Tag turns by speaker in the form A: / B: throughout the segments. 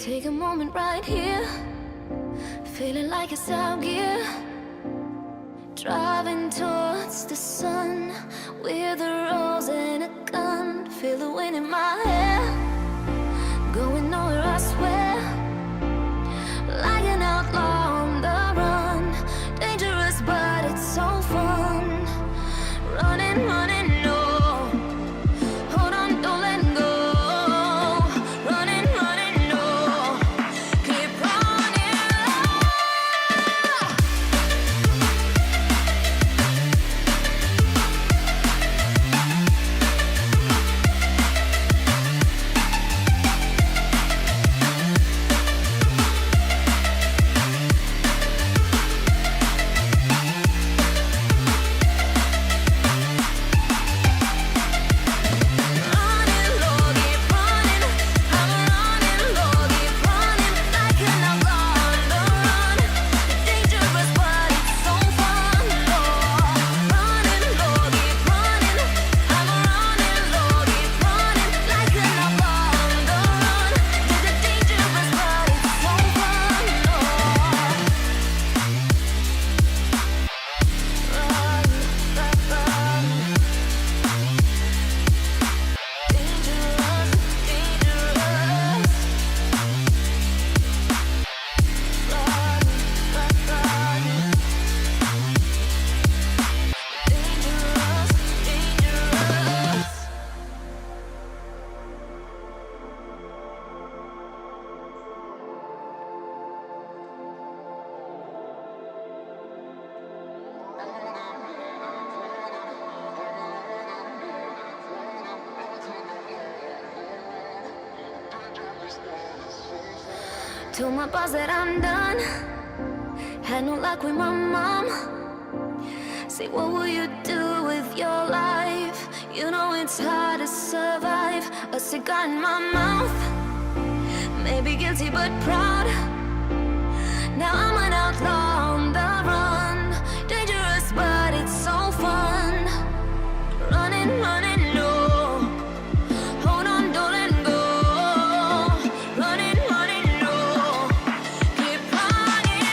A: Take a moment right here, feeling like it's out gear. Driving towards the sun with a rose and a gun. Feel the wind in my hair, going nowhere I swear. Like an outlaw on the run, dangerous but it's so fun. Running, running, no. Hold on, don't let go. Running, running, no. Keep running. Told my boss that I'm done. Had no luck with my mom. Say, what will you do with your life? You know it's hard to survive. A cigar in my mouth, maybe guilty but proud. Now I'm an outlaw on the run. Dangerous but it's so fun. Running, running, no. Hold on, don't let go. Running, running, no. Keep running.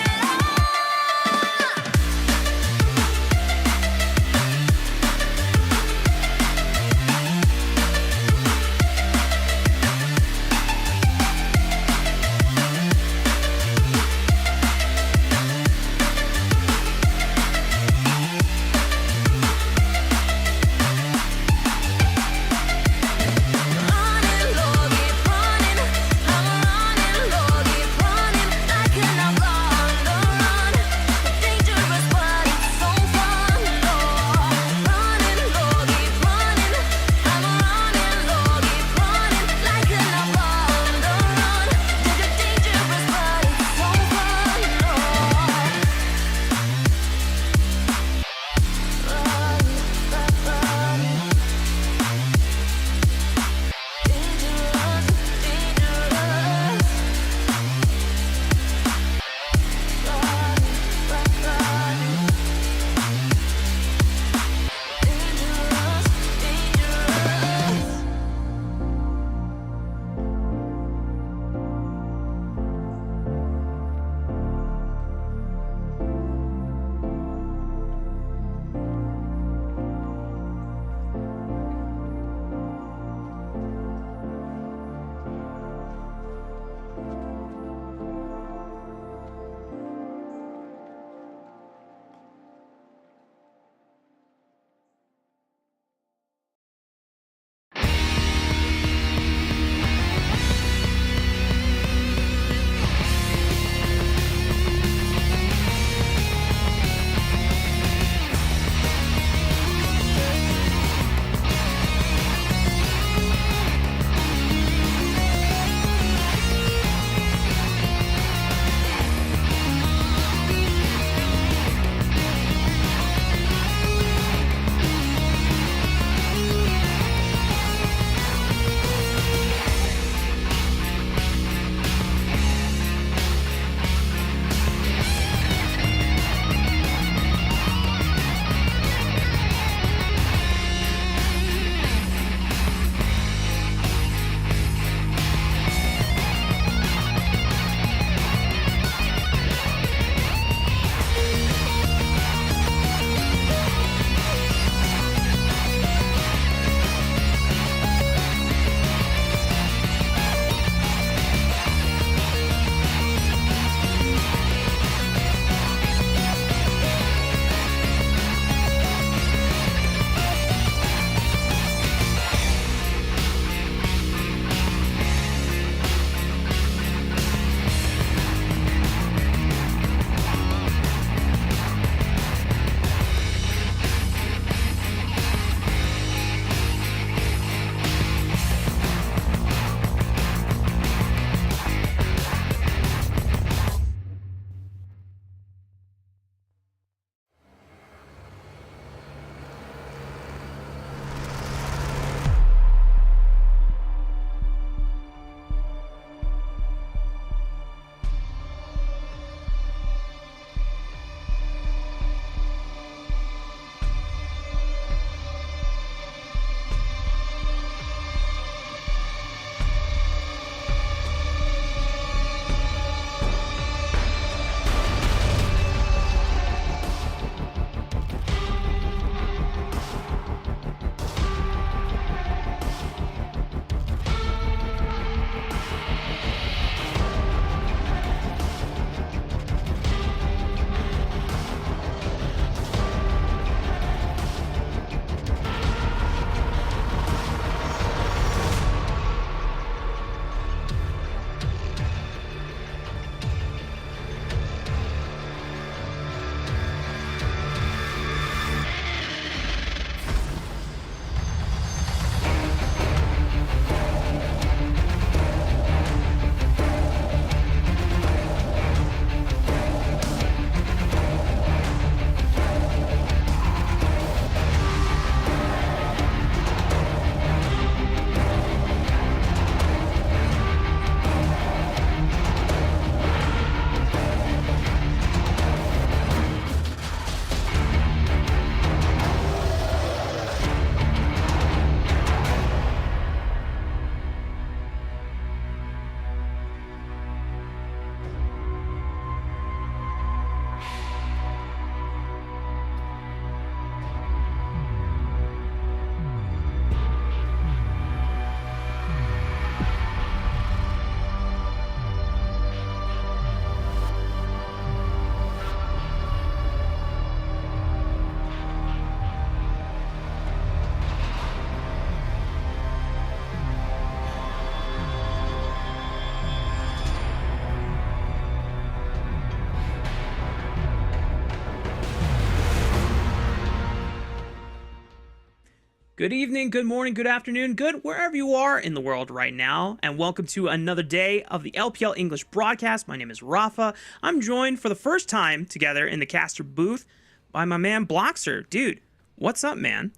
B: Good evening, good morning, good afternoon, good wherever you are in the world right now, and welcome to another day of the LPL English broadcast. My name is Rafa. I'm joined for the first time together in the caster booth by my man Bloxer. Dude, what's up, man?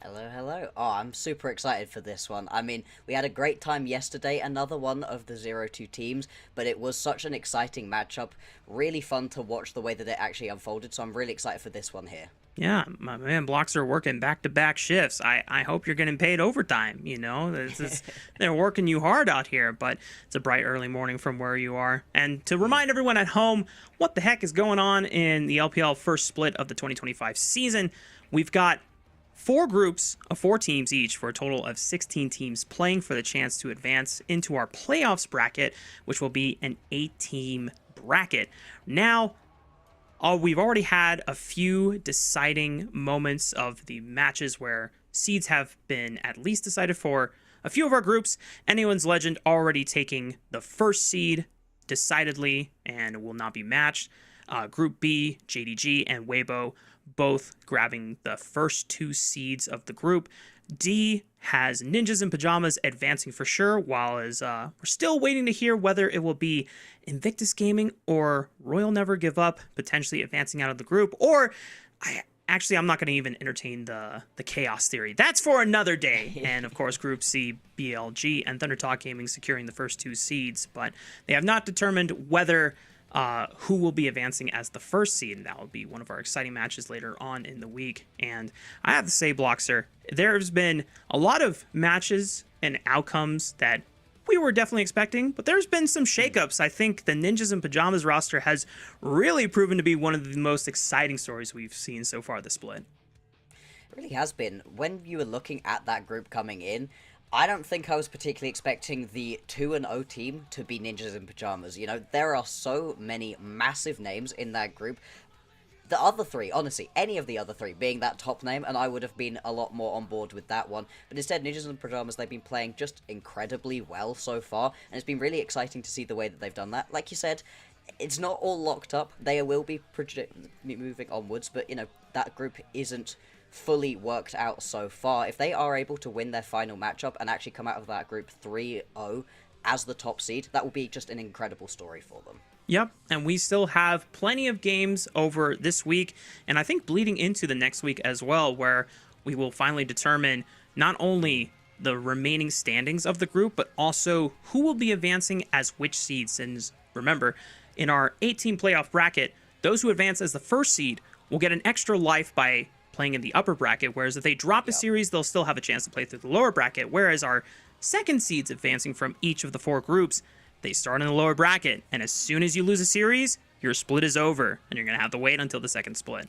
C: Hello. Oh, I'm super excited for this one. I mean, we had a great time yesterday, another one of the 0-2 teams, but it was such an exciting matchup. Really fun to watch the way that it actually unfolded, so I'm really excited for this one here.
B: Yeah, my man Bloxer working back-to-back shifts. I hope you're getting paid overtime, you know? They're working you hard out here, but it's a bright early morning from where you are. And to remind everyone at home what the heck is going on in the LPL first split of the 2025 season, we've got 4 groups of 4 teams each for a total of 16 teams playing for the chance to advance into our playoffs bracket, which will be an 8-team bracket. Now, we've already had a few deciding moments of the matches where seeds have been at least decided for a few of our groups. Anyone's Legend already taking the first seed decidedly and will not be matched. Group B, JDG and Weibo both grabbing the first 2 seeds of the group. D has Ninjas in Pajamas advancing for sure, while we're still waiting to hear whether it will be Invictus Gaming or Royal Never Give Up potentially advancing out of the group, or I'm not going to even entertain the chaos theory. That's for another day. And of course, Group C, BLG and Thunder Talk Gaming securing the first 2 seeds, but they have not determined whether who will be advancing as the first seed, and that will be one of our exciting matches later on in the week. And I have to say, Bloxer, there's been a lot of matches and outcomes that we were definitely expecting, but there's been some shakeups. I think the Ninjas in Pajamas roster has really proven to be one of the most exciting stories we've seen so far this split.
C: It really has been. When you were looking at that group coming in, I don't think I was particularly expecting the 2-0 team to be Ninjas in Pajamas. You know, there are so many massive names in that group. The other 3, honestly, any of the other 3 being that top name, and I would have been a lot more on board with that one. But instead, Ninjas in Pajamas, they've been playing just incredibly well so far, and it's been really exciting to see the way that they've done that. Like you said, it's not all locked up. They will be moving onwards, but, you know, that group isn't fully worked out so far. If they are able to win their final matchup and actually come out of that group 3-0 as the top seed, that will be just an incredible story for them.
B: Yep, and we still have plenty of games over this week, and I think bleeding into the next week as well, where we will finally determine not only the remaining standings of the group, but also who will be advancing as which seeds. And remember, in our 8-team playoff bracket, those who advance as the first seed will get an extra life by playing in the upper bracket, whereas if they drop a series, they'll still have a chance to play through the lower bracket, whereas our second seeds advancing from each of the 4 groups, they start in the lower bracket, and as soon as you lose a series, your split is over, and you're going to have to wait until the second split.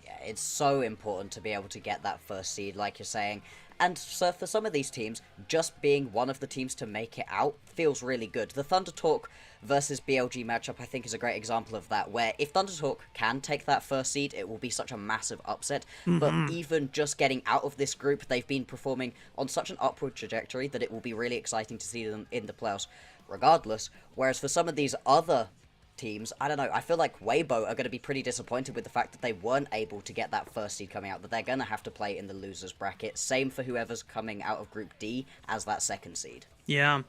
C: Yeah, it's so important to be able to get that first seed, like you're saying. And so for some of these teams, just being one of the teams to make it out feels really good. The Thunder Talk versus BLG matchup, I think, is a great example of that, where if Thunder Talk can take that first seed, it will be such a massive upset. But even just getting out of this group, they've been performing on such an upward trajectory that it will be really exciting to see them in the playoffs regardless. Whereas for some of these other teams, I don't know, I feel like Weibo are going to be pretty disappointed with the fact that they weren't able to get that first seed coming out, that they're going to have to play in the losers bracket. Same for whoever's coming out of Group D as that second seed.
B: Yeah,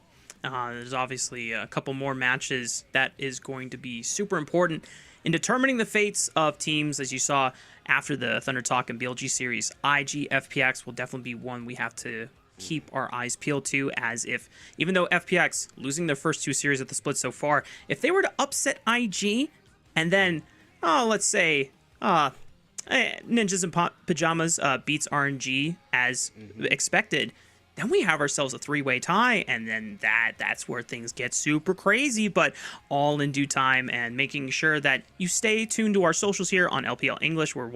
B: there's obviously a couple more matches that is going to be super important in determining the fates of teams. As you saw after the Thunder Talk and BLG series, IG FPX will definitely be one we have to keep our eyes peeled to, as if, even though FPX losing their first 2 series of the split so far, if they were to upset IG and then, let's say, Ninjas in Pajamas beats RNG as expected, then we have ourselves a 3-way tie, and then that's where things get super crazy, but all in due time, and making sure that you stay tuned to our socials here on LPL English. We're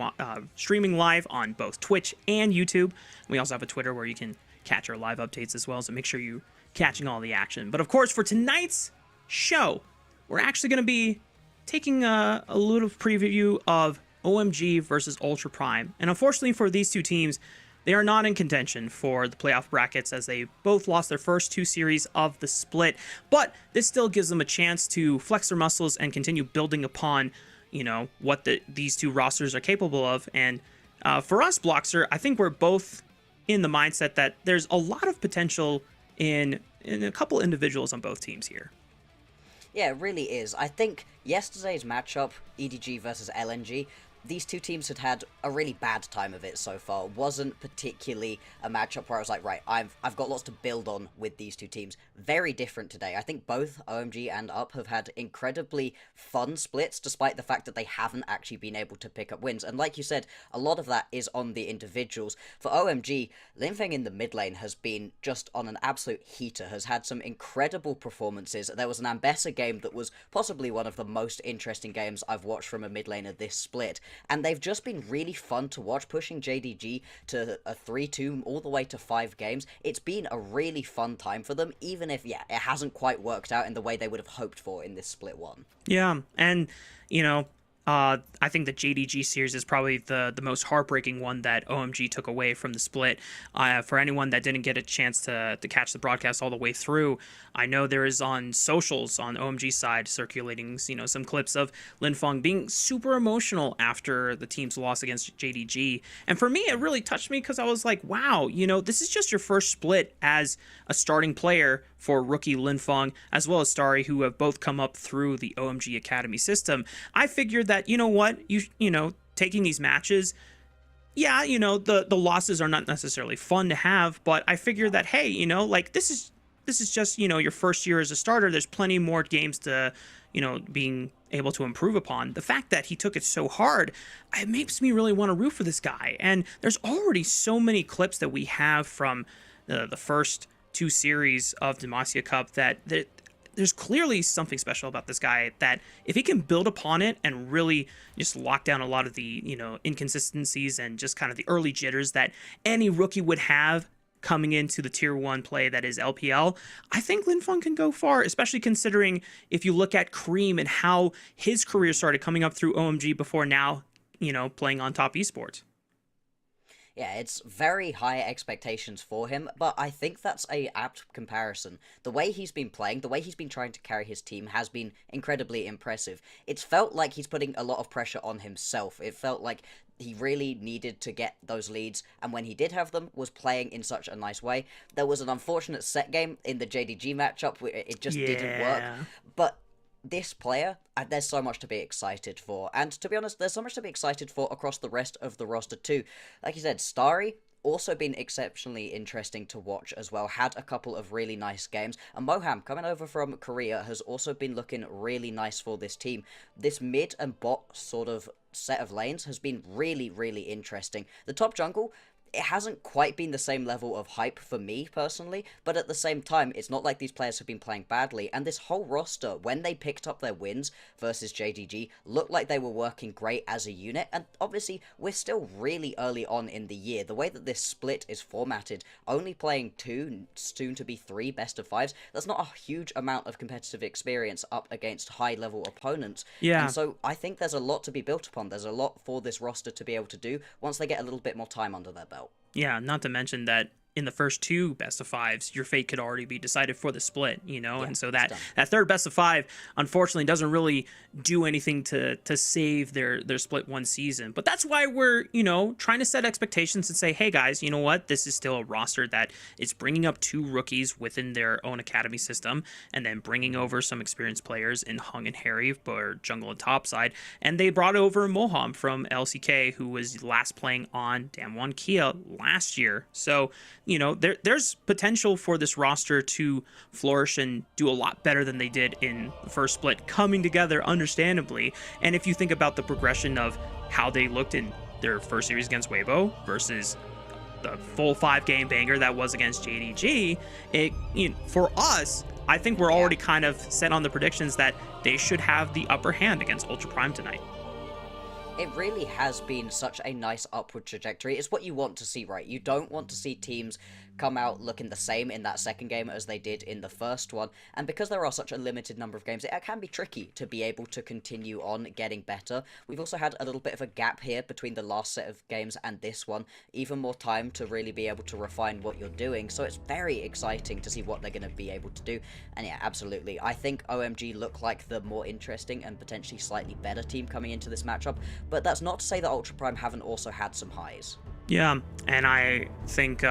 B: streaming live on both Twitch and YouTube. We also have a Twitter where you can catch our live updates as well, so make sure you're catching all the action. But of course, for tonight's show, we're actually going to be taking a little preview of OMG versus Ultra Prime. And unfortunately for these 2 teams, they are not in contention for the playoff brackets, as they both lost their first 2 series of the split. But this still gives them a chance to flex their muscles and continue building upon, you know, what these 2 rosters are capable of. And For us, Bloxer, I think we're both in the mindset that there's a lot of potential in a couple individuals on both teams here.
C: Yeah, it really is. I think yesterday's matchup, EDG versus LNG, these two teams had a really bad time of it so far. It wasn't particularly a matchup where I was like, right, I've got lots to build on with these two teams. Very different today. I think both OMG and UP have had incredibly fun splits, despite the fact that they haven't actually been able to pick up wins. And like you said, a lot of that is on the individuals. For OMG, Linfeng in the mid lane has been just on an absolute heater, has had some incredible performances. There was an Ambessa game that was possibly one of the most interesting games I've watched from a mid laner this split. And they've just been really fun to watch, pushing JDG to a 3-2 all the way to 5 games. It's been a really fun time for them, even if, yeah, it hasn't quite worked out in the way they would have hoped for in this split one.
B: Yeah, and, you know, I think the JDG series is probably the most heartbreaking one that OMG took away from the split. For anyone that didn't get a chance to catch the broadcast all the way through, I know there is on socials on OMG side circulating, you know, some clips of Linfeng being super emotional after the team's loss against JDG. And for me, it really touched me because I was like, wow, you know, this is just your first split as a starting player for rookie Linfeng, as well as Starry, who have both come up through the OMG Academy system. I figured that, you know what, you know, taking these matches, yeah, you know, the losses are not necessarily fun to have, but I figured that, hey, you know, like this is just, you know, your first year as a starter. There's plenty more games to, you know, being able to improve upon. The fact that he took it so hard, it makes me really want to root for this guy. And there's already so many clips that we have from the first 2 series of Demacia Cup that there's clearly something special about this guy, that if he can build upon it and really just lock down a lot of the, you know, inconsistencies and just kind of the early jitters that any rookie would have coming into the tier 1 play that is LPL, I think Linfeng can go far, especially considering if you look at Cream and how his career started coming up through OMG before now, you know, playing on top esports.
C: Yeah, it's very high expectations for him, but I think that's a apt comparison. The way he's been playing, the way he's been trying to carry his team has been incredibly impressive. It's felt like he's putting a lot of pressure on himself. It felt like he really needed to get those leads, and when he did have them, was playing in such a nice way. There was an unfortunate set game in the JDG matchup where it just didn't work, but this player, there's so much to be excited for. And to be honest, there's so much to be excited for across the rest of the roster too. Like you said, Starry, also been exceptionally interesting to watch as well. Had a couple of really nice games. And Moham, coming over from Korea, has also been looking really nice for this team. This mid and bot sort of set of lanes has been really, really interesting. The top jungle, it hasn't quite been the same level of hype for me personally, but at the same time, it's not like these players have been playing badly, and this whole roster, when they picked up their wins versus JDG, looked like they were working great as a unit, and obviously, we're still really early on in the year. The way that this split is formatted, only playing 2, soon to be 3 best of 5s, that's not a huge amount of competitive experience up against high-level opponents.
B: Yeah.
C: And so, I think there's a lot to be built upon. There's a lot for this roster to be able to do once they get a little bit more time under their belt.
B: Yeah, not to mention that in the first 2 best of 5s, your fate could already be decided for the split, you know?
C: Yeah,
B: and so that third best of 5, unfortunately, doesn't really do anything to save their split 1 season. But that's why we're, you know, trying to set expectations and say, hey, guys, you know what? This is still a roster that is bringing up 2 rookies within their own academy system, and then bringing over some experienced players in Hung and Harry for jungle and top side. And they brought over Moham from LCK, who was last playing on Damwon Kia last year. So, you know, there's potential for this roster to flourish and do a lot better than they did in the first split, coming together understandably. And if you think about the progression of how they looked in their first series against Weibo versus the full 5-game banger that was against JDG, it, you know, for us, I think we're already kind of set on the predictions that they should have the upper hand against Ultra Prime tonight.
C: It really has been such a nice upward trajectory. It's what you want to see, right? You don't want to see teams come out looking the same in that second game as they did in the first one, and because there are such a limited number of games, it can be tricky to be able to continue on getting better. We've also had a little bit of a gap here between the last set of games and this one, even more time to really be able to refine what you're doing, so it's very exciting to see what they're going to be able to do. And yeah, absolutely, I think OMG look like the more interesting and potentially slightly better team coming into this matchup, but that's not to say that Ultra Prime haven't also had some highs.
B: Yeah, and I think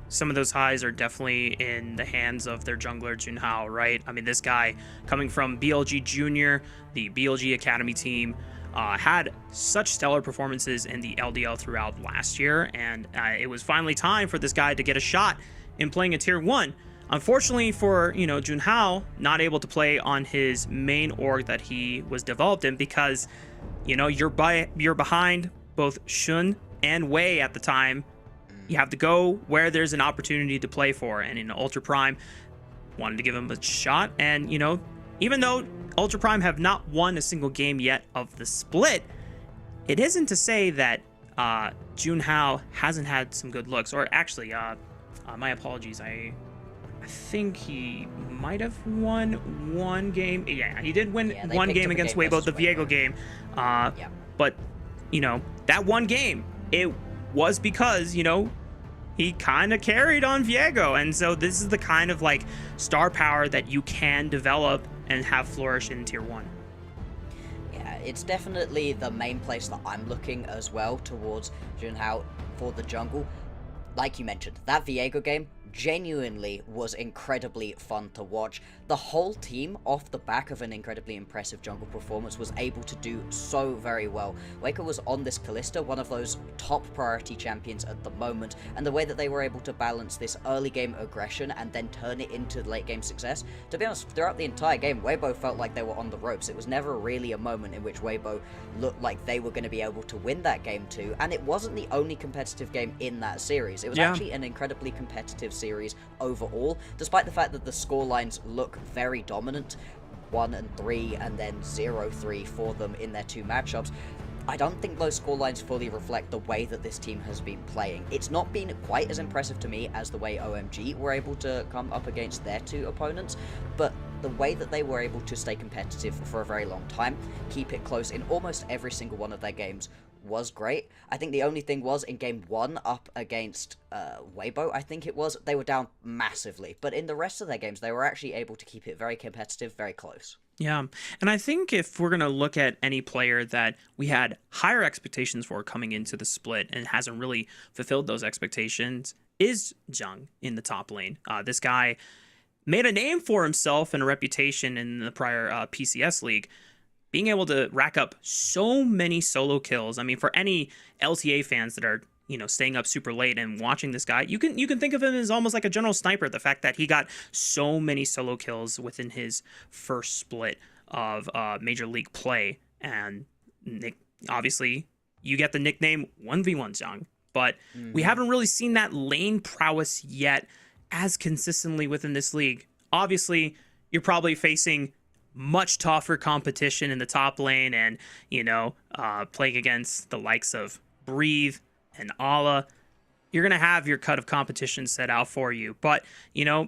B: some of those highs are definitely in the hands of their jungler, Junhao, right? I mean, this guy coming from BLG Junior, the BLG Academy team, had such stellar performances in the LDL throughout last year, and it was finally time for this guy to get a shot in playing a Tier 1. Unfortunately for, Junhao, not able to play on his main org that he was developed in because, you're behind both Shun and Wei at the time. You have to go where there's an opportunity to play for, and in Ultra Prime, wanted to give him a shot, and, even though Ultra Prime have not won a single game yet of the split, it isn't to say that Junhao hasn't had some good looks, or actually, my apologies, I think he might have won one game. Yeah, he did win one game against Weibo, the Viego game. But, that one game, it was because, he kind of carried on Viego. And so this is the kind of, star power that you can develop and have flourish in Tier 1.
C: Yeah, it's definitely the main place that I'm looking as well towards Junhao for the jungle. Like you mentioned, that Viego game genuinely was incredibly fun to watch. The whole team, off the back of an incredibly impressive jungle performance, was able to do so very well. Waker was on this Kalista, one of those top priority champions at the moment, and the way that they were able to balance this early game aggression and then turn it into late game success, to be honest, throughout the entire game, Weibo felt like they were on the ropes. It was never really a moment in which Weibo looked like they were going to be able to win that game too, and it wasn't the only competitive game in that series. It was actually an incredibly competitive series overall, despite the fact that the score lines look very dominant, 1-3 and then 0-3 for them in their two matchups. I don't think those scorelines fully reflect the way that this team has been playing. It's not been quite as impressive to me as the way OMG were able to come up against their two opponents, but the way that they were able to stay competitive for a very long time, keep it close in almost every single one of their games, was great. I think the only thing was in game 1 up against Weibo, I think it was, they were down massively. But in the rest of their games, they were actually able to keep it very competitive, very close.
B: Yeah, and I think if we're going to look at any player that we had higher expectations for coming into the split and hasn't really fulfilled those expectations, is Jung in the top lane. This guy made a name for himself and a reputation in the prior PCS league, being able to rack up so many solo kills. I mean, for any LTA fans that are, staying up super late and watching this guy, you can think of him as almost like a general sniper. The fact that he got so many solo kills within his first split of Major League play. And obviously, you get the nickname 1v1 Zhang. But we haven't really seen that lane prowess yet as consistently within this league. Obviously, you're probably facing much tougher competition in the top lane and, playing against the likes of Breathe and Ala. You're going to have your cut of competition set out for you. But,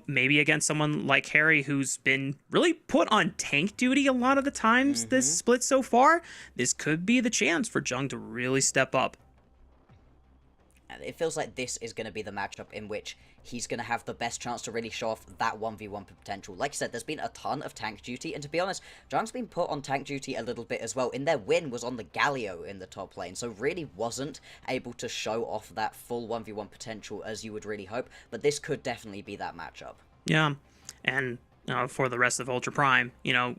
B: maybe against someone like Harry, who's been really put on tank duty a lot of the times this split so far, this could be the chance for Jung to really step up.
C: It feels like this is going to be the matchup in which he's going to have the best chance to really show off that 1v1 potential. Like I said, there's been a ton of tank duty, and to be honest, Jung's been put on tank duty a little bit as well. In their win was on the Galio in the top lane, so really wasn't able to show off that full 1v1 potential as you would really hope, but this could definitely be that matchup.
B: Yeah, and for the rest of Ultra Prime,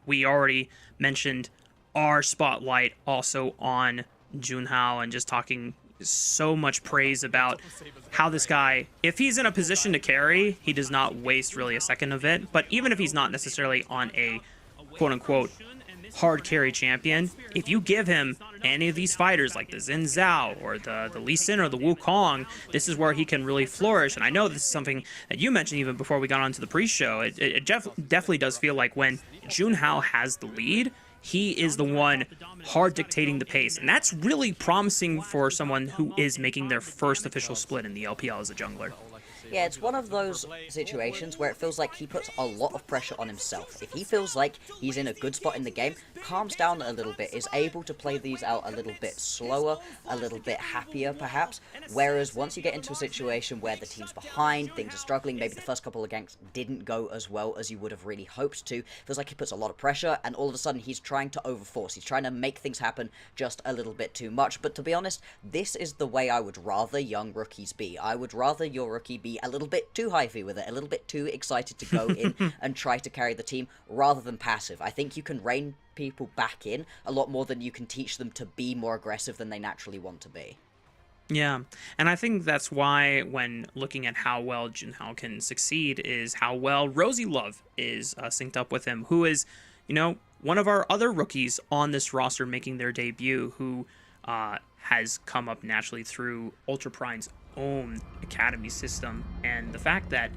B: we already mentioned our spotlight also on Junhao and just talking so much praise about how this guy, if he's in a position to carry, he does not waste really a second of it. But even if he's not necessarily on a quote-unquote hard carry champion, if you give him any of these fighters like the Xin Zhao or the Lee Sin or the Wukong, this is where he can really flourish. And I know this is something that you mentioned even before we got onto the pre-show. It definitely does feel like when Junhao has the lead, he is the one hard dictating the pace. And that's really promising for someone who is making their first official split in the LPL as a jungler.
C: Yeah, it's one of those situations where it feels like he puts a lot of pressure on himself. If he feels like he's in a good spot in the game, calms down a little bit, is able to play these out a little bit slower, a little bit happier perhaps, whereas once you get into a situation where the team's behind, things are struggling, maybe the first couple of ganks didn't go as well as you would have really hoped to, feels like he puts a lot of pressure, and all of a sudden he's trying to overforce, he's trying to make things happen just a little bit too much. But to be honest, this is the way I would rather young rookies be. I would rather your rookie be a little bit too hyphy with it, a little bit too excited to go in and try to carry the team, rather than passive. I think you can rein people back in a lot more than you can teach them to be more aggressive than they naturally want to be.
B: Yeah, and I think that's why when looking at how well Junhao can succeed is how well Rosie Love is synced up with him, who is, you know, one of our other rookies on this roster making their debut, who has come up naturally through Ultra Prime's own academy system. And the fact that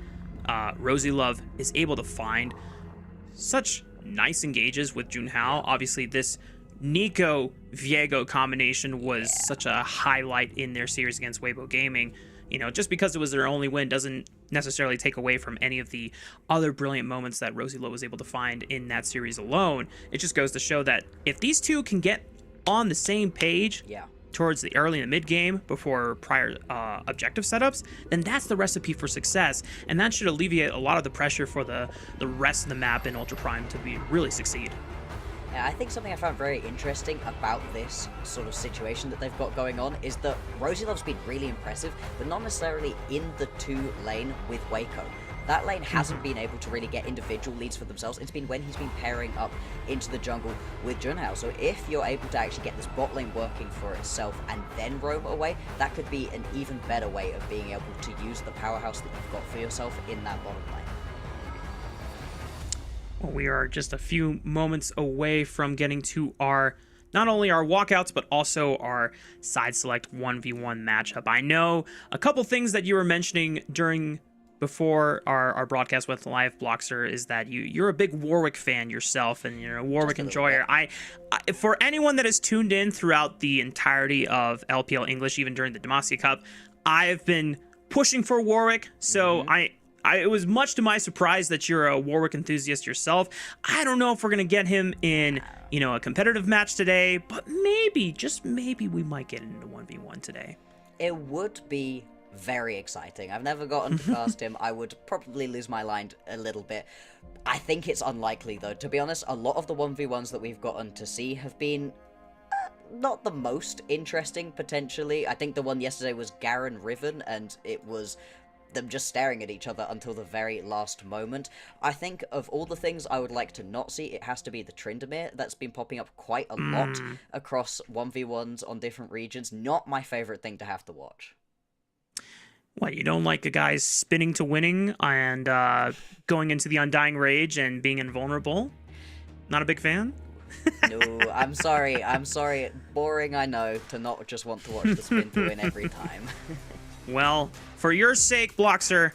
B: Rosie Love is able to find such nice engages with Junhao. Obviously, this Nico Viego combination was such a highlight in their series against Weibo Gaming. You know, just because it was their only win doesn't necessarily take away from any of the other brilliant moments that Rosie Love was able to find in that series alone. It just goes to show that if these two can get on the same page towards the early and the mid game before prior objective setups, then that's the recipe for success, and that should alleviate a lot of the pressure for the rest of the map in Ultra Prime to really succeed.
C: Yeah, I think something I found very interesting about this sort of situation that they've got going on is that Rosie Love's been really impressive, but not necessarily in the 2 lane with Waco. That lane hasn't been able to really get individual leads for themselves. It's been when he's been pairing up into the jungle with Junhao. So if you're able to actually get this bot lane working for itself and then roam away, that could be an even better way of being able to use the powerhouse that you've got for yourself in that bottom lane.
B: Well, we are just a few moments away from getting to our, not only our walkouts, but also our side select 1v1 matchup. I know a couple things that you were mentioning before our broadcast with Live Bloxer is that you're a big Warwick fan yourself, and you're a Warwick enjoyer. I for anyone that has tuned in throughout the entirety of LPL English, even during the Demacia Cup, I've been pushing for Warwick, so it was much to my surprise that you're a Warwick enthusiast yourself. I don't know if we're going to get him in, you know, a competitive match today, but maybe, just maybe, we might get into 1v1 today.
C: It would be very exciting. I've never gotten to cast him. I would probably lose my mind a little bit. I think it's unlikely, though. To be honest, a lot of the 1v1s that we've gotten to see have been not the most interesting, potentially. I think the one yesterday was Garen Riven, and it was them just staring at each other until the very last moment. I think of all the things I would like to not see, it has to be the Tryndamere. That's been popping up quite a lot across 1v1s on different regions. Not my favorite thing to have to watch.
B: What, you don't like a guy spinning to winning and going into the Undying Rage and being invulnerable? Not a big fan?
C: No, I'm sorry. Boring, I know, to not just want to watch the spin to win every time.
B: Well, for your sake, Bloxer,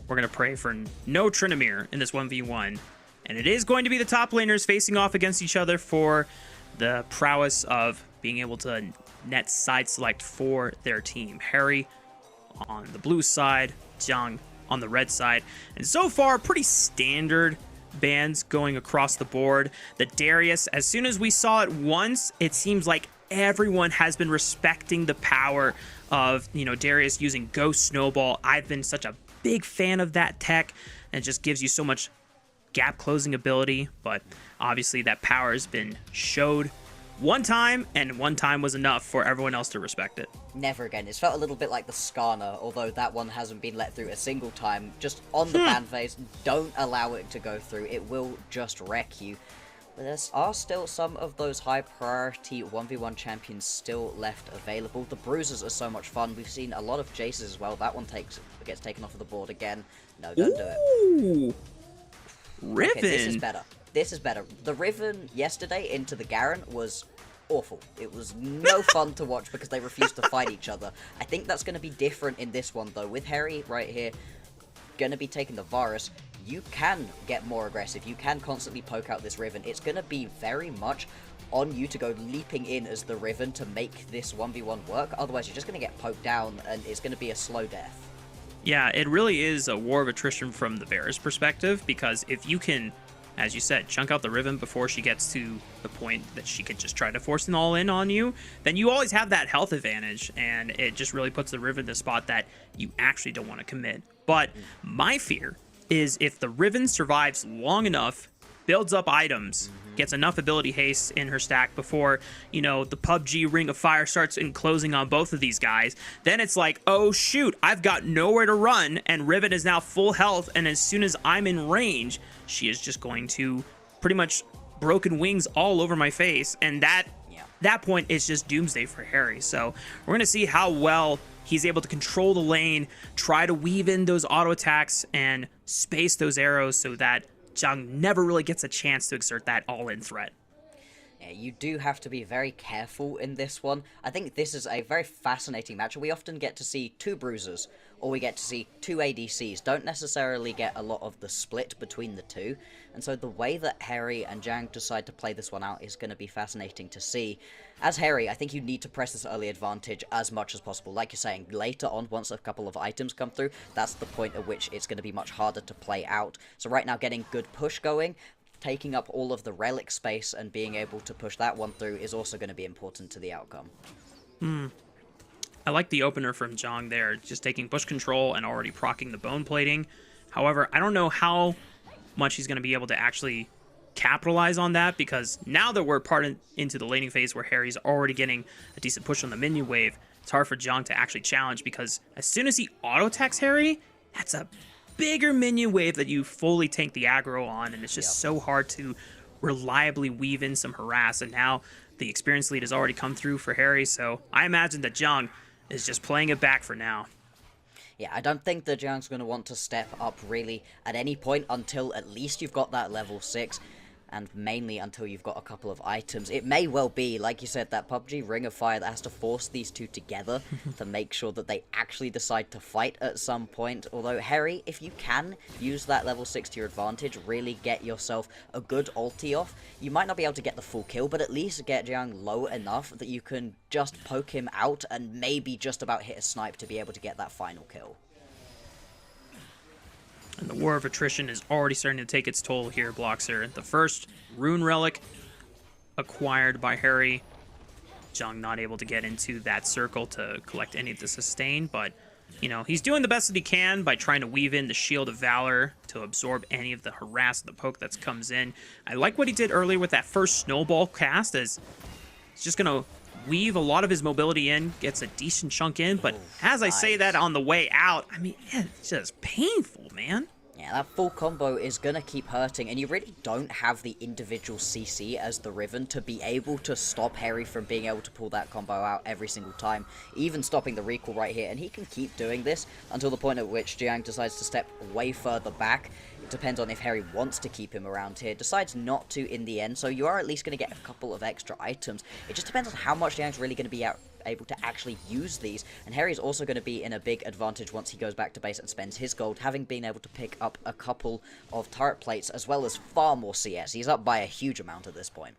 B: we're going to pray for no Tryndamere in this 1v1. And it is going to be the top laners facing off against each other for the prowess of being able to net side select for their team. Harry on the blue side, Jiang on the red side. And so far, pretty standard bans going across the board. The Darius, as soon as we saw it once, it seems like everyone has been respecting the power of, you know, Darius using Ghost Snowball. I've been such a big fan of that tech, and it just gives you so much gap closing ability. But obviously that power has been showed one time, and one time was enough for everyone else to respect it.
C: Never again. It's felt a little bit like the Skarner, although that one hasn't been let through a single time. Just on the ban phase, don't allow it to go through. It will just wreck you. But there are still some of those high priority 1v1 champions still left available. The Bruisers are so much fun. We've seen a lot of Jaces as well. That one gets taken off of the board again. No, don't do it.
B: Riven.
C: Okay, this is better. This is better. The Riven yesterday into the Garen was awful. It was no fun to watch because they refused to fight each other. I think that's going to be different in this one, though. With Harry right here going to be taking the Varus, you can get more aggressive. You can constantly poke out this Riven. It's going to be very much on you to go leaping in as the Riven to make this 1v1 work. Otherwise, you're just going to get poked down, and it's going to be a slow death.
B: Yeah, it really is a war of attrition from the Varus perspective, because if you can, as you said, chunk out the Riven before she gets to the point that she could just try to force an all-in on you, then you always have that health advantage, and it just really puts the Riven in the spot that you actually don't want to commit. But my fear is if the Riven survives long enough, builds up items, gets enough ability haste in her stack before, you know, the PUBG Ring of Fire starts enclosing on both of these guys, then it's like, oh shoot, I've got nowhere to run, and Riven is now full health, and as soon as I'm in range, she is just going to pretty much broken wings all over my face, and that point is just doomsday for Harry. So we're going to see how well he's able to control the lane, try to weave in those auto attacks, and space those arrows so that Zhang never really gets a chance to exert that all-in threat.
C: Yeah, you do have to be very careful in this one. I think this is a very fascinating match. We often get to see two bruisers, or we get to see two ADCs. Don't necessarily get a lot of the split between the two. And so the way that Harry and Zhang decide to play this one out is going to be fascinating to see. As Harry, I think you need to press this early advantage as much as possible. Like you're saying, later on, once a couple of items come through, that's the point at which it's going to be much harder to play out. So right now, getting good push going, taking up all of the relic space and being able to push that one through is also going to be important to the outcome.
B: I like the opener from Zhang there, just taking push control and already proccing the bone plating. However, I don't know how much he's going to be able to actually capitalize on that, because now that we're into the laning phase where Harry's already getting a decent push on the minion wave, it's hard for Zhang to actually challenge, because as soon as he auto-attacks Harry, that's a bigger minion wave that you fully tank the aggro on, and it's just so hard to reliably weave in some harass. And now the experience lead has already come through for Harry, so I imagine that Zhang is just playing it back for now.
C: Yeah, I don't think that Zhang's going to want to step up really at any point until at least you've got that level 6. And mainly until you've got a couple of items. It may well be, like you said, that PUBG Ring of Fire that has to force these two together to make sure that they actually decide to fight at some point. Although, Harry, if you can use that level 6 to your advantage, really get yourself a good ulti off, you might not be able to get the full kill, but at least get Zhang low enough that you can just poke him out and maybe just about hit a snipe to be able to get that final kill.
B: And the war of attrition is already starting to take its toll here, Bloxer. The first rune relic acquired by Harry. Zhang not able to get into that circle to collect any of the sustain, but, you know, he's doing the best that he can by trying to weave in the Shield of Valor to absorb any of the harass, the poke that comes in. I like what he did earlier with that first snowball cast, as he's just going to weave a lot of his mobility in, gets a decent chunk in, but as I say that on the way out, I mean, it's just painful, man.
C: Yeah, that full combo is gonna keep hurting, and you really don't have the individual CC as the Riven to be able to stop Harry from being able to pull that combo out every single time, even stopping the recall right here, and he can keep doing this until the point at which Jiang decides to step way further back. It depends on if Harry wants to keep him around here, decides not to in the end, so you are at least going to get a couple of extra items. It just depends on how much Jiang's really going to be able to actually use these, and Harry's also going to be in a big advantage once he goes back to base and spends his gold, having been able to pick up a couple of turret plates as well as far more CS. He's up by a huge amount at this point.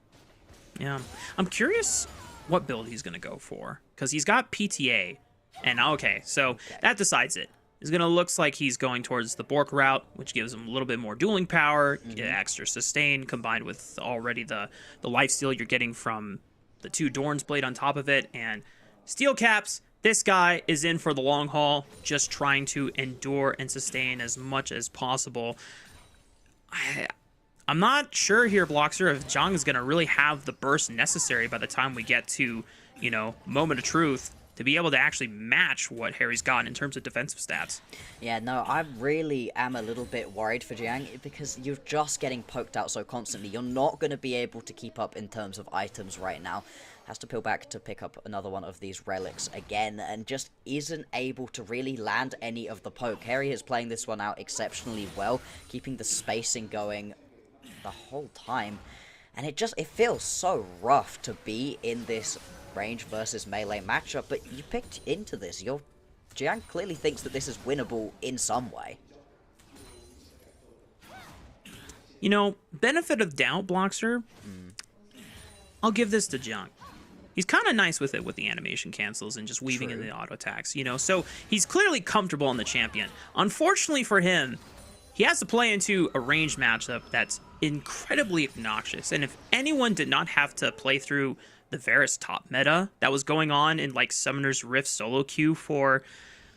B: Yeah, I'm curious what build he's going to go for, because he's got PTA, and okay, so that decides it. He's going to looks like he's going towards the Bork route, which gives him a little bit more dueling power, get extra sustain, combined with already the lifesteal you're getting from the 2 Dorn's Blade on top of it, and Steel Caps. This guy is in for the long haul, just trying to endure and sustain as much as possible. I'm not sure here, Bloxer, if Zhang is going to really have the burst necessary by the time we get to, you know, Moment of Truth, to be able to actually match what Harry's got in terms of defensive stats.
C: Yeah, no, I really am a little bit worried for Jiang, because you're just getting poked out so constantly. You're not going to be able to keep up in terms of items right now. Has to peel back to pick up another one of these relics again, and just isn't able to really land any of the poke. Harry is playing this one out exceptionally well, keeping the spacing going the whole time. And it feels so rough to be in this range versus melee matchup, but you picked into this. Jiang clearly thinks that this is winnable in some way. You
B: know, benefit of doubt, Bloxer, I'll give this to Jiang. he's kind of nice with it with the animation cancels and just weaving in the auto attacks, you know. So he's clearly comfortable on the champion. Unfortunately for him, he has to play into a ranged matchup that's incredibly obnoxious. And if anyone did not have to play through the Varus top meta that was going on in like Summoner's Rift solo queue for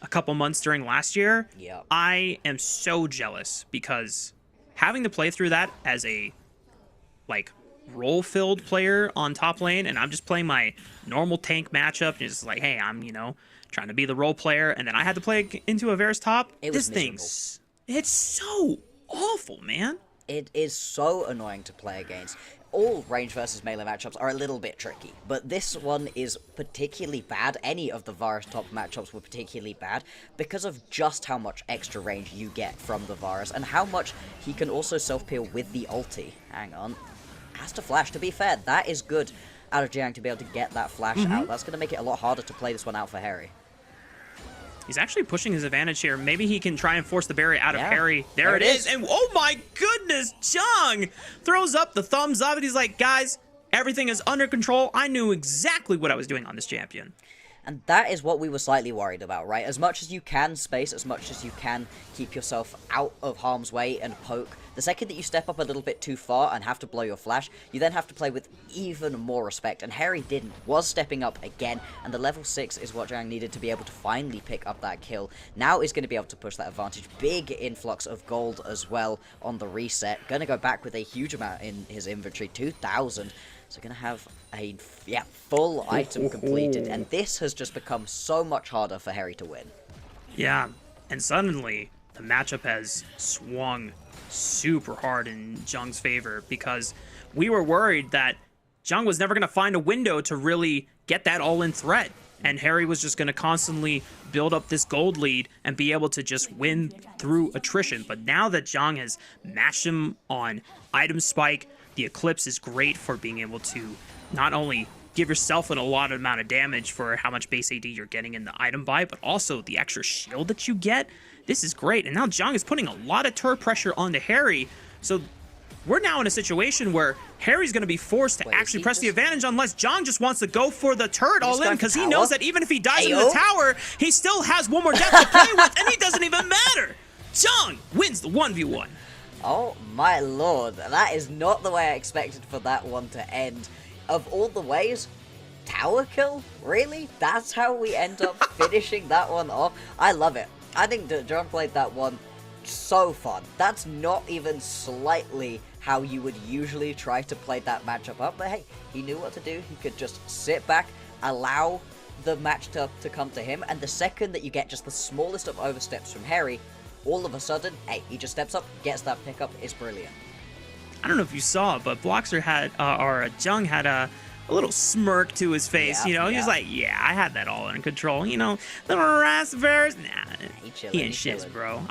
B: a couple months during last year, I am so jealous, because having to play through that as a like role-filled player on top lane, and I'm just playing my normal tank matchup, and just like, hey, I'm, you know, trying to be the role player, and then I had to play into a Varus top. This thing's, it's so awful, man.
C: It is so annoying to play against. All range versus melee matchups are a little bit tricky, but this one is particularly bad. Any of the Varus top matchups were particularly bad because of just how much extra range you get from the Varus, and how much he can also self-peel with the ulti. Hang on. Has to flash. To be fair, that is good out of Jiang to be able to get that flash out. That's going to make it a lot harder to play this one out for Harry.
B: He's actually pushing his advantage here. Maybe he can try and force the barrier out of Harry. There it is. And oh my goodness, Jung throws up the thumbs up, and he's like, guys, everything is under control. I knew exactly what I was doing on this champion.
C: And that is what we were slightly worried about, right? As much as you can space, as much as you can keep yourself out of harm's way and poke, the second that you step up a little bit too far and have to blow your flash, you then have to play with even more respect. And Harry was stepping up again, and the level 6 is what Zhang needed to be able to finally pick up that kill. Now he's going to be able to push that advantage. Big influx of gold as well on the reset. Going to go back with a huge amount in his inventory, 2,000. So going to have a full item completed, and this has just become so much harder for Harry to win.
B: Yeah, and suddenly the matchup has swung super hard in Jung's favor, because we were worried that Jung was never going to find a window to really get that all-in threat, and Harry was just going to constantly build up this gold lead and be able to just win through attrition. But now that Jung has matched him on item spike, the Eclipse is great for being able to not only give yourself an allotted amount of damage for how much base AD you're getting in the item buy, but also the extra shield that you get. This is great. And now Jung is putting a lot of turret pressure onto Harry. So we're now in a situation where Harry's going to be forced to actually press the advantage, unless Jung just wants to go for the turret all in, because he knows that even if he dies in the tower, he still has one more death to play with, and he doesn't even matter. Jung wins the 1v1.
C: Oh my lord, that is not the way I expected for that one to end. Of all the ways, tower kill? Really? That's how we end up finishing that one off? I love it. I think that John played that one so fun. That's not even slightly how you would usually try to play that matchup up, but hey, he knew what to do. He could just sit back, allow the match to come to him, and the second that you get just the smallest of oversteps from Harry, all of a sudden, hey, he just steps up, gets that pickup. It's brilliant.
B: I don't know if you saw, but Bloxer had, Jung had a little smirk to his face. You know, he was like, yeah, I had that all under control. You know, little raspberries. Nah, he ain't shit, bro.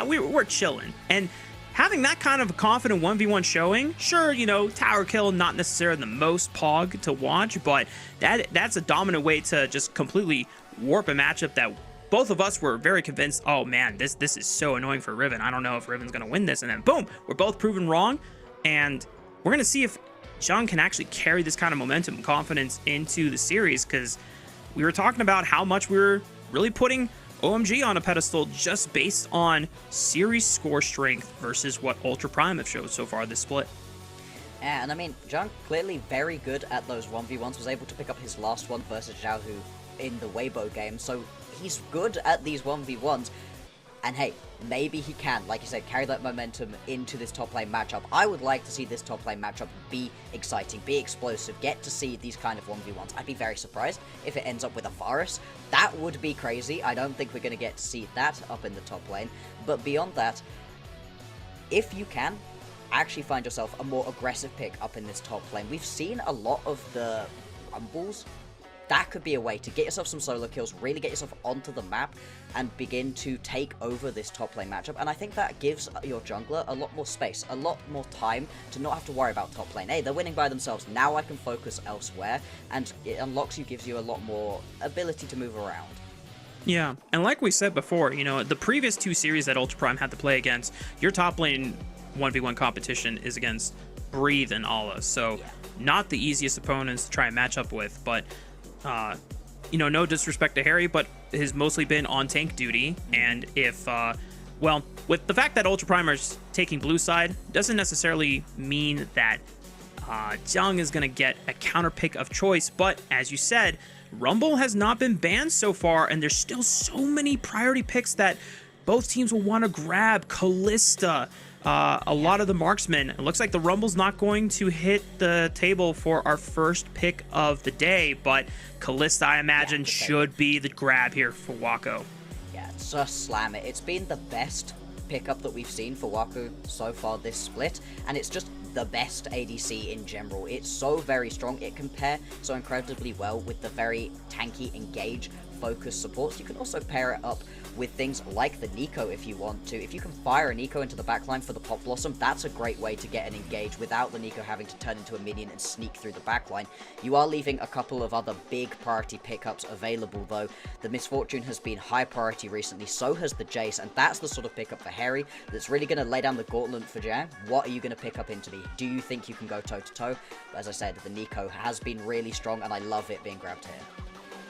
B: We're chilling. And having that kind of a confident 1v1 showing, sure, you know, tower kill, not necessarily the most pog to watch, but that's a dominant way to just completely warp a matchup that both of us were very convinced, oh man, this is so annoying for Riven. I don't know if Riven's going to win this. And then boom, we're both proven wrong. And we're going to see if Jung can actually carry this kind of momentum and confidence into the series, because we were talking about how much we were really putting OMG on a pedestal just based on series score strength versus what Ultra Prime have showed so far this split.
C: And I mean, Jung clearly very good at those 1v1s, was able to pick up his last one versus Zhao Hu in the Weibo game, so he's good at these 1v1s, and hey, maybe he can, like you said, carry that momentum into this top lane matchup. I would like to see this top lane matchup be exciting, be explosive, get to see these kind of 1v1s. I'd be very surprised if it ends up with a Varus. That would be crazy. I don't think we're going to get to see that up in the top lane, but beyond that, if you can actually find yourself a more aggressive pick up in this top lane, we've seen a lot of the Rumbles. That could be a way to get yourself some solo kills, really get yourself onto the map, and begin to take over this top lane matchup. And I think that gives your jungler a lot more space, a lot more time to not have to worry about top lane. Hey, they're winning by themselves, now I can focus elsewhere, and it unlocks you, gives you a lot more ability to move around.
B: Yeah, and like we said before, you know, the previous two series that Ultra Prime had to play against, your top lane 1v1 competition is against Breathe and Ala. So not the easiest opponents to try and match up with, but you know, no disrespect to Harry, but has mostly been on tank duty. And if well, with the fact that Ultra Primer's taking blue side, doesn't necessarily mean that Jung is going to get a counter pick of choice. But as you said, Rumble has not been banned so far, and there's still so many priority picks that both teams will want to grab. Callista, a lot of the marksmen. It looks like the Rumble's not going to hit the table for our first pick of the day, but Callista, I imagine, should be the grab here for Wako.
C: Yeah, just slam it. It's been the best pickup that we've seen for Waku so far this split, and it's just the best ADC in general. It's so very strong. It can pair so incredibly well with the very tanky, engage, focus supports. You can also pair it up with things like the Nico if you want to. If you can fire a Nico into the backline for the Pop Blossom, that's a great way to get an engage without the Nico having to turn into a minion and sneak through the backline. You are leaving a couple of other big priority pickups available though. The Misfortune has been high priority recently, so has the Jace, and that's the sort of pickup for Harry that's really going to lay down the gauntlet for Jang. What are you going to pick up into me? Do you think you can go toe to toe? As I said, the Nico has been really strong, and I love it being grabbed here.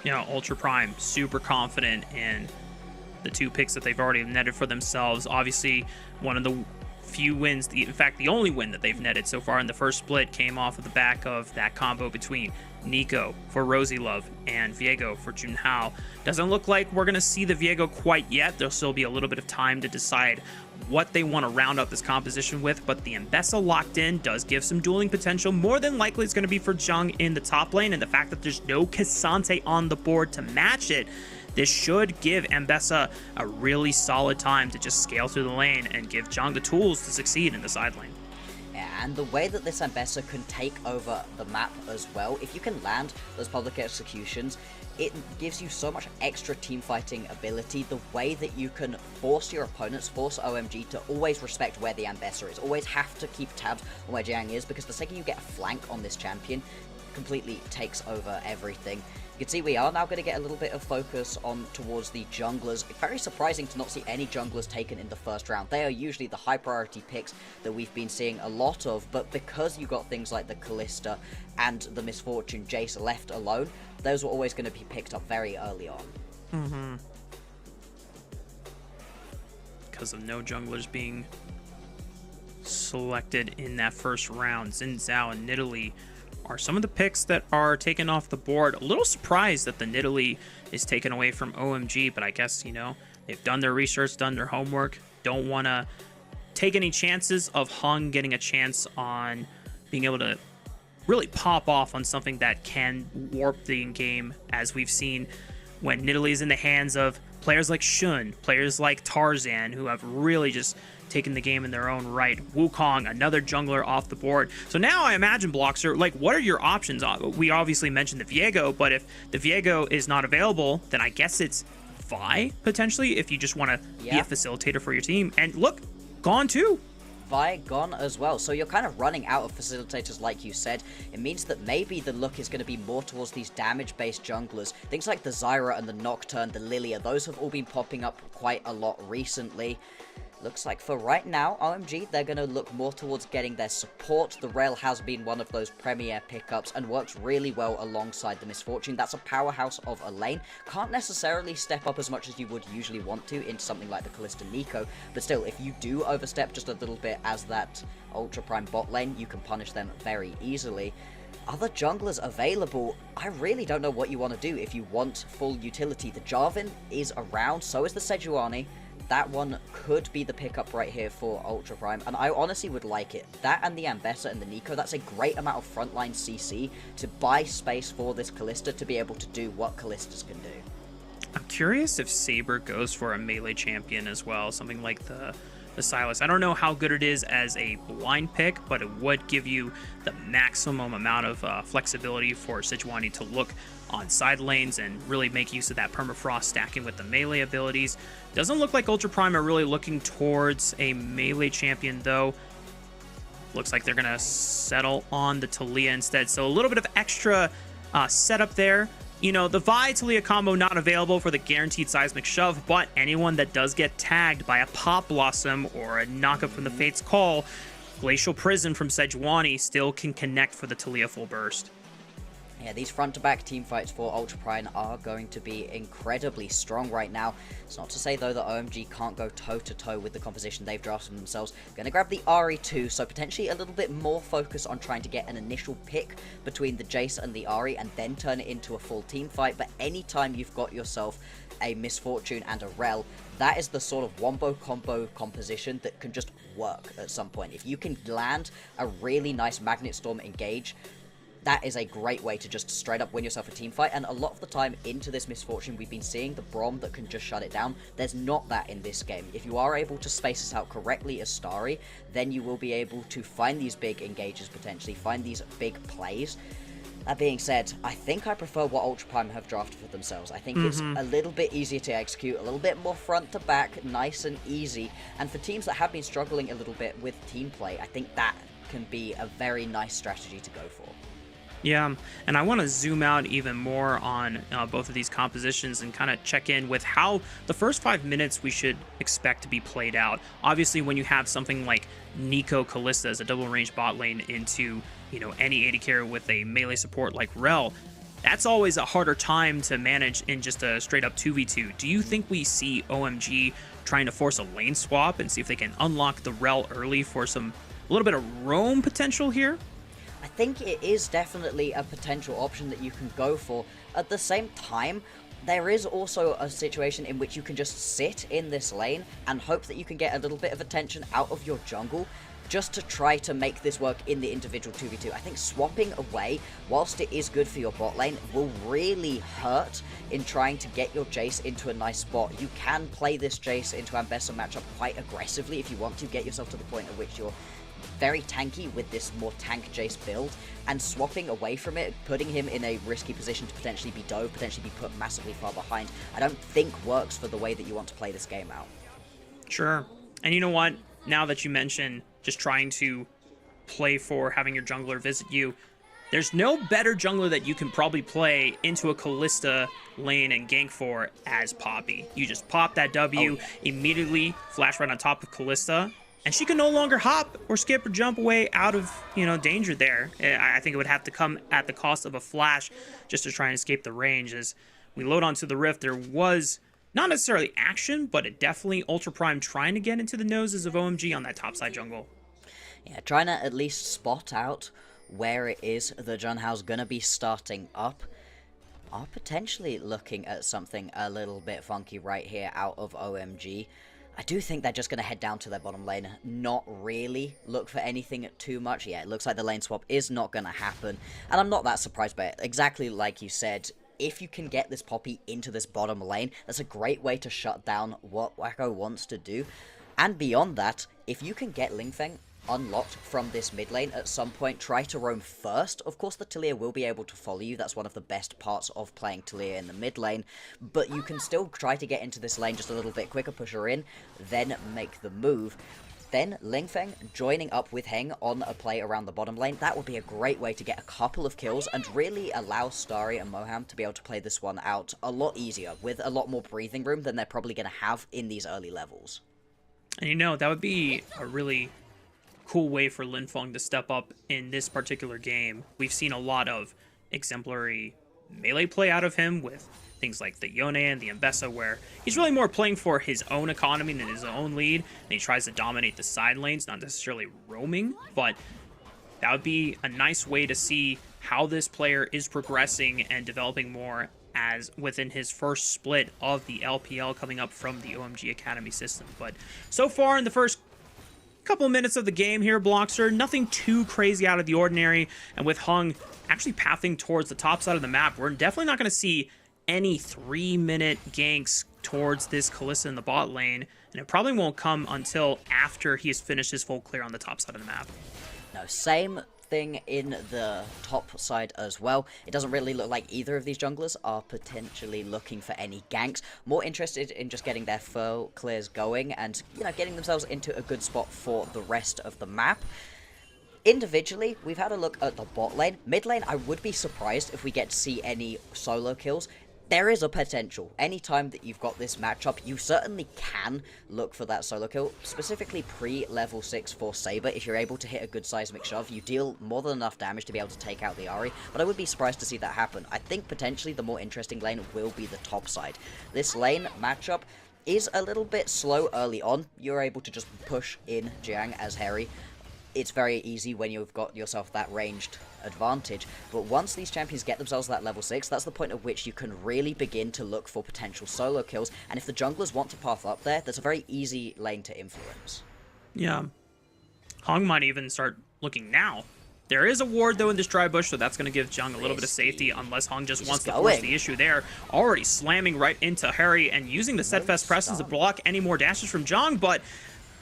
B: You know, Ultra Prime, super confident in the two picks that they've already netted for themselves. Obviously, one of the few wins, in fact, the only win that they've netted so far in the first split came off of the back of that combo between Nico for Rosie Love and Viego for Junhao. Doesn't look like we're going to see the Viego quite yet. There'll still be a little bit of time to decide what they want to round up this composition with, but the Mbessa locked in does give some dueling potential. More than likely it's going to be for Jung in the top lane, and the fact that there's no K'Sante on the board to match it, this should give Mbessa a really solid time to just scale through the lane and give Jung the tools to succeed in the side lane.
C: And the way that this Mbessa can take over the map as well, if you can land those public executions, it gives you so much extra team fighting ability. The way that you can force your opponents, force OMG to always respect where the Mbessa is, always have to keep tabs on where Jiang is, because the second you get a flank on this champion, completely takes over everything. You can see we are now going to get a little bit of focus on towards the junglers. Very surprising to not see any junglers taken in the first round. They are usually the high priority picks that we've been seeing a lot of, but because you got things like the Callista and the Misfortune Jace left alone, those were always going to be picked up very early on.
B: Because of no junglers being selected in that first round, Xin Zhao and Nidalee are some of the picks that are taken off the board. A little surprised that the Nidalee is taken away from OMG, but I guess, you know, they've done their research, done their homework, don't want to take any chances of Hung getting a chance on being able to really pop off on something that can warp the game, as we've seen when Nidalee is in the hands of players like Shun, players like Tarzan, who have really just taking the game in their own right. Wukong, another jungler off the board. So now I imagine, Bloxer, like, what are your options? We obviously mentioned the Viego, but if the Viego is not available, then I guess it's Vi, potentially, if you just want to be a facilitator for your team. And look, gone too.
C: Vi gone as well, so you're kind of running out of facilitators like you said. It means that maybe the look is going to be more towards these damage-based junglers. Things like the Zyra and the Nocturne, the Lilia, those have all been popping up quite a lot recently. Looks like for right now, OMG, they're going to look more towards getting their support. The Rail has been one of those premier pickups and works really well alongside the Misfortune. That's a powerhouse of a lane. Can't necessarily step up as much as you would usually want to into something like the Callista Nico, but still, if you do overstep just a little bit as that Ultra Prime bot lane, you can punish them very easily. Other junglers available, I really don't know what you want to do if you want full utility. The Jarvan is around, so is the Sejuani. That one could be the pickup right here for Ultra Prime, and I honestly would like it. That and the Mbessa and the Nico, that's a great amount of frontline CC to buy space for this Callista to be able to do what Callistas can do.
B: I'm curious if Saber goes for a melee champion as well, something like the Silas. I don't know how good it is as a blind pick, but it would give you the maximum amount of flexibility for Sejuani to look on side lanes and really make use of that permafrost stacking with the melee abilities. Doesn't look like Ultra Prime are really looking towards a melee champion though. Looks like they're gonna settle on the Talia instead. So a little bit of extra setup there. You know, the Vi Talia combo not available for the guaranteed seismic shove, but anyone that does get tagged by a Pop Blossom or a knockup from the Fate's Call Glacial Prison from Sejuani still can connect for the Taliyah full burst.
C: Yeah, these front-to-back team fights for Ultra Prime are going to be incredibly strong right now. It's not to say, though, that OMG can't go toe-to-toe with the composition they've drafted themselves. Going to grab the Ahri too, so potentially a little bit more focus on trying to get an initial pick between the Jace and the Ahri and then turn it into a full team fight. But anytime you've got yourself a Misfortune and a Rel, that is the sort of wombo combo composition that can just work at some point. If you can land a really nice Magnet Storm engage, that is a great way to just straight up win yourself a team fight, and a lot of the time into this Misfortune we've been seeing the Braum that can just shut it down. There's not that in this game. If you are able to space this out correctly as Starry, then you will be able to find these big engages potentially, find these big plays. That being said, I think I prefer what Ultra Prime have drafted for themselves. I think it's a little bit easier to execute, a little bit more front to back, nice and easy, and for teams that have been struggling a little bit with team play, I think that can be a very nice strategy to go for.
B: Yeah, and I want to zoom out even more on both of these compositions and kind of check in with how the first 5 minutes we should expect to be played out. Obviously, when you have something like Nico Kalista as a double range bot lane into, you know, any AD carry with a melee support like Rel, that's always a harder time to manage in just a straight up 2v2. Do you think we see OMG trying to force a lane swap and see if they can unlock the Rel early for a little bit of roam potential here?
C: I think it is definitely a potential option that you can go for. At the same time, there is also a situation in which you can just sit in this lane and hope that you can get a little bit of attention out of your jungle just to try to make this work in the individual 2v2. I think swapping away, whilst it is good for your bot lane, will really hurt in trying to get your Jace into a nice spot. You can play this Jace into Ambessa matchup quite aggressively if you want to get yourself to the point at which you're very tanky with this more tank Jace build, and swapping away from it, putting him in a risky position to potentially be dove, potentially be put massively far behind, I don't think works for the way that you want to play this game out.
B: Sure. And you know what? Now that you mention just trying to play for having your jungler visit you, there's no better jungler that you can probably play into a Kalista lane and gank for as Poppy. You just pop that W, immediately flash right on top of Kalista, and she can no longer hop or skip or jump away out of, you know, danger there. I think it would have to come at the cost of a flash just to try and escape the range. As we load onto the Rift, there was not necessarily action, but it definitely Ultra Prime trying to get into the noses of OMG on that topside jungle.
C: Yeah, trying to at least spot out where it is the Junhao's gonna be starting up. Are potentially looking at something a little bit funky right here out of OMG. I do think they're just going to head down to their bottom lane, not really look for anything too much. Yeah, it looks like the lane swap is not going to happen, and I'm not that surprised by it. Exactly like you said, if you can get this Poppy into this bottom lane, that's a great way to shut down what Wacko wants to do. And beyond that, if you can get Lingfeng unlocked from this mid lane at some point, try to roam first. Of course, the Taliyah will be able to follow you. That's one of the best parts of playing Taliyah in the mid lane, but you can still try to get into this lane just a little bit quicker, push her in, then make the move. Then Lingfeng joining up with Heng on a play around the bottom lane. That would be a great way to get a couple of kills and really allow Starry and Moham to be able to play this one out a lot easier, with a lot more breathing room than they're probably going to have in these early levels.
B: And you know, that would be a really cool way for Lingfeng to step up in this particular game. We've seen a lot of exemplary melee play out of him with things like the Yone and the Ambessa, where he's really more playing for his own economy and his own lead, and he tries to dominate the side lanes, not necessarily roaming, but that would be a nice way to see how this player is progressing and developing more as within his first split of the LPL coming up from the OMG Academy system. But so far in the first couple of minutes of the game here, Blockster, nothing too crazy out of the ordinary, and with Hung actually pathing towards the top side of the map, we're definitely not going to see any 3-minute ganks towards this Kalista in the bot lane, and it probably won't come until after he has finished his full clear on the top side of the map.
C: No, same thing in the top side as well. It doesn't really look like either of these junglers are potentially looking for any ganks. More interested in just getting their full clears going and, you know, getting themselves into a good spot for the rest of the map. Individually, we've had a look at the bot lane. Mid lane, I would be surprised if we get to see any solo kills. there is a potential. Anytime that you've got this matchup, you certainly can look for that solo kill, specifically pre-level 6 for Saber. If you're able to hit a good seismic shove, you deal more than enough damage to be able to take out the Ahri, but I would be surprised to see that happen. I think potentially the more interesting lane will be the top side. This lane matchup is a little bit slow early on. You're able to just push in Jiang as Harry. It's very easy when you've got yourself that ranged advantage, but once these champions get themselves to that level 6, that's the point at which you can really begin to look for potential solo kills, and if the junglers want to path up there, that's a very easy lane to influence.
B: Yeah. Hong might even start looking now. There is a ward, though, in this dry bush, so that's going to give Jung a little bit of safety, unless Hong just wants to force the issue there. Already slamming right into Harry and using the steadfast presence to block any more dashes from Jung, but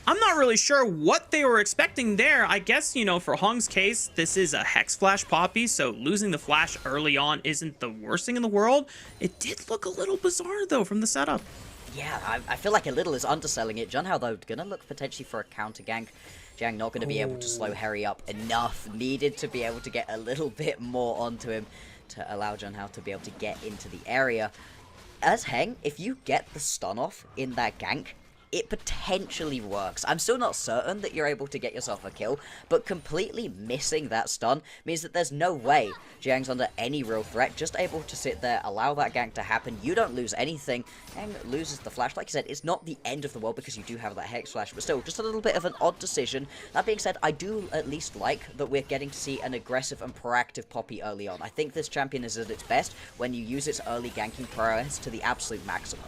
B: I'm not really sure what they were expecting there. I guess, you know, for Hong's case, this is a Hex Flash Poppy, so losing the flash early on isn't the worst thing in the world. It did look a little bizarre, though, from the setup.
C: Yeah, I feel like a little is underselling it. Junhao, though, gonna look potentially for a counter gank. Jiang not going to be able to slow Harry up enough. Needed to be able to get a little bit more onto him to allow Junhao to be able to get into the area. As Heng, if you get the stun off in that gank, it potentially works. I'm still not certain that you're able to get yourself a kill, but completely missing that stun means that there's no way Jiang's under any real threat, just able to sit there, allow that gank to happen. You don't lose anything. Heng loses the flash. Like you said, it's not the end of the world because you do have that Hex Flash, but still, just a little bit of an odd decision. That being said, I do at least like that we're getting to see an aggressive and proactive Poppy early on. I think this champion is at its best when you use its early ganking prowess to the absolute maximum.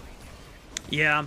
B: Yeah.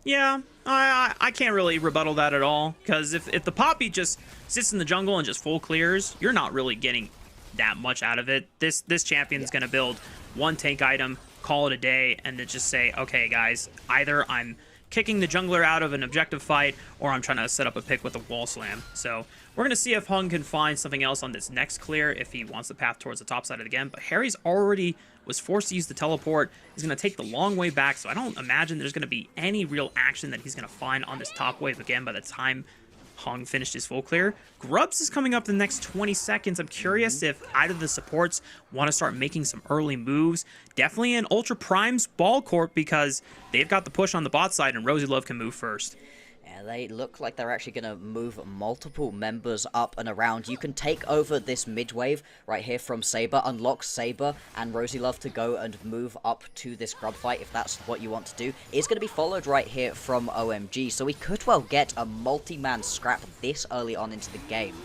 B: Yeah, I can't really rebuttal that at all, because if the Poppy just sits in the jungle and just full clears, you're not really getting that much out of it. This champion's going to build one tank item, call it a day, and then just say, okay, guys, either I'm kicking the jungler out of an objective fight, or I'm trying to set up a pick with a wall slam. So we're going to see if Hung can find something else on this next clear if he wants to path towards the top side of the game. But Harry's already was forced to use the teleport. He's going to take the long way back, so I don't imagine there's going to be any real action that he's going to find on this top wave again by the time Hong finished his full clear. Grubs is coming up in the next 20 seconds. I'm curious if either of the supports want to start making some early moves. Definitely in Ultra Prime's ball court because they've got the push on the bot side and Rosie Love can move first.
C: They look like they're actually going to move multiple members up and around. You can take over this mid wave right here from Saber, unlock Saber and Rosie Love to go and move up to this grub fight if that's what you want to do. It's going to be followed right here from OMG, so we could well get a multi-man scrap this early on into the game.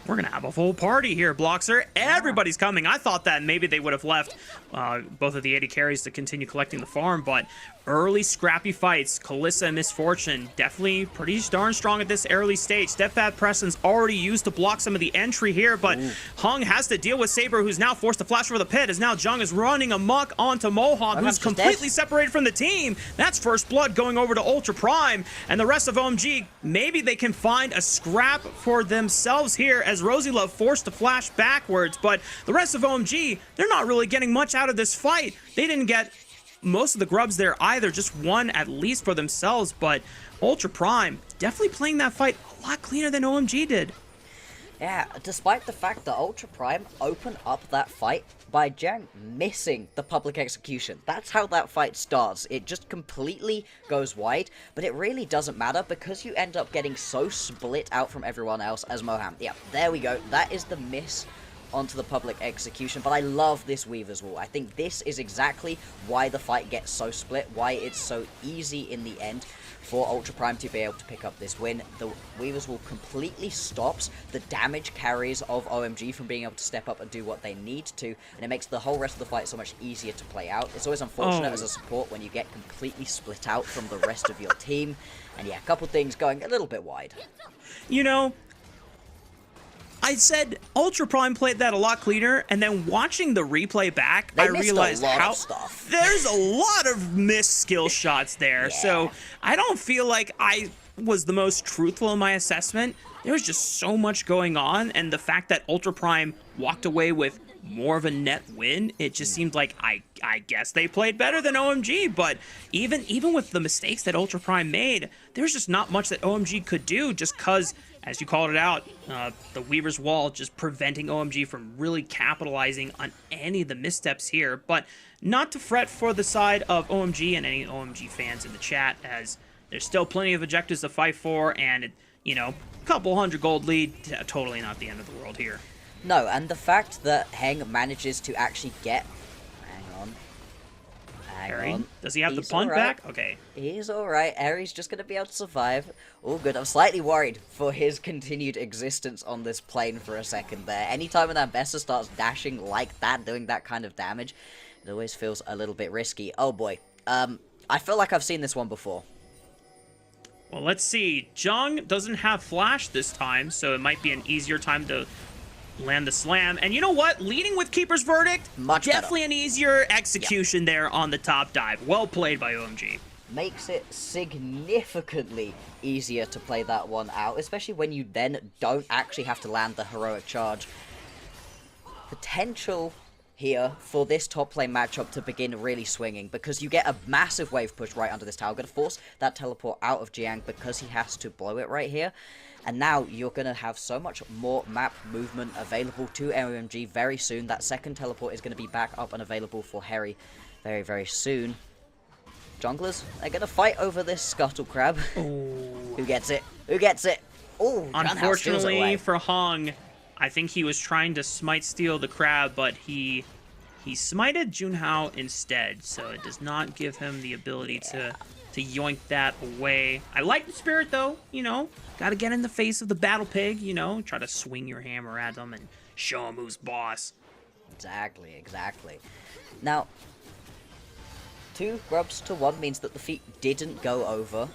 B: We're going to have a full party here, Bloxer. Everybody's coming. I thought that maybe they would have left both of the 80 carries to continue collecting the farm, but early scrappy fights. Kalissa and Misfortune definitely pretty darn strong at this early stage. Steadfast Presence already used to block some of the entry here, but Hung has to deal with Saber, who's now forced to flash over the pit, as now Jung is running amok onto Mohawk, who's completely separated from the team. That's first blood going over to Ultra Prime, and the rest of OMG, maybe they can find a scrap for themselves here as Rosie Love forced to flash backwards, but the rest of OMG, they're not really getting much out of this fight. They didn't get most of the grubs there either, just one at least for themselves, but Ultra Prime definitely playing that fight a lot cleaner than OMG did.
C: Yeah, despite the fact that Ultra Prime opened up that fight by Jiang missing the public execution. That's how that fight starts. It just completely goes wide, but it really doesn't matter because you end up getting so split out from everyone else as Moham. Yeah, there we go. That is the miss onto the public execution, but I love this Weaver's Wall. I think this is exactly why the fight gets so split, why it's so easy in the end for Ultra Prime to be able to pick up this win. The Weaver's Wall completely stops the damage carries of OMG from being able to step up and do what they need to, and it makes the whole rest of the fight so much easier to play out. It's always unfortunate as a support when you get completely split out from the rest of your team, and yeah, a couple things going a little bit wide.
B: You know, I said Ultra Prime played that a lot cleaner, and then watching the replay back, I realized how there's a lot of missed skill shots there. Yeah. So I don't feel like I was the most truthful in my assessment. There was just so much going on, and the fact that Ultra Prime walked away with more of a net win, it just seemed like I guess they played better than OMG, but even with the mistakes that Ultra Prime made, there's just not much that OMG could do just because as you called it out, the Weaver's Wall just preventing OMG from really capitalizing on any of the missteps here. But not to fret for the side of OMG and any OMG fans in the chat, as there's still plenty of objectives to fight for, and, you know, a couple hundred gold lead, totally not the end of the world here.
C: No, and the fact that Heng manages to actually get...
B: Harry, does he have the punt back? Okay.
C: He's alright. Harry's just going to be able to survive. All good. I'm slightly worried for his continued existence on this plane for a second there. Anytime an Ambessa starts dashing like that, doing that kind of damage, it always feels a little bit risky. Oh boy. I feel like I've seen this one before.
B: Well, let's see. Jung doesn't have flash this time, so it might be an easier time to land the slam. And you know what? Leading with Keeper's Verdict, definitely better. An easier execution there on the top dive. Well played by OMG.
C: Makes it significantly easier to play that one out, especially when you then don't actually have to land the heroic charge. Potential here for this top lane matchup to begin really swinging, because you get a massive wave push right under this tower. Going to force that teleport out of Jiang because he has to blow it right here. And now you're going to have so much more map movement available to OMG very soon. That second teleport is going to be back up and available for Harry very, very soon. Junglers, they're going to fight over this Scuttle Crab. Who gets it? Who gets it? Oh,
B: unfortunately for Hong, I think he was trying to smite steal the crab, but he smited Junhao instead, so it does not give him the ability to yoink that away. I like the spirit, though, you know. Gotta get in the face of the battle pig, you know. Try to swing your hammer at them and show him who's boss.
C: Exactly, exactly. Now, 2 grubs to 1 means that the feat didn't go over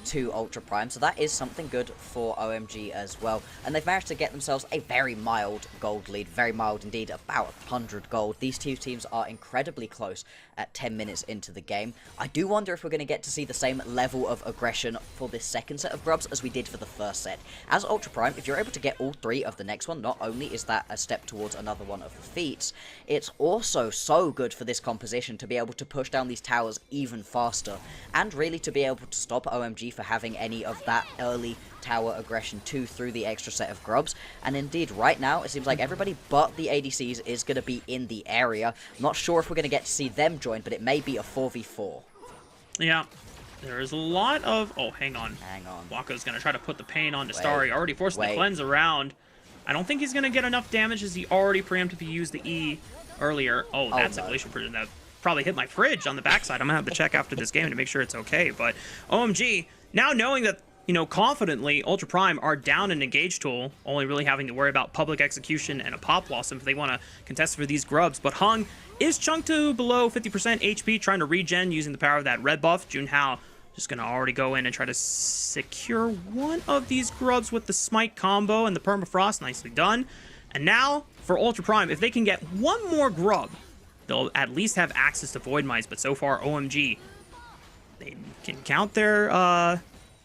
C: to Ultra Prime, so that is something good for OMG as well. And they've managed to get themselves a very mild gold lead, very mild indeed, about 100 gold. These two teams are incredibly close at 10 minutes into the game. I do wonder if we're going to get to see the same level of aggression for this second set of grubs as we did for the first set. As Ultra Prime, if you're able to get all 3 of the next one, not only is that a step towards another one of the feats, it's also so good for this composition to be able to push down these towers even faster, and really to be able to stop OMG for having any of that early tower aggression too through the extra set of grubs. And indeed, right now, it seems like everybody but the ADCs is going to be in the area. Not sure if we're going to get to see them join, but it may be a 4v4.
B: Yeah, there is a lot of... Oh, hang on.
C: Hang on.
B: Waka's going to try to put the pain on Dastari. Already forcing the cleanse around. I don't think he's going to get enough damage as he already preemptively used the E earlier. Oh, that's a glacial prison that probably hit my fridge on the backside. I'm going to have to check after this game to make sure it's okay. But OMG, now knowing that, you know, confidently, Ultra Prime are down an engage tool, only really having to worry about public execution and a pop blossom if they want to contest for these grubs. But Hung is chunked to below 50% HP, trying to regen using the power of that red buff. Junhao just going to already go in and try to secure one of these grubs with the smite combo and the permafrost. Nicely done. And now, for Ultra Prime, if they can get one more grub, they'll at least have access to Void Mice. But so far, OMG, they can count their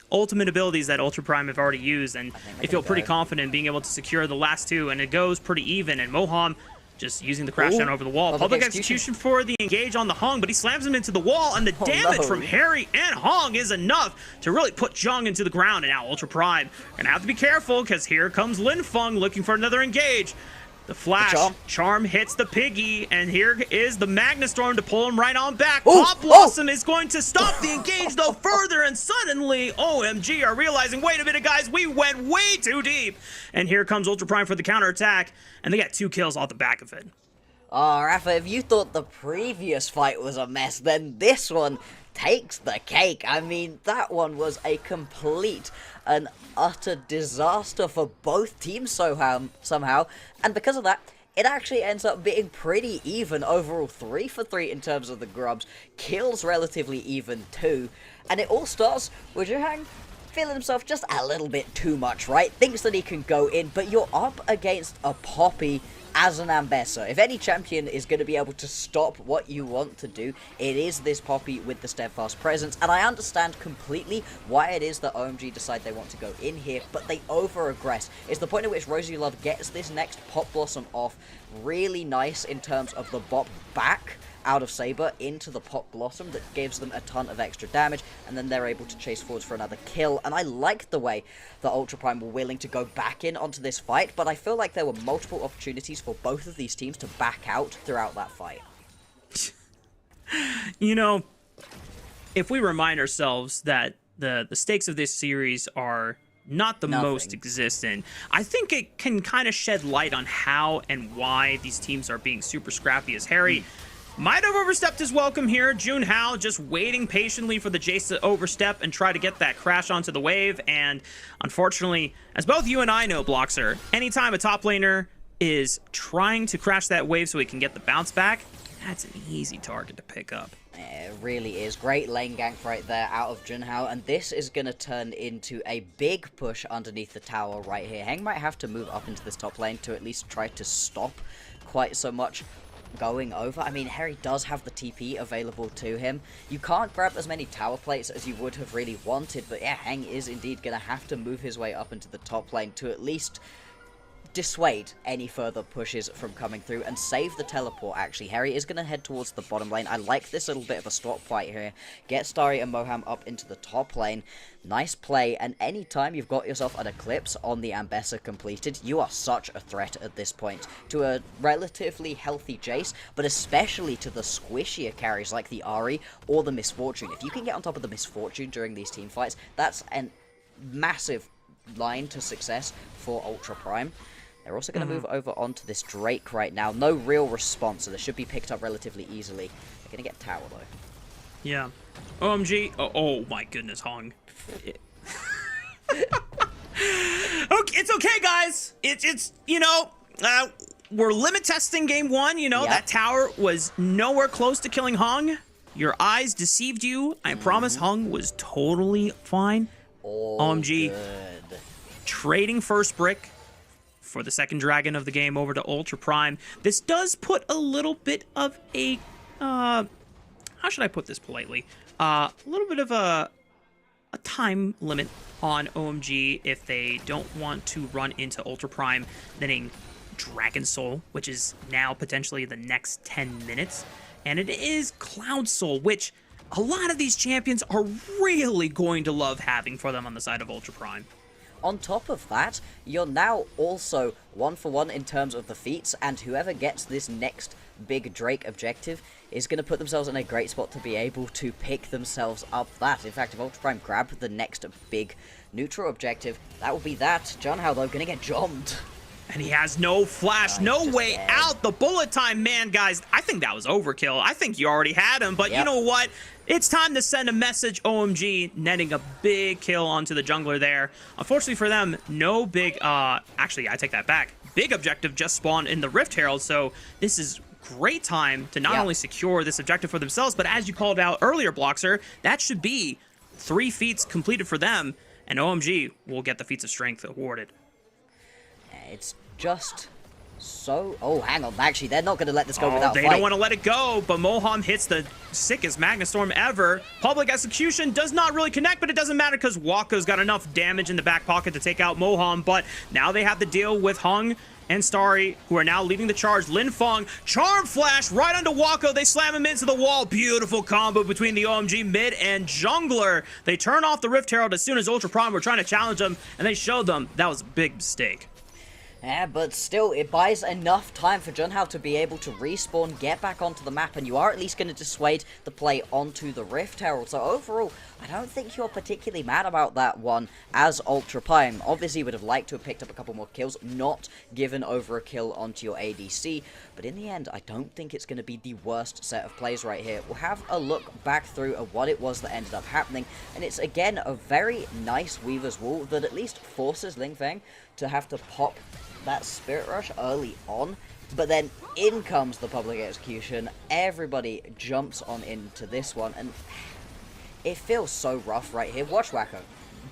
B: ultimate abilities that Ultra Prime have already used, and they feel pretty confident in being able to secure the last 2, and it goes pretty even. And Moham just using the crash down over the wall. Public execution for the engage on the Hung, but he slams him into the wall, and the damage from Harry and Hung is enough to really put Jung into the ground. And now Ultra Prime gonna have to be careful, because here comes Lin Feng looking for another engage. The flash charm hits the piggy, and here is the Magna Storm to pull him right on back. Pop Blossom is going to stop the engage though further, and suddenly OMG are realizing, wait a minute guys, we went way too deep. And here comes Ultra Prime for the counterattack, and they got 2 kills off the back of it.
C: Oh, Rafa, if you thought the previous fight was a mess, then this one takes the cake. I mean, that one was a complete and utter disaster for both teams somehow, and because of that, it actually ends up being pretty even overall, 3 for 3 in terms of the grubs, kills relatively even too, and it all starts with Zhuhang feeling himself just a little bit too much, right? Thinks that he can go in, but you're up against a Poppy as an Ambessa. If any champion is going to be able to stop what you want to do, it is this Poppy with the steadfast presence, and I understand completely why it is that OMG decide they want to go in here, but they over-aggress. It's the point at which Rosie Love gets this next Pop Blossom off really nice in terms of the bop back out of Saber into the Pop Blossom that gives them a ton of extra damage, and then they're able to chase forwards for another kill. And I like the way that Ultra Prime were willing to go back in onto this fight, but I feel like there were multiple opportunities for both of these teams to back out throughout that fight.
B: You know, if we remind ourselves that the stakes of this series are not the most existent, I think it can kind of shed light on how and why these teams are being super scrappy, as Harry might have overstepped his welcome here. Junhao just waiting patiently for the Jace to overstep and try to get that crash onto the wave, and unfortunately, as both you and I know, Bloxer, anytime a top laner is trying to crash that wave so he can get the bounce back, that's an easy target to pick up.
C: It really is. Great lane gank right there out of Junhao, and this is going to turn into a big push underneath the tower right here. Heng might have to move up into this top lane to at least try to stop quite so much going over. I mean, Harry does have the TP available to him. You can't grab as many tower plates as you would have really wanted, but yeah, Heng is indeed going to have to move his way up into the top lane to at least dissuade any further pushes from coming through and save the teleport. Actually, Harry is going to head towards the bottom lane. I like this little bit of a swap fight here. Get Starry and Moham up into the top lane. Nice play, and anytime you've got yourself an Eclipse on the Ambessa completed, you are such a threat at this point to a relatively healthy Jace, but especially to the squishier carries like the Ahri or the Misfortune. If you can get on top of the Misfortune during these team fights, that's a massive line to success for Ultra Prime. They're also going to move over onto this Drake right now. No real response, so this should be picked up relatively easily. They're going to get tower, though.
B: Yeah. OMG. Oh my goodness, Hong. Okay, it's okay, guys. It's you know, we're limit testing game one. You know, that tower was nowhere close to killing Hong. Your eyes deceived you. I promise Hong was totally fine. OMG.
C: Good.
B: Trading first brick for the second dragon of the game over to Ultra Prime. This does put a little bit of a, how should I put this politely? A little bit of a time limit on OMG if they don't want to run into Ultra Prime netting Dragon Soul, which is now potentially the next 10 minutes. And it is Cloud Soul, which a lot of these champions are really going to love having for them on the side of Ultra Prime.
C: On top of that, you're now also 1-for-1 in terms of the feats, and whoever gets this next big Drake objective is going to put themselves in a great spot to be able to pick themselves up that. In fact, if Ultra Prime grab the next big neutral objective, that will be that. Junhao, though, going to get jomped.
B: And he has no flash, no way out. The bullet time, man, guys, I think that was overkill. I think you already had him, but you know what? It's time to send a message. OMG netting a big kill onto the jungler there. Unfortunately for them, no big, actually, I take that back. Big objective just spawned in the Rift Herald, so this is great time to not only secure this objective for themselves, but as you called out earlier, Bloxer, that should be 3 feats completed for them, and OMG will get the feats of strength awarded.
C: It's just so... Oh, hang on. Actually, they're not going to let this go without
B: They
C: fight.
B: don't want to let it go, but Moham hits the sickest Magnastorm ever. Public Execution does not really connect, but it doesn't matter because Waka's got enough damage in the back pocket to take out Moham, but now they have to deal with Hung and Starry, who are now leading the charge. Lin Feng, Charm Flash right onto Wako. They slam him into the wall. Beautiful combo between the OMG mid and jungler. They turn off the Rift Herald as soon as Ultra Prime were trying to challenge them, and they showed them that was a big mistake.
C: Yeah, but still, it buys enough time for Junhao to be able to respawn, get back onto the map, and you are at least going to dissuade the play onto the Rift Herald. So overall, I don't think you're particularly mad about that one as Ultra Prime. Obviously, you would have liked to have picked up a couple more kills, not given over a kill onto your ADC. But in the end, I don't think it's going to be the worst set of plays right here. We'll have a look back through at what it was that ended up happening. And it's, again, a very nice Weaver's Wall that at least forces Ling Feng to have to pop that Spirit Rush early on, but then in comes the public execution. Everybody jumps on into this one, and it feels so rough right here. Watch Wacko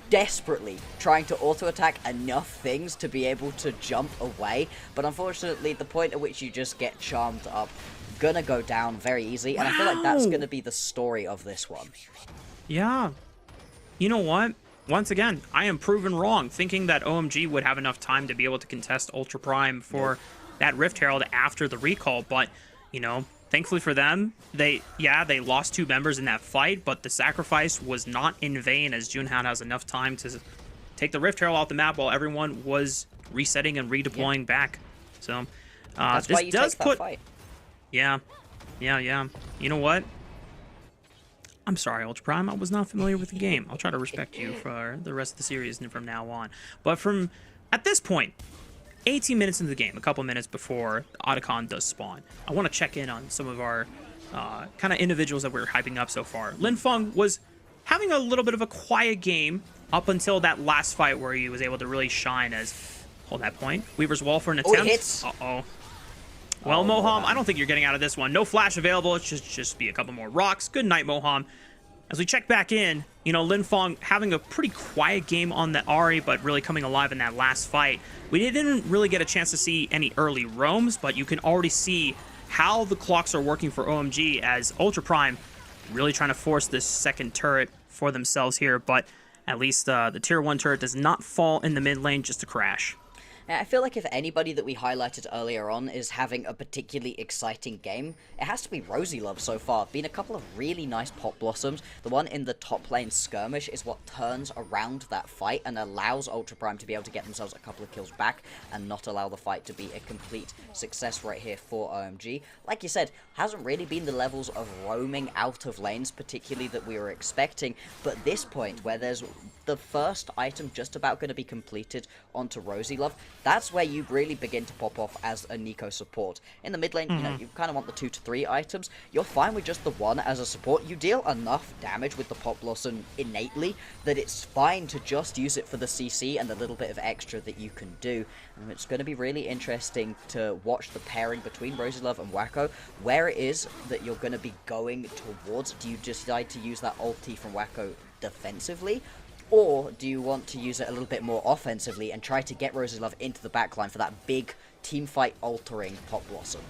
C: desperately trying to auto-attack enough things to be able to jump away, but unfortunately the point at which you just get charmed up gonna go down very easily, and I feel like that's gonna be the story of this one.
B: Yeah. You know what? Once again, I am proven wrong, thinking that OMG would have enough time to be able to contest Ultra Prime for that Rift Herald after the recall, but, you know, Thankfully for them, they lost 2 members in that fight, but the sacrifice was not in vain, as Junhao has enough time to take the Rift Herald off the map while everyone was resetting and redeploying back. So
C: That's
B: this
C: why you
B: does
C: take that
B: put
C: fight.
B: Yeah. You know what? I'm sorry, Ultra Prime. I was not familiar with the game. I'll try to respect you for the rest of the series and from now on. But at this point, 18 minutes into the game, a couple minutes before Otacon does spawn, I want to check in on some of our kind of individuals that we're hyping up so far. Lin Feng was having a little bit of a quiet game up until that last fight where he was able to really shine as... Hold that point. Weaver's Wall for an attempt.
C: He hits.
B: Uh-oh. Well, Moham, I don't think you're getting out of this one. No flash available. It's just be a couple more rocks. Good night, Moham. As we check back in, you know, Lin Feng having a pretty quiet game on the Ahri, but really coming alive in that last fight. We didn't really get a chance to see any early roams, but you can already see how the clocks are working for OMG as Ultra Prime really trying to force this second turret for themselves here, but at least the tier 1 turret does not fall in the mid lane just to crash.
C: I feel like if anybody that we highlighted earlier on is having a particularly exciting game, it has to be Rosie Love so far. Been a couple of really nice pop blossoms. The one in the top lane Skirmish is what turns around that fight and allows Ultra Prime to be able to get themselves a couple of kills back and not allow the fight to be a complete success right here for OMG. Like you said, hasn't really been the levels of roaming out of lanes particularly that we were expecting, but this point where there's the first item just about going to be completed onto Rosie Love, that's where you really begin to pop off as a Nico support. In the mid lane, you know, you kind of want the 2 to 3 items. You're fine with just the 1 as a support. You deal enough damage with the Pop Blossom innately that it's fine to just use it for the CC and the little bit of extra that you can do. And it's going to be really interesting to watch the pairing between Rosie Love and Wacko, where it is that you're going to be going towards. Do you decide to use that ulti from Wacko defensively? Or do you want to use it a little bit more offensively and try to get Rosie Love into the backline for that big teamfight-altering Pop Blossom?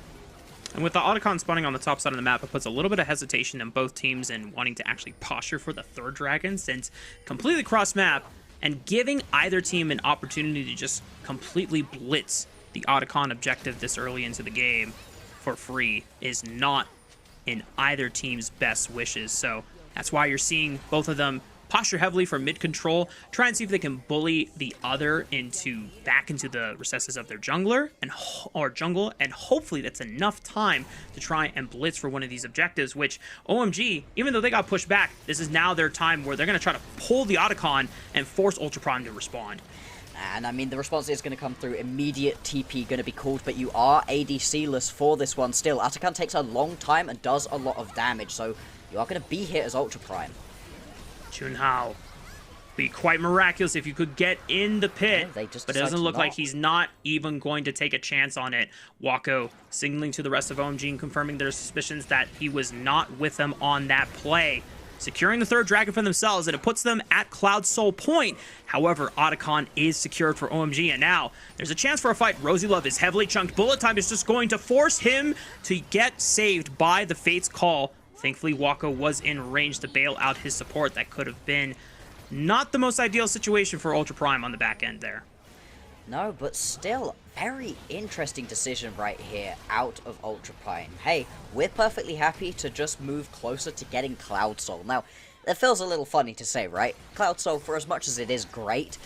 B: And with the Otacon spawning on the top side of the map, it puts a little bit of hesitation in both teams in wanting to actually posture for the third dragon, since completely cross-map and giving either team an opportunity to just completely blitz the Otacon objective this early into the game for free is not in either team's best wishes. So that's why you're seeing both of them posture heavily for mid control, try and see if they can bully the other back into the recesses of their jungler or jungle, and hopefully that's enough time to try and blitz for one of these objectives, which OMG, even though they got pushed back, this is now their time where they're going to try to pull the Otacon and force Ultra Prime to respond.
C: And I mean, the response is going to come through. Immediate TP going to be called, but you are ADC-less for this one still. Otacon takes a long time and does a lot of damage, so you are going to be hit as Ultra Prime.
B: Junhao, be quite miraculous if you could get in the pit,
C: they just
B: but it doesn't look like he's not even going to take a chance on it. Wacko signaling to the rest of OMG and confirming their suspicions that he was not with them on that play. Securing the third dragon for themselves, and it puts them at Cloud Soul Point. However, Otacon is secured for OMG, and now there's a chance for a fight. Rosie Love is heavily chunked. Bullet Time is just going to force him to get saved by the Fate's Call. Thankfully, Wacko was in range to bail out his support. That could have been not the most ideal situation for Ultra Prime on the back end there.
C: No, but still, very interesting decision right here out of Ultra Prime. Hey, we're perfectly happy to just move closer to getting Cloud Soul. Now, it feels a little funny to say, right? Cloud Soul, for as much as it is great,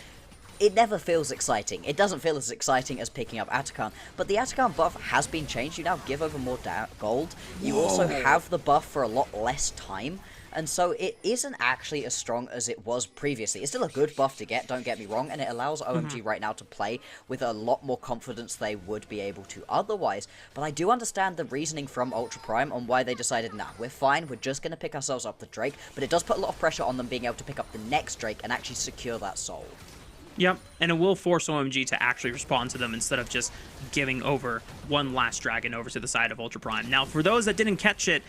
C: it never feels exciting. It doesn't feel as exciting as picking up Otacon, but the Otacon buff has been changed. You now give over more gold. You also have the buff for a lot less time, and so it isn't actually as strong as it was previously. It's still a good buff to get, don't get me wrong, and it allows OMG right now to play with a lot more confidence they would be able to otherwise, but I do understand the reasoning from Ultra Prime on why they decided, nah, we're fine, we're just going to pick ourselves up the Drake, but it does put a lot of pressure on them being able to pick up the next Drake and actually secure that soul.
B: Yep, and it will force OMG to actually respond to them instead of just giving over one last dragon over to the side of Ultra Prime. Now, for those that didn't catch it,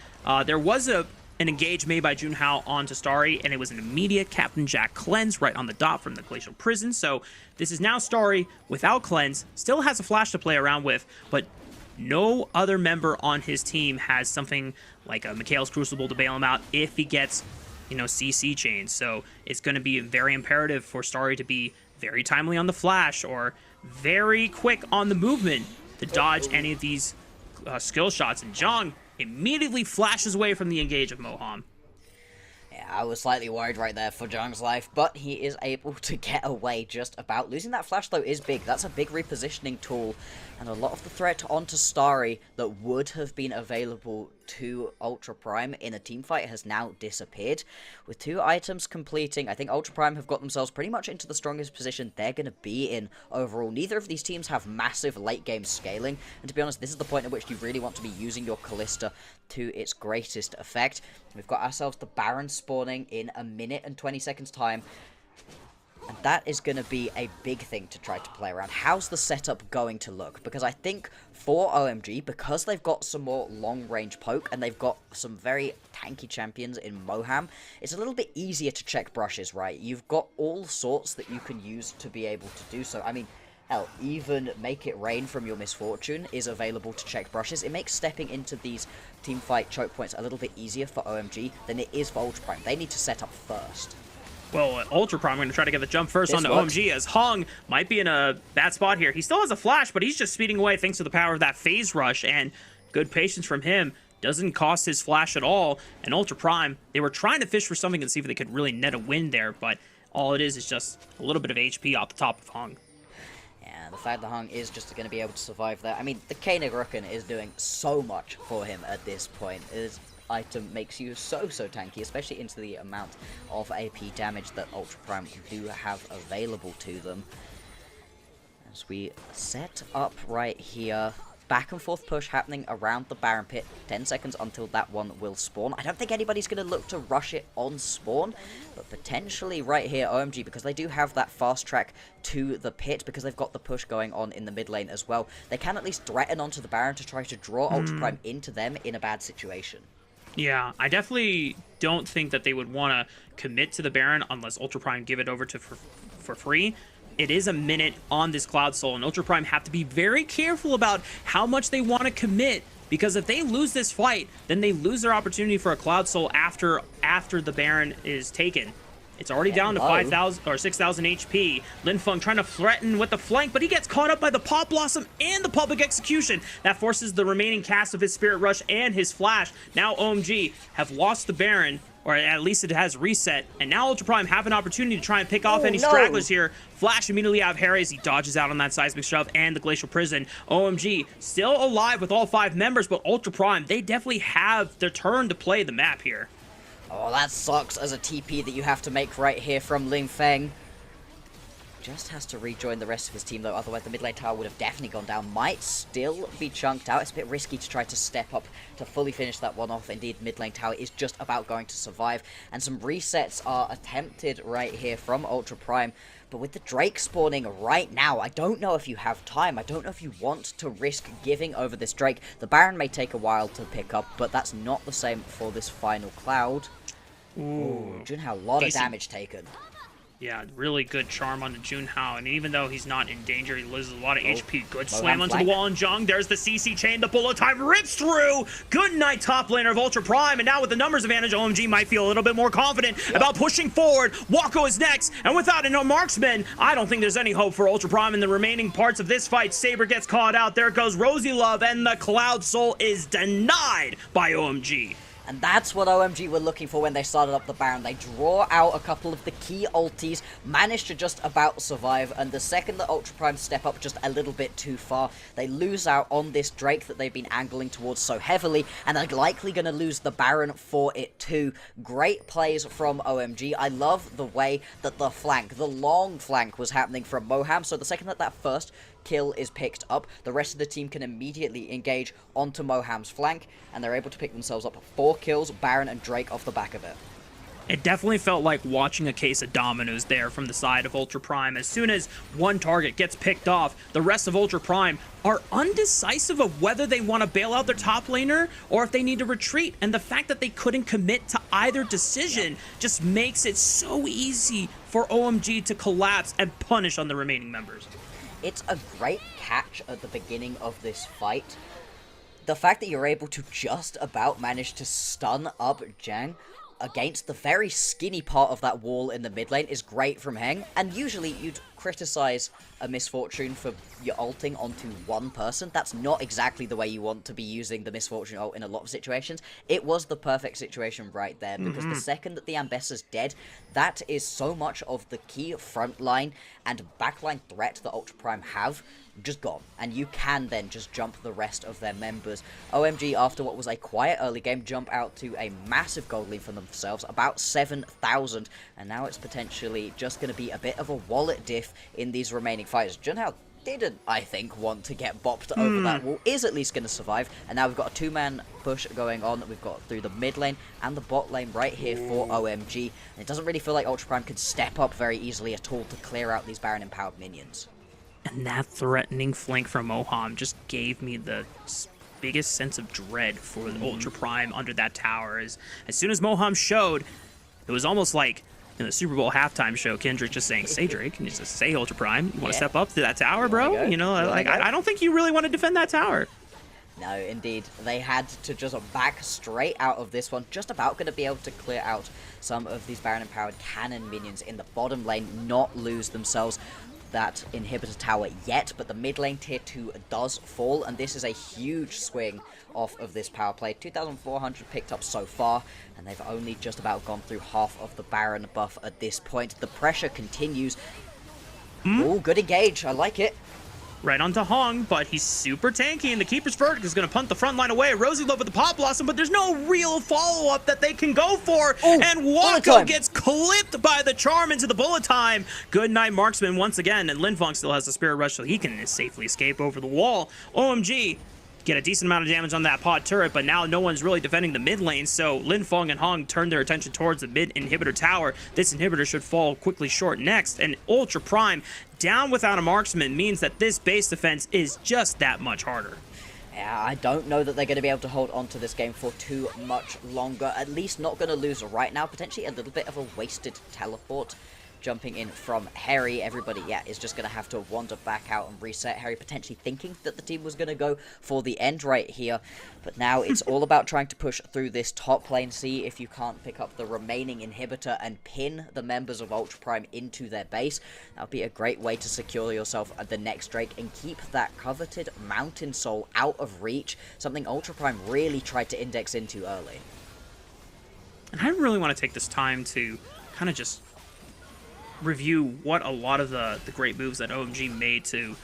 B: there was an engage made by Junhao onto Starry, and it was an immediate Captain Jack cleanse right on the dot from the Glacial Prison. So this is now Starry without cleanse, still has a flash to play around with, but no other member on his team has something like a Mikhail's Crucible to bail him out if he gets, you know, CC chains. So it's going to be very imperative for Starry to be very timely on the flash or very quick on the movement to dodge any of these skill shots. And Zhang immediately flashes away from the engage of Moham.
C: Yeah, I was slightly worried right there for Jung's life, but he is able to get away just about. Losing that flash, though, is big. That's a big repositioning tool, and a lot of the threat onto Starry that would have been available to Ultra Prime in a team fight has now disappeared. With 2 items completing, I think Ultra Prime have got themselves pretty much into the strongest position they're going to be in overall. Neither of these teams have massive late game scaling, and to be honest, this is the point at which you really want to be using your Callista to its greatest effect. We've got ourselves the Baron spawning in a minute and 20 seconds time. And that is going to be a big thing to try to play around. How's the setup going to look? Because I think for OMG, because they've got some more long-range poke, and they've got some very tanky champions in Moham, it's a little bit easier to check brushes, right? You've got all sorts that you can use to be able to do so. I mean, hell, even Make It Rain from Your Misfortune is available to check brushes. It makes stepping into these teamfight choke points a little bit easier for OMG than it is for Ultra Prime. They need to set up first.
B: Well, Ultra Prime going to try to get the jump first onto
C: works.
B: OMG, as Hung might be in a bad spot here. He still has a flash, but he's just speeding away thanks to the power of that phase rush, and good patience from him. Doesn't cost his flash at all. And Ultra Prime, they were trying to fish for something to see if they could really net a win there, but all it is just a little bit of HP off the top of Hung.
C: Yeah, the fact that Hung is just going to be able to survive that. I mean, the Koenig Rucken is doing so much for him at this point. His item makes you so tanky, especially into the amount of AP damage that Ultra Prime do have available to them. As we set up right here, back and forth push happening around the Baron pit, 10 seconds until that one will spawn. I don't think anybody's going to look to rush it on spawn, but potentially right here, OMG, because they do have that fast track to the pit, because they've got the push going on in the mid lane as well, they can at least threaten onto the Baron to try to draw Ultra Prime into them in a bad situation.
B: Yeah, I definitely don't think that they would want to commit to the Baron unless Ultra Prime give it over to for free. It is a minute on this Cloud Soul, and Ultra Prime have to be very careful about how much they want to commit, because if they lose this fight, then they lose their opportunity for a Cloud Soul after the Baron is taken. It's already down to 5,000 or 6,000 HP. Lin Feng trying to threaten with the flank, but he gets caught up by the Pop Blossom and the Public Execution. That forces the remaining cast of his Spirit Rush and his Flash. Now OMG have lost the Baron, or at least it has reset, and now Ultra Prime have an opportunity to try and pick off any stragglers here. Flash immediately out of Harry's, he dodges out on that Seismic Shove and the Glacial Prison. OMG still alive with all 5 members, but Ultra Prime, they definitely have their turn to play the map here.
C: Oh, that sucks as a TP that you have to make right here from Lin Feng. Just has to rejoin the rest of his team, though, otherwise the mid lane tower would have definitely gone down. Might still be chunked out. It's a bit risky to try to step up to fully finish that one off. Indeed, mid lane tower is just about going to survive, and some resets are attempted right here from Ultra Prime. But with the Drake spawning right now, I don't know if you have time. I don't know if you want to risk giving over this Drake. The Baron may take a while to pick up, but that's not the same for this final Cloud. Ooh, Junhao, a lot of damage taken.
B: Yeah, really good charm onto Junhao, and even though he's not in danger, he loses a lot of HP. Good slam onto the wall on Jung. There's the CC chain. The bullet time rips through. Good night, top laner of Ultra Prime, and now with the numbers advantage, OMG might feel a little bit more confident about pushing forward. Wako is next, and without a marksman, I don't think there's any hope for Ultra Prime in the remaining parts of this fight. Saber gets caught out. There goes Rosie Love, and the Cloud Soul is denied by OMG.
C: And that's what OMG were looking for when they started up the Baron. They draw out a couple of the key ultis, manage to just about survive, and the second that Ultra Prime step up just a little bit too far, they lose out on this Drake that they've been angling towards so heavily, and they're likely going to lose the Baron for it too. Great plays from OMG. I love the way that the flank, the long flank, was happening from Moham, so the second that that first kill is picked up, the rest of the team can immediately engage onto Moham's flank, and they're able to pick themselves up 4 kills, Baron and Drake off the back of it.
B: It definitely felt like watching a case of dominoes there from the side of Ultra Prime. As soon as one target gets picked off, the rest of Ultra Prime are undecisive of whether they want to bail out their top laner or if they need to retreat. And the fact that they couldn't commit to either decision just makes it so easy for OMG to collapse and punish on the remaining members.
C: It's a great catch at the beginning of this fight. The fact that you're able to just about manage to stun up Jang against the very skinny part of that wall in the mid lane is great from Heng, and usually you'd criticize a Misfortune for your ulting onto one person, that's not exactly the way you want to be using the Misfortune ult in a lot of situations. It was the perfect situation right there, because the second that the Ambessa's dead, that is so much of the key frontline and backline threat that Ultra Prime have just gone, and you can then just jump the rest of their members. OMG, after what was a quiet early game, jump out to a massive gold lead for themselves, about 7,000, and now it's potentially just going to be a bit of a wallet diff in these remaining fights. Junhao didn't, I think, want to get bopped over that wall, is at least going to survive, and now we've got a two-man push going on. We've got through the mid lane and the bot lane right here for OMG, and it doesn't really feel like Ultra Prime could step up very easily at all to clear out these Baron empowered minions.
B: And that threatening flank from Moham just gave me the biggest sense of dread for the Ultra Prime under that tower. As soon as Moham showed, it was almost like in the Super Bowl halftime show, Kendrick just saying, "Say Drake, can you just say Ultra Prime? You want to step up to that tower, bro? You know, like I don't think you really want to defend that tower."
C: No, indeed. They had to just back straight out of this one. Just about going to be able to clear out some of these Baron-empowered cannon minions in the bottom lane, not lose themselves that inhibitor tower yet, but the mid lane tier 2 does fall, and this is a huge swing off of this power play. 2,400 picked up so far, and they've only just about gone through half of the Baron buff at this point. The pressure continues. Ooh, good engage. I like it.
B: Right onto Hong, but he's super tanky, and the Keeper's Verdict is going to punt the front line away. Rosie Love with the Pop Blossom, but there's no real follow-up that they can go for.
C: Ooh,
B: and Wako gets clipped by the charm into the bullet time. Good night, Marksman, once again, and Linfong still has the Spirit Rush, so he can safely escape over the wall. OMG get a decent amount of damage on that pod turret, but now no one's really defending the mid lane, so Linfong and Hong turn their attention towards the mid inhibitor tower. This inhibitor should fall quickly short next, and Ultra Prime down without a marksman means that this base defense is just that much harder.
C: Yeah, I don't know that they're going to be able to hold on to this game for too much longer. At least not going to lose right now. Potentially a little bit of a wasted teleport jumping in from Harry. Everybody, is just going to have to wander back out and reset. Harry potentially thinking that the team was going to go for the end right here. But now it's all about trying to push through this top lane, see if you can't pick up the remaining inhibitor and pin the members of Ultra Prime into their base. That would be a great way to secure yourself at the next Drake and keep that coveted Mountain Soul out of reach, something Ultra Prime really tried to index into early.
B: And I really want to take this time to kind of just review what a lot of the great moves that OMG made to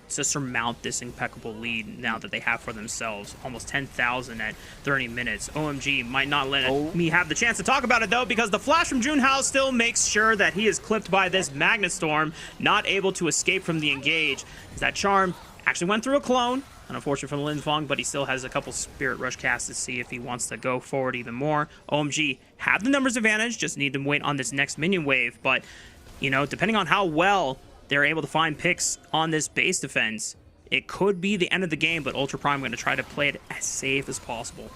B: surmount this impeccable lead now that they have for themselves. Almost 10,000 at 30 minutes. OMG might not let me have the chance to talk about it, though, because the flash from Junhao still makes sure that he is clipped by this Magnet Storm, not able to escape from the engage. That charm actually went through a clone. Unfortunate for Linfong, but he still has a couple Spirit Rush casts to see if he wants to go forward even more. OMG have the numbers advantage, just need to wait on this next minion wave, but you know, depending on how well they're able to find picks on this base defense, it could be the end of the game, but Ultra Prime going to try to play it as safe as possible.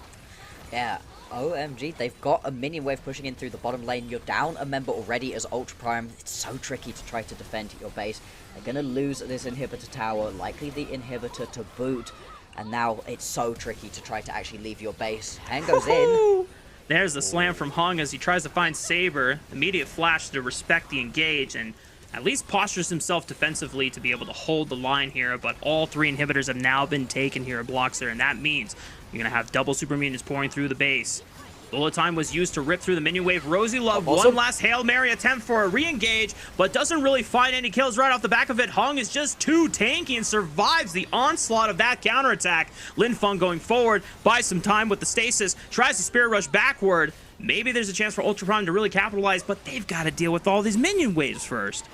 C: Yeah, OMG, they've got a minion wave pushing in through the bottom lane. You're down a member already as Ultra Prime. It's so tricky to try to defend your base. They're going to lose this inhibitor tower, likely the inhibitor to boot, and now it's so tricky to try to actually leave your base. Hand goes in.
B: There's the slam from Hong as he tries to find Saber. Immediate flash to respect the engage and at least postures himself defensively to be able to hold the line here, but all three inhibitors have now been taken here at Bloxer, and that means you're going to have double super minions pouring through the base. Bullet time was used to rip through the minion wave. Rosie Love, one last Hail Mary attempt for a re-engage, but doesn't really find any kills right off the back of it. Hong is just too tanky and survives the onslaught of that counterattack. Linfong going forward, buys some time with the stasis, tries to Spirit Rush backward. Maybe there's a chance for Ultra Prime to really capitalize, but they've got to deal with all these minion waves first.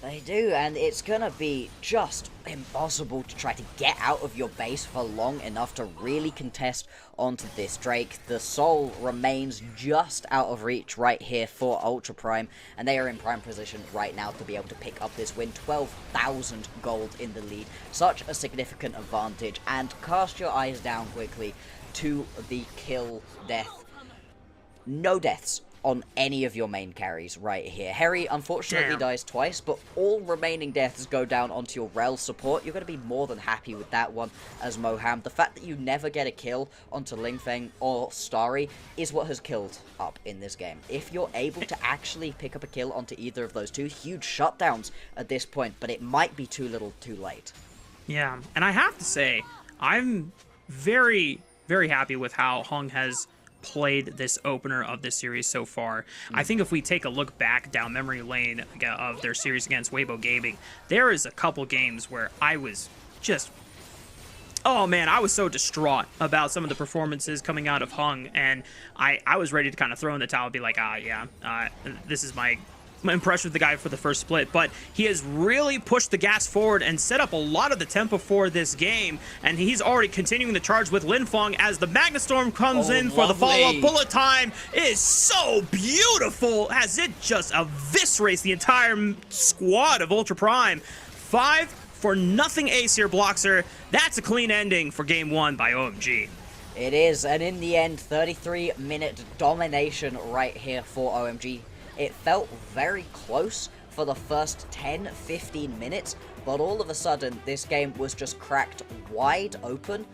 C: They do, and it's gonna be just impossible to try to get out of your base for long enough to really contest onto this Drake. The soul remains just out of reach right here for Ultra Prime, and they are in prime position right now to be able to pick up this win. 12,000 gold in the lead, such a significant advantage, and cast your eyes down quickly to the kill death. No deaths on any of your main carries right here. Harry unfortunately dies twice, but all remaining deaths go down onto your Rel support. You're going to be more than happy with that one as Moham. The fact that you never get a kill onto Lingfeng or Starry is what has killed up in this game. If you're able to actually pick up a kill onto either of those two, huge shutdowns at this point, but it might be too little too late.
B: Yeah, and I have to say, I'm very, very happy with how Hung has played this opener of this series so far. I think if we take a look back down memory lane of their series against Weibo Gaming, there is a couple games where I was just, oh man, I was so distraught about some of the performances coming out of Hung, and I was ready to kind of throw in the towel and be like, this is my impression with the guy for the first split, but he has really pushed the gas forward and set up a lot of the tempo for this game, and he's already continuing the charge with Linfeng as the Magnastorm comes in for the follow-up. Bullet time is so beautiful as it just eviscerates the entire squad of Ultra Prime. 5-0 ace here, Bloxer. That's a clean ending for game 1 by OMG.
C: It is, and in the end, 33-minute domination right here for OMG. It felt very close for the first 10-15 minutes, but all of a sudden, this game was just cracked wide open.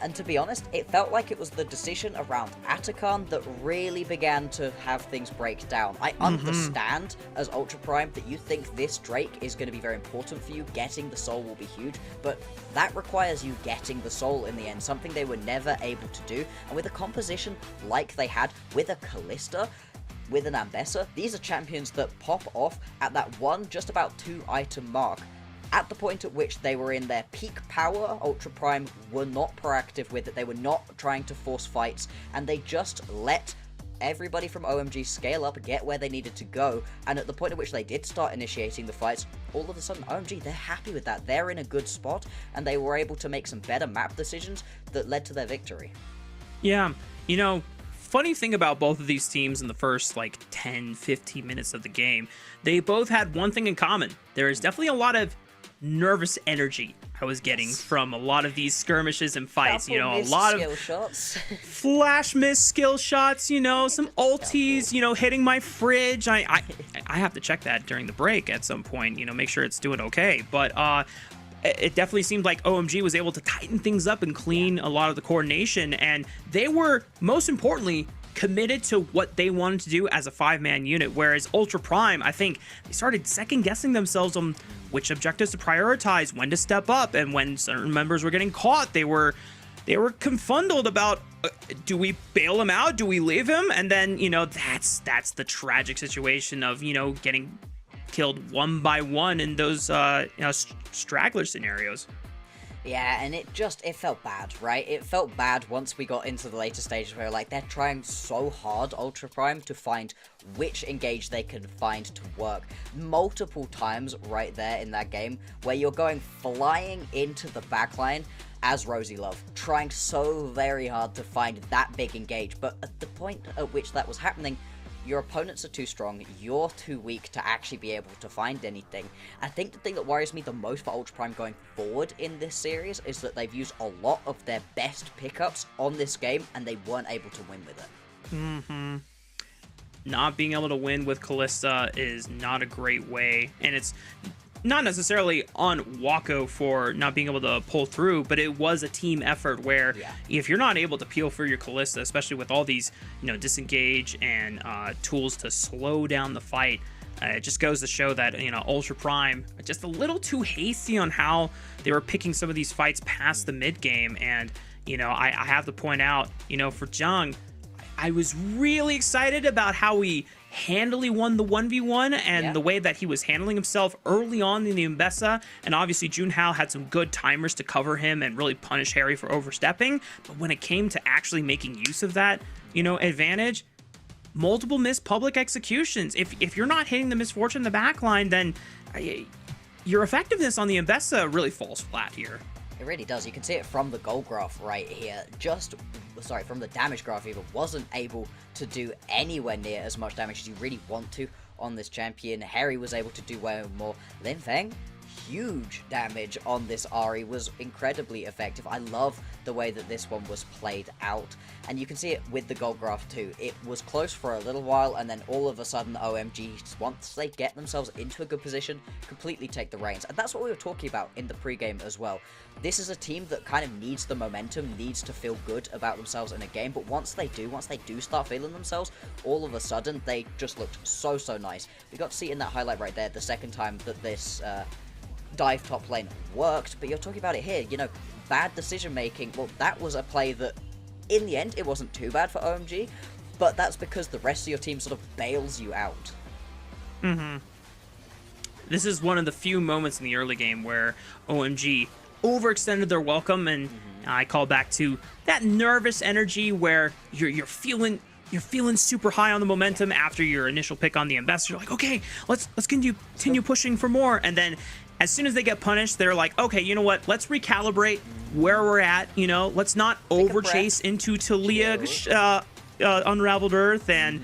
C: And to be honest, it felt like it was the decision around Atakan that really began to have things break down. I understand, as Ultra Prime, that you think this Drake is going to be very important for you. Getting the soul will be huge, but that requires you getting the soul in the end, something they were never able to do. And with a composition like they had with a Kalista, with an Ambessa, these are champions that pop off at that one, just about 2 item mark. At the point at which they were in their peak power, Ultra Prime were not proactive with it, they were not trying to force fights, and they just let everybody from OMG scale up, get where they needed to go, and at the point at which they did start initiating the fights, all of a sudden OMG, they're happy with that, they're in a good spot, and they were able to make some better map decisions that led to their victory.
B: Yeah, you know, funny thing about both of these teams in the first like 10-15 minutes of the game, they both had one thing in common. There is definitely a lot of nervous energy I was getting from a lot of these skirmishes and fights. You know, a lot of
C: shots.
B: flash miss skill shots, you know, some ulties, you know, hitting my fridge. I have to check that during the break at some point, you know, make sure it's doing okay. But it definitely seemed like OMG was able to tighten things up and clean a lot of the coordination, and they were, most importantly, committed to what they wanted to do as a 5-man unit, whereas Ultra Prime, I think, they started second-guessing themselves on which objectives to prioritize, when to step up, and when certain members were getting caught, they were confundeled about, do we bail him out, do we leave him? And then, you know, that's the tragic situation of, you know, getting killed one by one in those you know, straggler scenarios.
C: Yeah, and it felt bad, right? It felt bad once we got into the later stages where, like, they're trying so hard, Ultra Prime, to find which engage they can find to work. Multiple times right there in that game where you're going flying into the backline as Rosie Love, trying so very hard to find that big engage, but at the point at which that was happening, your opponents are too strong, you're too weak to actually be able to find anything. I think the thing that worries me the most for Ultra Prime going forward in this series is that they've used a lot of their best pickups on this game and they weren't able to win with it.
B: Not being able to win with Kalista is not a great way, and it's not necessarily on Wako for not being able to pull through, but it was a team effort where if you're not able to peel for your Kalista, especially with all these, you know, disengage and tools to slow down the fight, it just goes to show that, you know, Ultra Prime just a little too hasty on how they were picking some of these fights past the mid game. And, you know, I have to point out, you know, for Jung, I was really excited about how he handily won the 1v1 and the way that he was handling himself early on in the Mbessa, and obviously Junhao had some good timers to cover him and really punish Harry for overstepping, but when it came to actually making use of that, you know, advantage, multiple missed public executions. If you're not hitting the misfortune in the backline, then your effectiveness on the Mbessa really falls flat here.
C: It really does. You can see it from the goal graph right here. From the damage graph even, wasn't able to do anywhere near as much damage as you really want to on this champion. Harry was able to do way more. Linfeng, huge damage on this Ahri was incredibly effective. I love the way that this one was played out, and you can see it with the gold graph too. It was close for a little while, and then all of a sudden OMG, once they get themselves into a good position, completely take the reins. And that's what we were talking about in the pregame as well. This is a team that kind of needs the momentum, needs to feel good about themselves in a game, but once they do start feeling themselves, all of a sudden they just looked so nice. We got to see in that highlight right there the second time that this dive top lane worked, but you're talking about it here, you know, bad decision making. Well, that was a play that in the end it wasn't too bad for OMG, but that's because the rest of your team sort of bails you out.
B: This is one of the few moments in the early game where OMG overextended their welcome, and I call back to that nervous energy where you're feeling super high on the momentum after your initial pick on the investor. You're like, okay, let's continue pushing for more. And then as soon as they get punished, they're like, okay, you know what? Let's recalibrate where we're at. You know, let's not overchase into Talia, Unraveled Earth, and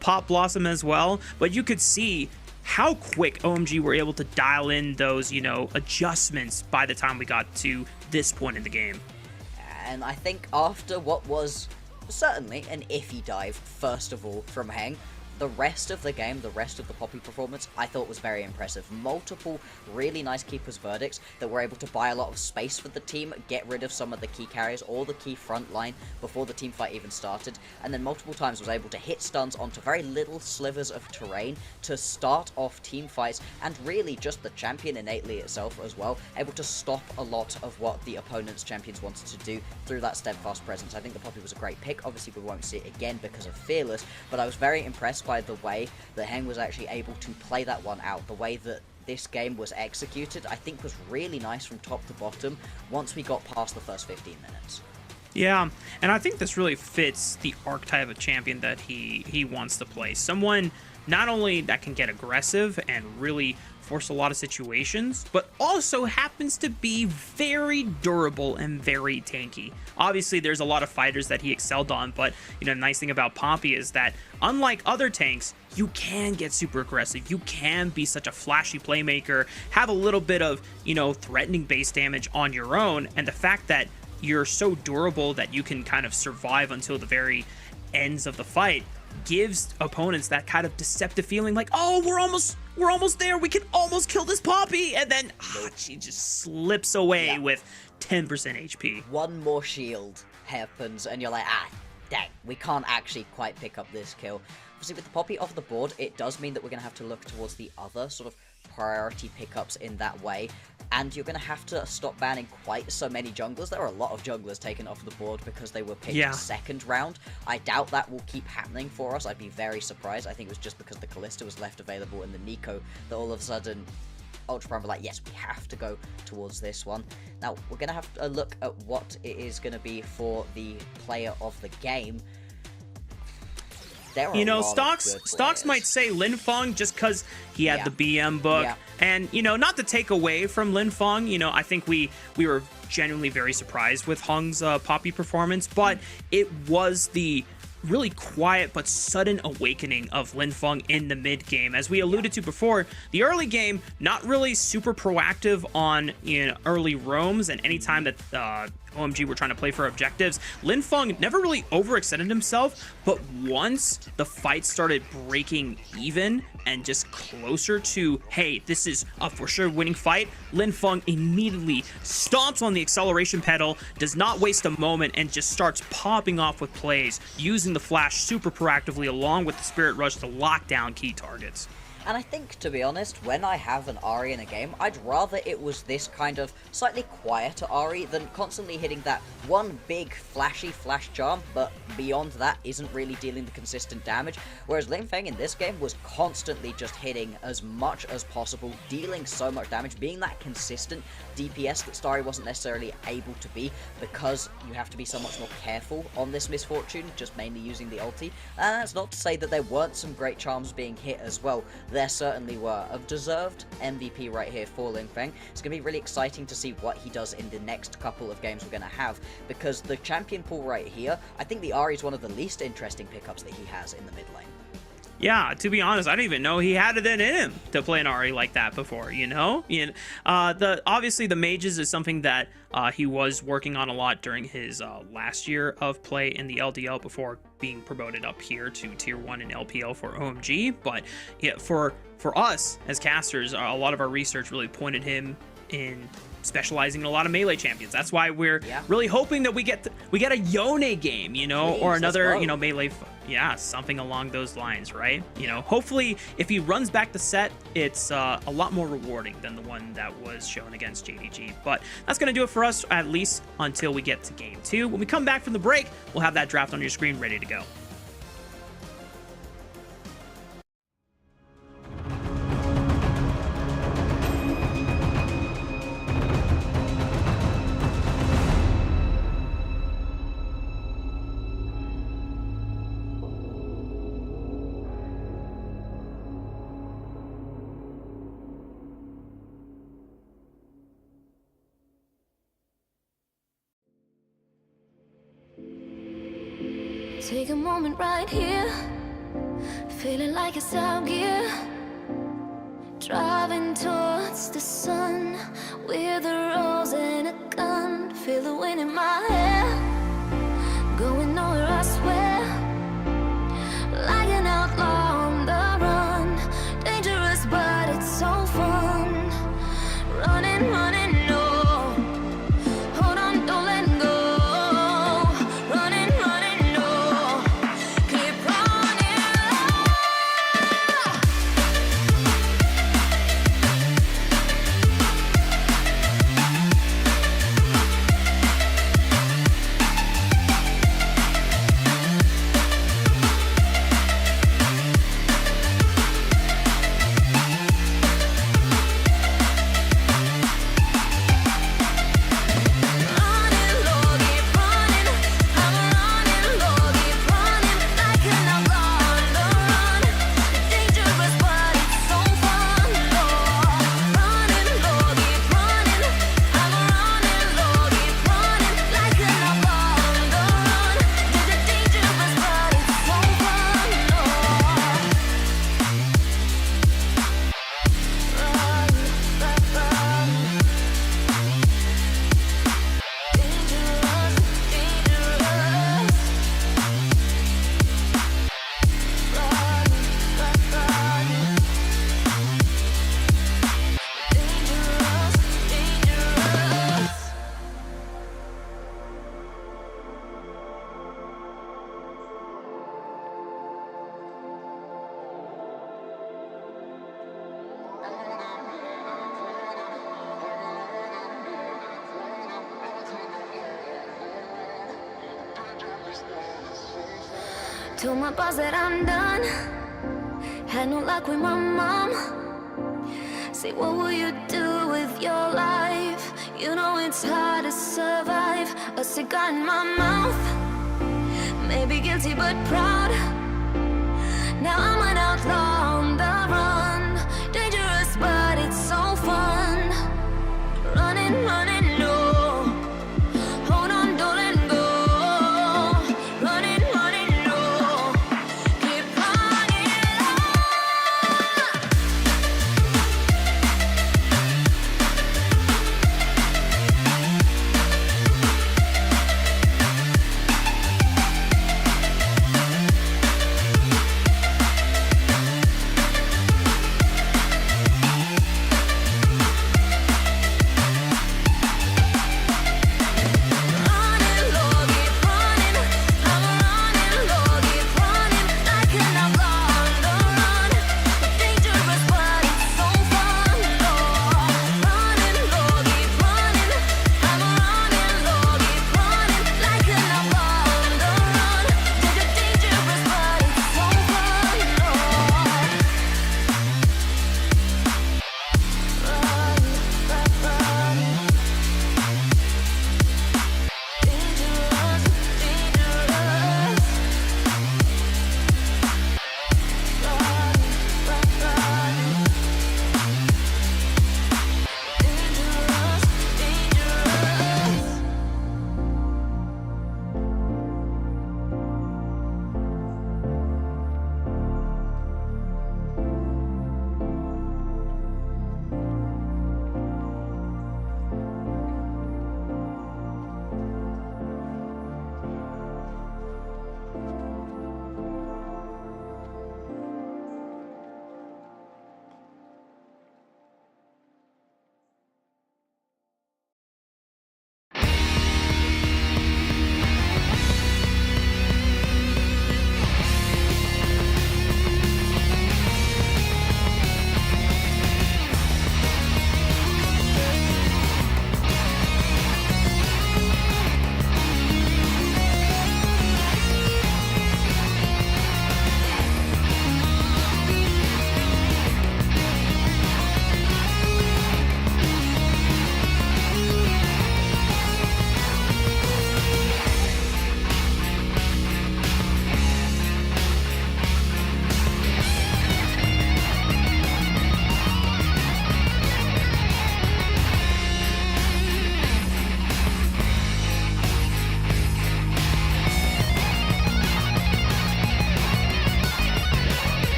B: Pop Blossom as well. But you could see how quick OMG were able to dial in those, you know, adjustments by the time we got to this point in the game.
C: And I think after what was certainly an iffy dive, first of all, from Heng, the rest of the game, the rest of the Poppy performance, I thought was very impressive. Multiple really nice keeper's verdicts that were able to buy a lot of space for the team, get rid of some of the key carriers or the key front line before the team fight even started, and then multiple times was able to hit stuns onto very little slivers of terrain to start off team fights, and really just the champion innately itself as well, able to stop a lot of what the opponent's champions wanted to do through that steadfast presence. I think the Poppy was a great pick. Obviously we won't see it again because of Fearless, but I was very impressed by the way that Heng was actually able to play that one out. The way that this game was executed, I think, was really nice from top to bottom once we got past the first 15 minutes.
B: Yeah, and I think this really fits the archetype of champion that he wants to play. Someone not only that can get aggressive and really force a lot of situations, but also happens to be very durable and very tanky. Obviously, there's a lot of fighters that he excelled on, but, you know, the nice thing about Poppy is that, unlike other tanks, you can get super aggressive. You can be such a flashy playmaker, have a little bit of, you know, threatening base damage on your own, and the fact that you're so durable that you can kind of survive until the very ends of the fight gives opponents that kind of deceptive feeling like, oh, we're almost there, we can almost kill this Poppy, and then she just slips away with 10% HP.
C: One more shield happens and you're like, dang, we can't actually quite pick up this kill. Obviously with the Poppy off the board, it does mean that we're going to have to look towards the other sort of priority pickups in that way, and you're going to have to stop banning quite so many junglers. There are a lot of junglers taken off the board because they were picked second round. I doubt that will keep happening for us. I'd be very surprised. I think it was just because the Kalista was left available in the Nico that all of a sudden Ultra Prime were like, yes, we have to go towards this one. Now, we're going to have a look at what it is going to be for the player of the game.
B: You know, Stocks might say Linfeng just because he had the BM book. And, you know, not to take away from Linfeng, you know, I think we were genuinely very surprised with Heng's Poppy performance, but it was the really quiet but sudden awakening of Linfeng in the mid game. As we alluded to before, the early game, not really super proactive on, you know, early roams, and anytime that OMG were trying to play for objectives, Linfeng never really overextended himself, but once the fight started breaking even and just closer to, hey, this is a for sure winning fight, Linfeng immediately stomps on the acceleration pedal, does not waste a moment, and just starts popping off with plays, using the flash super proactively along with the Spirit Rush to lock down key targets.
C: And I think, to be honest, when I have an Ahri in a game, I'd rather it was this kind of slightly quieter Ahri than constantly hitting that one big flashy flash charm, but beyond that isn't really dealing the consistent damage. Whereas Linfeng in this game was constantly just hitting as much as possible, dealing so much damage, being that consistent DPS that Starry wasn't necessarily able to be, because you have to be so much more careful on this Misfortune, just mainly using the ulti. And that's not to say that there weren't some great charms being hit as well. There certainly were. A deserved MVP right here for Linfeng. It's going to be really exciting to see what he does in the next couple of games we're going to have, because the champion pool right here, I think the Ahri is one of the least interesting pickups that he has in the mid lane.
B: Yeah, to be honest, I didn't even know he had it in him to play an Ari like that before, you know? Obviously the mages is something that he was working on a lot during his last year of play in the LDL before being promoted up here to Tier 1 in LPL for OMG. But yeah, for us as casters, a lot of our research really pointed him in specializing in a lot of melee champions. That's why we're really hoping that we get a Yone game, you know, or another, you know, melee. Yeah, something along those lines, right? You know, hopefully if he runs back the set, it's a lot more rewarding than the one that was shown against JDG. But that's going to do it for us, at least until we get to game 2. When we come back from the break, we'll have that draft on your screen ready to go.
A: Take a moment right here, feeling like it's out gear. Driving towards the sun with a rose and a gun. Feel the wind in my hair, going nowhere I swear. Like an outlaw on the run, dangerous but it's so fun. Running, running, no. Hold on, don't let go. Running, running, no. Keep running. Told my boss that I'm done. Had no luck with my mom. Say, what will you do with your life? You know it's hard to survive. A cigar in my mouth. Maybe guilty but proud. Now I'm an outlaw on the run. Dangerous but it's so fun. Running, running, no. Hold on, don't let go. Running, running, no. Keep running.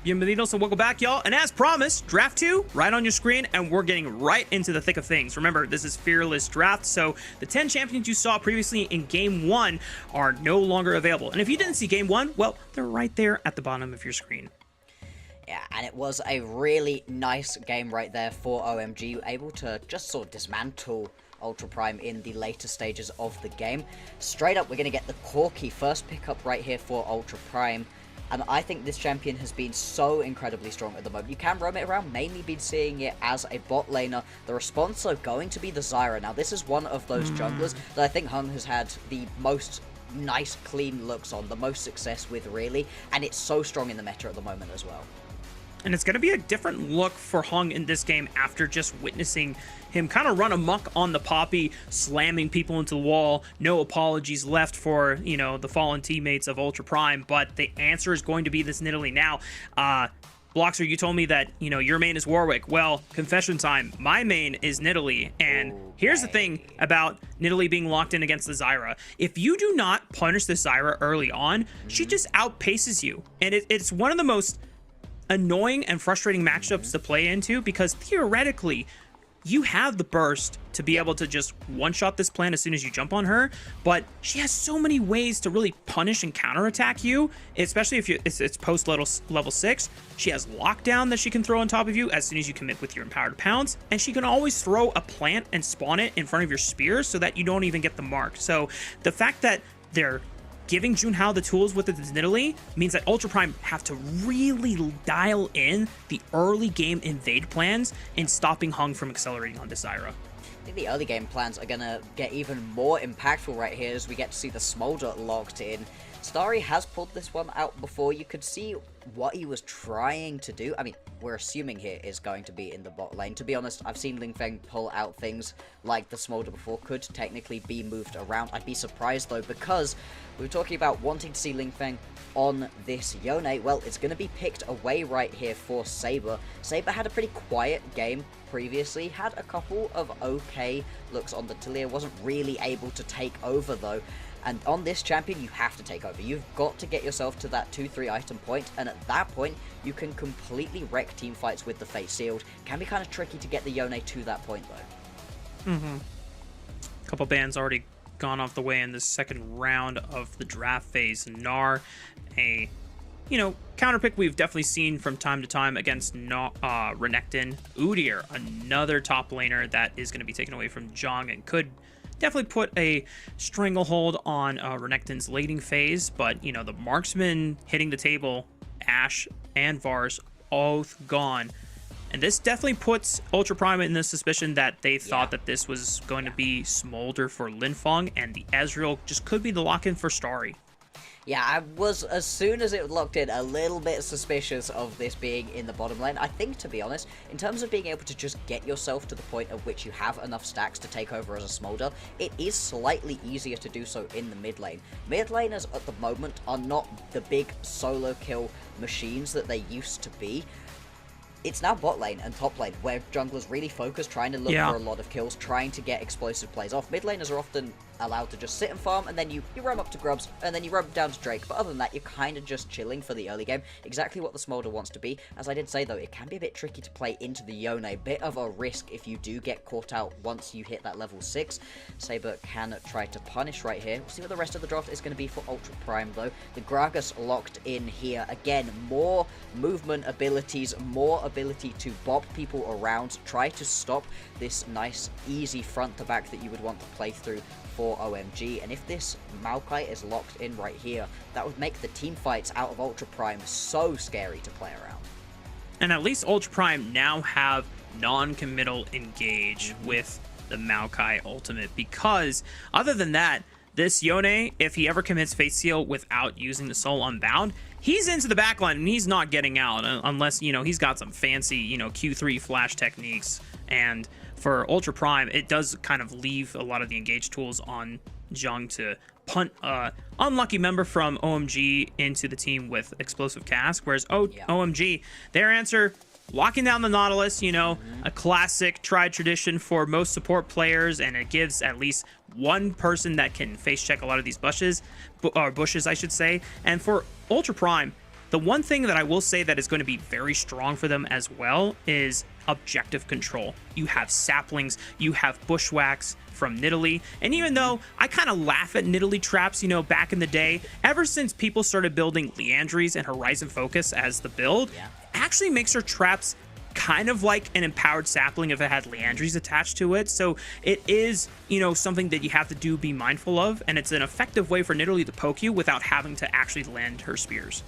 B: Bienvenidos and welcome back, y'all. And as promised, Draft 2 right on your screen, and we're getting right into the thick of things. Remember, this is Fearless Draft, so the 10 champions you saw previously in Game 1 are no longer available. And if you didn't see Game 1, well, they're right there at the bottom of your screen.
C: Yeah, and it was a really nice game right there for OMG, able to just sort of dismantle Ultra Prime in the later stages of the game. Straight up, we're going to get the Corki first pickup right here for Ultra Prime. And I think this champion has been so incredibly strong at the moment. You can roam it around, mainly been seeing it as a bot laner. The response are going to be the Zyra. Now, this is one of those junglers that I think Hung has had the most nice, clean looks on, the most success with, really. And it's so strong in the meta at the moment as well.
B: And it's going to be a different look for Hung in this game after just witnessing him kind of run amok on the Poppy, slamming people into the wall. No apologies left for, you know, the fallen teammates of Ultra Prime, but the answer is going to be this Nidalee. Now, Bloxer, you told me that, you know, your main is Warwick. Well, confession time, my main is Nidalee, and here's the thing about Nidalee being locked in against the Zyra. If you do not punish the Zyra early on, she just outpaces you, and it's one of the most annoying and frustrating matchups to play into, because theoretically you have the burst to be able to just one-shot this plan as soon as you jump on her, but she has so many ways to really punish and counterattack you, especially if it's post level 6. She has lockdown that she can throw on top of you as soon as you commit with your empowered pounce, and she can always throw a plant and spawn it in front of your spears so that you don't even get the mark. So the fact that they're giving Junhao the tools with this Nidalee means that Ultra Prime have to really dial in the early game invade plans and stopping Hung from accelerating on this Zyra.
C: I think the early game plans are going to get even more impactful right here as we get to see the Smolder locked in. Starry has pulled this one out before. You could see what he was trying to do. I mean, we're assuming here is going to be in the bot lane. To be honest, I've seen Ling Feng pull out things like the Smolder before. Could technically be moved around. I'd be surprised though, because we were talking about wanting to see Ling Feng on this Yone. Well, it's going to be picked away right here for Saber. Saber had a pretty quiet game previously, had a couple of okay looks on the Talia, wasn't really able to take over though. And on this champion, you have to take over. You've got to get yourself to that 2-3 item point, and at that point, you can completely wreck team fights with the Fate Sealed. Can be kind of tricky to get the Yone to that point, though.
B: A couple bans already gone off the way in this second round of the draft phase. Gnar, a, you know, counter pick we've definitely seen from time to time against Renekton. Udyr, another top laner that is going to be taken away from Zhong and could definitely put a stranglehold on Renekton's lating phase, but, you know, the marksman hitting the table, Ashe and Vars, both gone. And this definitely puts Ultra Prime in the suspicion that they thought that this was going to be Smolder for Linfeng, and the Ezreal just could be the lock-in for Starry.
C: Yeah, I was, as soon as it locked in, a little bit suspicious of this being in the bottom lane. I think, to be honest, in terms of being able to just get yourself to the point at which you have enough stacks to take over as a Smolder, it is slightly easier to do so in the mid lane. Mid laners at the moment are not the big solo kill machines that they used to be. It's now bot lane and top lane, where junglers really focus, trying to look for a lot of kills, trying to get explosive plays off. Mid laners are often allowed to just sit and farm, and then you roam up to Grubs, and then you roam down to Drake. But other than that, you're kind of just chilling for the early game. Exactly what the Smolder wants to be. As I did say, though, it can be a bit tricky to play into the Yone. Bit of a risk if you do get caught out once you hit that level 6. Saber can try to punish right here. We'll see what the rest of the draft is going to be for Ultra Prime, though. The Gragas locked in here. Again, more movement abilities, more ability to bop people around, try to stop this nice, easy front to back that you would want to play through for OMG. And if this Maokai is locked in right here, that would make the team fights out of Ultra Prime so scary to play around.
B: And at least Ultra Prime now have non-committal engage with the Maokai ultimate, because other than that, this Yone, if he ever commits Fate Seal without using the Soul Unbound, he's into the backline and he's not getting out unless, you know, he's got some fancy, you know, Q3 flash techniques. And for Ultra Prime, it does kind of leave a lot of the engage tools on Zhong to punt unlucky member from OMG into the team with Explosive Cask, whereas OMG, their answer, locking down the Nautilus, you know, a classic tried tradition for most support players, and it gives at least one person that can face check a lot of these bushes, I should say. And for Ultra Prime, The one thing that I will say that is going to be very strong for them as well is objective control. You have saplings, you have bushwhacks from Nidalee, and even though I kind of laugh at Nidalee traps, you know, back in the day, ever since people started building Leandries and Horizon Focus as the build, actually makes her traps kind of like an empowered sapling if it had Leandries attached to it. So it is, you know, something that you have to be mindful of, and it's an effective way for Nidalee to poke you without having to actually land her spears.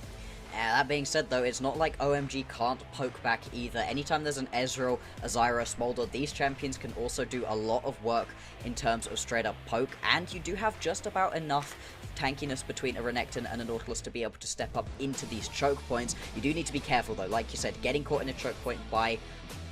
C: That being said, though, it's not like OMG can't poke back either. Anytime there's an Ezreal, a Zyra, a Smolder, these champions can also do a lot of work in terms of straight up poke, and you do have just about enough tankiness between a Renekton and a Nautilus to be able to step up into these choke points. You do need to be careful, though. Like you said, getting caught in a choke point by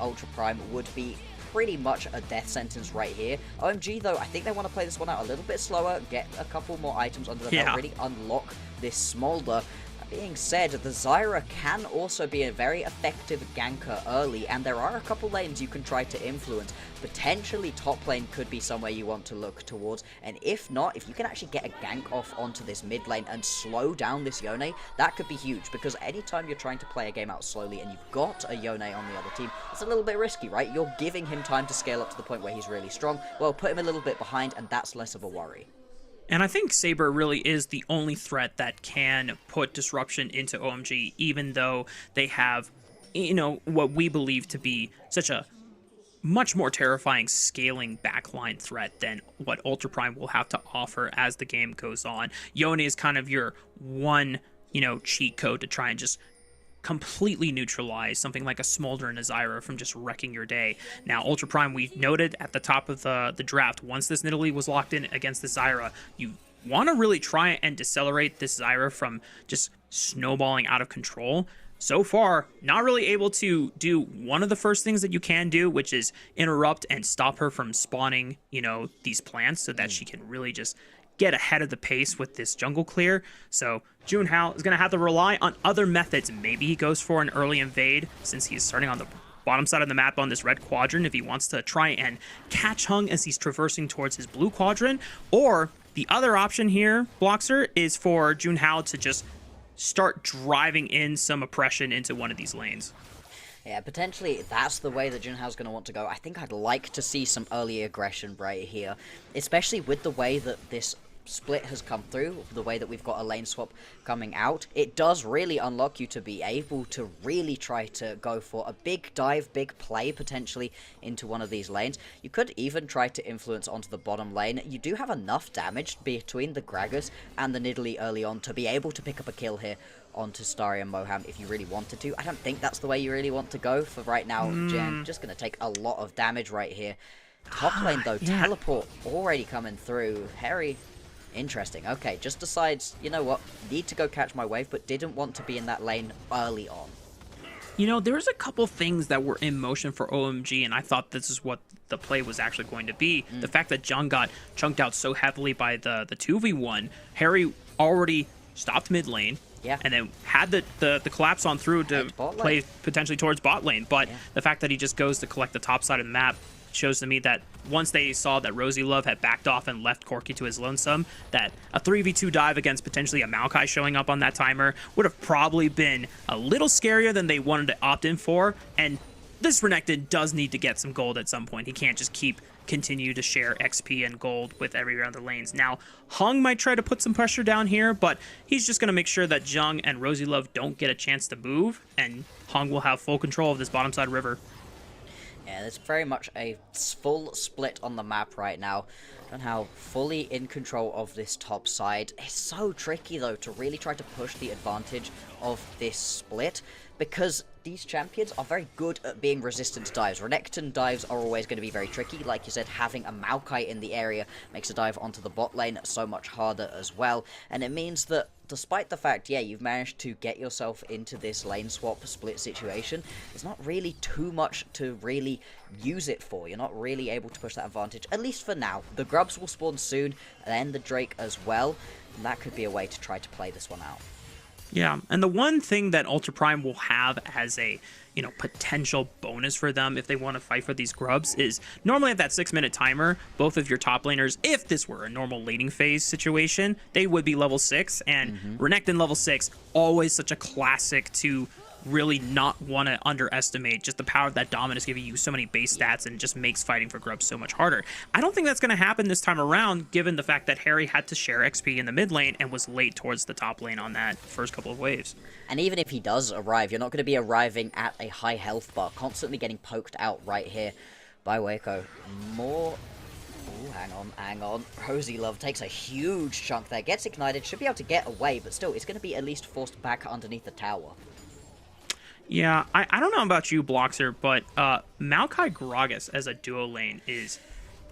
C: Ultra Prime would be pretty much a death sentence right here. OMG, though, I think they want to play this one out a little bit slower, get a couple more items under the belt, really unlock this Smolder. Being said, the Zyra can also be a very effective ganker early, and there are a couple lanes you can try to influence. Potentially top lane could be somewhere you want to look towards, and if not, if you can actually get a gank off onto this mid lane and slow down this Yone, that could be huge, because anytime you're trying to play a game out slowly and you've got a Yone on the other team, it's a little bit risky, right? You're giving him time to scale up to the point where he's really strong. Well, put him a little bit behind, and that's less of a worry.
B: And I think Saber really is the only threat that can put disruption into OMG, even though they have, you know, what we believe to be such a much more terrifying scaling backline threat than what Ultra Prime will have to offer as the game goes on. Yone is kind of your one, you know, cheat code to try and just completely neutralize something like a Smolder and a Zyra from just wrecking your day. Now, Ultra Prime, we noted at the top of the draft, once this Nidalee was locked in against the Zyra, you want to really try and decelerate this Zyra from just snowballing out of control. So far, not really able to do one of the first things that you can do, which is interrupt and stop her from spawning, you know, these plants so that she can really just get ahead of the pace with this jungle clear. So Junhao is going to have to rely on other methods. Maybe he goes for an early invade since he's starting on the bottom side of the map on this red quadrant if he wants to try and catch Hung as he's traversing towards his blue quadrant. Or the other option here, Bloxer, is for Junhao to just start driving in some oppression into one of these lanes.
C: Yeah, potentially that's the way that Junhao's going to want to go. I think I'd like to see some early aggression right here, especially with the way that this split has come through, the way that we've got a lane swap coming out. It does really unlock you to be able to really try to go for a big dive, big play potentially into one of these lanes. You could even try to influence onto the bottom lane. You do have enough damage between the Gragas and the Nidalee early on to be able to pick up a kill here onto Starry and Moham if you really wanted to. I don't think that's the way you really want to go for right now. Jen, just going to take a lot of damage right here. Top lane though, teleport already coming through. Harry, interesting. Okay, just decides, you know what, need to go catch my wave, but didn't want to be in that lane early on.
B: You know, there's a couple things that were in motion for OMG, and I thought this is what the play was actually going to be. The fact that Jung got chunked out so heavily by the 2v1, Harry already stopped mid lane, and then had the collapse on through to play potentially towards bot lane, but the fact that he just goes to collect the top side of the map shows to me that once they saw that Rosie Love had backed off and left Corki to his lonesome, that a 3v2 dive against potentially a Maokai showing up on that timer would have probably been a little scarier than they wanted to opt in for, and this Renekton does need to get some gold at some point. He can't just continue to share XP and gold with every round of the lanes. Now, Hung might try to put some pressure down here, but he's just going to make sure that Jung and Rosie Love don't get a chance to move, and Hung will have full control of this bottom side river.
C: Yeah, there's very much a full split on the map right now. Junhao fully in control of this top side. It's so tricky, though, to really try to push the advantage of this split, because these champions are very good at being resistant to dives. Renekton dives are always going to be very tricky. Like you said, having a Maokai in the area makes a dive onto the bot lane so much harder as well. And it means that despite the fact, yeah, you've managed to get yourself into this lane swap split situation, there's not really too much to really use it for. You're not really able to push that advantage, at least for now. The Grubs will spawn soon, and then the Drake as well. And that could be a way to try to play this one out.
B: Yeah, and the one thing that Ultra Prime will have as a, potential bonus for them if they want to fight for these grubs is normally at that 6-minute timer, both of your top laners, if this were a normal laning phase situation, they would be level 6, and Renekton level 6, always such a classic to really not want to underestimate just the power that Dominus giving you so many base stats and just makes fighting for grubs so much harder. I don't think that's going to happen this time around, given the fact that Harry had to share XP in the mid lane and was late towards the top lane on that first couple of waves.
C: And even if he does arrive, you're not going to be arriving at a high health bar, constantly getting poked out right here by Waco. More... Ooh, hang on. Rosie Love takes a huge chunk there, gets ignited, should be able to get away, but still, it's going to be at least forced back underneath the tower.
B: Yeah, I don't know about you, Bloxer, but Maokai Gragas as a duo lane is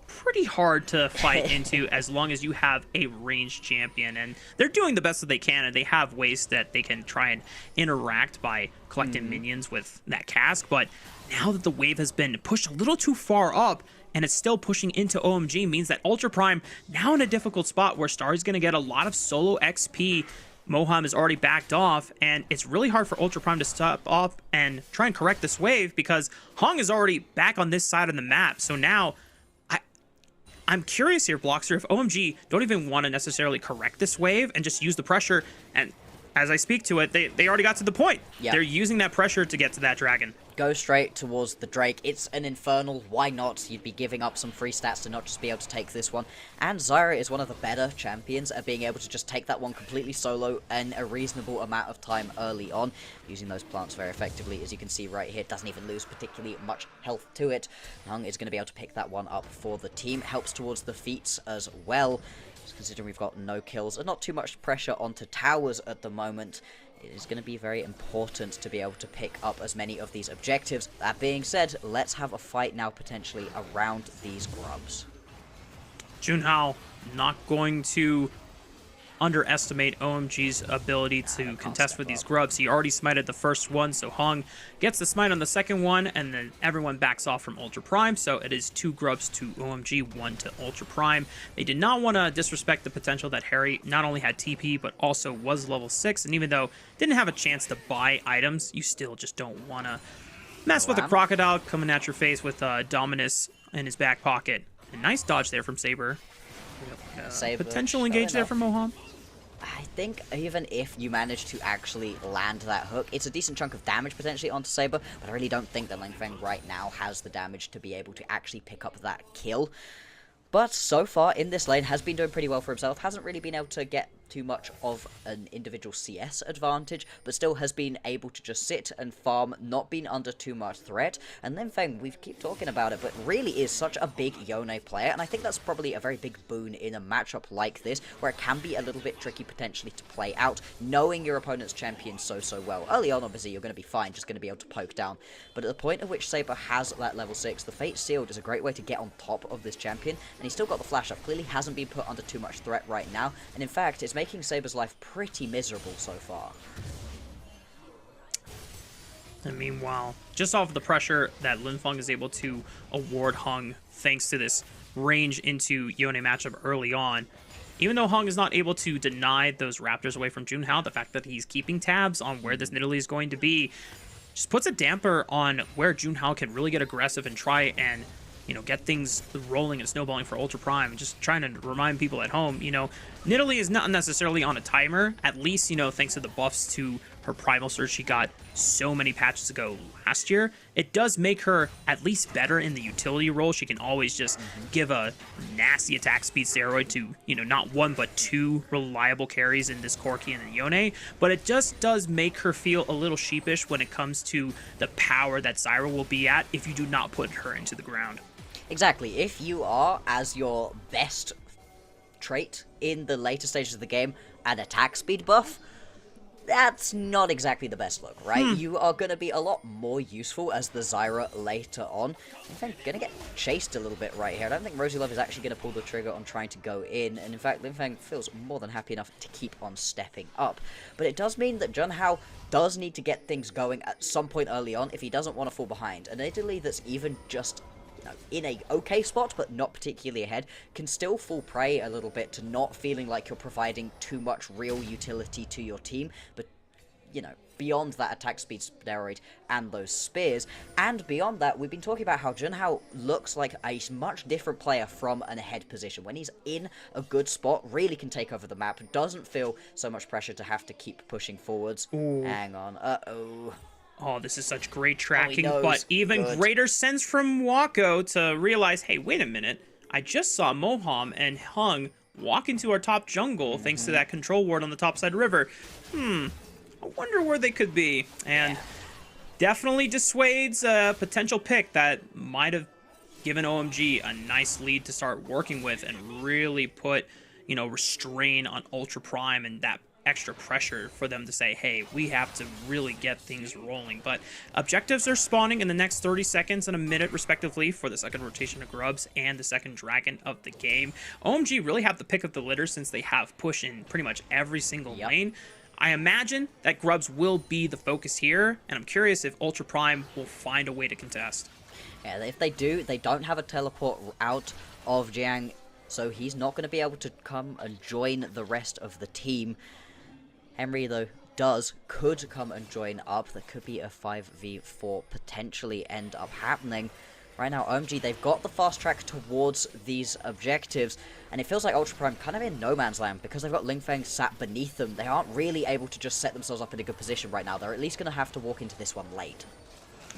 B: pretty hard to fight into as long as you have a ranged champion. And they're doing the best that they can, and they have ways that they can try and interact by collecting minions with that cask. But now that the wave has been pushed a little too far up, and it's still pushing into OMG, means that Ultra Prime now in a difficult spot where Starry's going to get a lot of solo XP. Moham is already backed off, and it's really hard for Ultra Prime to step off and try and correct this wave because Hong is already back on this side of the map. So now, I'm curious here, Bloxer, if OMG don't even want to necessarily correct this wave and just use the pressure, and as I speak to it, they already got to the point. Yep. They're using that pressure to get to that dragon.
C: Go straight towards the Drake. It's an Infernal. Why not? You'd be giving up some free stats to not just be able to take this one. And Zyra is one of the better champions at being able to just take that one completely solo in a reasonable amount of time early on, using those plants very effectively. As you can see right here, doesn't even lose particularly much health to it. Hung is going to be able to pick that one up for the team. Helps towards the feats as well, considering we've got no kills and not too much pressure onto towers at the moment. It is going to be very important to be able to pick up as many of these objectives. That being said, let's have a fight now potentially around these grubs.
B: Junhao not going to underestimate OMG's ability to contest with these grubs. He already smited the first one, so Hong gets the smite on the second one, and then everyone backs off from Ultra Prime, so it is 2 grubs to OMG, 1 to Ultra Prime. They did not want to disrespect the potential that Harry not only had TP, but also was level 6, and even though didn't have a chance to buy items, you still just don't want to mess with a crocodile coming at your face with Dominus in his back pocket. A nice dodge there from Saber.
C: Saber
B: potential engage there from Moham.
C: I think even if you manage to actually land that hook, it's a decent chunk of damage potentially onto Saber, but I really don't think that Lingfeng right now has the damage to be able to actually pick up that kill. But so far in this lane has been doing pretty well for himself, hasn't really been able to get too much of an individual CS advantage, but still has been able to just sit and farm, not been under too much threat. And Lingfeng, we keep talking about it, but really is such a big Yone player, and I think that's probably a very big boon in a matchup like this, where it can be a little bit tricky potentially to play out, knowing your opponent's champion so well. Early on, obviously, you're going to be fine, just going to be able to poke down, but at the point at which Saber has that level 6, the Fate Sealed is a great way to get on top of this champion, and he's still got the flash up. Clearly hasn't been put under too much threat right now, and in fact, it's making Saber's life pretty miserable so far.
B: And meanwhile, just off of the pressure that Linfeng is able to award Hung thanks to this range into Yone matchup early on, even though Hung is not able to deny those Raptors away from Junhao, the fact that he's keeping tabs on where this Nidalee is going to be just puts a damper on where Junhao can really get aggressive and try and get things rolling and snowballing for Ultra Prime. Just trying to remind people at home, Nidalee is not necessarily on a timer, at least, thanks to the buffs to her Primal Surge she got so many patches ago last year. It does make her at least better in the utility role. She can always just give a nasty attack speed steroid to, not 1 but 2 reliable carries in this Corki and the Yone, but it just does make her feel a little sheepish when it comes to the power that Zyra will be at if you do not put her into the ground.
C: Exactly. If you are, as your best trait in the later stages of the game, an attack speed buff, that's not exactly the best look, right? You are going to be a lot more useful as the Zyra later on. In fact, going to get chased a little bit right here. I don't think Rosie Love is actually going to pull the trigger on trying to go in, and in fact, Linfeng feels more than happy enough to keep on stepping up. But it does mean that Junhao does need to get things going at some point early on if he doesn't want to fall behind. And Italy that's even just in a okay spot, but not particularly ahead, can still fall prey a little bit to not feeling like you're providing too much real utility to your team, but you know, beyond that attack speed steroid and those spears. And beyond that, we've been talking about how Junhao looks like a much different player from an ahead position. When he's in a good spot, really can take over the map, doesn't feel so much pressure to have to keep pushing forwards.
B: Ooh.
C: Hang on, uh-oh.
B: Oh, this is such great tracking,
C: knows.
B: but even
C: Good.
B: greater sense from Wako to realize, hey, wait a minute, I just saw Moham and Hung walk into our top jungle thanks to that control ward on the top side river. I wonder where they could be. And definitely dissuades a potential pick that might have given OMG a nice lead to start working with and really put, you know, restrain on Ultra Prime and that extra pressure for them to say, hey, we have to really get things rolling. But objectives are spawning in the next 30 seconds and a minute respectively for the second rotation of Grubs and the second dragon of the game. OMG really have the pick of the litter since they have push in pretty much every single lane. I imagine that Grubs will be the focus here, and I'm curious if Ultra Prime will find a way to contest.
C: Yeah, if they do, they don't have a teleport out of Jiang, so he's not going to be able to come and join the rest of the team. Henry, though, could come and join up. There could be a 5v4 potentially end up happening. Right now, OMG, they've got the fast track towards these objectives, and it feels like Ultra Prime kind of in no man's land because they've got Ling Feng sat beneath them. They aren't really able to just set themselves up in a good position right now. They're at least going to have to walk into this one late.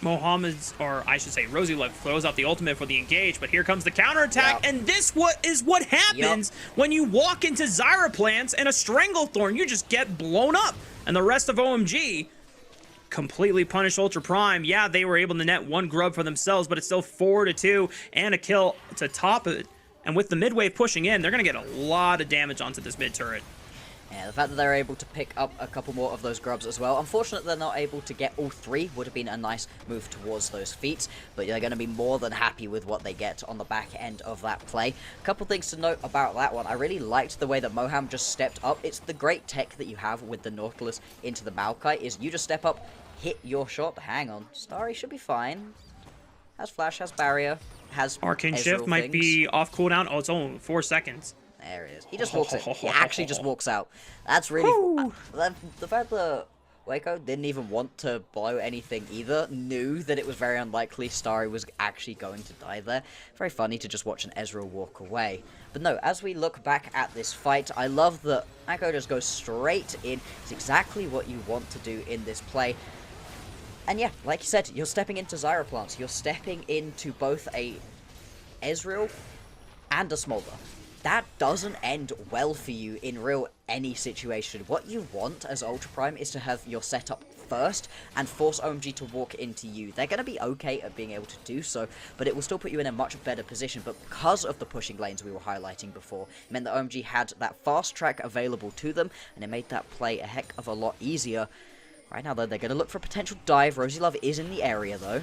B: Mohammed's, or I should say, Rosie Love throws out the ultimate for the engage, but here comes the counterattack, and this is what happens when you walk into Zyra plants and a Stranglethorn. You just get blown up, and the rest of OMG completely punish Ultra Prime. Yeah, they were able to net one grub for themselves, but it's still 4-2 and a kill to top it. And with the mid wave pushing in, they're going to get a lot of damage onto this mid turret.
C: Yeah, the fact that they're able to pick up a couple more of those grubs as well. Unfortunately, they're not able to get all three. Would have been a nice move towards those feats, but they're going to be more than happy with what they get on the back end of that play. A couple things to note about that one. I really liked the way that Moham just stepped up. It's the great tech that you have with the Nautilus into the Maokai, is you just step up, hit your shot. Hang on, Starry should be fine. Has flash, has barrier, has
B: Arcane
C: Ezreal
B: Shift might be off cooldown. Oh, it's only 4 seconds.
C: There it is. He just walks in. He actually just walks out. That's really... the fact that Waco didn't even want to blow anything either, knew that it was very unlikely Starry was actually going to die there. Very funny to just watch an Ezreal walk away. But no, as we look back at this fight, I love that Waco just goes straight in. It's exactly what you want to do in this play. And yeah, like you said, you're stepping into Zyra plants. You're stepping into both a Ezreal and a Smolder. That doesn't end well for you in real any situation. What you want as Ultra Prime is to have your setup first and force OMG to walk into you. They're going to be okay at being able to do so, but it will still put you in a much better position. But because of the pushing lanes we were highlighting before, it meant that OMG had that fast track available to them, and it made that play a heck of a lot easier. Right now, though, they're going to look for a potential dive. Rosie Love is in the area, though.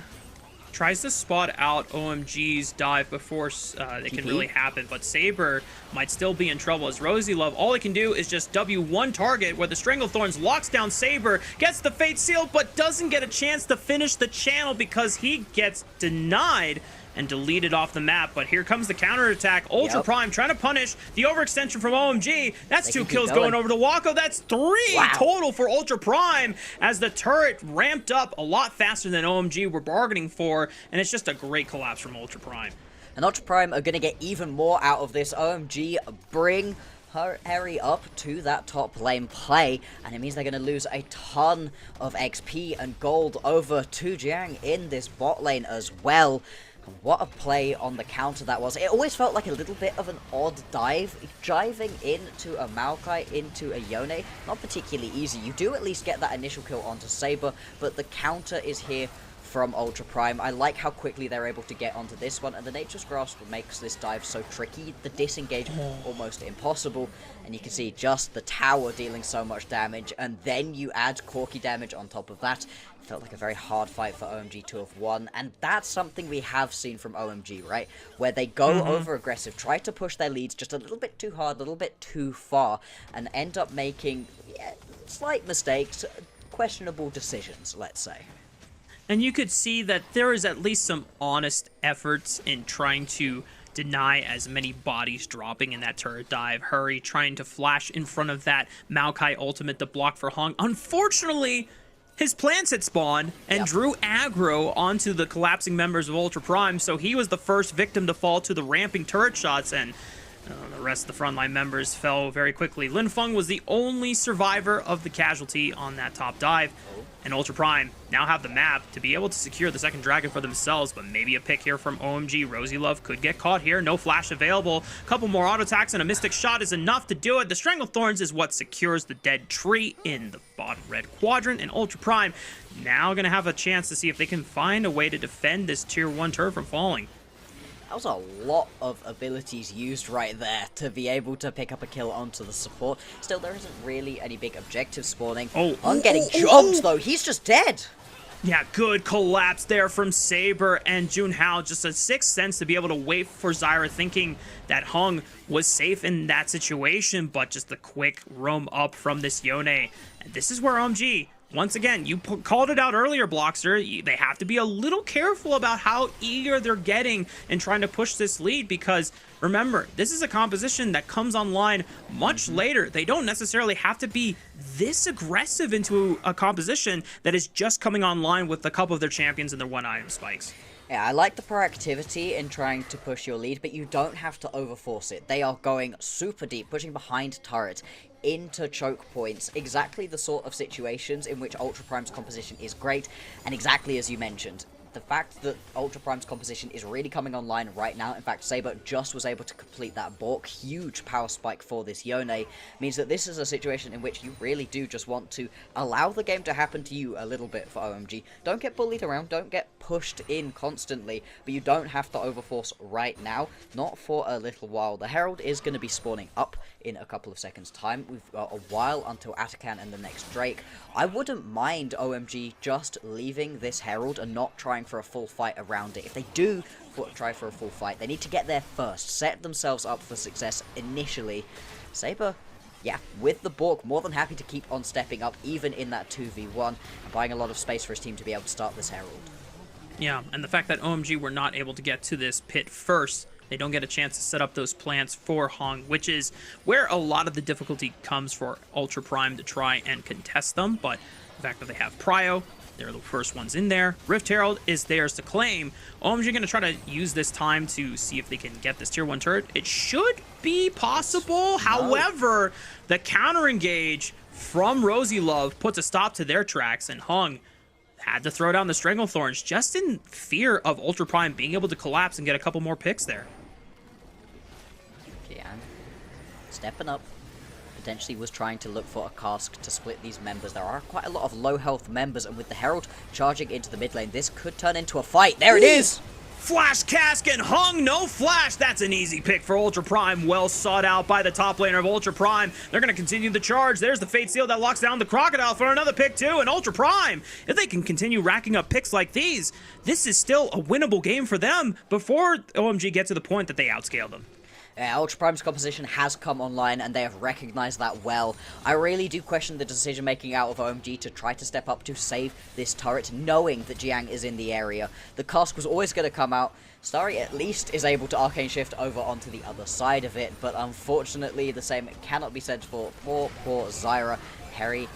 B: Tries to spot out OMG's dive before it can really happen, but Saber might still be in trouble as Rosie Love, all he can do is just W1 target where the Stranglethorns locks down Saber, gets the Fate Seal, but doesn't get a chance to finish the channel because he gets denied and deleted off the map. But here comes the counterattack. Ultra Prime trying to punish the overextension from OMG. That's 2 kills going over to Wako. That's 3 total for Ultra Prime as the turret ramped up a lot faster than OMG were bargaining for, and it's just a great collapse from Ultra Prime.
C: And Ultra Prime are going to get even more out of this. OMG bring Harry up to that top lane play, and it means they're going to lose a ton of XP and gold over to Jiang in this bot lane as well. What a play on the counter that was. It always felt like a little bit of an odd dive. Driving into a Maokai, into a Yone, not particularly easy. You do at least get that initial kill onto Saber, but the counter is here from Ultra Prime. I like how quickly they're able to get onto this one, and the Nature's Grasp makes this dive so tricky. The disengage almost impossible, and you can see just the tower dealing so much damage, and then you add Corky damage on top of that. It felt like a very hard fight for OMG to have won, and that's something we have seen from OMG, right? Where they go over aggressive, try to push their leads just a little bit too hard, a little bit too far, and end up making slight mistakes, questionable decisions, let's say.
B: And you could see that there is at least some honest efforts in trying to deny as many bodies dropping in that turret dive. Hurry trying to flash in front of that Maokai ultimate to block for Hung. Unfortunately, his plants had spawned and drew aggro onto the collapsing members of Ultra Prime, so he was the first victim to fall to the ramping turret shots, and the rest of the frontline members fell very quickly. Lin Feng was the only survivor of the casualty on that top dive. And Ultra Prime now have the map to be able to secure the second dragon for themselves, but maybe a pick here from OMG. Rosie Love could get caught here. No flash available. A couple more auto attacks and a Mystic Shot is enough to do it. The Stranglethorns is what secures the dead tree in the bottom red quadrant, and Ultra Prime now going to have a chance to see if they can find a way to defend this tier 1 turret from falling.
C: That was a lot of abilities used right there to be able to pick up a kill onto the support. Still, there isn't really any big objective spawning. I'm getting jumped, though. He's just dead.
B: Yeah, good collapse there from Saber and Junhao. Just a sixth sense to be able to wait for Zyra, thinking that Hung was safe in that situation, but just the quick roam up from this Yone. And this is where OMG, once again, you called it out earlier, Blockster. They have to be a little careful about how eager they're getting in trying to push this lead, because remember, this is a composition that comes online much later. They don't necessarily have to be this aggressive into a composition that is just coming online with a couple of their champions and their one-item spikes.
C: Yeah, I like the proactivity in trying to push your lead, but you don't have to overforce it. They are going super deep, pushing behind turret into choke points, exactly the sort of situations in which Ultra Prime's composition is great, and exactly as you mentioned, the fact that Ultra Prime's composition is really coming online right now. In fact, Saber just was able to complete that Bork. Huge power spike for this Yone means that this is a situation in which you really do just want to allow the game to happen to you a little bit for OMG. Don't get bullied around, don't get pushed in constantly, but you don't have to overforce right now, not for a little while. The Herald is going to be spawning up in a couple of seconds time. We've got a while until Atakan and the next Drake. I wouldn't mind OMG just leaving this Herald and not trying for a full fight around it. If they do try for a full fight, they need to get there first, set themselves up for success initially. Saber, yeah, with the Bork, more than happy to keep on stepping up, even in that 2v1, and buying a lot of space for his team to be able to start this Herald.
B: Yeah, and the fact that OMG were not able to get to this pit first, they don't get a chance to set up those plants for Hong, which is where a lot of the difficulty comes for Ultra Prime to try and contest them. But the fact that they have Prio, they're the first ones in there. Rift Herald is theirs to claim. OMG going to try to use this time to see if they can get this tier 1 turret. It should be possible. However, the counter engage from Rosie Love puts a stop to their tracks, and Hung had to throw down the Stranglethorns just in fear of Ultra Prime being able to collapse and get a couple more picks there.
C: Stepping up, potentially was trying to look for a cask to split these members. There are quite a lot of low health members, and with the Herald charging into the mid lane, this could turn into a fight. There it is!
B: Flash cask and Hung, no flash. That's an easy pick for Ultra Prime. Well sought out by the top laner of Ultra Prime. They're going to continue the charge. There's the Fate Seal that locks down the Crocodile for another pick too. And Ultra Prime, if they can continue racking up picks like these, this is still a winnable game for them before OMG get to the point that they outscale them.
C: Ultra Prime's composition has come online, and they have recognized that well. I really do question the decision-making out of OMG to try to step up to save this turret, knowing that Jiang is in the area. The cask was always going to come out. Starry at least is able to Arcane Shift over onto the other side of it, but unfortunately the same cannot be said for poor Zyra. Harry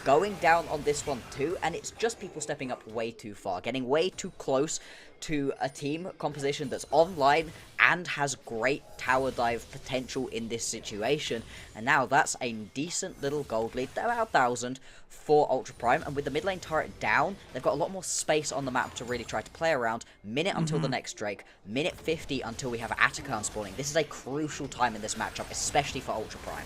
C: going down on this one too, and it's just people stepping up way too far, getting way too close to a team composition that's online and has great tower dive potential in this situation. And now that's a decent little gold lead, about 1,000 for Ultra Prime, and with the mid lane turret down, they've got a lot more space on the map to really try to play around. Minute until the next Drake, minute 50 until we have Atakan spawning. This is a crucial time in this matchup, especially for Ultra Prime.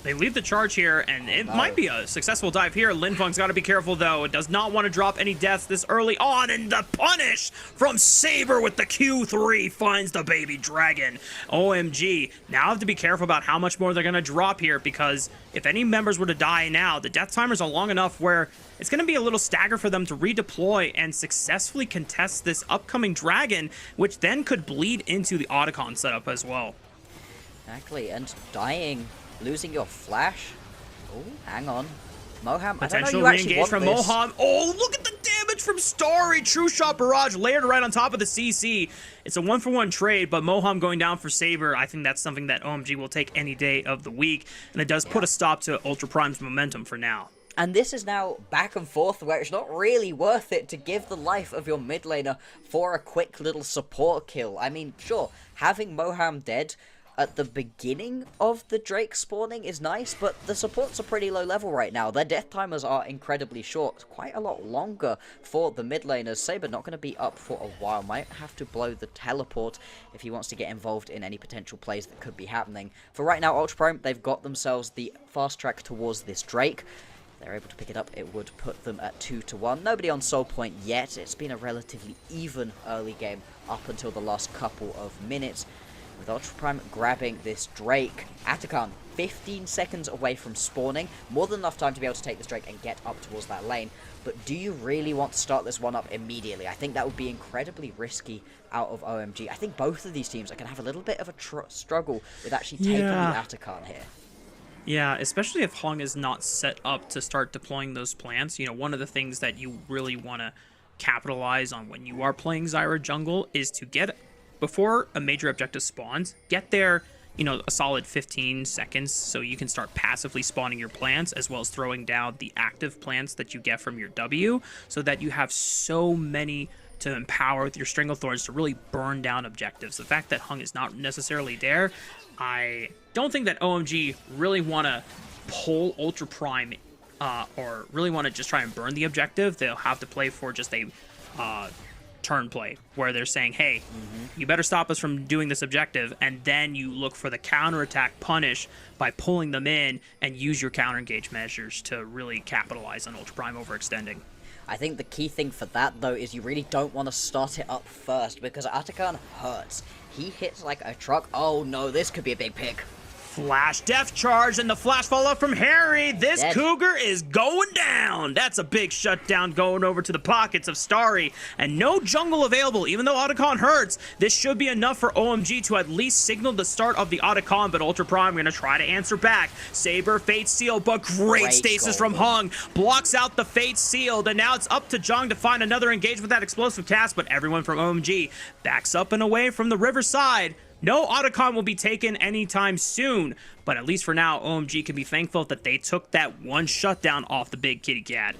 B: They lead the charge here, and it might be a successful dive here. Lin Feng's got to be careful, though. It does not want to drop any deaths this early on, and the punish from Saber with the Q3 finds the baby dragon. OMG now have to be careful about how much more they're going to drop here, because if any members were to die now, the death timers are long enough where it's going to be a little stagger for them to redeploy and successfully contest this upcoming dragon, which then could bleed into the Otacon setup as well.
C: Exactly, and dying, losing your flash. Oh, hang on. Moham, I don't know
B: Potential
C: you actually
B: re-engage
C: want
B: from
C: this.
B: Moham. Oh, look at the damage exchange from Starry. True Shot Barrage layered right on top of the CC. It's a 1-for-1 trade, but Moham going down for Saber, I think that's something that OMG will take any day of the week, and it does put a stop to Ultra Prime's momentum for now.
C: And this is now back and forth where it's not really worth it to give the life of your mid laner for a quick little support kill. I mean, sure, having Moham dead at the beginning of the Drake spawning is nice, but the supports are pretty low level right now. Their death timers are incredibly short, quite a lot longer for the mid laners. Saber not going to be up for a while, might have to blow the teleport if he wants to get involved in any potential plays that could be happening. For right now, Ultra Prime, they've got themselves the fast track towards this Drake. They're able to pick it up, it would put them at 2-1. Nobody on soul point yet. It's been a relatively even early game up until the last couple of minutes. With Ultra Prime grabbing this Drake, Atakan 15 seconds away from spawning. More than enough time to be able to take this Drake and get up towards that lane. But do you really want to start this one up immediately? I think that would be incredibly risky out of OMG. I think both of these teams are going to have a little bit of a struggle with actually taking the Atakan here.
B: Yeah, especially if Hung is not set up to start deploying those plants. You know, one of the things that you really want to capitalize on when you are playing Zyra jungle is to get, before a major objective spawns, get there, you know, a solid 15 seconds so you can start passively spawning your plants as well as throwing down the active plants that you get from your W so that you have so many to empower with your Stranglethorns to really burn down objectives. The fact that Hung is not necessarily there, I don't think that OMG really want to pull Ultra Prime or really want to just try and burn the objective. They'll have to play for just a turn play where they're saying, hey, you better stop us from doing this objective, and then you look for the counterattack punish by pulling them in and use your counter engage measures to really capitalize on Ultra Prime overextending.
C: I think the key thing for that, though, is you really don't want to start it up first, because Atakan hurts. He hits like a truck. Oh no, this could be a big pick.
B: Flash Death Charge and the flash follow-up from Harry. This Cougar is going down. That's a big shutdown going over to the pockets of Starry. And no jungle available, even though Otacon hurts. This should be enough for OMG to at least signal the start of the Otacon, but Ultra Prime going to try to answer back. Saber, Fate Seal, but great stasis from Hung. Blocks out the Fate Sealed, and now it's up to Jung to find another engagement with that explosive cast, but everyone from OMG backs up and away from the riverside. No Otacon will be taken anytime soon, but at least for now, OMG can be thankful that they took that one shutdown off the big kitty cat.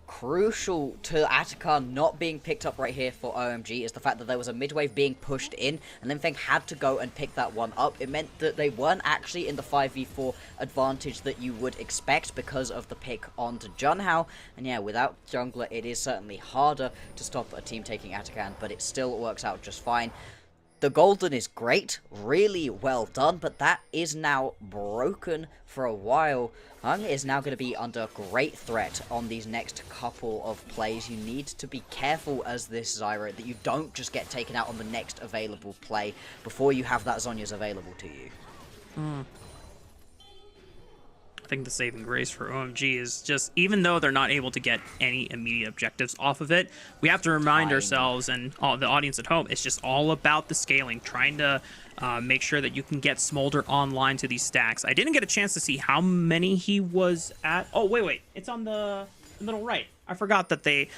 C: Crucial to Atakan not being picked up right here for OMG is the fact that there was a mid-wave being pushed in, and then Feng had to go and pick that one up. It meant that they weren't actually in the 5v4 advantage that you would expect because of the pick onto Junhao. And yeah, without jungler, it is certainly harder to stop a team taking Atakan, but it still works out just fine. The golden is great, really well done, but that is now broken for a while. Hung is now going to be under great threat on these next couple of plays. You need to be careful as this Zyra that you don't just get taken out on the next available play before you have that Zhonya's available to you.
B: I think the saving grace for OMG is just, even though they're not able to get any immediate objectives off of it, we have to remind ourselves and all the audience at home, it's just all about the scaling, trying to make sure that you can get Smolder online to these stacks. I didn't get a chance to see how many he was at. Oh, wait. It's on the middle right. I forgot that they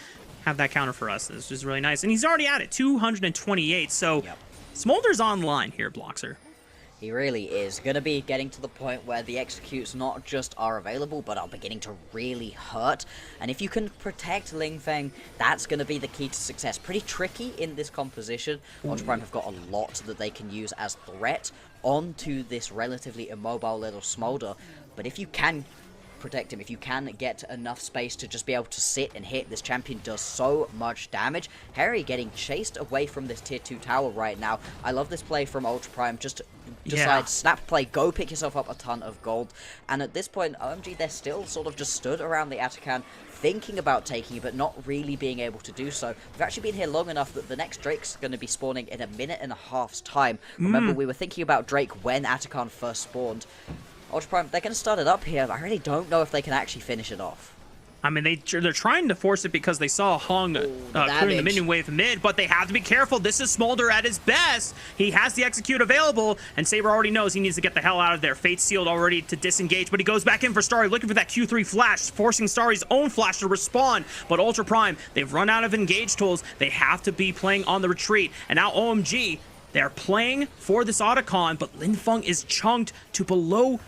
B: have that counter for us. This is really nice. And he's already at it, 228. So Smolder's online here, Bloxer.
C: He really is. Going to be getting to the point where the executes not just are available, but are beginning to really hurt. And if you can protect Ling Feng, that's going to be the key to success. Pretty tricky in this composition. Ultra Prime have got a lot that they can use as threat onto this relatively immobile little Smolder. But if you can protect him, if you can get enough space to just be able to sit and hit, this champion does so much damage. Harry getting chased away from this tier 2 tower right now. I love this play from Ultra Prime. Just decide, snap play, go pick yourself up a ton of gold. And at this point, OMG, they're still sort of just stood around the Atakan, thinking about taking, but not really being able to do so. We've actually been here long enough that the next Drake's going to be spawning in a minute and a half's time. Remember, we were thinking about Drake when Atakan first spawned. Ultra Prime, they're going to start it up here, but I really don't know if they can actually finish it off.
B: I mean, they're trying to force it because they saw Hung clearing the minion wave mid, but they have to be careful. This is Smolder at his best. He has the execute available, and Saber already knows he needs to get the hell out of there. Fate's sealed already to disengage, but he goes back in for Starry, looking for that Q3 flash, forcing Starry's own flash to respawn. But Ultra Prime, they've run out of engage tools. They have to be playing on the retreat. And now OMG, they're playing for this Otacon, but Linfeng is chunked to below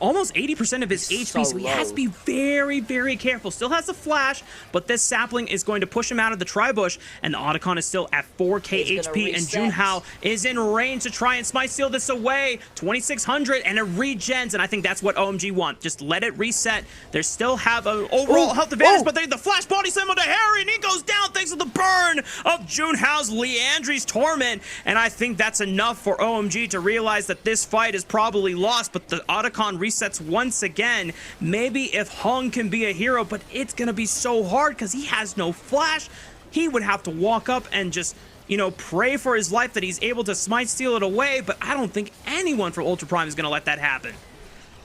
B: almost 80% of his HP, so he has to be very, very careful. Still has the flash, but this sapling is going to push him out of the tri-bush, and the Otacon is still at 4k HP, and Junhao is in range to try and smite steal this away. 2600, and it regens, and I think that's what OMG want. Just let it reset. They still have an overall health advantage, but the flash body slam onto Harry, and he goes down thanks to the burn of Junhao's Liandry's Torment, and I think that's enough for OMG to realize that this fight is probably lost, but the Otacon resets once again. Maybe if Hung can be a hero, but it's gonna be so hard because he has no flash. He would have to walk up and just, you know, pray for his life that he's able to smite steal it away, but I don't think anyone from Ultra Prime is gonna let that happen.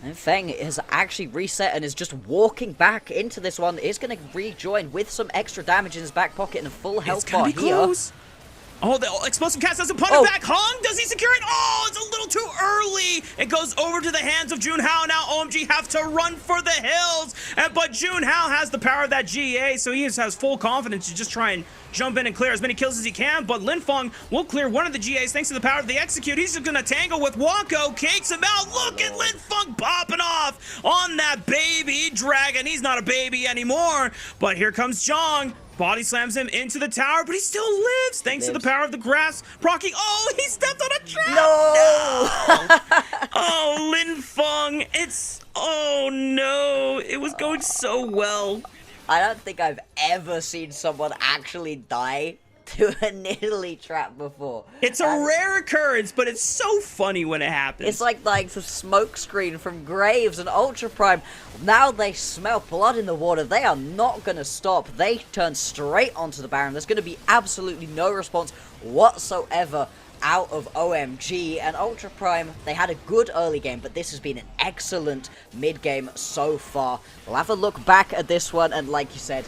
C: And Feng has actually reset and is just walking back into this one. Is going to rejoin with some extra damage in his back pocket and a full health bar here.
B: Close. Oh, the explosive cast doesn't put it back. Hung, does he secure it? Oh, it's a little too early. It goes over to the hands of Junhao. Now OMG have to run for the hills. But Junhao has the power of that GA, so he has full confidence to just try and jump in and clear as many kills as he can. But Linfeng will clear one of the GAs thanks to the power of the execute. He's just going to tangle with Wako, cakes him out. Look at Linfeng popping off on that baby dragon. He's not a baby anymore. But here comes Zhang. Body slams him into the tower, but he still lives thanks to the power of the grass. Procky, oh, he stepped on a trap. No! Oh, Linfeng, oh no, it was going so well.
C: I don't think I've ever seen someone actually die to a niddly trap before.
B: It's a rare occurrence, but it's so funny when it happens.
C: It's like the smoke screen from Graves and Ultra Prime. Now they smell blood in the water. They are not going to stop. They turn straight onto the Baron. There's going to be absolutely no response whatsoever out of OMG. And Ultra Prime, they had a good early game, but this has been an excellent mid game so far. We'll have a look back at this one, and like you said,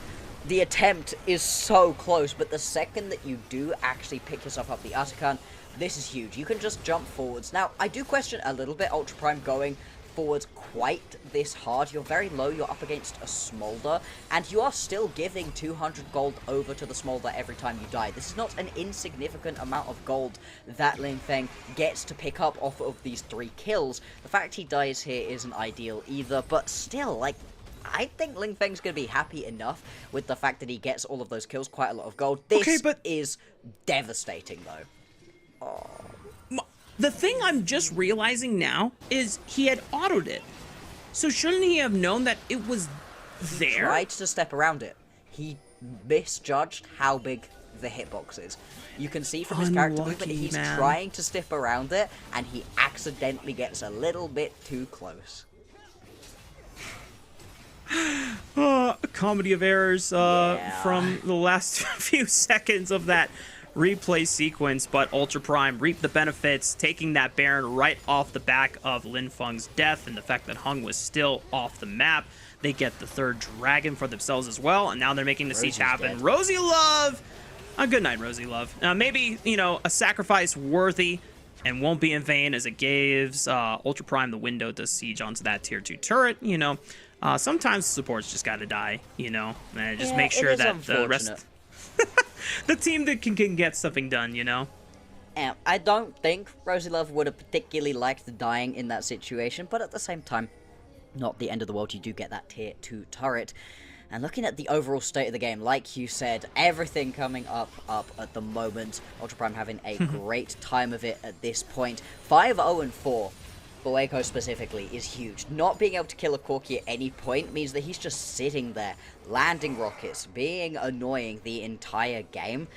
C: the attempt is so close, but the second that you do actually pick yourself up the Otacon, this is huge. You can just jump forwards. Now, I do question a little bit Ultra Prime going forwards quite this hard. You're very low, you're up against a Smolder, and you are still giving 200 gold over to the Smolder every time you die. This is not an insignificant amount of gold that Linfeng gets to pick up off of these 3 kills. The fact he dies here isn't ideal either, but still, like, I think Linfeng's going to be happy enough with the fact that he gets all of those kills, quite a lot of gold. This is devastating, though.
B: Oh. The thing I'm just realizing now is he had autoed it. So shouldn't he have known that it was there?
C: He tried to step around it. He misjudged how big the hitbox is. You can see from his character movement he's trying to step around it, and he accidentally gets a little bit too close.
B: A comedy of errors from the last few seconds of that replay sequence, but Ultra Prime reaped the benefits, taking that Baron right off the back of Linfeng's death and the fact that Hung was still off the map. They get the 3rd dragon for themselves as well, and now they're making the siege happen. Dead. Rosie Love! Good night, Rosie Love. Maybe, you know, a sacrifice worthy and won't be in vain, as it gives Ultra Prime the window to siege onto that tier 2 turret, you know. Sometimes supports just gotta die, you know, and just make sure that the rest, the team that can get something done, you know.
C: I don't think Rosie Love would have particularly liked dying in that situation, but at the same time, not the end of the world. You do get that tier 2 turret. And looking at the overall state of the game, like you said, everything coming up at the moment. Ultra Prime having a great time of it at this point. 5-0-4. Boeko specifically is huge. Not being able to kill a Corki at any point means that he's just sitting there, landing rockets, being annoying the entire game.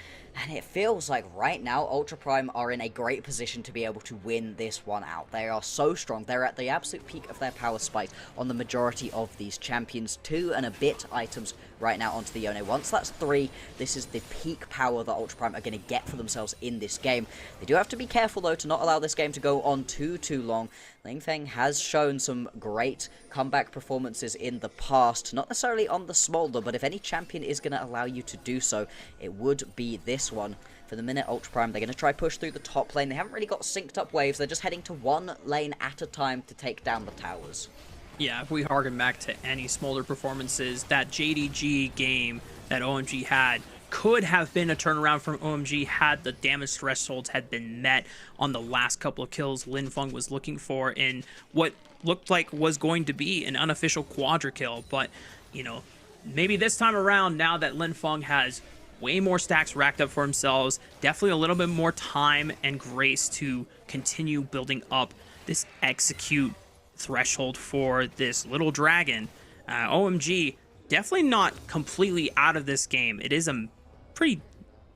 C: And it feels like right now Ultra Prime are in a great position to be able to win this one out. They are so strong. They're at the absolute peak of their power spike on the majority of these champions. 2 and a bit items right now onto the Yone. Once that's 3, this is the peak power that Ultra Prime are going to get for themselves in this game. They do have to be careful, though, to not allow this game to go on too long. Ling Feng has shown some great comeback performances in the past, not necessarily on the Smolder, but if any champion is going to allow you to do so, it would be this one. For the minute, Ultra Prime, they're going to try push through the top lane. They haven't really got synced up waves. They're just heading to one lane at a time to take down the towers.
B: Yeah, if we harken back to any Smolder performances, that JDG game that OMG had could have been a turnaround from OMG had the damage thresholds had been met on the last couple of kills Lin Feng was looking for in what looked like was going to be an unofficial quadra kill. But, you know, maybe this time around, now that Lin Feng has way more stacks racked up for themselves, definitely a little bit more time and grace to continue building up this execute threshold for this little dragon. OMG definitely not completely out of this game. It is a pretty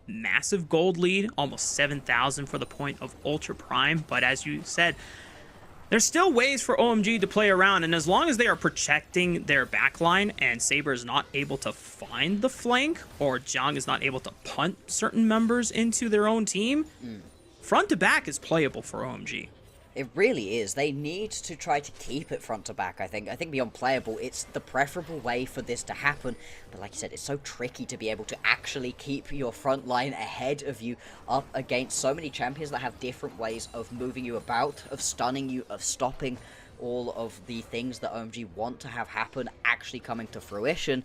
B: massive gold lead, almost 7,000 for the point of Ultra Prime, but as you said, there's still ways for OMG to play around, and as long as they are protecting their backline and Saber is not able to find the flank, or Jiang is not able to punt certain members into their own team, front to back is playable for OMG.
C: It really is. They need to try to keep it front to back, I think. I think beyond playable, it's the preferable way for this to happen. But like you said, it's so tricky to be able to actually keep your front line ahead of you up against so many champions that have different ways of moving you about, of stunning you, of stopping all of the things that OMG want to have happen actually coming to fruition.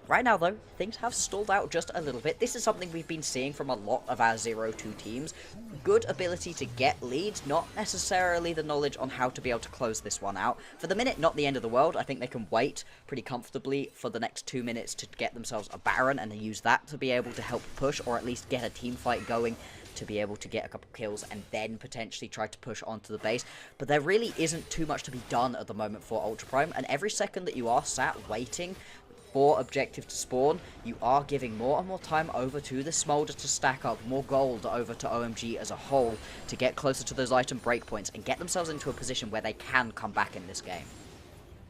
C: Right now, though, things have stalled out just a little bit. This is something we've been seeing from a lot of our 0-2 teams. Good ability to get leads, not necessarily the knowledge on how to be able to close this one out. For the minute, not the end of the world. I think they can wait pretty comfortably for the next 2 minutes to get themselves a Baron and use that to be able to help push, or at least get a team fight going to be able to get a couple kills and then potentially try to push onto the base. But there really isn't too much to be done at the moment for Ultra Prime, and every second that you are sat waiting for objective to spawn, you are giving more and more time over to the Smolder to stack up, more gold over to OMG as a whole to get closer to those item breakpoints and get themselves into a position where they can come back in this game.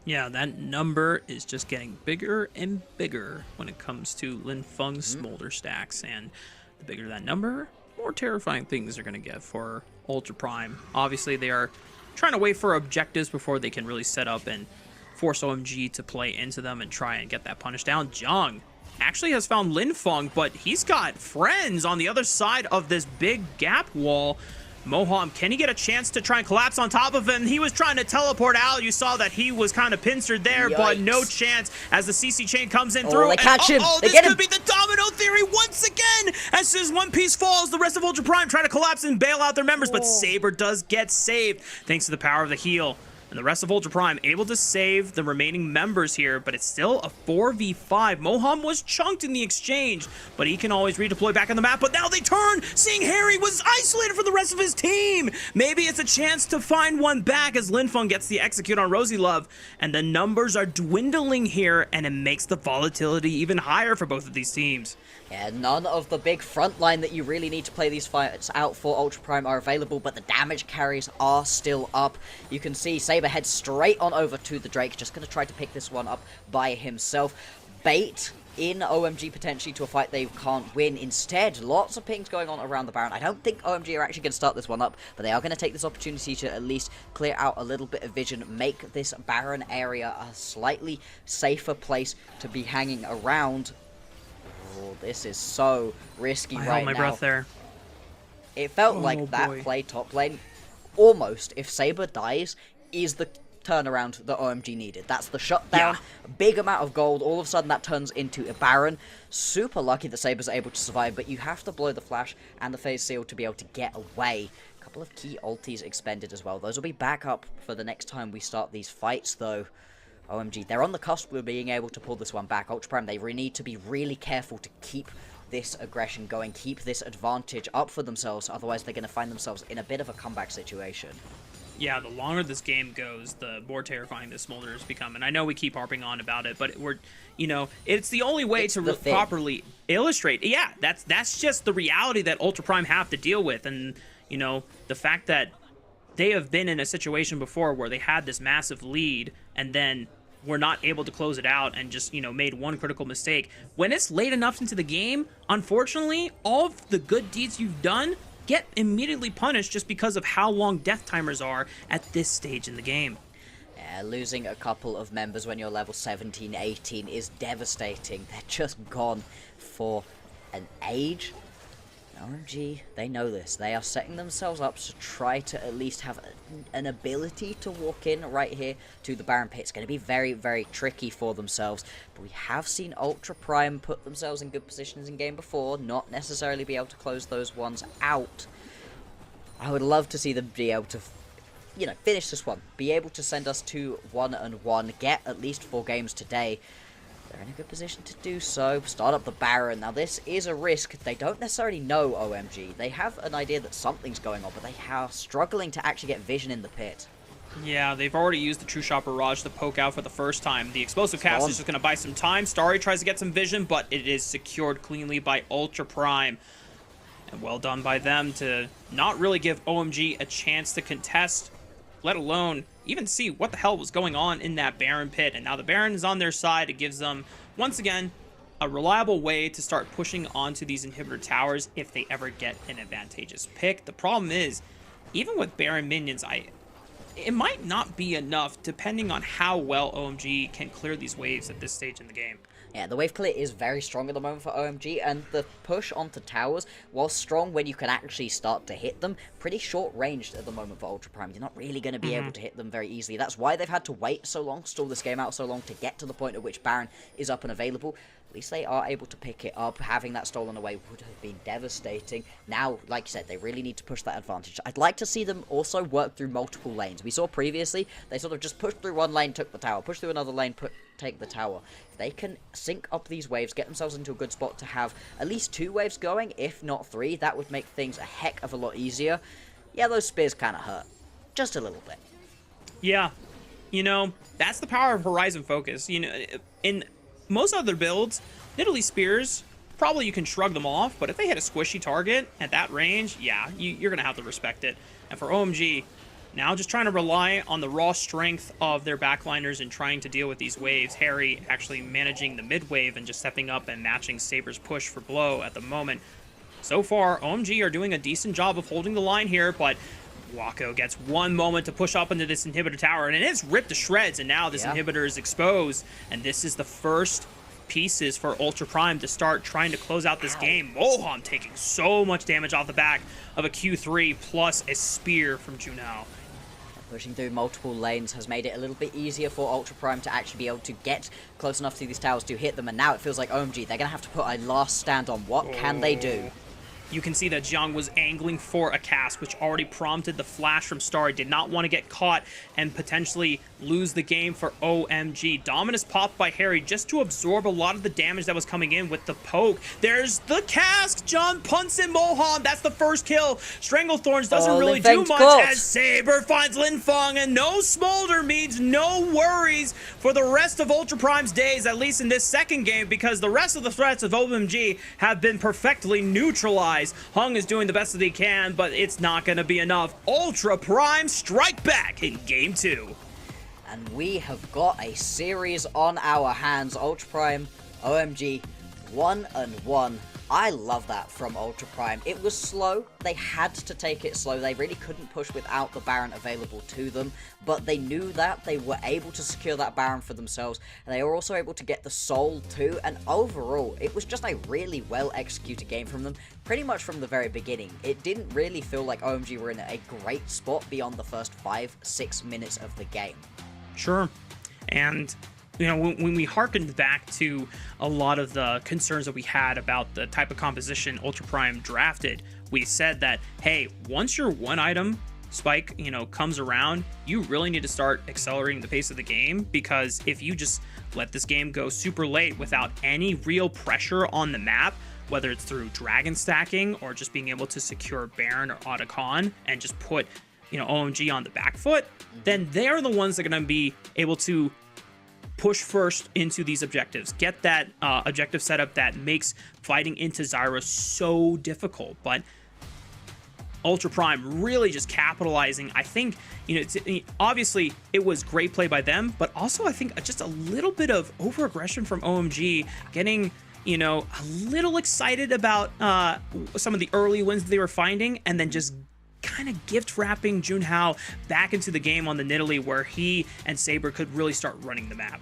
B: Yeah, that number is just getting bigger and bigger when it comes to Lin Feng's Smolder stacks, and the bigger that number, more terrifying things are going to get for Ultra Prime. Obviously, they are trying to wait for objectives before they can really set up and force OMG to play into them and try and get that punish down. Jiang actually has found Lin Feng, but he's got friends on the other side of this big gap wall. Moham, can he get a chance to try and collapse on top of him? He was trying to teleport out. You saw that he was kind of pincered there,
C: Yikes.
B: But no chance as the CC chain comes in through.
C: They catch him.
B: Oh,
C: They
B: this
C: get
B: could
C: him.
B: be the domino theory once again. As soon as one piece falls, the rest of Ultra Prime try to collapse and bail out their members, but Saber does get saved thanks to the power of the heal. And the rest of Ultra Prime able to save the remaining members here, but it's still a 4v5. Moham was chunked in the exchange, but he can always redeploy back on the map. But now they turn, seeing Harry was isolated from the rest of his team. Maybe it's a chance to find one back as Lin Feng gets the execute on Rosie Love. And the numbers are dwindling here, and it makes the volatility even higher for both of these teams.
C: Yeah, none of the big front line that you really need to play these fights out for Ultra Prime are available, but the damage carries are still up. You can see Saber head straight on over to the Drake, just going to try to pick this one up by himself. Bait in OMG potentially to a fight they can't win. Instead, lots of pings going on around the Baron. I don't think OMG are actually going to start this one up, but they are going to take this opportunity to at least clear out a little bit of vision, make this Baron area a slightly safer place to be hanging around. Oh, this is so risky right now.
B: I held my breath there.
C: It felt like that play top lane, almost, if Saber dies, is the turnaround that OMG needed. That's the shutdown, a big amount of gold, all of a sudden that turns into a Baron. Super lucky that Saber's able to survive, but you have to blow the flash and the phase seal to be able to get away. A couple of key ultis expended as well. Those will be back up for the next time we start these fights, though. OMG, they're on the cusp of being able to pull this one back. Ultra Prime, they need to be really careful to keep this aggression going, keep this advantage up for themselves, otherwise they're going to find themselves in a bit of a comeback situation.
B: Yeah, the longer this game goes, the more terrifying this Smolder has become. And I know we keep harping on about it, but it's the only way to properly illustrate. Yeah, that's just the reality that Ultra Prime have to deal with. And, the fact that they have been in a situation before where they had this massive lead and then were not able to close it out and just, made one critical mistake. When it's late enough into the game, unfortunately, all of the good deeds you've done get immediately punished just because of how long death timers are at this stage in the game.
C: Yeah, losing a couple of members when you're level 17, 18 is devastating. They're just gone for an age. OMG, they know this. They are setting themselves up to try to at least have an ability to walk in right here to the Baron Pit. It's going to be very, very tricky for themselves. But we have seen Ultra Prime put themselves in good positions in game before, not necessarily be able to close those ones out. I would love to see them be able to, finish this one. Be able to send us to 1-1, get at least 4 games today. They're in a good position to do so. Start up the Baron. Now, this is a risk. They don't necessarily know OMG. They have an idea that something's going on, but they are struggling to actually get vision in the pit.
B: Yeah, they've already used the True Shot Barrage to poke out for the first time. The Explosive Cast is just going to buy some time. Starry tries to get some vision, but it is secured cleanly by Ultra Prime. And well done by them to not really give OMG a chance to contest, let alone even see what the hell was going on in that Baron pit. And now the Baron is on their side. It gives them, once again, a reliable way to start pushing onto these inhibitor towers if they ever get an advantageous pick. The problem is, even with Baron minions, it might not be enough depending on how well OMG can clear these waves at this stage in the game.
C: Yeah, the wave clear is very strong at the moment for OMG, and the push onto towers, while strong when you can actually start to hit them, pretty short-ranged at the moment for Ultra Prime. You're not really going to be able to hit them very easily. That's why they've had to wait so long, stall this game out so long, to get to the point at which Baron is up and available. At least they are able to pick it up. Having that stolen away would have been devastating. Now, like you said, they really need to push that advantage. I'd like to see them also work through multiple lanes. We saw previously, they sort of just pushed through one lane, took the tower, pushed through another lane, take the tower. If they can sync up these waves, get themselves into a good spot to have at least 2 waves going, if not 3, that would make things a heck of a lot easier. Yeah, those spears kind of hurt. Just a little bit.
B: Yeah. That's the power of Horizon Focus. In most other builds, Nidalee Spears, probably you can shrug them off, but if they hit a squishy target at that range, yeah, you're going to have to respect it. And for OMG, now just trying to rely on the raw strength of their backliners and trying to deal with these waves. Harry actually managing the mid wave and just stepping up and matching Saber's push for blow at the moment. So far, OMG are doing a decent job of holding the line here, but Wako gets one moment to push up into this inhibitor tower, and it's ripped to shreds, and now this inhibitor is exposed, and this is the first pieces for Ultra Prime to start trying to close out this game. Moham taking so much damage off the back of a Q3 plus a spear from Junao.
C: Pushing through multiple lanes has made it a little bit easier for Ultra Prime to actually be able to get close enough to these towers to hit them, and now it feels like OMG, they're going to have to put a last stand on. What can they do?
B: You can see that Jiang was angling for a cast, which already prompted the flash from Starry. Did not want to get caught and potentially lose the game for OMG. Dominus popped by Harry just to absorb a lot of the damage that was coming in with the poke. There's the cast. John punts in Moham. That's the first kill. Stranglethorns doesn't really do much as Saber finds Lin Feng, and no Smolder means no worries for the rest of Ultra Prime's days, at least in this second game, because the rest of the threats of OMG have been perfectly neutralized. Hung is doing the best that he can, but it's not going to be enough. Ultra Prime strike back in game 2.
C: And we have got a series on our hands. Ultra Prime, OMG, 1-1. I love that from Ultra Prime. It was slow. They had to take it slow. They really couldn't push without the Baron available to them, but they knew that. They were able to secure that Baron for themselves, and they were also able to get the Soul too, and overall, it was just a really well-executed game from them, pretty much from the very beginning. It didn't really feel like OMG were in a great spot beyond the first 5-6 minutes of the game.
B: Sure, and when we harkened back to a lot of the concerns that we had about the type of composition Ultra Prime drafted, we said that, hey, once your one item spike, comes around, you really need to start accelerating the pace of the game, because if you just let this game go super late without any real pressure on the map, whether it's through dragon stacking or just being able to secure Baron or Otacon and just put, OMG on the back foot, then they're the ones that are going to be able to push first into these objectives, get that objective setup that makes fighting into Zyra so difficult. But Ultra Prime really just capitalizing. I think, obviously it was great play by them, but also I think just a little bit of over-aggression from OMG, getting, a little excited about some of the early wins that they were finding, and then just kind of gift wrapping Junhao back into the game on the Nidalee, where he and Saber could really start running the map.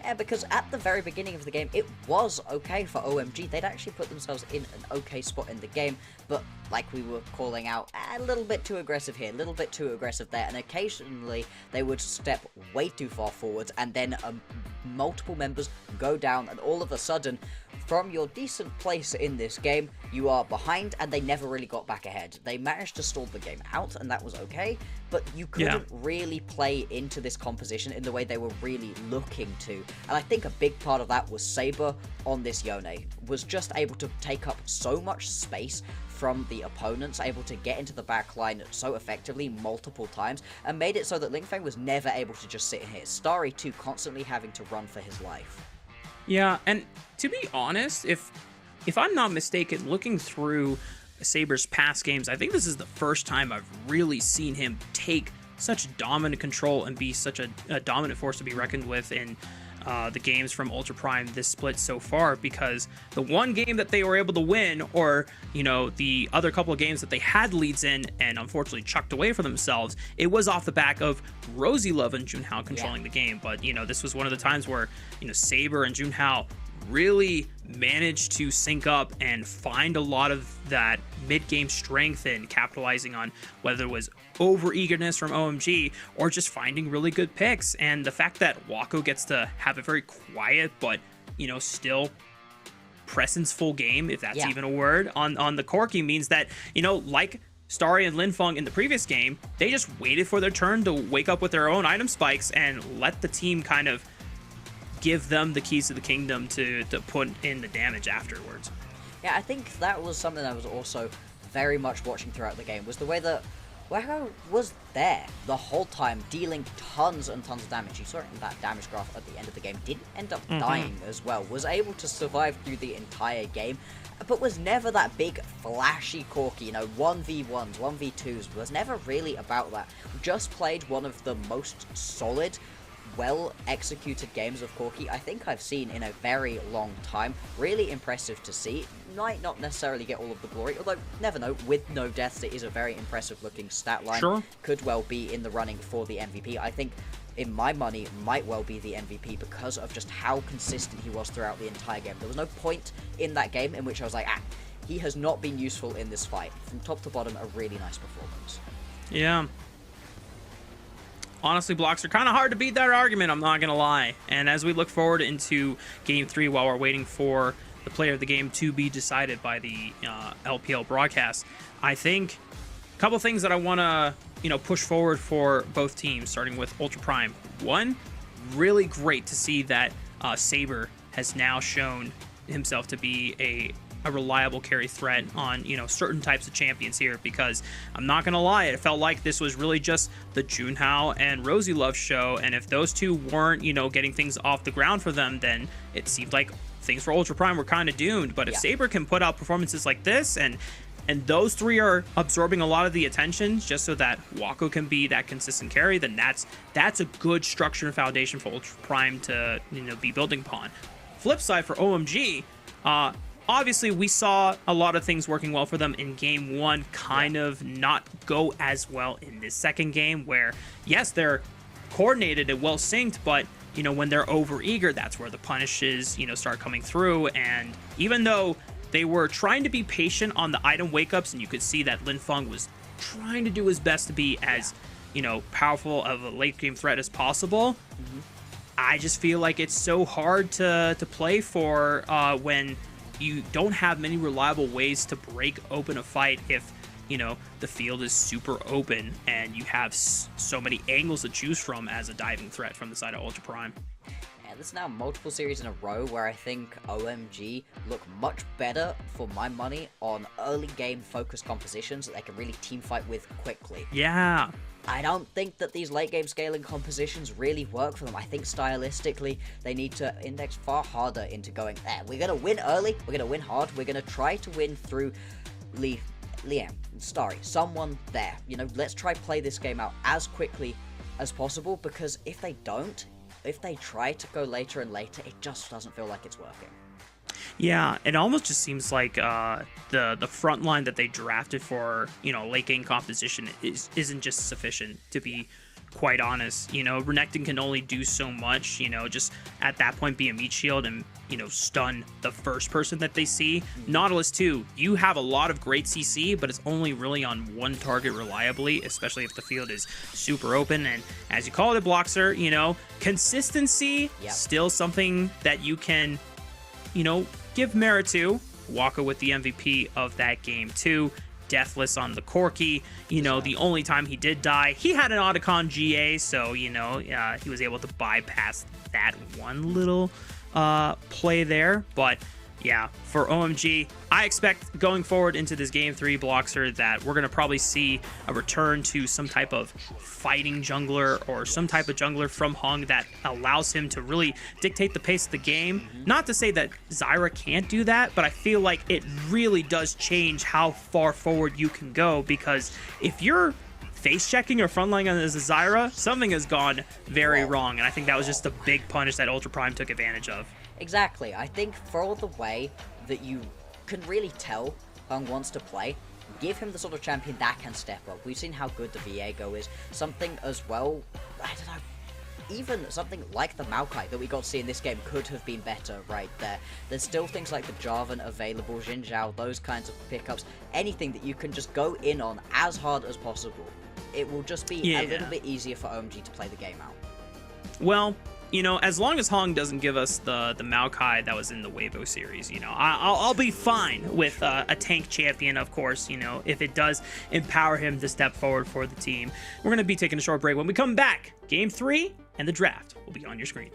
C: Yeah, because at the very beginning of the game, it was okay for OMG. They'd actually put themselves in an okay spot in the game, but like we were calling out, a little bit too aggressive here, a little bit too aggressive there, and occasionally they would step way too far forwards, and then multiple members go down, and all of a sudden, from your decent place in this game, you are behind, and they never really got back ahead. They managed to stall the game out, and that was okay, but you couldn't really play into this composition in the way they were really looking to. And I think a big part of that was Saber on this Yone, was just able to take up so much space from the opponents, able to get into the back line so effectively multiple times, and made it so that Lingfeng was never able to just sit and hit. Starry too, constantly having to run for his life.
B: Yeah, and to be honest, if I'm not mistaken, looking through Saber's past games, I think this is the first time I've really seen him take such dominant control and be such a dominant force to be reckoned with in the games from Ultra Prime this split so far, because the one game that they were able to win, or the other couple of games that they had leads in and unfortunately chucked away for themselves, it was off the back of Rosie Love and Junhao controlling the game. But this was one of the times where Saber and Junhao really managed to sync up and find a lot of that mid-game strength and capitalizing on whether it was over-eagerness from OMG or just finding really good picks. And the fact that Wako gets to have a very quiet but, still presence-full game, if that's even a word, on the Corki means that, like Starry and Linfeng in the previous game, they just waited for their turn to wake up with their own item spikes and let the team kind of give them the keys to the kingdom to put in the damage afterwards.
C: Yeah, I think that was something I was also very much watching throughout the game, was the way that Wako was there the whole time, dealing tons and tons of damage. You saw it in that damage graph at the end of the game. Didn't end up dying as well. Was able to survive through the entire game, but was never that big flashy Corki, 1v1s, 1v2s, was never really about that. Just played one of the most solid, well-executed games of Corki I think I've seen in a very long time. Really impressive to see. Might not necessarily get all of the glory, although, never know, with no deaths, it is a very impressive-looking stat line.
B: Sure.
C: Could well be in the running for the MVP. I think, in my money, might well be the MVP because of just how consistent he was throughout the entire game. There was no point in that game in which I was like, he has not been useful in this fight. From top to bottom, a really nice performance.
B: Yeah. Honestly, blocks are kind of hard to beat that argument, I'm not going to lie. And as we look forward into Game 3 while we're waiting for the player of the game to be decided by the LPL broadcast, I think a couple things that I want to push forward for both teams, starting with Ultra Prime. One, really great to see that Saber has now shown himself to be a reliable carry threat on certain types of champions here, because I'm not gonna lie, it felt like this was really just the Junhao and Rosie Love show, and if those two weren't getting things off the ground for them, then it seemed like things for Ultra Prime were kind of doomed. But if Saber can put out performances like this, and those three are absorbing a lot of the attention just so that Wako can be that consistent carry, then that's a good structure and foundation for Ultra Prime to be building upon. Flip side for OMG, obviously, we saw a lot of things working well for them in Game 1 kind of not go as well in this second game, where, yes, they're coordinated and well synced, but, when they're over-eager, that's where the punishes, start coming through. And even though they were trying to be patient on the item wake-ups, and you could see that Linfeng was trying to do his best to be as, powerful of a late-game threat as possible, I just feel like it's so hard to play for when you don't have many reliable ways to break open a fight if, the field is super open and you have so many angles to choose from as a diving threat from the side of Ultra Prime.
C: And this is now multiple series in a row where I think OMG look much better, for my money, on early game focused compositions that they can really team fight with quickly.
B: Yeah.
C: I don't think that these late game scaling compositions really work for them. I think stylistically they need to index far harder into going, we're going to win early, we're going to win hard, we're going to try to win through Liam, Starry, someone there. You know, let's try play this game out as quickly as possible, because if they don't, if they try to go later and later, it just doesn't feel like it's working.
B: Yeah, it almost just seems like the front line that they drafted for, you know, late game composition isn't just sufficient, to be quite honest. You know, Renekton can only do so much, you know, just at that point be a meat shield and, you know, stun the first person that they see. Nautilus too, you have a lot of great CC, but it's only really on one target reliably, especially if the field is super open. And as you call it, Bloxer, you know, consistency, still something that you can, you know, give merit to. Waka with the MVP of that game too. Deathless on the Corki. You know, the only time he did die, he had an Otacon GA, so, you know, he was able to bypass that one little play there. But yeah, for OMG, I expect going forward into this game 3 Bloxer that we're going to probably see a return to some type of fighting jungler or some type of jungler from Hung that allows him to really dictate the pace of the game. Not to say that Zyra can't do that, but I feel like it really does change how far forward you can go, because if you're face checking or frontlining as a Zyra, something has gone very wrong, and I think that was just a big punish that Ultra Prime took advantage of.
C: Exactly. I think for the way that you can really tell Hung wants to play, give him the sort of champion that can step up. We've seen how good the Viego is. Something as well, I don't know, even something like the Maokai that we got to see in this game could have been better right there. There's still things like the Jarvan available, Xin Zhao, those kinds of pickups, anything that you can just go in on as hard as possible. It will just be a little bit easier for OMG to play the game out.
B: Well, you know, as long as Hong doesn't give us the Maokai that was in the Weibo series, you know, I'll be fine with a tank champion, of course, you know, if it does empower him to step forward for the team. We're going to be taking a short break. When we come back, Game 3 and the draft will be on your screen.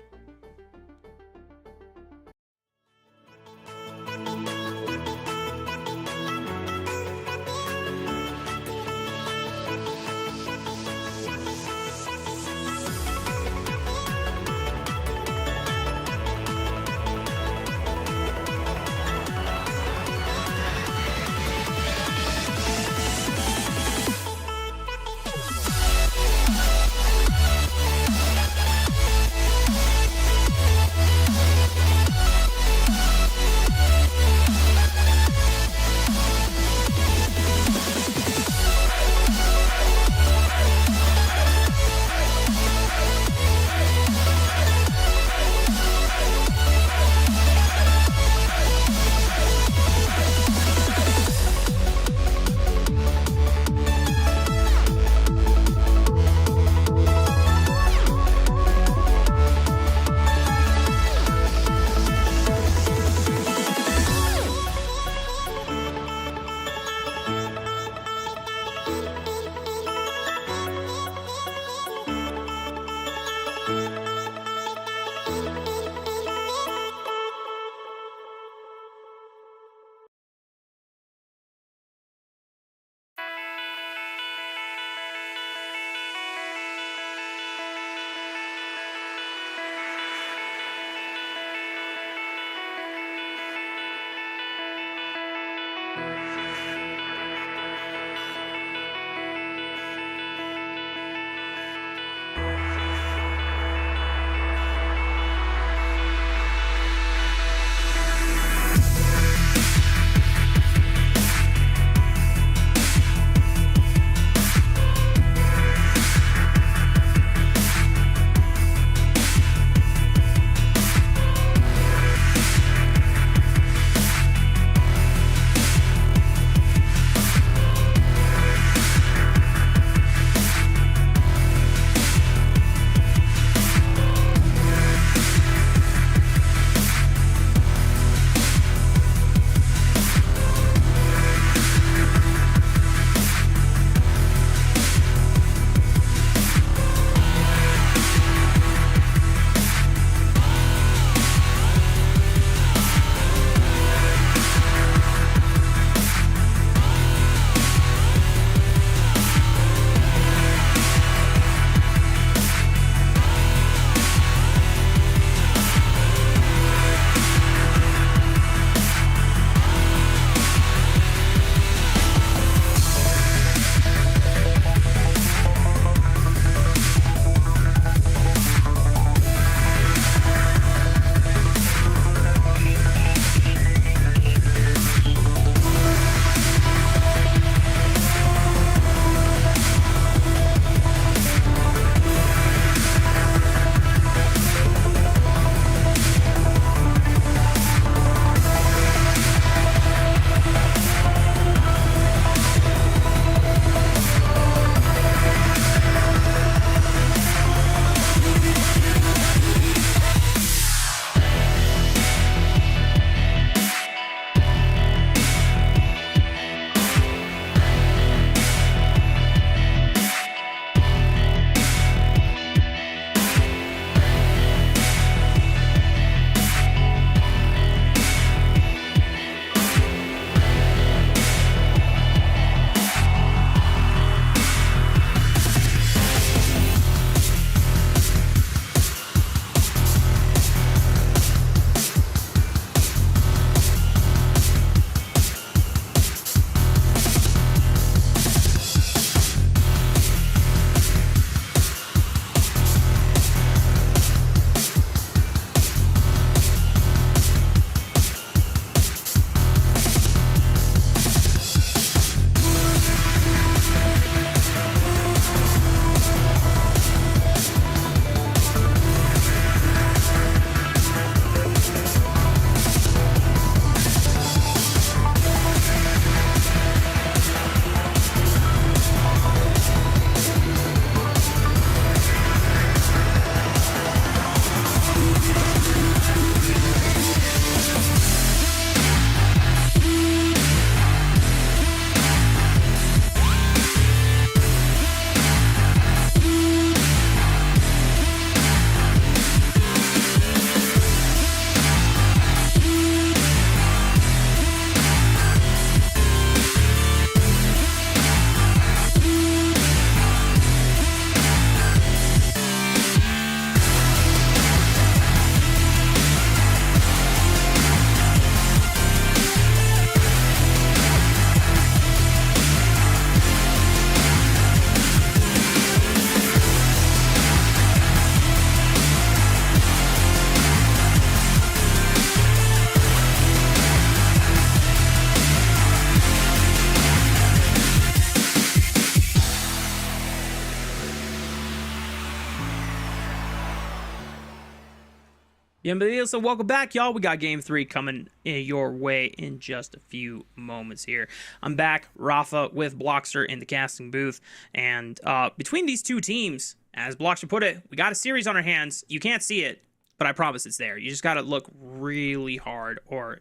B: Bienvenidos, so welcome back, y'all. We got Game 3 coming your way in just a few moments here. I'm back, Rafa, with Blockster in the casting booth. And between these two teams, as Blockster put it, we got a series on our hands. You can't see it, but I promise it's there. You just got to look really hard, or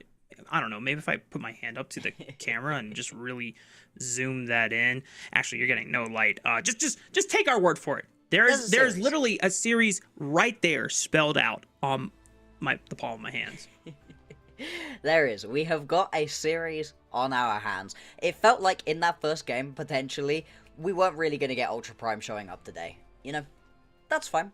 B: I don't know, maybe if I put my hand up to the camera and just really zoom that in. Actually, you're getting no light. Just take our word for it. There's literally a series right there spelled out on the palm of my hands.
C: There is. We have got a series on our hands. It felt like in that first game, potentially, we weren't really going to get Ultra Prime showing up today. You know, that's fine.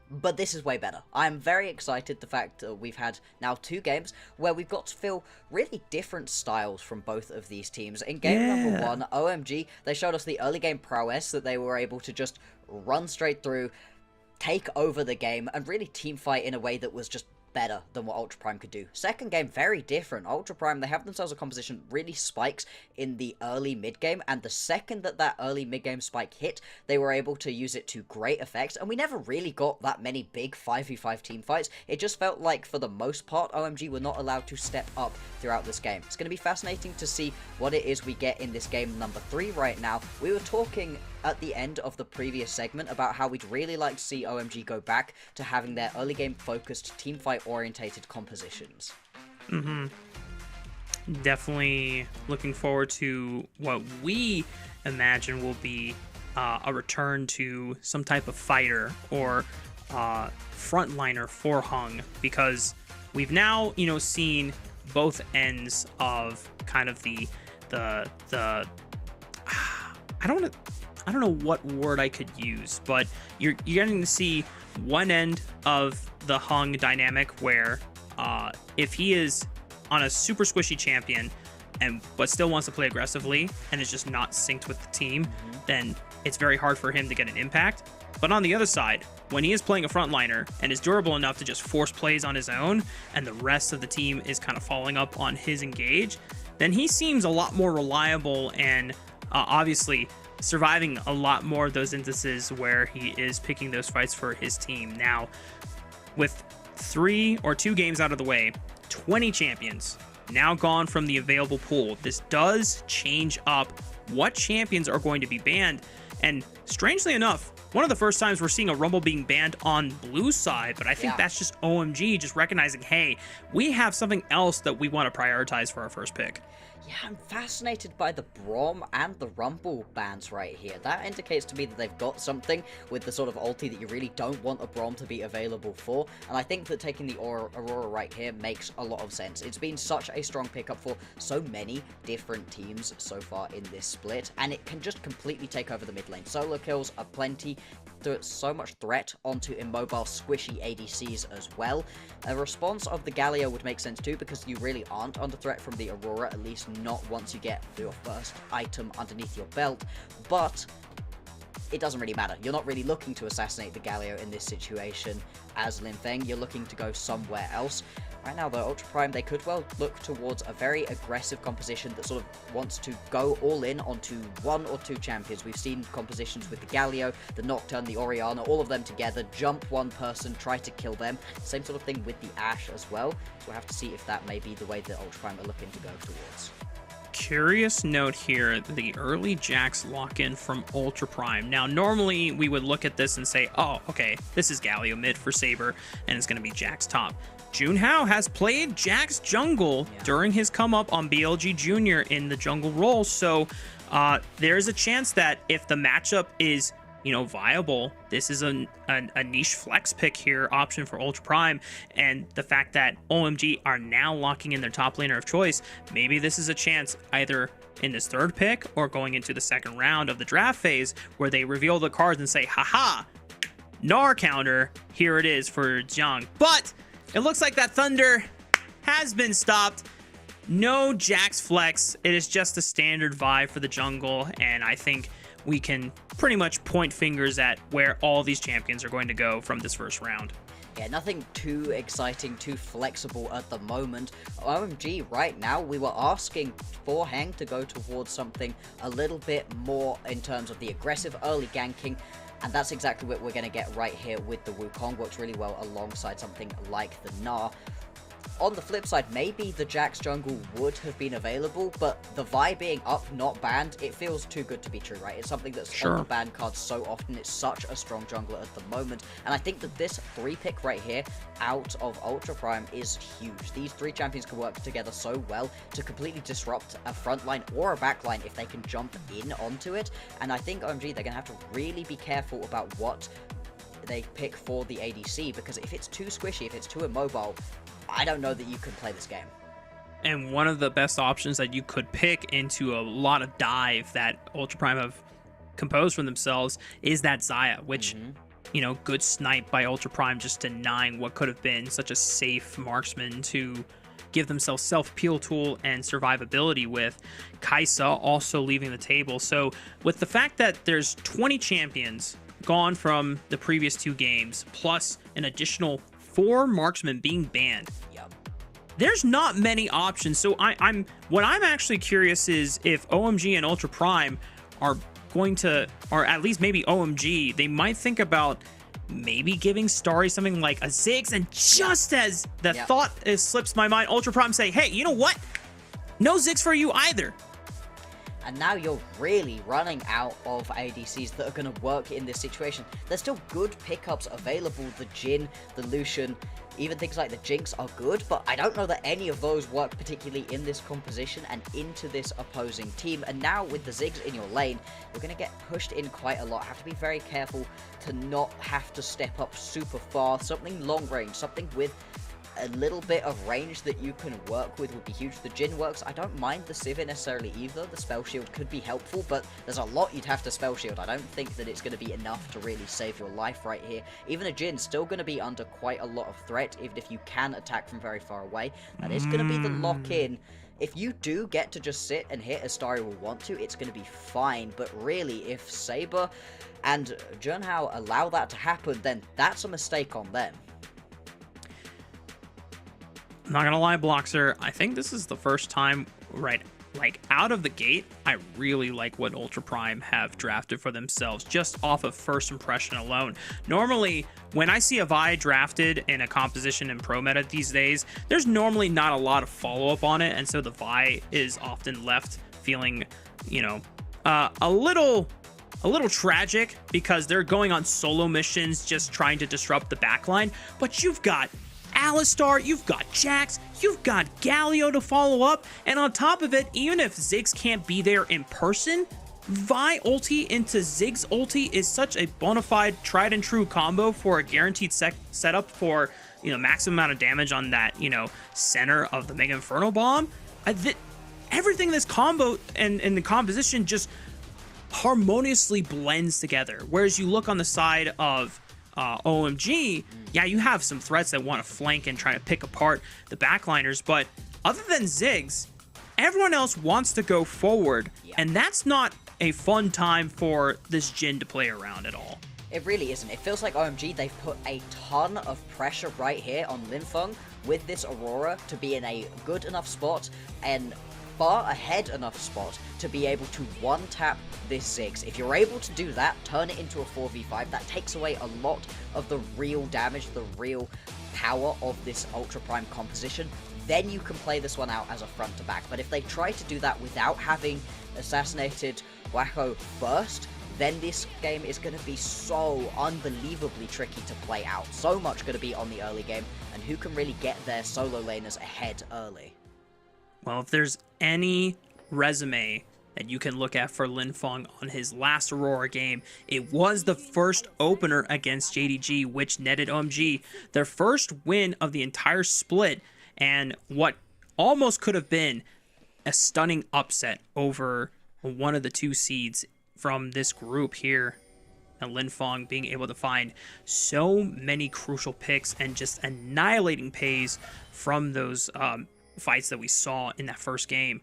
C: But this is way better. I'm very excited the fact that we've had now 2 games where we've got to feel really different styles from both of these teams. In game number 1, OMG, they showed us the early game prowess that they were able to just run straight through, take over the game, and really team fight in a way that was just better than what Ultra Prime could do. Second game, very different. Ultra Prime, they have themselves a composition really spikes in the early mid-game, and the second that early mid-game spike hit, they were able to use it to great effect, and we never really got that many big 5v5 team fights. It just felt like, for the most part, OMG were not allowed to step up throughout this game. It's going to be fascinating to see what it is we get in this game number 3 right now. We were talking at the end of the previous segment about how we'd really like to see OMG go back to having their early game focused team fight orientated compositions.
B: Definitely looking forward to what we imagine will be a return to some type of fighter or frontliner for Hung, because we've now, seen both ends of kind of the I don't know what word I could use, but you're getting to see one end of the Hung dynamic where if he is on a super squishy champion but still wants to play aggressively and is just not synced with the team, then it's very hard for him to get an impact. But on the other side, when he is playing a frontliner and is durable enough to just force plays on his own and the rest of the team is kind of following up on his engage, then he seems a lot more reliable and obviously surviving a lot more of those instances where he is picking those fights for his team. Now, with 3 or 2 games out of the way, 20 champions now gone from the available pool. This does change up what champions are going to be banned, and strangely enough, one of the first times we're seeing a Rumble being banned on blue side, but I think that's just OMG just recognizing, hey, we have something else that we want to prioritize for our first pick.
C: Yeah, I'm fascinated by the Braum and the Rumble bans right here. That indicates to me that they've got something with the sort of ulti that you really don't want a Braum to be available for, and I think that taking the Aurora right here makes a lot of sense. It's been such a strong pickup for so many different teams so far in this split, and it can just completely take over the mid lane. Solo kills are plenty, so much threat onto immobile squishy ADCs as well. A response of the Galio would make sense too, because you really aren't under threat from the Aurora, at least not once you get your first item underneath your belt, but it doesn't really matter. You're not really looking to assassinate the Galio in this situation as Lin Feng. You're looking to go somewhere else. Right now, though, Ultra Prime, they could well look towards a very aggressive composition that sort of wants to go all in onto 1 or 2 champions. We've seen compositions with the Galio, the Nocturne, the Orianna, all of them together, jump one person, try to kill them. Same sort of thing with the Ashe as well. So we'll have to see if that may be the way that Ultra Prime are looking to go towards.
B: Curious note here, the early Jax lock-in from Ultra Prime. Now, normally we would look at this and say, oh, okay, this is Galio mid for Saber, and it's going to be Jax top. Junhao has played Jax jungle during his come-up on BLG Jr. in the jungle role, so there's a chance that if the matchup is viable, this is a niche flex pick here option for Ultra Prime, and the fact that OMG are now locking in their top laner of choice, maybe this is a chance either in this third pick or going into the second round of the draft phase where they reveal the cards and say, haha, Gnar counter, here it is for Jiang. But it looks like that thunder has been stopped. No Jax flex. It is just a standard vibe for the jungle, and I think we can pretty much point fingers at where all these champions are going to go from this first round.
C: Yeah, nothing too exciting, too flexible at the moment. OMG, right now, we were asking for Heng to go towards something a little bit more in terms of the aggressive early ganking. And that's exactly what we're going to get right here with the Wukong. Works really well alongside something like the Gnar. On the flip side, maybe the Jax jungle would have been available, but the Vi being up, not banned, it feels too good to be true, right? It's something that's on the ban card so often. It's such a strong jungler at the moment. And I think that this 3-pick right here out of Ultra Prime is huge. These 3 champions can work together so well to completely disrupt a front line or a back line if they can jump in onto it. And I think OMG, they're going to have to really be careful about what they pick for the ADC, because if it's too squishy, if it's too immobile, I don't know that you can play this game.
B: And one of the best options that you could pick into a lot of dive that Ultra Prime have composed for themselves is that Xayah, which, you know, good snipe by Ultra Prime, just denying what could have been such a safe marksman to give themselves self-peel tool and survivability with. Kai'Sa also leaving the table. So with the fact that there's 20 champions gone from the previous 2 games, plus an additional 4 marksmen being banned.
C: Yep.
B: There's not many options. So what I'm actually curious is if OMG and Ultra Prime are going to, or at least maybe OMG, they might think about maybe giving Starry something like a Ziggs, and just as the thought slips my mind, Ultra Prime say, hey, you know what? No Ziggs for you either.
C: And now you're really running out of ADCs that are going to work in this situation. There's still good pickups available. The Jhin, the Lucian, even things like the Jinx are good, but I don't know that any of those work particularly in this composition and into this opposing team. And now with the Ziggs in your lane, you're going to get pushed in quite a lot. Have to be very careful to not have to step up super far. Something long range, something with a little bit of range that you can work with would be huge. The Jhin works. I don't mind the Sivir necessarily either. The spell shield could be helpful, but there's a lot you'd have to spell shield. I don't think that it's going to be enough to really save your life right here. Even a Jhin's still going to be under quite a lot of threat, even if you can attack from very far away. That is going to be the lock-in. If you do get to just sit and hit as Starry will want to, it's going to be fine. But really, if Saber and Junhao allow that to happen, then that's a mistake on them.
B: I'm not gonna lie, Bloxer, I think this is the first time, out of the gate, I really like what Ultra Prime have drafted for themselves, just off of first impression alone. Normally, when I see a Vi drafted in a composition in pro meta these days, there's normally not a lot of follow-up on it, and so the Vi is often left feeling, you know, a little tragic, because they're going on solo missions just trying to disrupt the backline. But you've got Alistar, you've got Jax, you've got Galio to follow up, and on top of it, even if Ziggs can't be there in person, Vi ulti into Ziggs ulti is such a bona fide tried and true combo for a guaranteed setup for, you know, maximum amount of damage on that, you know, center of the Mega Inferno Bomb. Everything in this combo and in the composition just harmoniously blends together. Whereas you look on the side of OMG, yeah, you have some threats that want to flank and try to pick apart the backliners, but other than Ziggs, everyone else wants to go forward, and that's not a fun time for this Jhin to play around at all.
C: It really isn't. It feels like OMG, they've put a ton of pressure right here on Linfeng with this Aurora to be in a good enough spot and far ahead enough spot to be able to one-tap this Ziggs. If you're able to do that, turn it into a 4v5, that takes away a lot of the real damage, the real power of this Ultra Prime composition. Then you can play this one out as a front to back. But if they try to do that without having assassinated Wacko first, then this game is going to be so unbelievably tricky to play out. So much going to be on the early game, and who can really get their solo laners ahead early?
B: Well, if there's any resume that you can look at for Linfeng on his last Aurora game, it was the first opener against JDG, which netted OMG their first win of the entire split, and what almost could have been a stunning upset over one of the 2 seeds from this group here. And Linfeng being able to find so many crucial picks and just annihilating pays from those fights that we saw in that first game.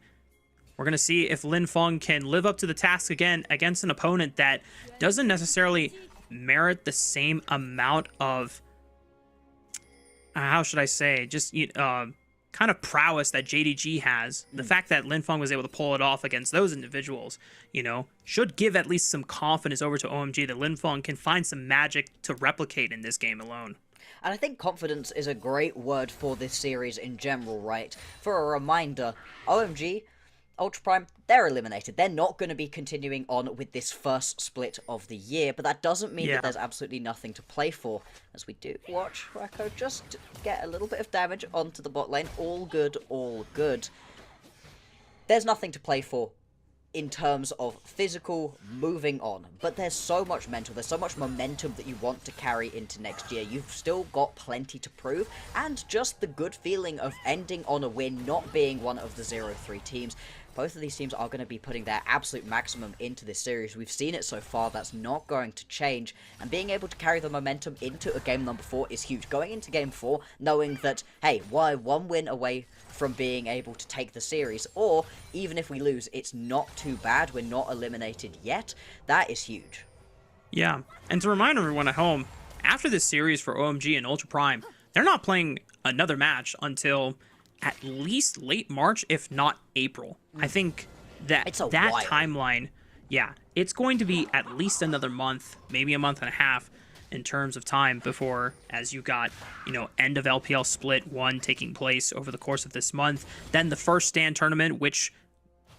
B: We're going to see if Linfeng can live up to the task again against an opponent that doesn't necessarily merit the same amount of, how should I say, just kind of prowess that JDG has, the fact that Linfeng was able to pull it off against those individuals, you know, should give at least some confidence over to OMG that Linfeng can find some magic to replicate in this game alone.
C: And I think confidence is a great word for this series in general, right? For a reminder, OMG, Ultra Prime, they're eliminated. They're not going to be continuing on with this first split of the year, but that doesn't mean that there's absolutely nothing to play for. As we do watch Rako just get a little bit of damage onto the bot lane. All good, all good. There's nothing to play for in terms of physical moving on, but there's so much mental, there's so much momentum that you want to carry into next year. You've still got plenty to prove, and just the good feeling of ending on a win, not being one of the 0-3 teams. Both of these teams are going to be putting their absolute maximum into this series. We've seen it so far, that's not going to change, and being able to carry the momentum into a game number 4 is huge. Going into game 4, knowing that, hey, we're one win away from being able to take the series, or even if we lose, it's not too bad, we're not eliminated yet. That is huge.
B: Yeah, and to remind everyone at home, after this series for OMG and Ultra Prime, they're not playing another match until at least late March, if not April. I think that that
C: while.
B: timeline, yeah, it's going to be at least another month, maybe a month and a half in terms of time before, as you got, you know, end of LPL Split 1 taking place over the course of this month. Then the first stand tournament, which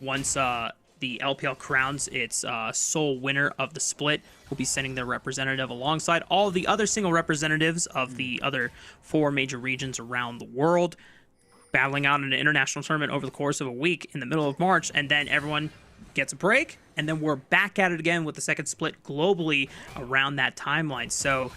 B: once the LPL crowns its sole winner of the split, will be sending their representative alongside all of the other single representatives of the other 4 major regions around the world, battling out in an international tournament over the course of a week in the middle of March, and then everyone gets a break, and then we're back at it again with the second split globally around that timeline. So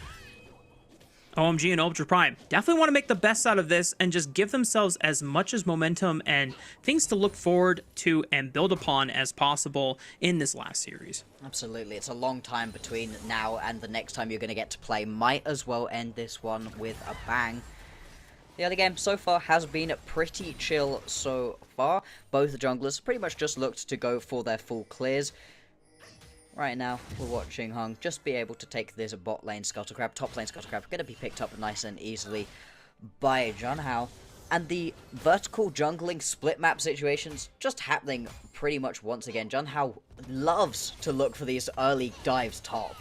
B: OMG and Ultra Prime definitely want to make the best out of this and just give themselves as much as momentum and things to look forward to and build upon as possible in this last series.
C: Absolutely, it's a long time between now and the next time you're going to get to play. Might as well end this one with a bang. The other game so far has been pretty chill so far. Both the junglers pretty much just looked to go for their full clears. Right now, we're watching Hung just be able to take this bot lane Scuttlecrab, top lane Scuttlecrab, going to be picked up nice and easily by Junhao. And the vertical jungling split map situations just happening pretty much once again. Junhao loves to look for these early dives top.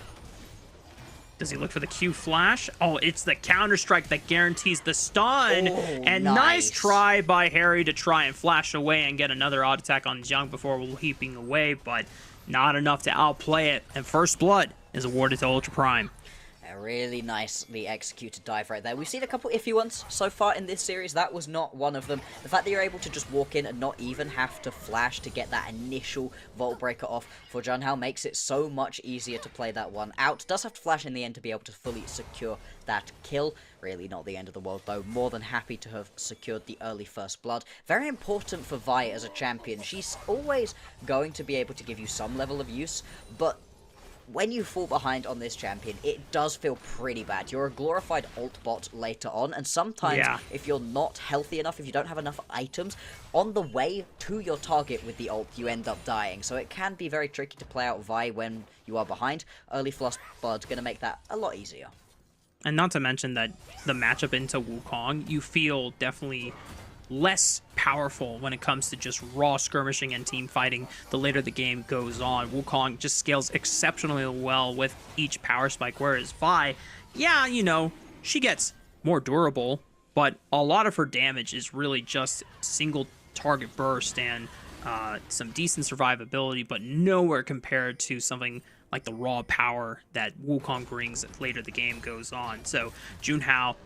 B: Does he look for the Q flash? Oh, it's the counter-strike that guarantees the stun.
C: Oh,
B: and nice try by Harry to try and flash away and get another odd attack on Jung before leaping away, but not enough to outplay it. And first blood is awarded to Ultra Prime.
C: A really nicely executed dive right there. We've seen a couple iffy ones so far in this series. That was not one of them. The fact that you're able to just walk in and not even have to flash to get that initial Vault Breaker off for Junhao makes it so much easier to play that one out. Does have to flash in the end to be able to fully secure that kill. Really not the end of the world though. More than happy to have secured the early first blood. Very important for Vi as a champion. She's always going to be able to give you some level of use, but when you fall behind on this champion, it does feel pretty bad. You're a glorified ult bot later on, and sometimes if you're not healthy enough, if you don't have enough items, on the way to your target with the ult, you end up dying. So it can be very tricky to play out Vi when you are behind. Early Flush Blood's going to make that a lot easier.
B: And not to mention that the matchup into Wukong, you feel definitely less powerful when it comes to just raw skirmishing and team fighting the later the game goes on. Wukong just scales exceptionally well with each power spike, whereas Vi, yeah, you know, she gets more durable, but a lot of her damage is really just single target burst and some decent survivability, but nowhere compared to something like the raw power that Wukong brings later the game goes on. So Junhao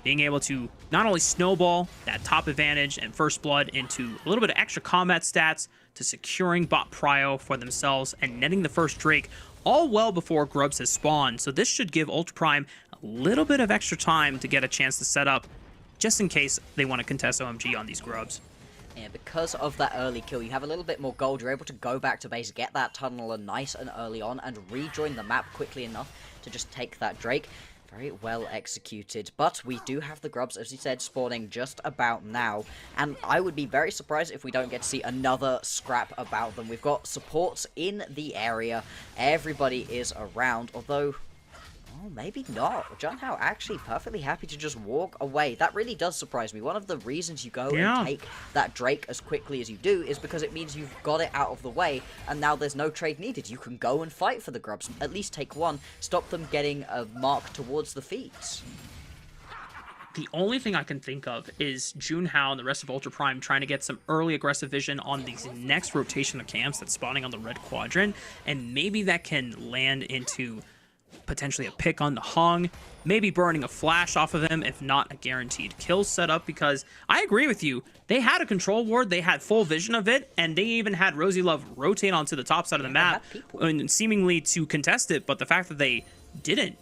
B: being able to not only snowball that top advantage and first blood into a little bit of extra combat stats to securing bot prio for themselves and netting the first Drake all well before Grubs has spawned. So this should give Ultra Prime a little bit of extra time to get a chance to set up just in case they want to contest OMG on these Grubs.
C: Yeah, because of that early kill, you have a little bit more gold. You're able to go back to base, get that tunneler nice and early on, and rejoin the map quickly enough to just take that Drake. Very well executed, but we do have the Grubs, as you said, spawning just about now, and I would be very surprised if we don't get to see another scrap about them. We've got supports in the area, everybody is around, although Oh, maybe not. Junhao actually perfectly happy to just walk away. That really does surprise me. One of the reasons you go and take that Drake as quickly as you do is because it means you've got it out of the way, and now there's no trade needed. You can go and fight for the grubs. At least take one. Stop them getting a mark towards the feet.
B: The only thing I can think of is Junhao and the rest of Ultra Prime trying to get some early aggressive vision on these next rotation of camps that's spawning on the red quadrant, and maybe that can land into potentially a pick on the Hung, maybe burning a flash off of him, if not a guaranteed kill setup, because I agree with you. They had a control ward, they had full vision of it, and they even had Rosie Love rotate onto the top side of the map and seemingly to contest it, but the fact that they didn't,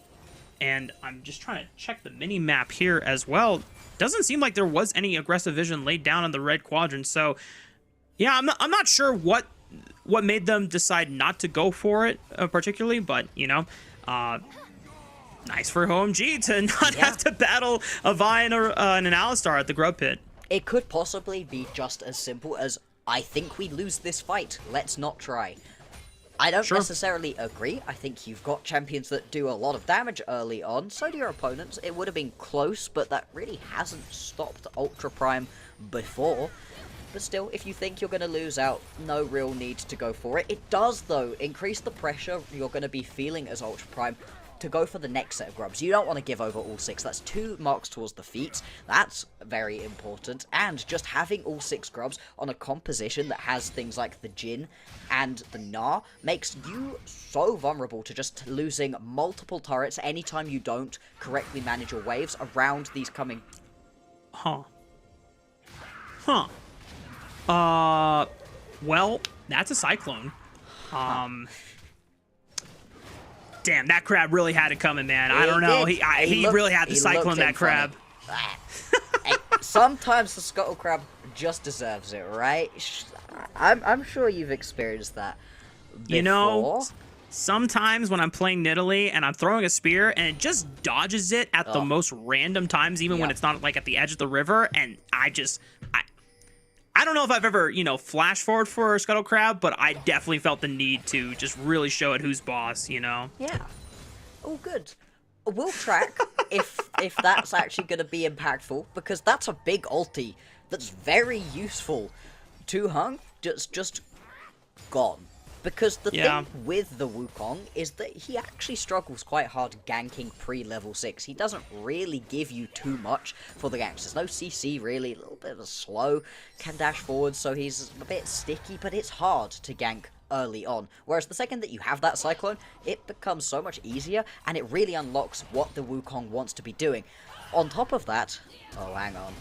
B: and I'm just trying to check the mini map here as well, doesn't seem like there was any aggressive vision laid down on the red quadrant. So yeah, I'm not sure what made them decide not to go for it particularly, but you know, nice for OMG to not have to battle a Vi and an Alistar at the Grub Pit.
C: It could possibly be just as simple as, I think we lose this fight, let's not try. I don't necessarily agree. I think you've got champions that do a lot of damage early on, so do your opponents. It would have been close, but that really hasn't stopped Ultra Prime before. But still, if you think you're going to lose out, no real need to go for it. It does, though, increase the pressure you're going to be feeling as Ultra Prime to go for the next set of grubs. You don't want to give over all 6. That's 2 marks towards the feet. That's very important. And just having all 6 grubs on a composition that has things like the Jhin and the Gnar makes you so vulnerable to just losing multiple turrets anytime you don't correctly manage your waves around these coming...
B: Well, that's a Cyclone. Damn, that crab really had it coming, man. I don't know. He really had the Cyclone, that crab.
C: Hey, sometimes the Scuttle Crab just deserves it, right? I'm sure you've experienced that before.
B: You know, sometimes when I'm playing Nidalee and I'm throwing a spear and it just dodges it at the most random times, even when it's not like at the edge of the river, and I don't know if I've ever, you know, flash forward for a Scuttle Crab, but I definitely felt the need to just really show it who's boss, you know?
C: Yeah. Oh, good. We'll track if that's actually going to be impactful, because that's a big ulti that's very useful to Hung. Just gone. Because the thing with the Wukong is that he actually struggles quite hard ganking pre-level 6. He doesn't really give you too much for the ganks. There's no CC really, a little bit of a slow, can dash forward, so he's a bit sticky, but it's hard to gank early on. Whereas the second that you have that Cyclone, it becomes so much easier, and it really unlocks what the Wukong wants to be doing. On top of that... Oh, hang on.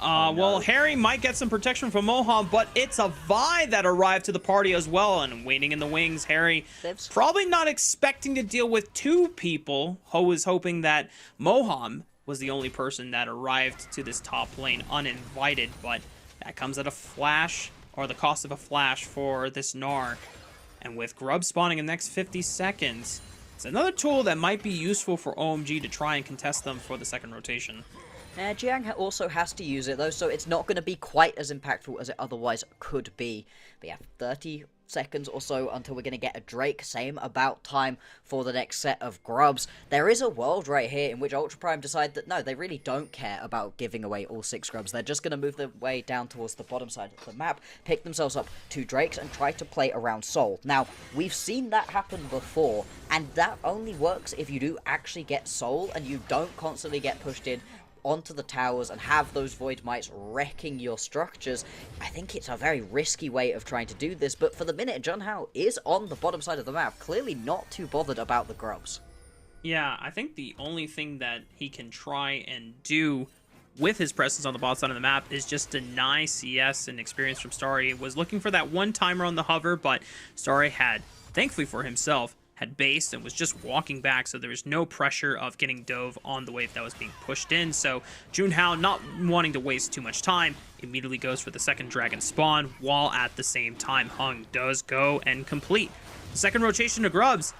B: Well, Harry might get some protection from Moham, but it's a Vi that arrived to the party as well, and waiting in the wings, Harry probably not expecting to deal with 2 people. Ho was hoping that Moham was the only person that arrived to this top lane uninvited, but that comes at a flash, or the cost of a flash for this Gnar. And with Grub spawning in the next 50 seconds, it's another tool that might be useful for OMG to try and contest them for the second rotation.
C: Jiang also has to use it, though, so it's not going to be quite as impactful as it otherwise could be. But yeah, 30 seconds or so until we're going to get a Drake. Same about time for the next set of grubs. There is a world right here in which Ultra Prime decide that, no, they really don't care about giving away all 6 grubs. They're just going to move their way down towards the bottom side of the map, pick themselves up 2 Drakes, and try to play around Soul. Now, we've seen that happen before, and that only works if you do actually get Soul, and you don't constantly get pushed in onto the towers and have those Void Mites wrecking your structures. I think it's a very risky way of trying to do this, but for the minute, Junhao is on the bottom side of the map, clearly not too bothered about the grubs.
B: Yeah, I think the only thing that he can try and do with his presence on the bottom side of the map is just deny CS and experience from Starry. Was looking for that one timer on the hover, but Starry had, thankfully for himself, had based and was just walking back, so there was no pressure of getting dove on the wave that was being pushed in. So Junhao, not wanting to waste too much time, immediately goes for the second dragon spawn, while at the same time Hung does go and complete the second rotation of grubs.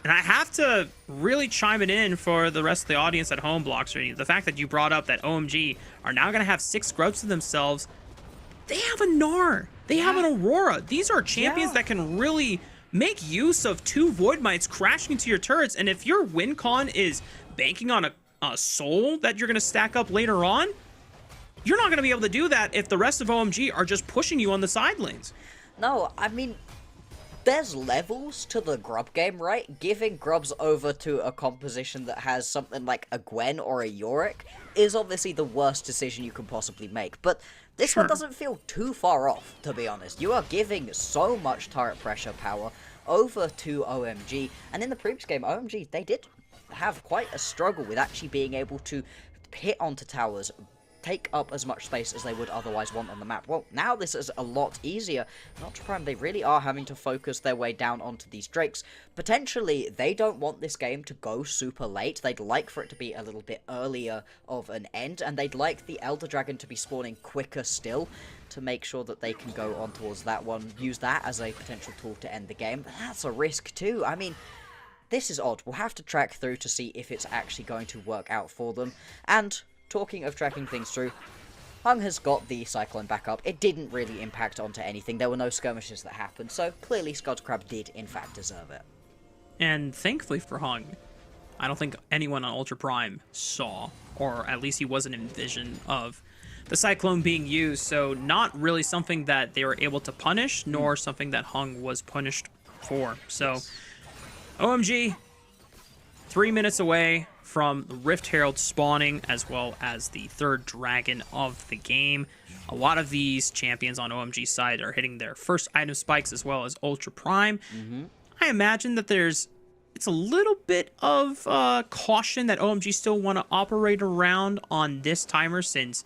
B: And I have to really chime it in for the rest of the audience at home, Bloxer. The fact that you brought up that OMG are now going to have 6 grubs to themselves. They have a Gnar. They have an Aurora. These are champions that can really make use of 2 Void Mites crashing into your turrets, and if your win con is banking on a soul that you're going to stack up later on, you're not going to be able to do that if the rest of OMG are just pushing you on the side lanes.
C: No, I mean, there's levels to the Grub game, right? Giving Grubs over to a composition that has something like a Gwen or a Yorick is obviously the worst decision you can possibly make, but this one doesn't feel too far off, to be honest. You are giving so much turret pressure power over to OMG, and in the previous game, OMG, they did have quite a struggle with actually being able to hit onto towers, take up as much space as they would otherwise want on the map. Well, now this is a lot easier. Ultra Prime, they really are having to focus their way down onto these Drakes. Potentially, they don't want this game to go super late. They'd like for it to be a little bit earlier of an end, and they'd like the Elder Dragon to be spawning quicker still to make sure that they can go on towards that one, use that as a potential tool to end the game. But that's a risk too. I mean, this is odd. We'll have to track through to see if it's actually going to work out for them. And talking of tracking things through, Hung has got the Cyclone back up. It didn't really impact onto anything. There were no skirmishes that happened, so clearly Scott Crab did in fact deserve it.
B: And thankfully for Hung, I don't think anyone on Ultra Prime saw, or at least he wasn't in vision of the Cyclone being used, so not really something that they were able to punish, nor something that Hung was punished for. So, OMG, 3 minutes away from the Rift Herald spawning, as well as the 3rd dragon of the game. A lot of these champions on OMG side are hitting their first item spikes, as well as Ultra Prime. I imagine that it's a little bit of caution that OMG still want to operate around on this timer, since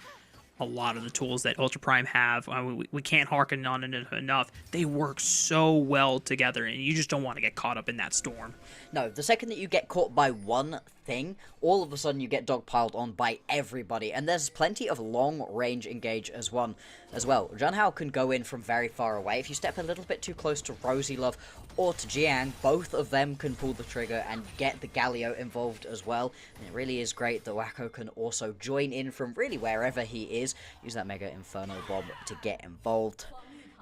B: a lot of the tools that Ultra Prime have, we can't harken on it enough. They work so well together, and you just don't want to get caught up in that storm.
C: No, the second that you get caught by one thing, all of a sudden you get dogpiled on by everybody, and there's plenty of long-range engage as well. Junhao can go in from very far away. If you step a little bit too close to Rosie Love or to Jiang, both of them can pull the trigger and get the Galio involved as well. And it really is great that Wacko can also join in from really wherever he is. Use that Mega Inferno Bomb to get involved.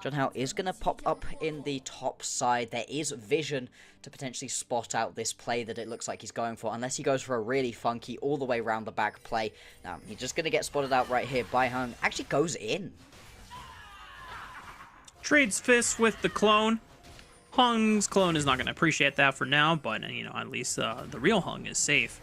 C: Junhao is going to pop up in the top side. There is vision to potentially spot out this play that it looks like he's going for, unless he goes for a really funky all the way around the back play. Now, he's just going to get spotted out right here by Hung. Actually goes in.
B: Trades fists with the clone. Hung's clone is not going to appreciate that for now, but, you know, at least the real Hung is safe.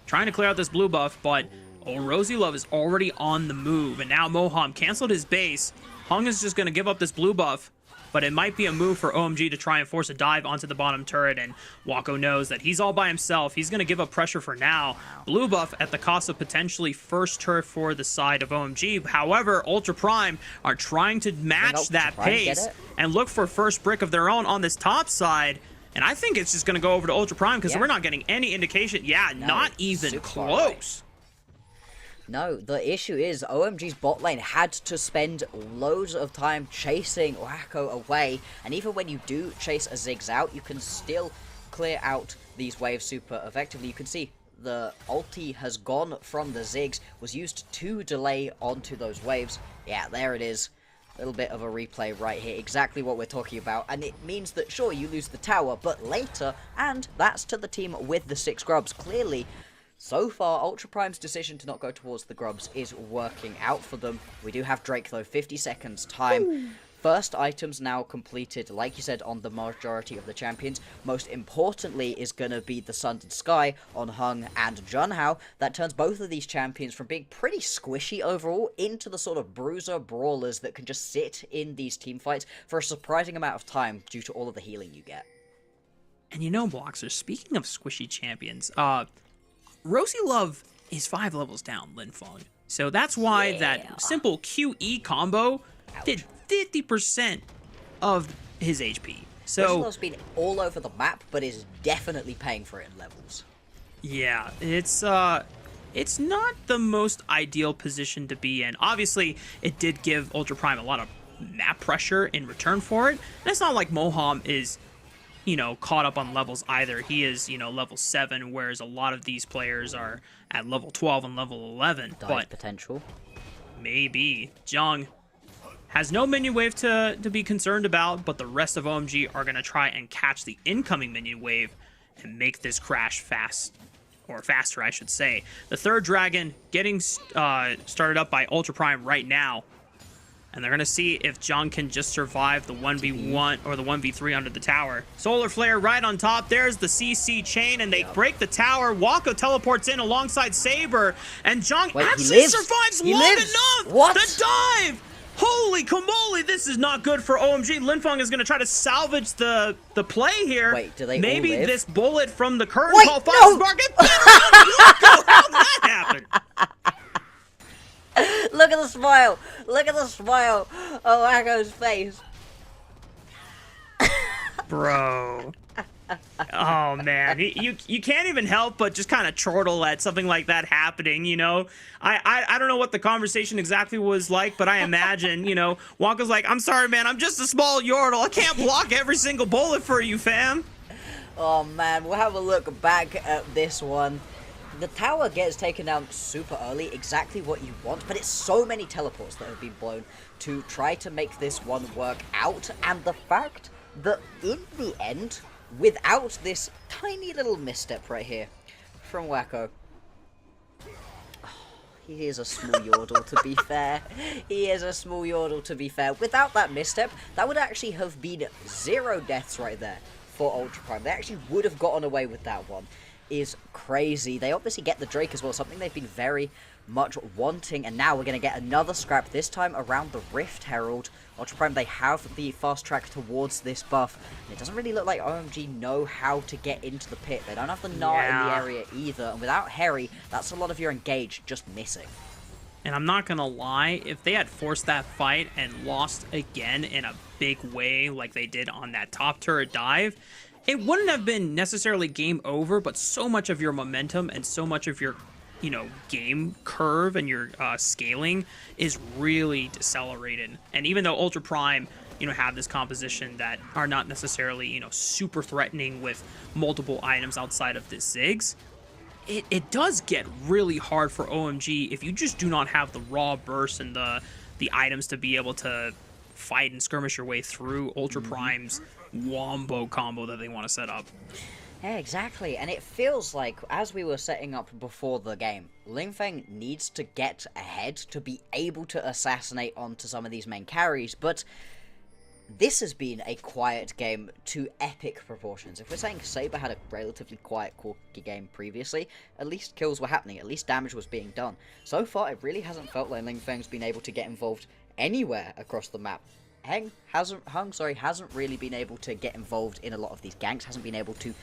B: Trying to clear out this blue buff, but Rosie Love is already on the move, and now Moham canceled his base. Hung is just going to give up this blue buff, but it might be a move for OMG to try and force a dive onto the bottom turret, and Wacko knows that he's all by himself. He's going to give up pressure for now. Blue buff at the cost of potentially first turret for the side of OMG. However, Ultra Prime are trying to match that pace and look for first brick of their own on this top side. And I think it's just going to go over to Ultra Prime because we're not getting any indication. Yeah, no, not even close.
C: No, the issue is OMG's bot lane had to spend loads of time chasing Wacko away, and even when you do chase a Ziggs out, you can still clear out these waves super effectively. You can see the ulti has gone from the Ziggs, was used to delay onto those waves. Yeah, there it is. A little bit of a replay right here, exactly what we're talking about, and it means that sure, you lose the tower, but later, and that's to the team with the 6 grubs. Clearly, so far, Ultra Prime's decision to not go towards the grubs is working out for them. We do have Drake, though, 50 seconds time. Ooh. First items now completed, like you said, on the majority of the champions. Most importantly is going to be the Sundered Sky on Hung and Junhao. That turns both of these champions from being pretty squishy overall into the sort of bruiser brawlers that can just sit in these team fights for a surprising amount of time due to all of the healing you get.
B: And you know, Bloxer, speaking of squishy champions, Rosie Love is 5 levels down Linfeng. So that's why that simple QE combo did 50% of his HP. So
C: Rosie Love's been all over the map, but is definitely paying for it in levels.
B: Yeah, it's not the most ideal position to be in. Obviously, it did give Ultra Prime a lot of map pressure in return for it. And it's not like Moham is, you know, caught up on levels either. He is, you know, level 7, whereas a lot of these players are at level 12 and level 11.
C: Dive
B: but
C: potential.
B: Maybe. Jung has no minion wave to be concerned about, but the rest of OMG are going to try and catch the incoming minion wave and make this crash fast. Or faster, I should say. The third dragon getting started up by Ultra Prime right now. And they're going to see if John can just survive the 1v1 or the 1v3 under the tower. Solar Flare right on top. There's the CC chain, and they break the tower. Wako teleports in alongside Saber, and John actually survives long enough.
C: What?
B: The dive! Holy camole, this is not good for OMG. Linfeng is going to try to salvage the play here.
C: Wait, do they
B: Maybe
C: all live?
B: this bullet from the curtain call
C: no!
B: Get better on Wako. How'd that happen?
C: Look at the smile! Look at the smile! Oh, Waco's face.
B: Bro. Oh man, you can't even help but just kind of chortle at something like that happening, you know. I don't know what the conversation exactly was like, but I imagine, you know, Wonka's like, I'm sorry man, I'm just a small yordle, I can't block every single bullet for you, fam.
C: Oh man, we'll have a look back at this one. The tower gets taken down super early, exactly what you want, but it's so many teleports that have been blown to try to make this one work out, and the fact that in the end, without this tiny little misstep right here from Wako. He is a small yordle, to be fair. He is a small yordle, to be fair. Without that misstep, that would actually have been 0 deaths right there for Ultra Prime. They actually would have gotten away with that one. Is crazy. They obviously get the Drake as well, something they've been very much wanting, and now we're going to get another scrap, this time around the Rift Herald. Ultra Prime, they have the fast track towards this buff, and it doesn't really look like OMG know how to get into the pit. They don't have the Gnar in the area either, and without Harry, that's a lot of your engage just missing.
B: And I'm not gonna lie, if they had forced that fight and lost again in a big way like they did on that top turret dive, it wouldn't have been necessarily game over, but so much of your momentum and so much of your, you know, game curve and your scaling is really decelerated. And even though Ultra Prime, you know, have this composition that are not necessarily, you know, super threatening with multiple items outside of the Ziggs, it does get really hard for OMG if you just do not have the raw burst and the items to be able to fight and skirmish your way through Ultra Prime's wombo combo that they want to set up.
C: Yeah, exactly, and it feels like, as we were setting up before the game, Linfeng needs to get ahead to be able to assassinate onto some of these main carries, but this has been a quiet game to epic proportions. If we're saying Saber had a relatively quiet, quirky game previously, at least kills were happening, at least damage was being done. So far, it really hasn't felt like Linfeng's been able to get involved anywhere across the map. Hung hasn't really been able to get involved in a lot of these ganks, hasn't been able to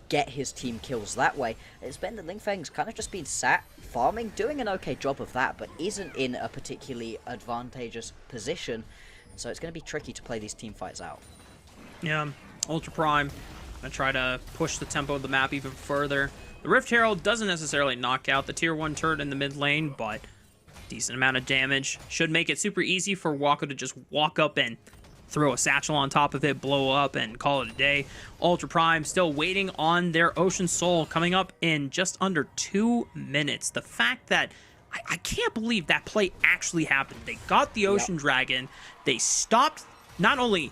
C: get his team kills that way. It's been that Linfeng's kind of just been sat, farming, doing an okay job of that, but isn't in a particularly advantageous position, so it's going to be tricky to play these team fights out.
B: Yeah, Ultra Prime, gonna try to push the tempo of the map even further. The Rift Herald doesn't necessarily knock out the tier 1 turret in the mid lane, but decent amount of damage. Should make it super easy for Wako to just walk up and throw a satchel on top of it, blow up, and call it a day. Ultra Prime still waiting on their Ocean Soul, coming up in just under 2 minutes. The fact that I can't believe that play actually happened. They got the Ocean Dragon. They stopped, not only,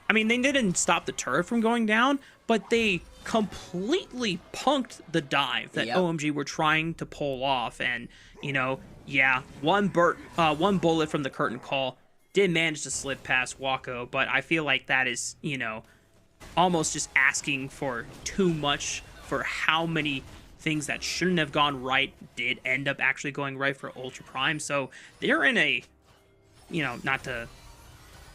B: I mean, they didn't stop the turret from going down, but they completely punked the dive that OMG were trying to pull off. And, you know, yeah, one bullet from the curtain call did manage to slip past Wako, but I feel like that is, you know, almost just asking for too much for how many things that shouldn't have gone right did end up actually going right for Ultra Prime. So they're in a, you know, not to,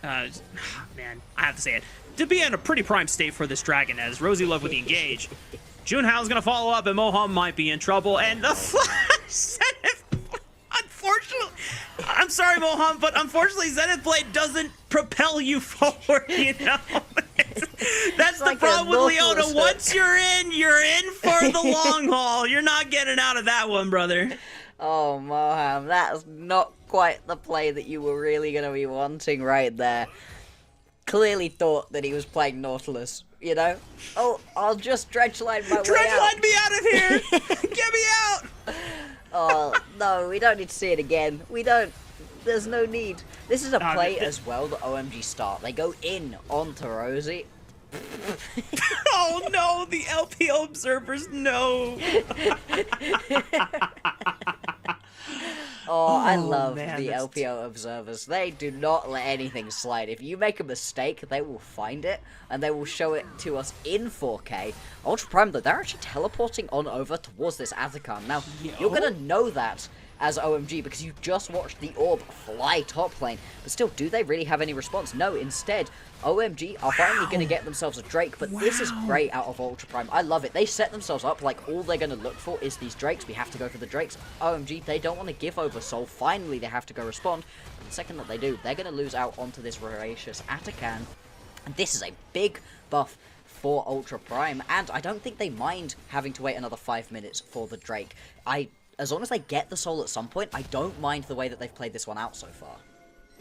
B: man, I have to say it, to be in a pretty prime state for this dragon, as Rosie Love with the engage. Junhao's gonna follow up, and Moham might be in trouble, and the flash Zenith, unfortunately, I'm sorry, Moham, but unfortunately, Zenith Blade doesn't propel you forward, you know? That's the problem with Leona. Once you're in for the long haul. You're not getting out of that one, brother.
C: Oh, Moham, that's not quite the play that you were really going to be wanting right there. Clearly thought that he was playing Nautilus, you know? Oh, I'll just dredgeline my way out.
B: Dredgeline me out of here! Get me out!
C: Oh, no, we don't need to see it again. We don't. There's no need. This is a play
B: th-
C: as well that OMG start. They go in onto Rosie.
B: Oh no, the LPL observers, no.
C: Oh, I love
B: man,
C: the
B: that's
C: LPL observers. They do not let anything slide. If you make a mistake, they will find it, and they will show it to us in 4K. Ultra Prime, though, they're actually teleporting on over towards this Atacon. Now, you're going to know that as OMG, because you just watched the orb fly top lane. But still, do they really have any response? No, instead, OMG are finally going to get themselves a Drake, but this is great out of Ultra Prime. I love it. They set themselves up like all they're going to look for is these Drakes. We have to go for the Drakes. OMG, they don't want to give over Soul. Finally, they have to go respond. And the second that they do, they're going to lose out onto this voracious Atacon. And this is a big buff for Ultra Prime, and I don't think they mind having to wait another 5 minutes for the Drake. As long as they get the soul at some point, I don't mind the way that they've played this one out so far.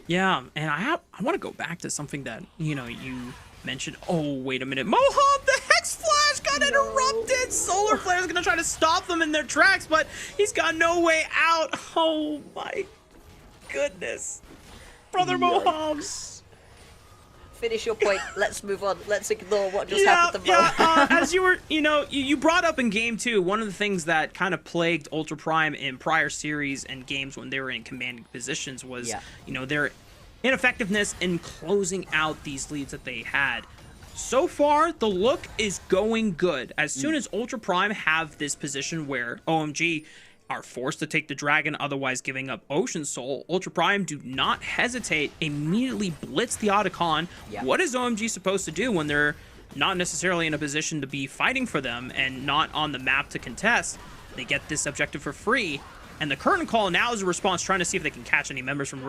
B: Yeah, and I want to go back to something that, you mentioned. Oh, wait a minute. Mohawk, the Hex Flash got interrupted. Solar Flare is going to try to stop them in their tracks, but he's got no way out. Oh, my goodness. Brother Mohawk.
C: Finish your point. Let's move on. Let's ignore what just happened to Mo.
B: As you were, you brought up in game 2, one of the things that kind of plagued Ultra Prime in prior series and games when they were in commanding positions was, their ineffectiveness in closing out these leads that they had. So far, the look is going good. As soon as Ultra Prime have this position where OMG are forced to take the dragon, otherwise giving up Ocean Soul, Ultra Prime do not hesitate, immediately blitz the Otacon. What is OMG supposed to do when they're not necessarily in a position to be fighting for them and not on the map to contest? They get this objective for free, and the curtain call now is a response trying to see if they can catch any members from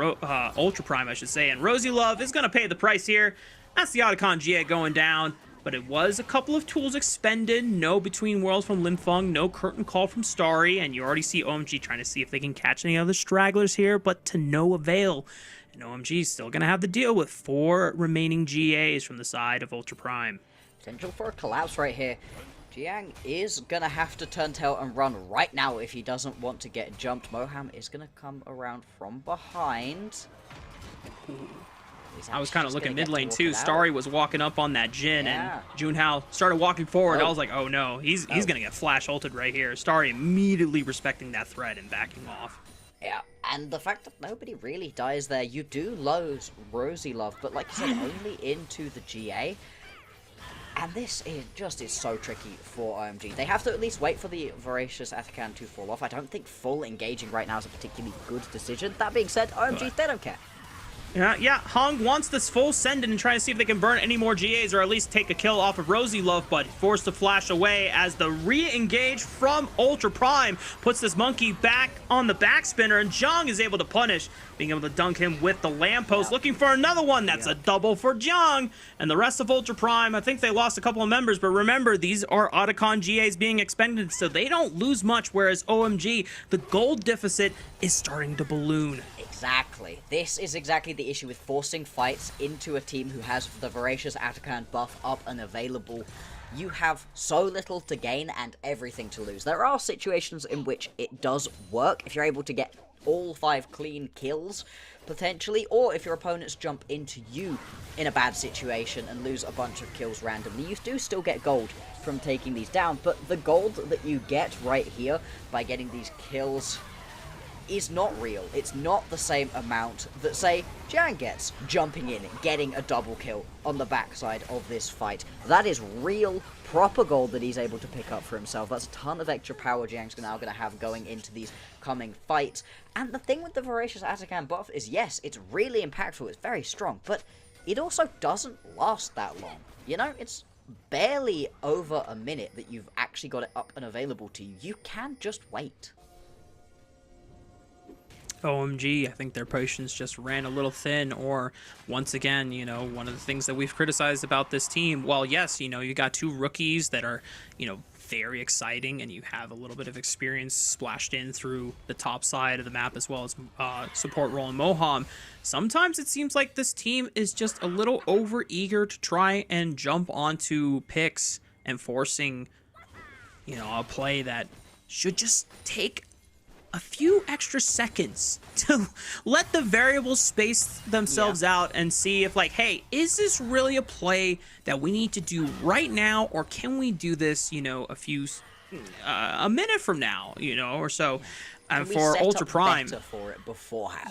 B: Ultra Prime, I should say, and Rosie Love is going to pay the price here. That's the Otacon GA going down. But it was a couple of tools expended. No Between Worlds from Linfeng, no Curtain Call from Starry, and you already see OMG trying to see if they can catch any other stragglers here, but to no avail. And OMG is still going to have to deal with 4 remaining GAs from the side of Ultra Prime.
C: Potential for a collapse right here. Jiang is going to have to turn tail and run right now if he doesn't want to get jumped. Moham is going to come around from behind.
B: I was kind of looking mid lane too. Starry was walking up on that Jhin, and Junhao started walking forward. I was like, oh no, he's gonna get flash ulted right here. Starry immediately respecting that threat and backing off.
C: Yeah, and the fact that nobody really dies there, you do lose Rosie Love, but like you said, only into the GA. And this is so tricky for OMG. They have to at least wait for the voracious Atacon to fall off. I don't think full engaging right now is a particularly good decision. That being said, OMG, they don't care.
B: Yeah, Hong wants this full send in and try to see if they can burn any more GAs or at least take a kill off of Rosie Love, but forced to flash away as the re-engage from Ultra Prime puts this monkey back on the backspinner, and Zhang is able to punish, being able to dunk him with the lamppost, looking for another one. That's a double for Zhang, and the rest of Ultra Prime, I think they lost a couple of members, but remember, these are Otacon GAs being expended, so they don't lose much, whereas OMG, the gold deficit is starting to balloon.
C: Exactly. This is exactly the issue with forcing fights into a team who has the voracious Atacon buff up and available. You have so little to gain and everything to lose. There are situations in which it does work if you're able to get all 5 clean kills, potentially, or if your opponents jump into you in a bad situation and lose a bunch of kills randomly. You do still get gold from taking these down, but the gold that you get right here by getting these kills is not real. It's not the same amount that, say, Jiang gets, jumping in, getting a double kill on the backside of this fight. That is real, proper gold that he's able to pick up for himself. That's a ton of extra power Jiang's now going to have going into these coming fights. And the thing with the voracious Atacon buff is, yes, it's really impactful, it's very strong, but it also doesn't last that long. You know, it's barely over a minute that you've actually got it up and available to you. You can just wait.
B: OMG, I think their potions just ran a little thin, or once again, one of the things that we've criticized about this team, well, yes, you got 2 rookies that are, very exciting, and you have a little bit of experience splashed in through the top side of the map as well as support role in Moham. Sometimes it seems like this team is just a little over eager to try and jump onto picks and forcing, a play that should just take a few extra seconds to let the variables space themselves out and see if, like, hey, is this really a play that we need to do right now, or can we do this, you know, a minute from now, you know, or so. And for Ultra Prime,
C: for it beforehand.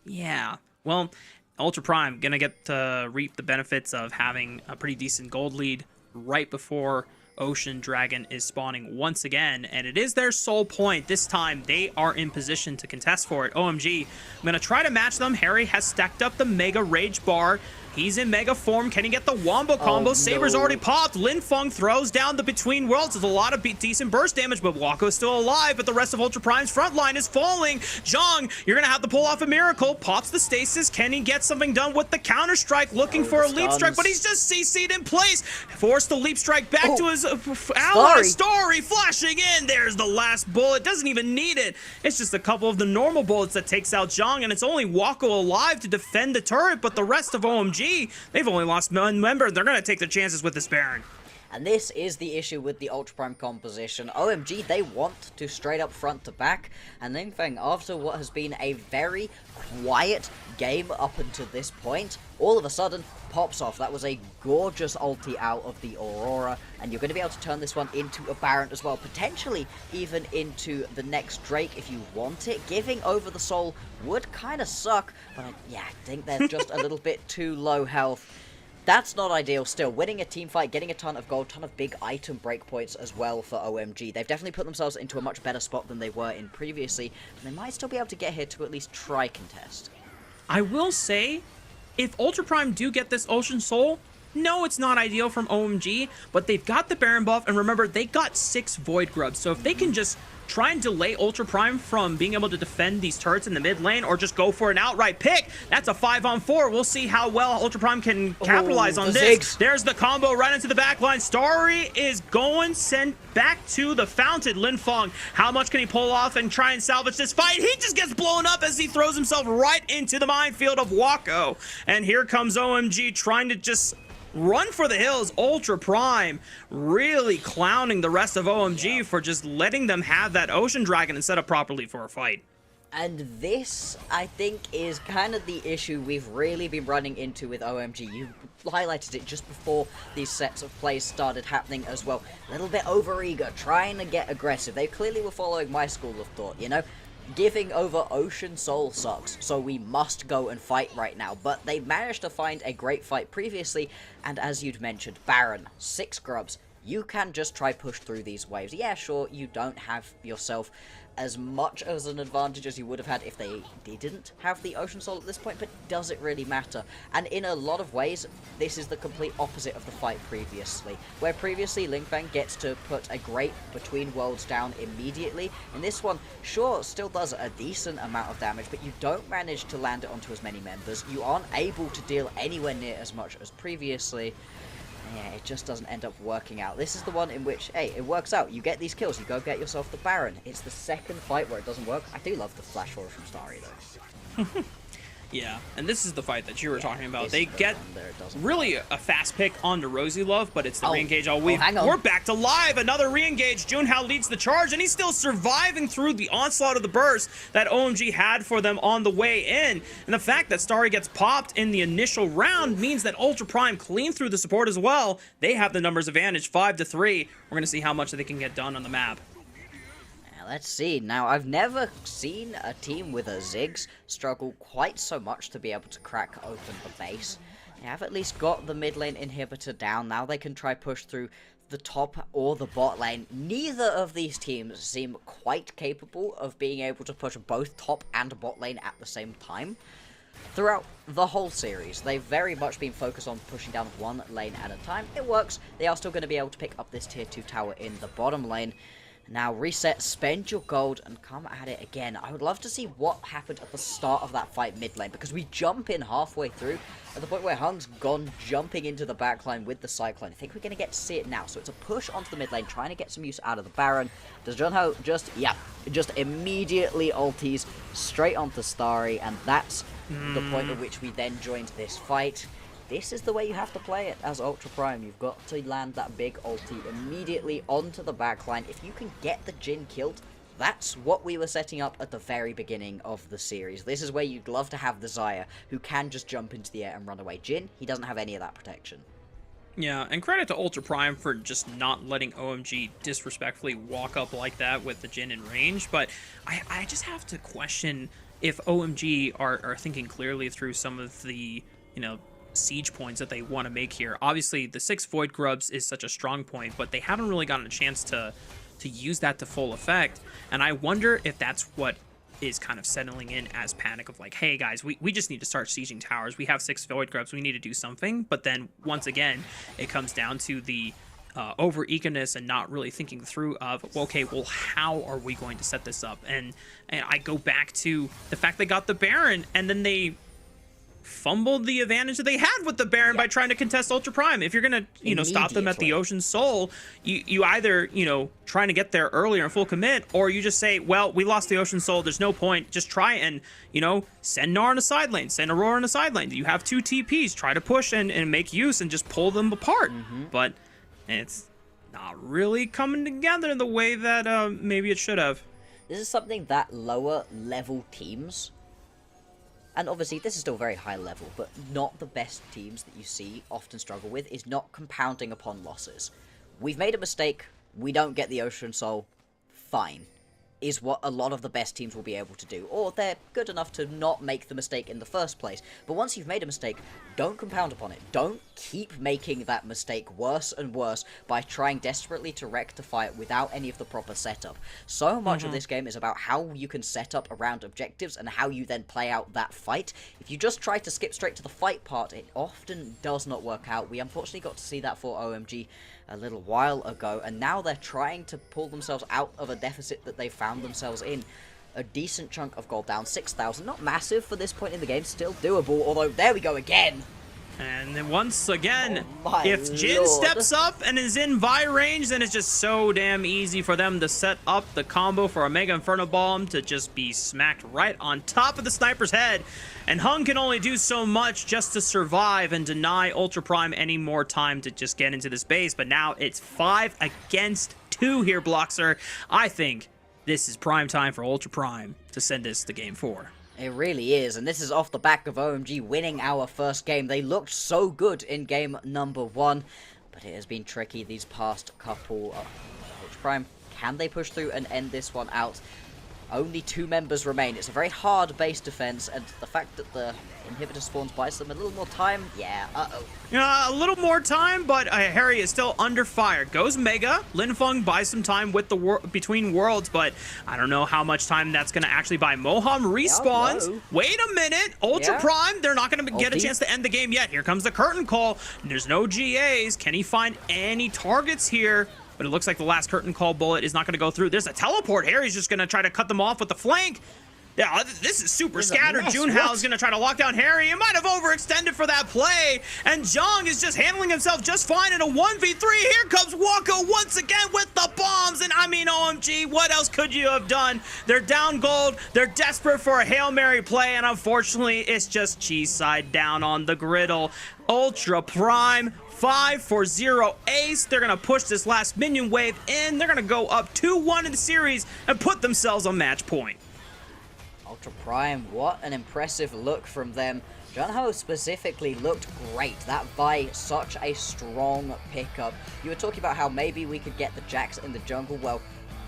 B: Yeah. Well, Ultra Prime gonna get to reap the benefits of having a pretty decent gold lead right before Ocean Dragon is spawning once again, and it is their sole point. This time they are in position to contest for it. OMG, I'm gonna try to match them. Harry has stacked up the Mega Rage Bar. He's in Mega form. Can he get the Wombo combo? Saber's already popped. Lin Feng throws down the Between Worlds. There's a lot of decent burst damage, but Wako is still alive, but the rest of Ultra Prime's front line is falling. Zhang, you're going to have to pull off a miracle. Pops the stasis. Can he get something done with the counter strike? Looking for a leap strike, but he's just CC'd in place. Forced the leap strike back to his ally. Story flashing in. There's the last bullet. Doesn't even need it. It's just a couple of the normal bullets that takes out Zhang, and it's only Wako alive to defend the turret, but the rest of OMG, they've only lost one member. They're going to take their chances with this Baron.
C: And this is the issue with the Ultra Prime composition. OMG, they want to straight up front to back, and Lin Feng, after what has been a very quiet game up until this point, all of a sudden pops off. That was a gorgeous ulti out of the Aurora, and you're going to be able to turn this one into a Baron as well, potentially even into the next Drake if you want it. Giving over the soul would kind of suck, but yeah, I think they're just a little bit too low health. That's not ideal still. Winning a team fight, getting a ton of gold, ton of big item breakpoints as well for OMG. They've definitely put themselves into a much better spot than they were in previously, and they might still be able to get here to at least try contest.
B: I will say, if Ultra Prime do get this Ocean Soul, no, it's not ideal from OMG, but they've got the Baron buff, and remember, they got 6 Void Grubs, so if they can just try and delay Ultra Prime from being able to defend these turrets in the mid lane, or just go for an outright pick, that's a 5-on-4. We'll see how well Ultra Prime can capitalize on this.
C: Zigs.
B: There's the combo right into the back line. Starry is going, sent back to the fountain. Lin Feng, how much can he pull off and try and salvage this fight? He just gets blown up as he throws himself right into the minefield of Wako. And here comes OMG trying to just run for the hills. Ultra Prime really clowning the rest of OMG for just letting them have that Ocean Dragon and set up properly for a fight.
C: And this, I think, is kind of the issue we've really been running into with OMG. You highlighted it just before these sets of plays started happening as well. A little bit overeager, trying to get aggressive. They clearly were following my school of thought, you know? Giving over Ocean Soul sucks, so we must go and fight right now. But they managed to find a great fight previously, and as you'd mentioned, Baron, 6 grubs. You can just try push through these waves. Yeah, sure, you don't have yourself as much as an advantage as you would have had if they didn't have the Ocean Soul at this point, but does it really matter? And in a lot of ways, this is the complete opposite of the fight previously, where previously Lin Feng gets to put a great Between Worlds down immediately. In this one, sure, still does a decent amount of damage, but you don't manage to land it onto as many members. You aren't able to deal anywhere near as much as previously. Yeah, it just doesn't end up working out. This is the one in which, hey, it works out. You get these kills, you go get yourself the Baron. It's the second fight where it doesn't work. I do love the flash forward from Starry, though.
B: Yeah, and this is the fight that you were talking about. They get really a fast pick onto Rosie Love, but it's the re-engage all week. We're back to live. Another re-engage. Junhao leads the charge, and he's still surviving through the onslaught of the burst that OMG had for them on the way in. And the fact that Starry gets popped in the initial round means that Ultra Prime clean through the support as well. They have the numbers advantage, 5-3. We're going to see how much they can get done on the map.
C: Let's see. Now, I've never seen a team with a Ziggs struggle quite so much to be able to crack open the base. They have at least got the mid lane inhibitor down. Now they can try push through the top or the bot lane. Neither of these teams seem quite capable of being able to push both top and bot lane at the same time. Throughout the whole series, they've very much been focused on pushing down one lane at a time. It works. They are still going to be able to pick up this tier 2 tower in the bottom lane. Now reset, spend your gold, and come at it again. I would love to see what happened at the start of that fight mid lane, because we jump in halfway through, at the point where Hung's gone jumping into the back line with the Cyclone. I think we're going to get to see it now. So it's a push onto the mid lane, trying to get some use out of the Baron. Does Junho just immediately ulties straight onto Starry, and that's the point at which we then joined this fight. This is the way you have to play it as Ultra Prime. You've got to land that big ulti immediately onto the backline. If you can get the Jhin killed, That's what we were setting up at the very beginning of the series. This is where you'd love to have the Xayah, who can just jump into the air and run away. Jhin, he doesn't have any of that protection.
B: Yeah, and credit to Ultra Prime for just not letting OMG disrespectfully walk up like that with the Jhin in range, but I just have to question if OMG are thinking clearly through some of the, siege points that they want to make here. Obviously, the 6 Void Grubs is such a strong point, but they haven't really gotten a chance to use that to full effect, and I wonder if that's what is kind of settling in as panic of like, hey guys, we just need to start sieging towers. We have 6 Void Grubs, we need to do something. But then once again, it comes down to the over eagerness and not really thinking through of, okay, well, how are we going to set this up? And I go back to the fact they got the Baron, and then they fumbled the advantage that they had with the Baron by trying to contest Ultra Prime. If you're gonna, stop them at the Ocean Soul, you either, trying to get there earlier and full commit, or you just say, well, we lost the Ocean Soul, there's no point, just try and, send Gnar in a side lane, send Aurora in a side lane. You have 2 TPs, try to push and make use and just pull them apart. But it's not really coming together the way that maybe it should have.
C: This is something that lower level teams, and obviously this is still very high level, but not the best teams that you see often struggle with, is not compounding upon losses. We've made a mistake, we don't get the Ocean Soul, fine, is what a lot of the best teams will be able to do, or they're good enough to not make the mistake in the first place. But once you've made a mistake, don't compound upon it. Don't keep making that mistake worse and worse by trying desperately to rectify it without any of the proper setup. So much of this game is about how you can set up around objectives and how you then play out that fight. If you just try to skip straight to the fight part, it often does not work out. We unfortunately got to see that for OMG a little while ago, and now they're trying to pull themselves out of a deficit that they found themselves in. A decent chunk of gold down, 6,000, not massive for this point in the game, still doable, although there we go again.
B: And then once again,
C: Oh
B: if Jhin
C: Lord.
B: steps up and is in Vi range, then it's just so damn easy for them to set up the combo for a Mega Inferno Bomb to just be smacked right on top of the sniper's head. And Hung can only do so much just to survive and deny Ultra Prime any more time to just get into this base. But now it's 5 against 2 here, Bloxer. I think this is prime time for Ultra Prime to send this to Game 4.
C: It really is, and this is off the back of OMG winning our first game. They looked so good in game number 1, but it has been tricky these past couple. Ultra Prime, can they push through and end this one out? Only 2 members remain. It's a very hard base defense, and the fact that the inhibitor spawns buys them a little more time, yeah,
B: A little more time, but Harry is still under fire. Goes Mega. Linfeng buys some time with the between worlds, but I don't know how much time that's going to actually buy. Moham respawns.
C: Yeah,
B: Wait a minute. Ultra Prime, they're not going to get a chance to end the game yet. Here comes the curtain call. There's no GAs. Can he find any targets here? But it looks like the last curtain call bullet is not going to go through. There's a teleport. Harry's just going to try to cut them off with the flank. Yeah, this is super scattered. Junhao is going to try to lock down Harry. He might have overextended for that play. And Zhang is just handling himself just fine in a 1v3. Here comes Wako once again with the bombs. And I mean, OMG, what else could you have done? They're down gold. They're desperate for a Hail Mary play. And unfortunately, it's just cheese side down on the griddle. Ultra Prime 5-4-0 ace. They're going to push this last minion wave in. They're going to go up 2-1 in the series and put themselves on match point.
C: Ultra Prime, what an impressive look from them. Junho specifically looked great. That Vi, such a strong pickup. You were talking about how maybe we could get the Jax in the jungle. Well,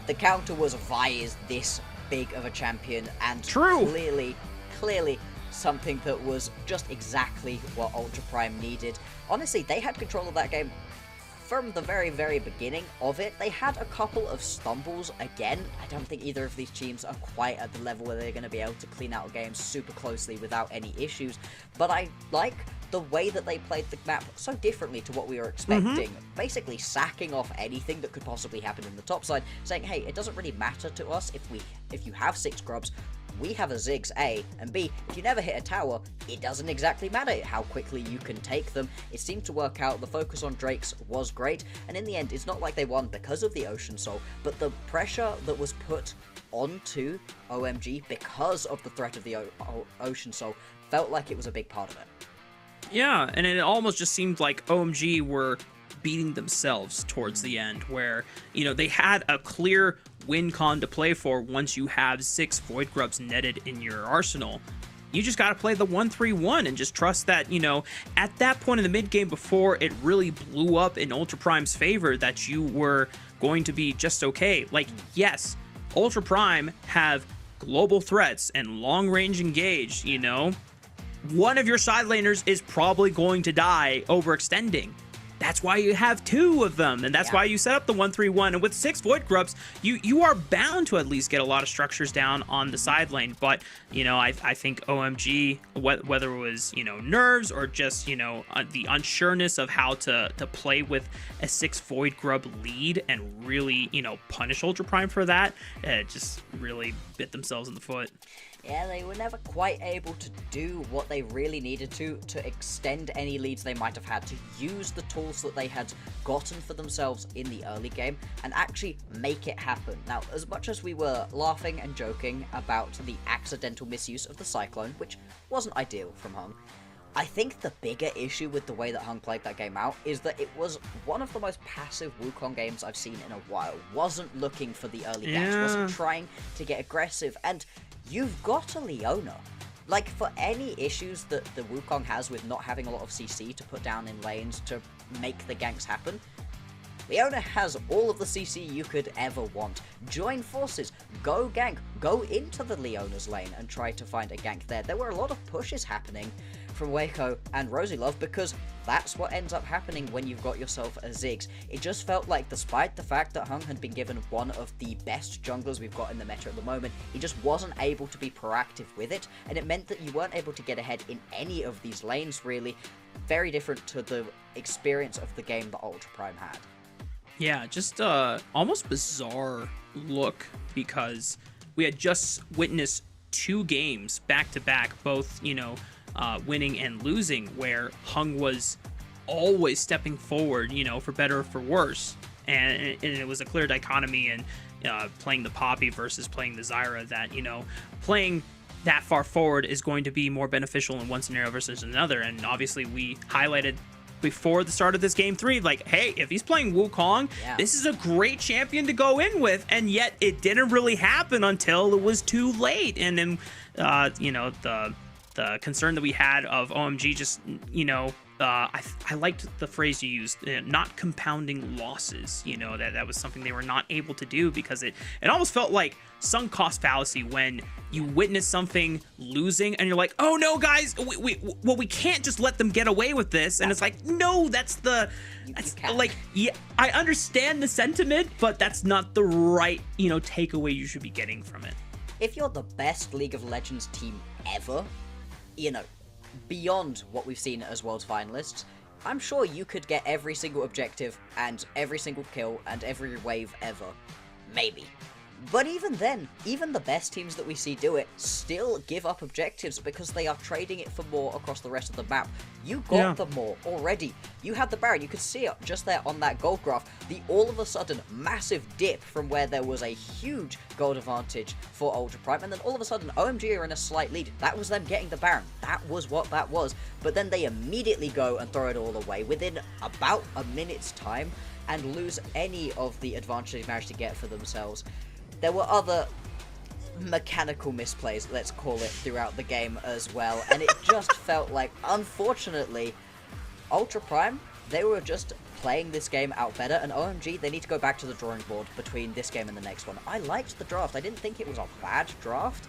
C: the counter was Vi is this big of a champion, and clearly something that was just exactly what Ultra Prime needed. Honestly, they had control of that game from the very, very beginning of it. They had a couple of stumbles again. I don't think either of these teams are quite at the level where they're going to be able to clean out games super closely without any issues, but I like the way that they played the map so differently to what we were expecting. Basically sacking off anything that could possibly happen in the top side, saying, hey, it doesn't really matter to us if you have 6 grubs. We have a Ziggs, A, and B, if you never hit a tower, it doesn't exactly matter how quickly you can take them. It seemed to work out. The focus on Drakes was great, and in the end, it's not like they won because of the Ocean Soul, but the pressure that was put onto OMG because of the threat of the Ocean Soul felt like it was a big part of it.
B: Yeah, and it almost just seemed like OMG were beating themselves towards the end, where, they had a clear win con to play for once you have 6 Void Grubs netted in your arsenal. You just got to play the 1-3-1 and just trust that, you know, at that point in the mid game before it really blew up in Ultra Prime's favor, that you were going to be just okay. Like, yes, Ultra Prime have global threats and long range engage, you know. One of your side laners is probably going to die overextending. That's why you have 2 of them, and that's why you set up the 1-3-1. And with 6 Void Grubs, you are bound to at least get a lot of structures down on the side lane. But, you know, I think OMG, whether it was, you know, nerves or just, you know, the unsureness of how to play with a 6 Void Grub lead and really, you know, punish Ultra Prime for that, it just really bit themselves in the foot.
C: Yeah, they were never quite able to do what they really needed to extend any leads they might have had, to use the tools that they had gotten for themselves in the early game and actually make it happen. Now, as much as we were laughing and joking about the accidental misuse of the Cyclone, which wasn't ideal from Hung, I think the bigger issue with the way that Hung played that game out is that it was one of the most passive Wukong games I've seen in a while. Wasn't looking for the early ganks, wasn't trying to get aggressive, and you've got a Leona. Like, for any issues that the Wukong has with not having a lot of CC to put down in lanes to make the ganks happen, Leona has all of the CC you could ever want. Join forces, go gank, go into the Leona's lane and try to find a gank there. There were a lot of pushes happening from Waco and Rosylove because that's what ends up happening when you've got yourself a Ziggs. It just felt like, despite the fact that Hung had been given one of the best junglers we've got in the meta at the moment, he just wasn't able to be proactive with it, and it meant that you weren't able to get ahead in any of these lanes, really. Very different to the experience of the game that Ultra Prime had.
B: Yeah, just almost bizarre look, because we had just witnessed 2 games back to back, both, you know, winning and losing, where Hung was always stepping forward, you know, for better or for worse, and it was a clear dichotomy in playing the Poppy versus playing the Zyra, that, you know, playing that far forward is going to be more beneficial in one scenario versus another. And obviously we highlighted before the start of this game 3, like, hey, if he's playing Wukong, this is a great champion to go in with, and yet it didn't really happen until it was too late. And then you know, the concern that we had of OMG just, you know, I liked the phrase you used, not compounding losses. You know, that was something they were not able to do, because it almost felt like sunk cost fallacy when you witness something losing and you're like, oh no, guys, we can't just let them get away with this. And it's like, no, that's like, yeah, I understand the sentiment, but that's not the right, you know, takeaway you should be getting from it.
C: If you're the best League of Legends team ever, you know, beyond what we've seen as Worlds finalists, I'm sure you could get every single objective and every single kill and every wave ever. Maybe. But even then, even the best teams that we see do it still give up objectives because they are trading it for more across the rest of the map. You got the more already. You had the Baron. You could see it just there on that gold graph. The all of a sudden massive dip from where there was a huge gold advantage for Ultra Prime, and then all of a sudden OMG are in a slight lead. That was them getting the Baron. That was what that was. But then they immediately go and throw it all away within about a minute's time and lose any of the advantage they managed to get for themselves. There were other mechanical misplays, let's call it, throughout the game as well, and it just felt like, unfortunately, Ultra Prime, they were just playing this game out better, and OMG, they need to go back to the drawing board between this game and the next one. I liked the draft. I didn't think it was a bad draft.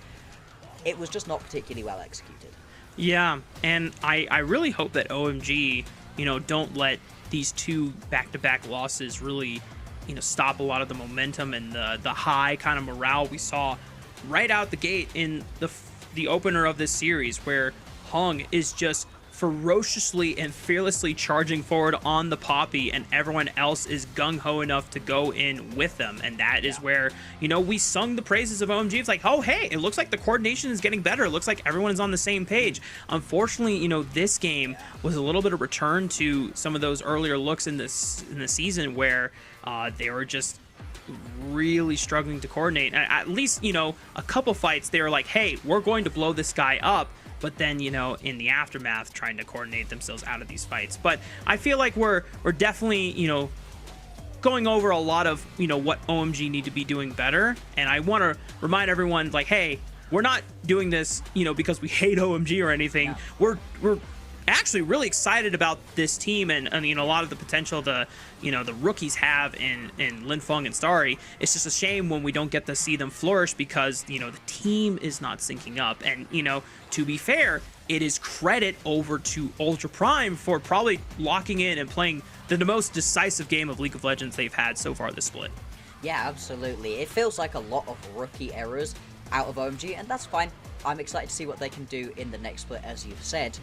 C: It was just not particularly well executed. Yeah,
B: and I really hope that OMG, you know, don't let these 2 back-to-back losses really, you know, stop a lot of the momentum and the high kind of morale we saw right out the gate in the opener of this series, where Hung is just ferociously and fearlessly charging forward on the Poppy, and everyone else is gung-ho enough to go in with them. And that is where, you know, we sung the praises of OMG. It's like, oh, hey, it looks like the coordination is getting better. It looks like everyone is on the same page. Unfortunately, you know, this game was a little bit of return to some of those earlier looks in the season where they were just really struggling to coordinate. At least, you know, a couple fights they were like, hey, we're going to blow this guy up, but then, you know, in the aftermath trying to coordinate themselves out of these fights. But I feel like we're definitely, you know, going over a lot of, what OMG need to be doing better. And I want to remind everyone, like, hey, we're not doing this, because we hate OMG or anything.
C: Yeah.
B: We're actually really excited about this team and a lot of the potential the rookies have in Linfeng and Starry. It's just a shame when we don't get to see them flourish because the team is not syncing up. And to be fair, it is credit over to Ultra Prime for probably locking in and playing the most decisive game of League of Legends they've had so far this split.
C: Yeah, absolutely. It feels like a lot of rookie errors out of OMG, and that's fine. I'm excited to see what they can do in the next split, as you've said.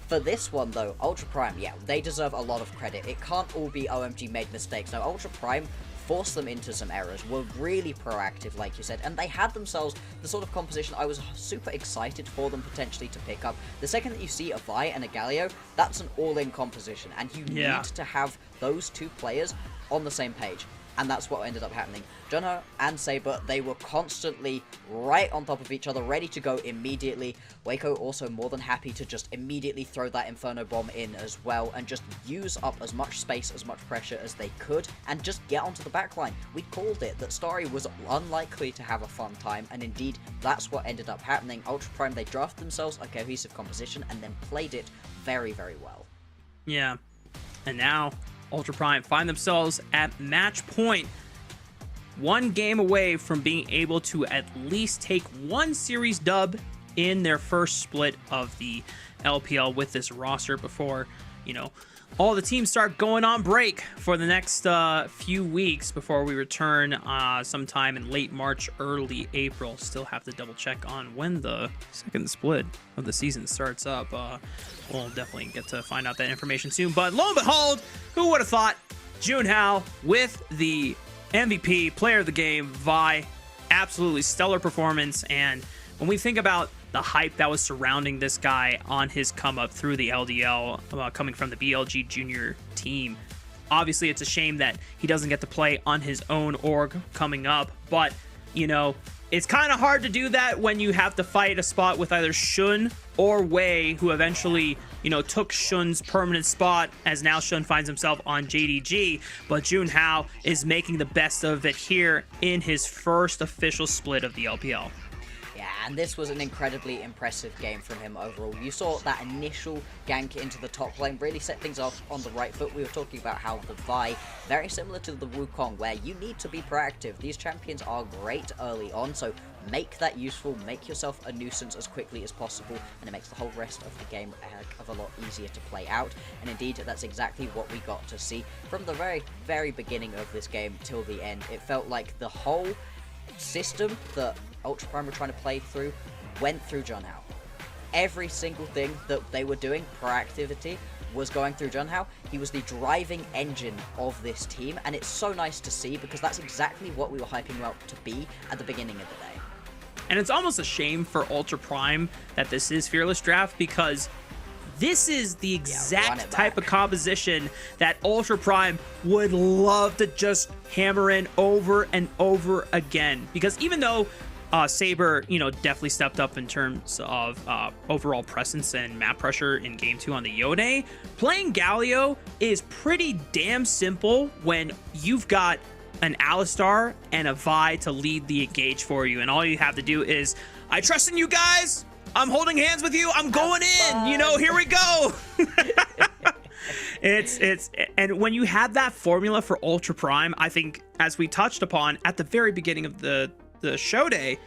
C: For this one, though, Ultra Prime, yeah, they deserve a lot of credit. It can't all be OMG made mistakes. No, Ultra Prime forced them into some errors, were really proactive, like you said, and they had themselves the sort of composition I was super excited for them potentially to pick up. The second that you see a Vi and a Galio, that's an all-in composition, and you need to have those two players on the same page. And that's what ended up happening. Junho and Saber, they were constantly right on top of each other, ready to go immediately. Waco also more than happy to just immediately throw that Inferno Bomb in as well, and just use up as much space, as much pressure as they could, and just get onto the backline. We called it, that Starry was unlikely to have a fun time, and indeed, that's what ended up happening. Ultra Prime, they drafted themselves a cohesive composition, and then played it very, very well.
B: Yeah, and now Ultra Prime find themselves at match point, one game away from being able to at least take one series dub in their first split of the LPL with this roster before, all the teams start going on break for the next few weeks before we return sometime in late March, early April. Still have to double check on when the second split of the season starts up. We'll definitely get to find out that information soon. But lo and behold, who would have thought Junhao with the MVP, player of the game, Vi, absolutely stellar performance. And when we think about the hype that was surrounding this guy on his come up through the LDL, coming from the BLG junior team, obviously it's a shame that he doesn't get to play on his own org coming up, but it's kind of hard to do that when you have to fight a spot with either Shun or Wei, who eventually took Shun's permanent spot, as now Shun finds himself on JDG. But Junhao is making the best of it here in his first official split of the LPL.
C: Yeah, and this was an incredibly impressive game from him overall. You saw that initial gank into the top lane really set things off on the right foot. We were talking about how the Vi, very similar to the Wukong, where you need to be proactive. These champions are great early on, so make that useful, make yourself a nuisance as quickly as possible, and it makes the whole rest of the game a heck of a lot easier to play out. And indeed, that's exactly what we got to see from the very, very beginning of this game till the end. It felt like the whole system that Ultra Prime were trying to play through went through Junhao. Every single thing that they were doing, proactivity, was going through Junhao. He was the driving engine of this team, and it's so nice to see because that's exactly what we were hyping him up to be at the beginning of the day.
B: And it's almost a shame for Ultra Prime that this is Fearless Draft, because this is the exact type of composition that Ultra Prime would love to just hammer in over and over again. Because even though Saber, definitely stepped up in terms of overall presence and map pressure in Game 2 on the Yone, playing Galio is pretty damn simple when you've got an Alistar and a Vi to lead the engage for you. And all you have to do is, I trust in you guys! I'm holding hands with you. I'm going in. Here we go. And when you have that formula for Ultra Prime, I think, as we touched upon at the very beginning of the show day,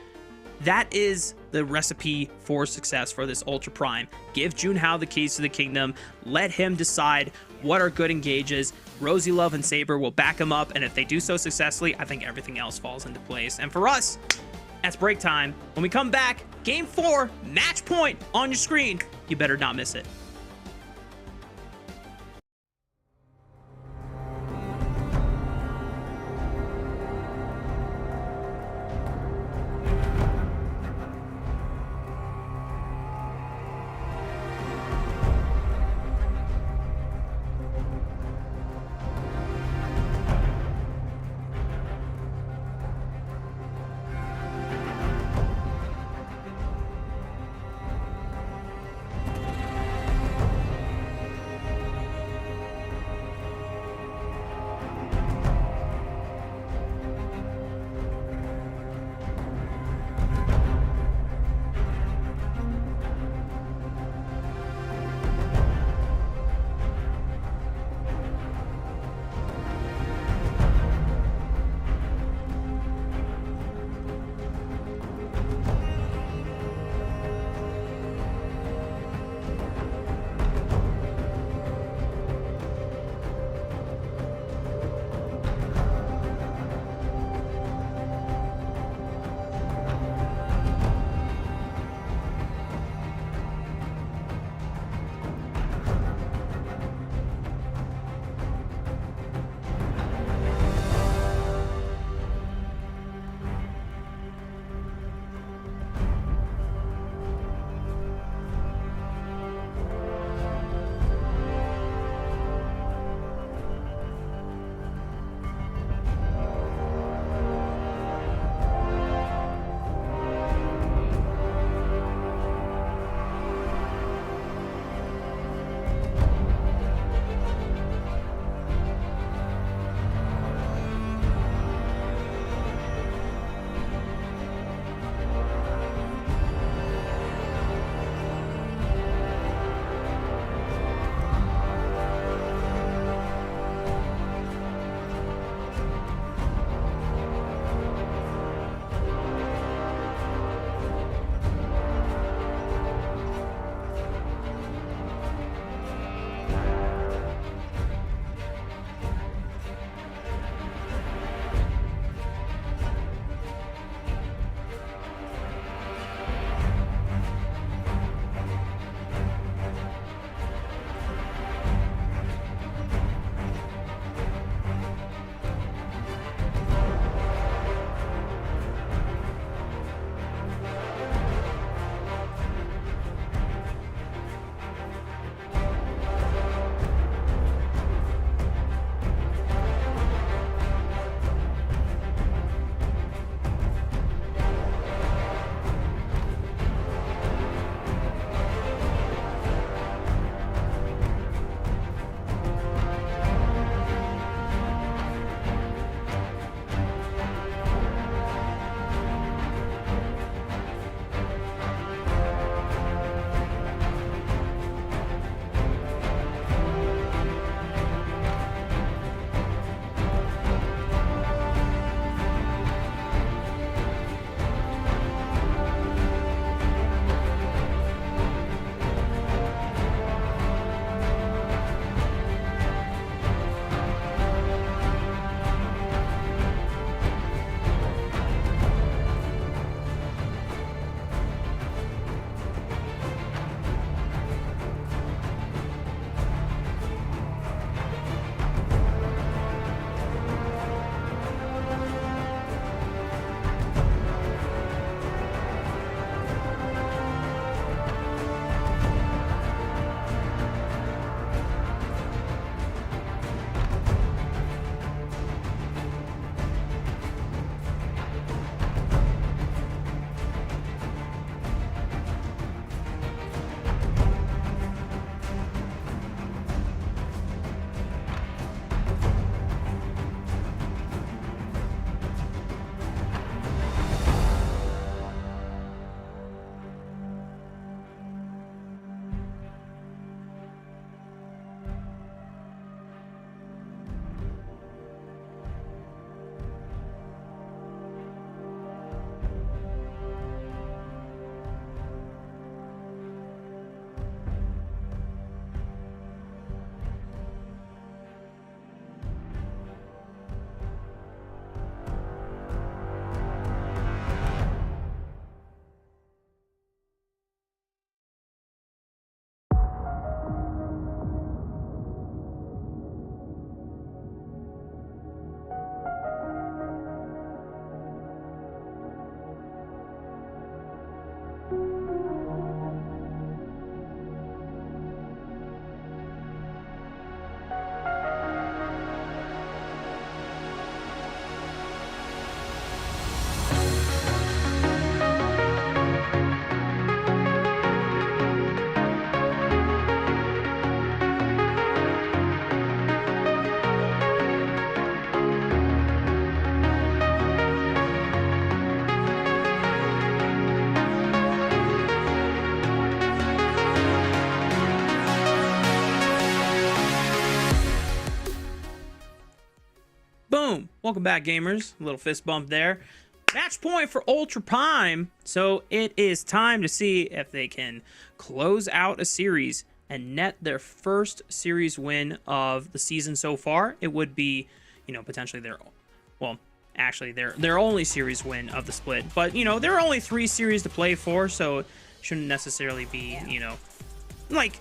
B: that is the recipe for success for this Ultra Prime. Give Junhao the keys to the kingdom. Let him decide what are good engages. Rosie Love and Saber will back him up, and if they do so successfully, I think everything else falls into place. And for us, that's break time. When we come back, Game 4, match point on your screen. You better not miss it. Boom. Welcome back, gamers. A little fist bump there. Match point for Ultra Prime. So it is time to see if they can close out a series and net their first series win of the season so far. It would be, you know, potentially their only series win of the split. But, you know, there are only 3 series to play for, so it shouldn't necessarily be, you know, like...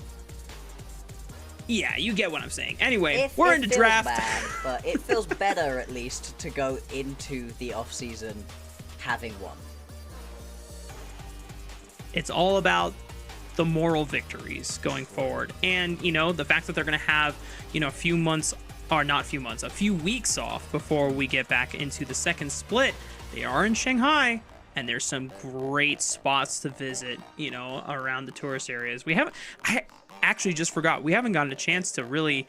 B: Yeah, you get what I'm saying. Anyway, we're into draft.
C: Bad, but it feels better at least to go into the off season having won.
B: It's all about the moral victories going forward, and you know the fact that they're going to have, you know, a few weeks off before we get back into the second split. They are in Shanghai, and there's some great spots to visit, you know, around the tourist areas. I actually just forgot, we haven't gotten a chance to really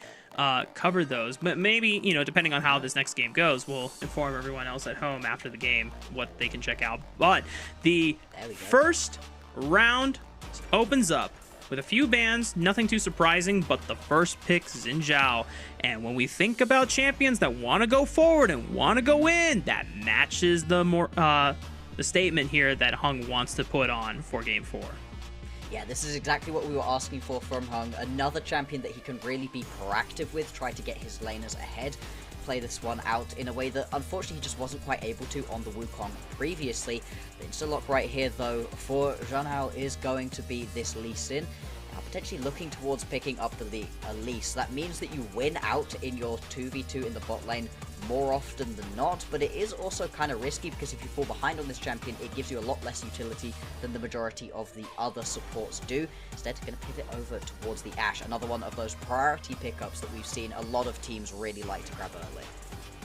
B: cover those, but maybe, you know, depending on how this next game goes, we'll inform everyone else at home after the game what they can check out. But the first round opens up with a few bans, nothing too surprising, but the first pick, Xin Zhao. And when we think about champions that want to go forward and want to go in, that matches the statement here that Hung wants to put on for Game 4.
C: Yeah, this is exactly what we were asking for from Hung. Another champion that he can really be proactive with, try to get his laners ahead, play this one out in a way that unfortunately he just wasn't quite able to on the Wukong previously. The insta-lock right here though for Zhanhao is going to be this Lee Sin. Now potentially looking towards picking up the Elise. That means that you win out in your 2v2 in the bot lane more often than not, but it is also kind of risky because if you fall behind on this champion, it gives you a lot less utility than the majority of the other supports do. Instead, going to pivot over towards the Ashe, another one of those priority pickups that we've seen a lot of teams really like to grab early.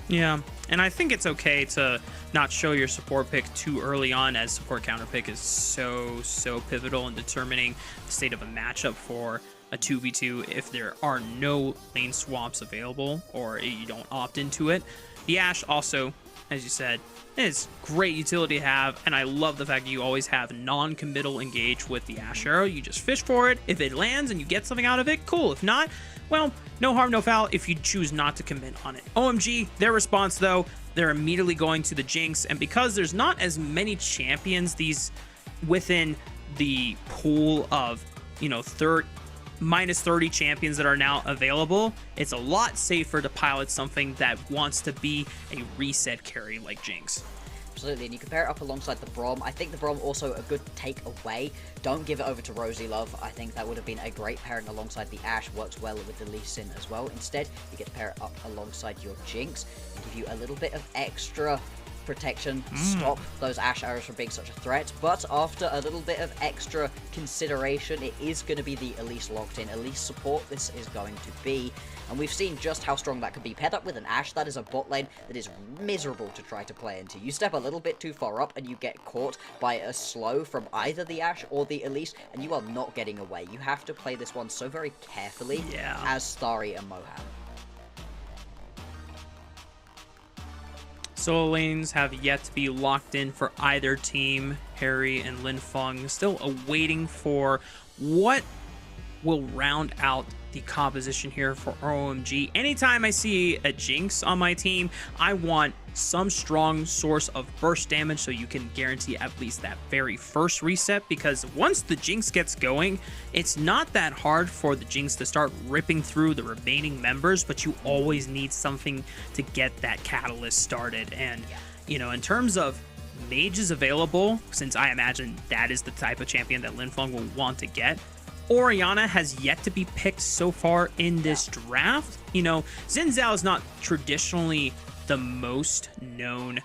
B: Yeah, and I think it's okay to not show your support pick too early on, as support counter pick is so pivotal in determining the state of a matchup for a 2v2 if there are no lane swaps available or you don't opt into it. The Ashe also, as you said, is great utility to have, and I love the fact that you always have non-committal engage with the Ashe arrow. You just fish for it. If it lands and you get something out of it, cool. If not, well, no harm, no foul if you choose not to commit on it. OMG, their response though, they're immediately going to the Jinx, and because there's not as many champions within the pool of, you know, minus 30 champions that are now available, it's a lot safer to pilot something that wants to be a reset carry like Jinx.
C: Absolutely, and you compare it up alongside the Braum. I think the Braum also a good take away. Don't give it over to Rosie Love. I think that would have been a great pairing alongside the Ashe. Works well with the Lee Sin as well. Instead, you get to pair it up alongside your Jinx and give you a little bit of extra protection, stop those Ashe arrows from being such a threat, but after a little bit of extra consideration, it is going to be the Elise locked in. Elise support this is going to be, and we've seen just how strong that can be. Paired up with an Ashe, that is a bot lane that is miserable to try to play into. You step a little bit too far up and you get caught by a slow from either the Ashe or the Elise, and you are not getting away. You have to play this one so very carefully as Starry and Mohan.
B: Solo lanes have yet to be locked in for either team. Harry and Lin Feng still awaiting for what will round out the composition here for OMG. Anytime I see a Jinx on my team, I want some strong source of burst damage so you can guarantee at least that very first reset, because once the Jinx gets going, it's not that hard for the Jinx to start ripping through the remaining members, but you always need something to get that catalyst started. And, you know, in terms of mages available, since I imagine that is the type of champion that Lin Feng will want to get, Orianna has yet to be picked so far in this draft. You know, Xin Zhao is not traditionally the most known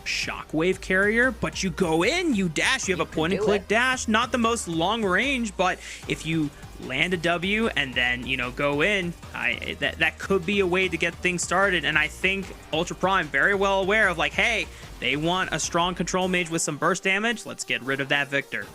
B: shockwave carrier, but you go in, you dash, you have a point and click dash, not the most long range, but if you land a W and then, you know, go in, that could be a way to get things started. And I think Ultra Prime very well aware of, like, hey, they want a strong control mage with some burst damage, let's get rid of that Victor.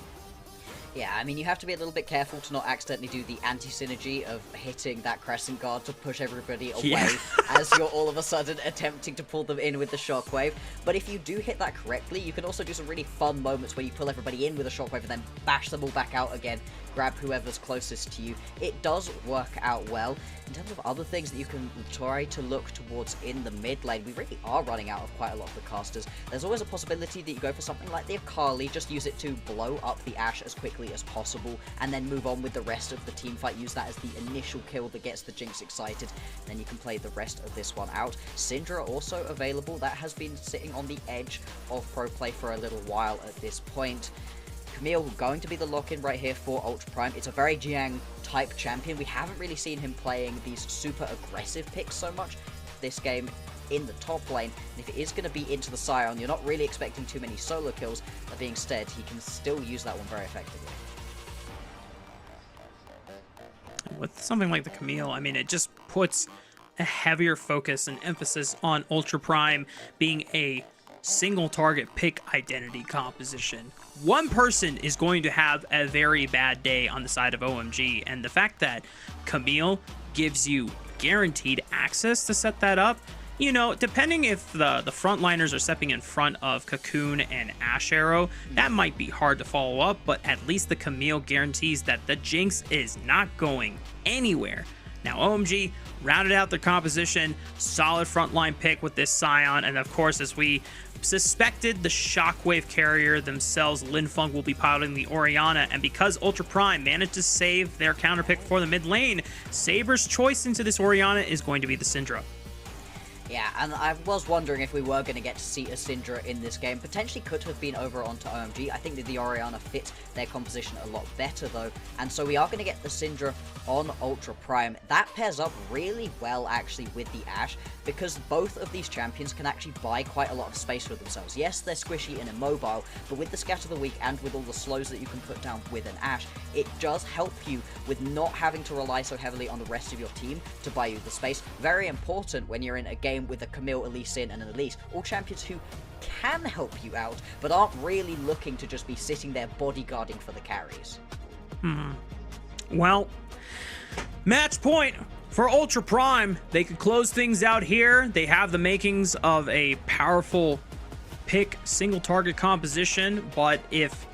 C: Yeah, I mean, you have to be a little bit careful to not accidentally do the anti-synergy of hitting that crescent guard to push everybody away as you're all of a sudden attempting to pull them in with the shockwave. But if you do hit that correctly, you can also do some really fun moments where you pull everybody in with a shockwave and then bash them all back out again, grab whoever's closest to you. It does work out well. In terms of other things that you can try to look towards in the mid lane, we really are running out of quite a lot of the casters. There's always a possibility that you go for something like the Akali, just use it to blow up the Ashe as quickly as possible, and then move on with the rest of the team fight. Use that as the initial kill that gets the Jinx excited, then you can play the rest of this one out. Syndra also available. That has been sitting on the edge of pro play for a little while at this point. Camille going to be the lock-in right here for Ultra Prime. It's a very Jiang type champion. We haven't really seen him playing these super aggressive picks so much this game in the top lane. And if it is going to be into the Scion, you're not really expecting too many solo kills. That being said, he can still use that one very effectively.
B: With something like the Camille, I mean, it just puts a heavier focus and emphasis on Ultra Prime being a single target pick identity composition. One person is going to have a very bad day on the side of OMG, and the fact that Camille gives you guaranteed access to set that up, you know, depending if the frontliners are stepping in front of Cocoon and Ashe Arrow, that might be hard to follow up, but at least the Camille guarantees that the Jinx is not going anywhere. Now, OMG rounded out their composition, solid frontline pick with this Scion, and of course, as we suspected, the Shockwave carrier themselves, Linfeng, will be piloting the Orianna, and because Ultra Prime managed to save their counter pick for the mid lane, Saber's choice into this Orianna is going to be the Syndra.
C: Yeah, and I was wondering if we were going to get to see a Syndra in this game. Potentially could have been over onto OMG. I think that the Orianna fits their composition a lot better, though. And so we are going to get the Syndra on Ultra Prime. That pairs up really well, actually, with the Ashe, because both of these champions can actually buy quite a lot of space for themselves. Yes, they're squishy and immobile, but with the Scatter the Weak and with all the slows that you can put down with an Ashe, it does help you with not having to rely so heavily on the rest of your team to buy you the space. Very important when you're in a game with a Camille, Elise Sin, and an Elise, all champions who can help you out, but aren't really looking to just be sitting there bodyguarding for the carries.
B: Well, match point for Ultra Prime. They could close things out here. They have the makings of a powerful pick single target composition, but if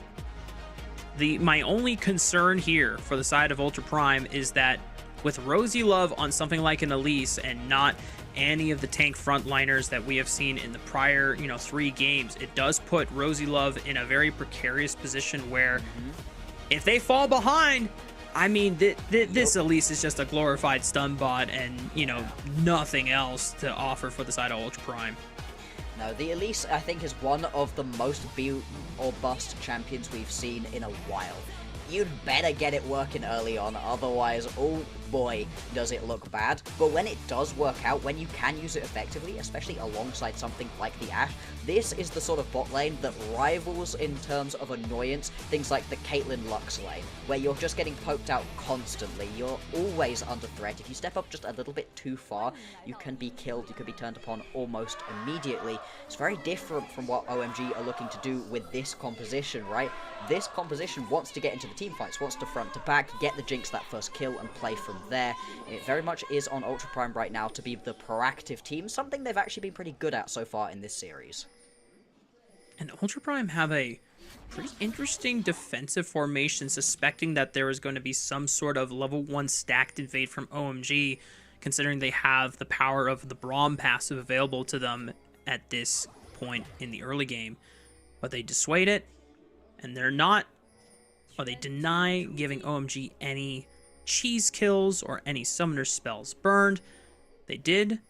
B: my only concern here for the side of Ultra Prime is that with Rosie Love on something like an Elise and not any of the tank frontliners that we have seen in the prior, 3 games, it does put Rosie Love in a very precarious position where if they fall behind, I mean, this Elise is just a glorified stun bot and, nothing else to offer for the side of Ultra Prime.
C: No, the Elise, I think, is one of the most be or bust champions we've seen in a while. You'd better get it working early on, otherwise, oh boy, does it look bad. But when it does work out, when you can use it effectively, especially alongside something like the Ashe, this is the sort of bot lane that rivals in terms of annoyance things like the Caitlyn Lux lane, where you're just getting poked out constantly. You're always under threat. If you step up just a little bit too far, you can be killed, you can be turned upon almost immediately. It's very different from what OMG are looking to do with this composition, right? This composition wants to get into the team fights, wants to front to back, get the Jinx that first kill, and play from there. It very much is on Ultra Prime right now to be the proactive team, something they've actually been pretty good at so far in this series.
B: And Ultra Prime have a pretty interesting defensive formation, suspecting that there is going to be some sort of level 1 stacked invade from OMG, considering they have the power of the Braum passive available to them at this point in the early game. But they dissuade it, and they deny giving OMG any cheese kills or any summoner spells burned. They did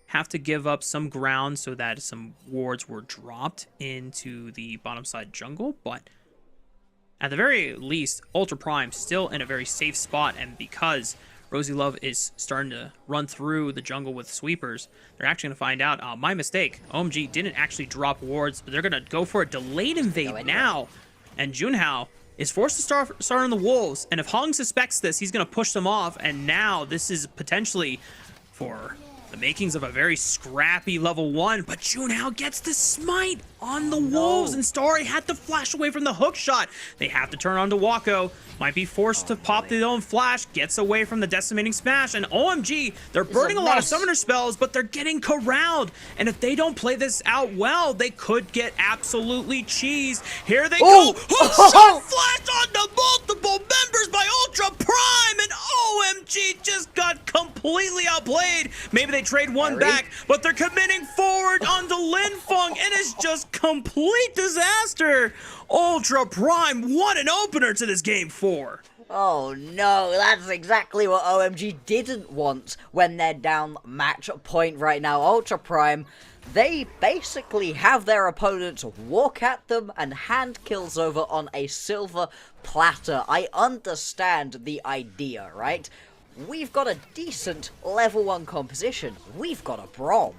B: have to give up some ground so that some wards were dropped into the bottom side jungle, but at the very least, Ultra Prime still in a very safe spot, and because Rosie Love is starting to run through the jungle with sweepers, they're actually going to find out, my mistake, OMG didn't actually drop wards, but they're going to go for a delayed invade now, and Junhao is forced to start on the Wolves, and if Hong suspects this, he's going to push them off, and now this is potentially for The makings of a very scrappy level 1, but Junhao gets the smite on the wolves, and Starry had to flash away from the hook shot. They have to turn on to Wako. Might be forced to pop their own flash, gets away from the decimating smash, and OMG, they're burning a lot of summoner spells, but they're getting corralled. And if they don't play this out well, they could get absolutely cheesed. Here they go. Hook shot flash onto multiple members by Ultra Prime, and OMG just got completely outplayed. Maybe they trade one back, but they're committing forward onto Linfeng, and it's just complete disaster. Ultra Prime won an opener to this game 4.
C: Oh no, that's exactly what OMG didn't want when they're down match point right now. Ultra Prime, they basically have their opponents walk at them and hand kills over on a silver platter. I understand the idea, right? We've got a decent level 1 composition. We've got a Braum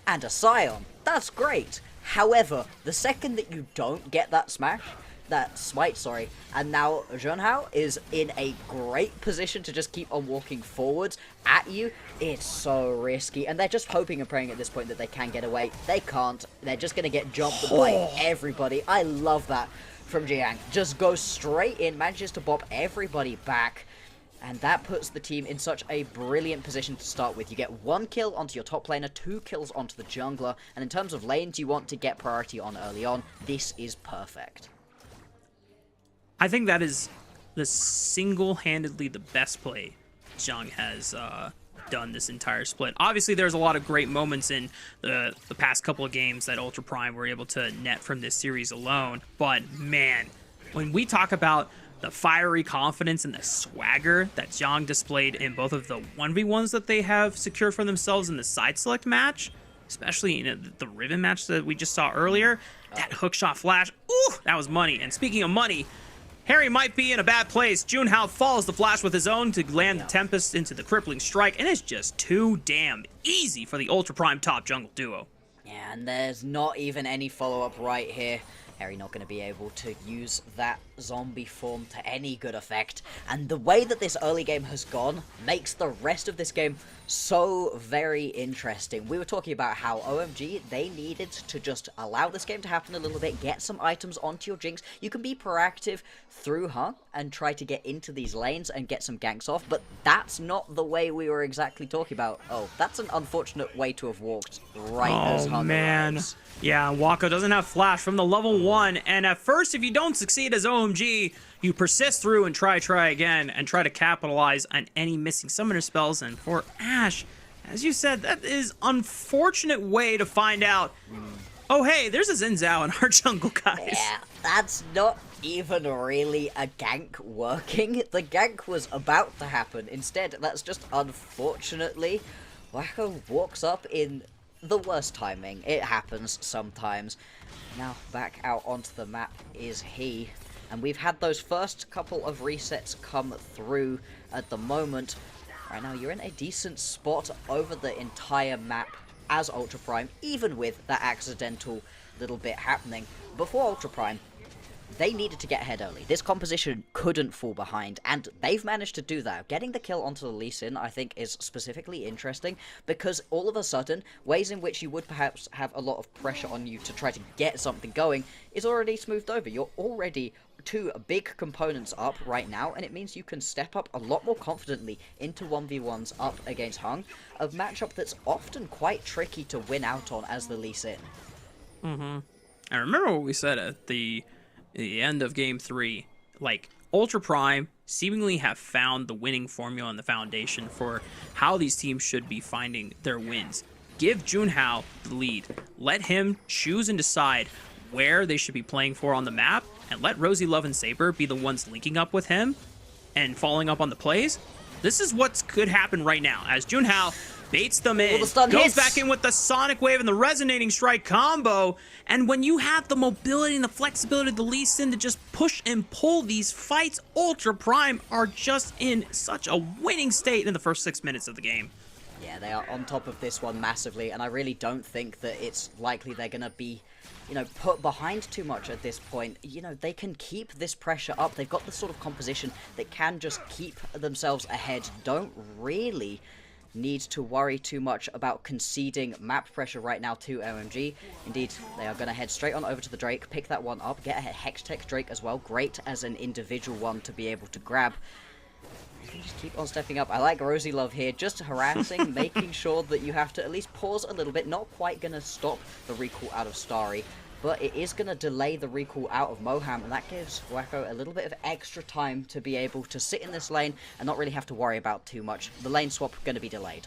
C: and a Scion. That's great. However, the second that you don't get that smite, and now Junhao is in a great position to just keep on walking forwards at you, it's so risky. And they're just hoping and praying at this point that they can get away. They can't. They're just going to get jumped by everybody. I love that from Jiang. Just goes straight in, manages to bop everybody back. And that puts the team in such a brilliant position to start with. You get 1 kill onto your top laner, 2 kills onto the jungler, and in terms of lanes you want to get priority on early on, this is perfect.
B: I think that is single-handedly the best play Zhang has done this entire split. Obviously, there's a lot of great moments in the past couple of games that Ultra Prime were able to net from this series alone, but man, when we talk about the fiery confidence and the swagger that Zhang displayed in both of the 1v1s that they have secured for themselves in the side select match, especially in the Riven match that we just saw earlier, that hookshot flash, ooh, that was money. And speaking of money, Harry might be in a bad place. Junhao follows the flash with his own to land the Tempest into the crippling strike, and it's just too damn easy for the Ultra Prime top jungle duo.
C: Yeah, and there's not even any follow-up right here. Harry not going to be able to use that zombie form to any good effect. And the way that this early game has gone makes the rest of this game so very interesting. We were talking about how OMG, they needed to just allow this game to happen a little bit, get some items onto your Jinx. You can be proactive through Hung and try to get into these lanes and get some ganks off, but that's not the way we were exactly talking about. Oh, that's an unfortunate way to have walked right as Hung arrives.
B: Yeah, Wako doesn't have flash from the level 1, and at first, if you don't succeed as OMG, you persist through and try again, and try to capitalize on any missing summoner spells. And for Ashe, as you said, that is unfortunate way to find out, oh hey, there's a Xin Zhao in our jungle, guys.
C: Yeah, that's not even really a gank working. The gank was about to happen. Instead, that's just unfortunately, Wako walks up in the worst timing. It happens sometimes. Now back out onto the map is he, and we've had those first couple of resets come through at the moment. Right now you're in a decent spot over the entire map as Ultra Prime, even with that accidental little bit happening. Before Ultra Prime, they needed to get ahead early. This composition couldn't fall behind, and they've managed to do that. Getting the kill onto the Lee Sin, I think, is specifically interesting, because all of a sudden, ways in which you would perhaps have a lot of pressure on you to try to get something going is already smoothed over. You're already 2 big components up right now, and it means you can step up a lot more confidently into 1v1s up against Hung, a matchup that's often quite tricky to win out on as the Lee Sin.
B: I remember what we said at the end of game 3, like Ultra Prime seemingly have found the winning formula and the foundation for how these teams should be finding their wins. Give Junhao the lead. Let him choose and decide where they should be playing for on the map, and let Rosie Love and Saber be the ones linking up with him and following up on the plays. This is what could happen right now as Junhao baits them in, goes back in with the Sonic Wave and the Resonating Strike combo, and when you have the mobility and the flexibility of the Lee Sin to just push and pull these fights, Ultra Prime are just in such a winning state in the first 6 minutes of the game.
C: Yeah, they are on top of this one massively, and I really don't think that it's likely they're going to be, put behind too much at this point. They can keep this pressure up. They've got the sort of composition that can just keep themselves ahead. Don't really need to worry too much about conceding map pressure right now to OMG. Indeed, they are going to head straight on over to the Drake, pick that one up, get a Hextech Drake as well. Great as an individual one to be able to grab. Just keep on stepping up. I like Rosie Love here, just harassing, making sure that you have to at least pause a little bit. Not quite going to stop the recall out of Starry, but it is going to delay the recall out of Moham, and that gives Wacko a little bit of extra time to be able to sit in this lane and not really have to worry about too much. The lane swap going to be delayed.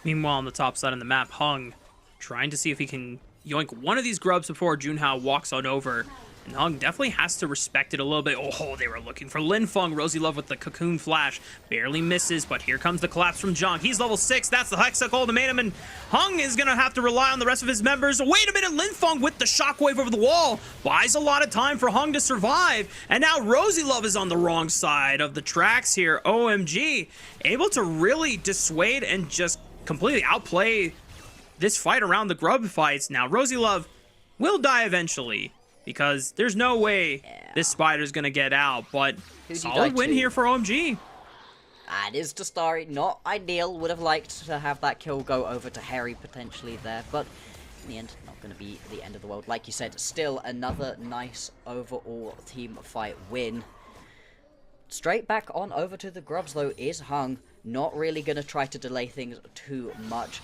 B: Meanwhile, on the top side of the map, Hung trying to see if he can yoink one of these grubs before Junhao walks on over. And Hung definitely has to respect it a little bit. Oh, they were looking for Linfeng. Rosie Love with the Cocoon Flash. Barely misses, but here comes the collapse from Zhang. He's level 6. That's the Hextech ultimatum, and Hung is going to have to rely on the rest of his members. Wait a minute, Linfeng with the shockwave over the wall. Buys a lot of time for Hung to survive. And now Rosie Love is on the wrong side of the tracks here. OMG, able to really dissuade and just completely outplay this fight around the grub fights. Now, Rosie Love will die eventually, because there's no way this spider's gonna get out, but solid win here for OMG.
C: And is to Starry, not ideal. Would have liked to have that kill go over to Harry potentially there, but in the end, not going to be the end of the world. Like you said, still another nice overall team fight win. Straight back on over to the Grubs though is Hung. Not really going to try to delay things too much.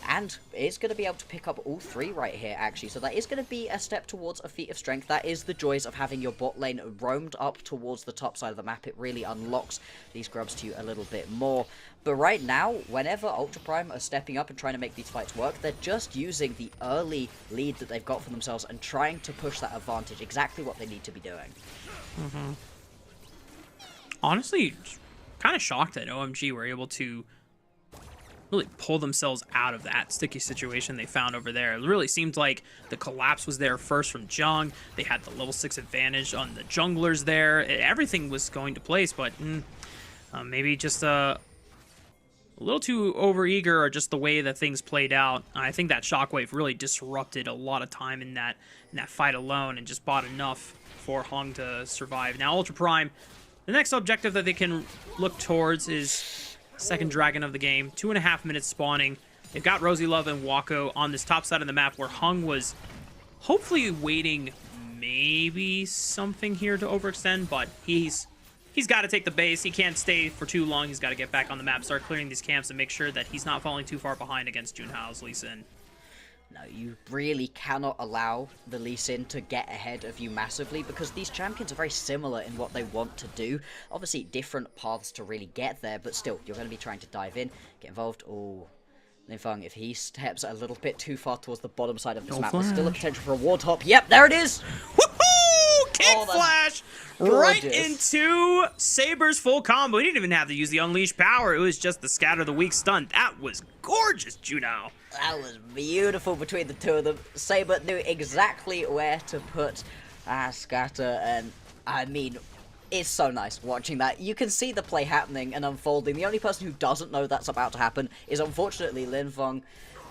C: And is going to be able to pick up all 3 right here, actually. So that is going to be a step towards a feat of strength. That is the joys of having your bot lane roamed up towards the top side of the map. It really unlocks these grubs to you a little bit more. But right now, whenever Ultra Prime are stepping up and trying to make these fights work, they're just using the early lead that they've got for themselves and trying to push that advantage. Exactly what they need to be doing.
B: Honestly, kind of shocked that OMG were able to really pull themselves out of that sticky situation they found over there. It really seemed like the collapse was there first from Zhang. They had the level 6 advantage on the junglers there. Everything was going to place, but maybe just a little too overeager, or just the way that things played out. I think that shockwave really disrupted a lot of time in that fight alone, and just bought enough for Hung to survive. Now Ultra Prime, the next objective that they can look towards is second dragon of the game. 2.5 minutes spawning. They've got Rosie Love and Wacko on this top side of the map, where Hung was hopefully waiting maybe something here to overextend, but he's got to take the base. He can't stay for too long. He's got to get back on the map, start clearing these camps, and make sure that he's not falling too far behind against Junhao's Lee Sin.
C: No, you really cannot allow the Lee Sin to get ahead of you massively, because these champions are very similar in what they want to do. Obviously, different paths to really get there, but still, you're going to be trying to dive in, get involved. Oh, Linfeng, if he steps a little bit too far towards the bottom side of this map, there's still a potential for a ward hop. Yep, there it is!
B: Woohoo! Kick flash! Right into Saber's full combo. He didn't even have to use the unleashed power. It was just the scatter the weak stun. That was gorgeous, Junhao.
C: That was beautiful between the two of them. Saber knew exactly where to put scatter, and I mean, it's so nice watching that. You can see the play happening and unfolding. The only person who doesn't know that's about to happen is unfortunately Linfeng.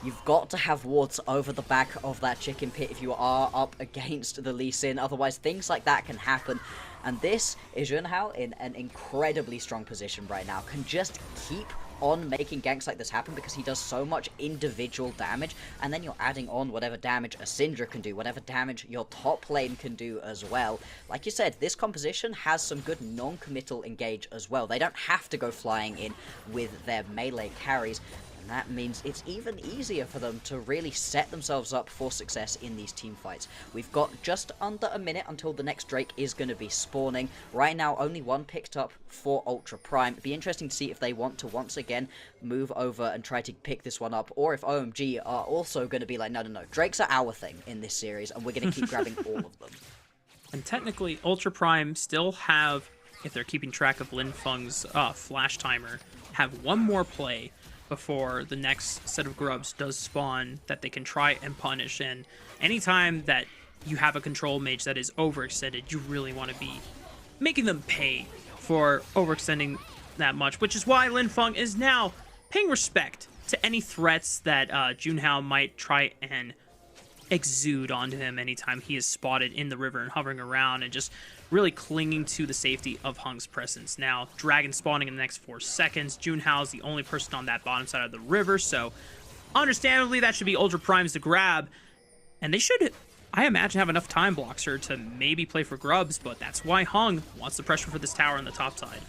C: You've got to have wards over the back of that chicken pit if you are up against the Lee Sin, otherwise things like that can happen. And this is Junhao in an incredibly strong position right now. Can just keep on making ganks like this happen because he does so much individual damage, and then you're adding on whatever damage a Syndra can do, whatever damage your top lane can do as well. Like you said, this composition has some good non-committal engage as well. They don't have to go flying in with their melee carries, and that means it's even easier for them to really set themselves up for success in these team fights. We've got just under a minute until the next Drake is going to be spawning. Right now, only one picked up for Ultra Prime. It'd be interesting to see if they want to once again move over and try to pick this one up, or if OMG are also going to be like, no, Drakes are our thing in this series, and we're going to keep grabbing all of them.
B: And technically, Ultra Prime still have, if they're keeping track of Linfeng's flash timer, have one more play before the next set of grubs does spawn that they can try and punish. And anytime that you have a control mage that is overextended, you really want to be making them pay for overextending that much, which is why Linfeng is now paying respect to any threats that Junhao might try and exude onto him anytime he is spotted in the river and hovering around and just really clinging to the safety of Hung's presence. Now, Dragon spawning in the next 4 seconds. Junhao is the only person on that bottom side of the river, so understandably that should be Ultra Primes to grab. And they should, I imagine, have enough time, Bloxer, to maybe play for grubs, but that's why Hung wants the pressure for this tower on the top side.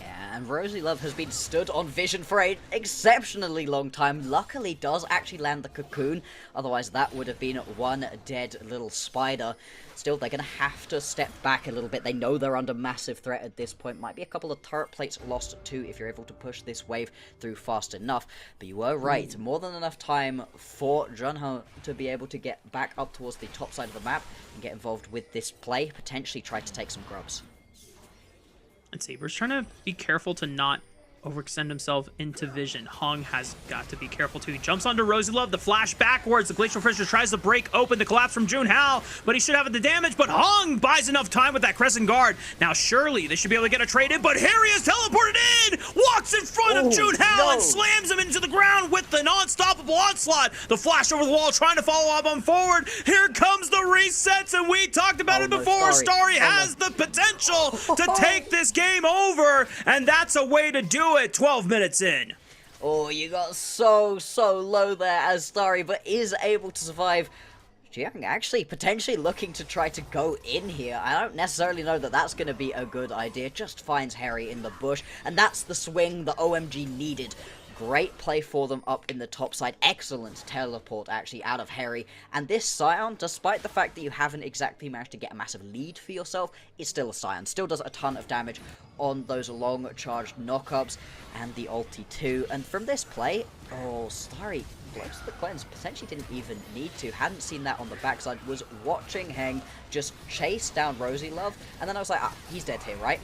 C: And Rosie Love has been stood on vision for an exceptionally long time. Luckily does actually land the cocoon, otherwise that would have been one dead little spider. Still, they're going to have to step back a little bit. They know they're under massive threat at this point. Might be a couple of turret plates lost too if you're able to push this wave through fast enough. But you were right, more than enough time for Junho to be able to get back up towards the top side of the map and get involved with this play, potentially try to take some grubs.
B: And Saber's trying to be careful to not overextend himself into vision. Hung has got to be careful too. He jumps onto Rosie Love, the flash backwards. The Glacial Fissure tries to break open the collapse from Junhao, but he should have the damage, but Hung buys enough time with that Crescent Guard. Now surely they should be able to get a trade in, but Harry is teleported in! Walks in front of Junhao and slams him into the ground with the non-stoppable onslaught. The flash over the wall trying to follow up on forward. Here comes the resets, and we talked about it before. Starry has the potential to take this game over, and that's a way to do it 12 minutes in.
C: Oh, you got so low there as Starry, but is able to survive. Jiang actually potentially looking to try to go in here. I don't necessarily know that that's going to be a good idea. Just finds Harry in the bush, and that's the swing the OMG needed. Great play for them up in the top side. Excellent teleport, actually, out of Harry. And this Scion, despite the fact that you haven't exactly managed to get a massive lead for yourself, is still a Scion. Still does a ton of damage on those long charged knockups and the ulti too. And from this play, oh, Starry blows the cleanse. Potentially didn't even need to. Hadn't seen that on the backside. Was watching Heng just chase down Rosie Love. And then I was like, ah, he's dead here, right?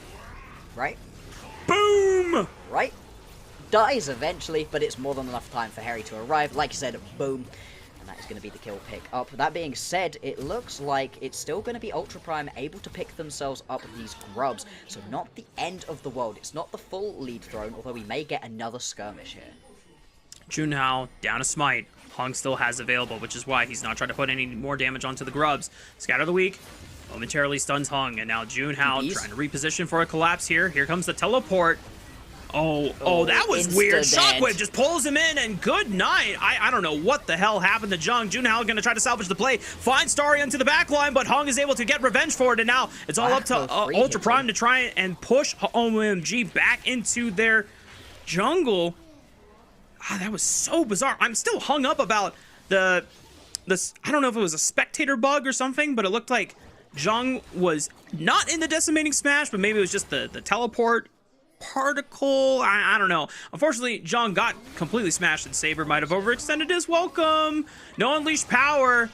C: Right?
B: Boom!
C: Right? Dies eventually, but it's more than enough time for Harry to arrive. Like I said, boom. And that is going to be the kill pick up. That being said, it looks like it's still going to be Ultra Prime able to pick themselves up these grubs. So not the end of the world. It's not the full lead throne, although we may get another skirmish here.
B: Junhao down a smite. Hung still has available, which is why he's not trying to put any more damage onto the grubs. Scatter the Weak momentarily stuns Hung, and now Junhao trying to reposition for a collapse here. Here comes the teleport. Oh, that was weird. Shockwave just pulls him in, and good night. I don't know what the hell happened to Jung. Junhao going to try to salvage the play. Finds Starry into the back line, but Hung is able to get revenge for it, and now it's all up to Ultra Prime to try and push OMG back into their jungle. Ah, that was so bizarre. I'm still hung up about the I don't know if it was a spectator bug or something, but it looked like Jung was not in the decimating smash, but maybe it was just the teleport particle. I don't know. Unfortunately, Jung got completely smashed, and Saber might have overextended his welcome. No unleashed power.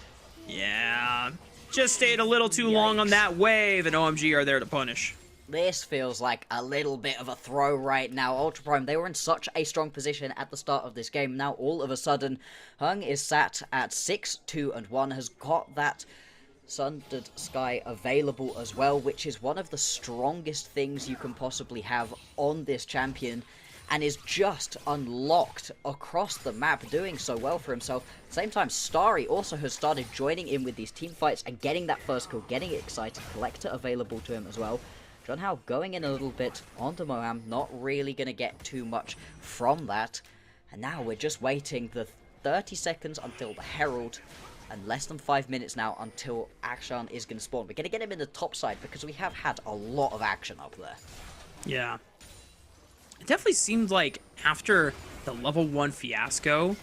B: Yeah, just stayed a little too long on that wave, and OMG are there to punish.
C: This feels like a little bit of a throw right now. Ultra Prime, they were in such a strong position at the start of this game. Now, all of a sudden, Hung is sat at 6-2-1, has got that Sundered Sky available as well, which is one of the strongest things you can possibly have on this champion, and is just unlocked across the map, doing so well for himself. At the same time, Starry also has started joining in with these team fights and getting that first kill, getting excited. Collector available to him as well. Junhao going in a little bit onto Moham, not really going to get too much from that. And now we're just waiting the 30 seconds until the Herald, and less than 5 minutes now until Akshan is going to spawn. We're going to get him in the top side because we have had a lot of action up there.
B: Yeah. It definitely seemed like after the level 1 fiasco,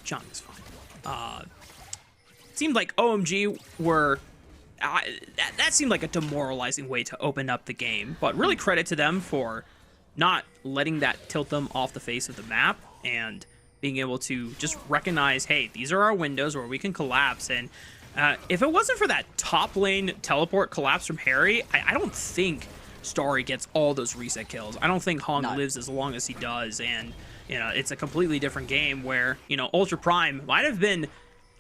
B: Jung is fine. It seemed like OMG were... that seemed like a demoralizing way to open up the game, but really credit to them for not letting that tilt them off the face of the map and being able to just recognize, hey, these are our windows where we can collapse. And if it wasn't for that top lane teleport collapse from Harry, I don't think Starry gets all those reset kills. I don't think Hong lives as long as he does. And, you know, it's a completely different game where, you know, Ultra Prime might have been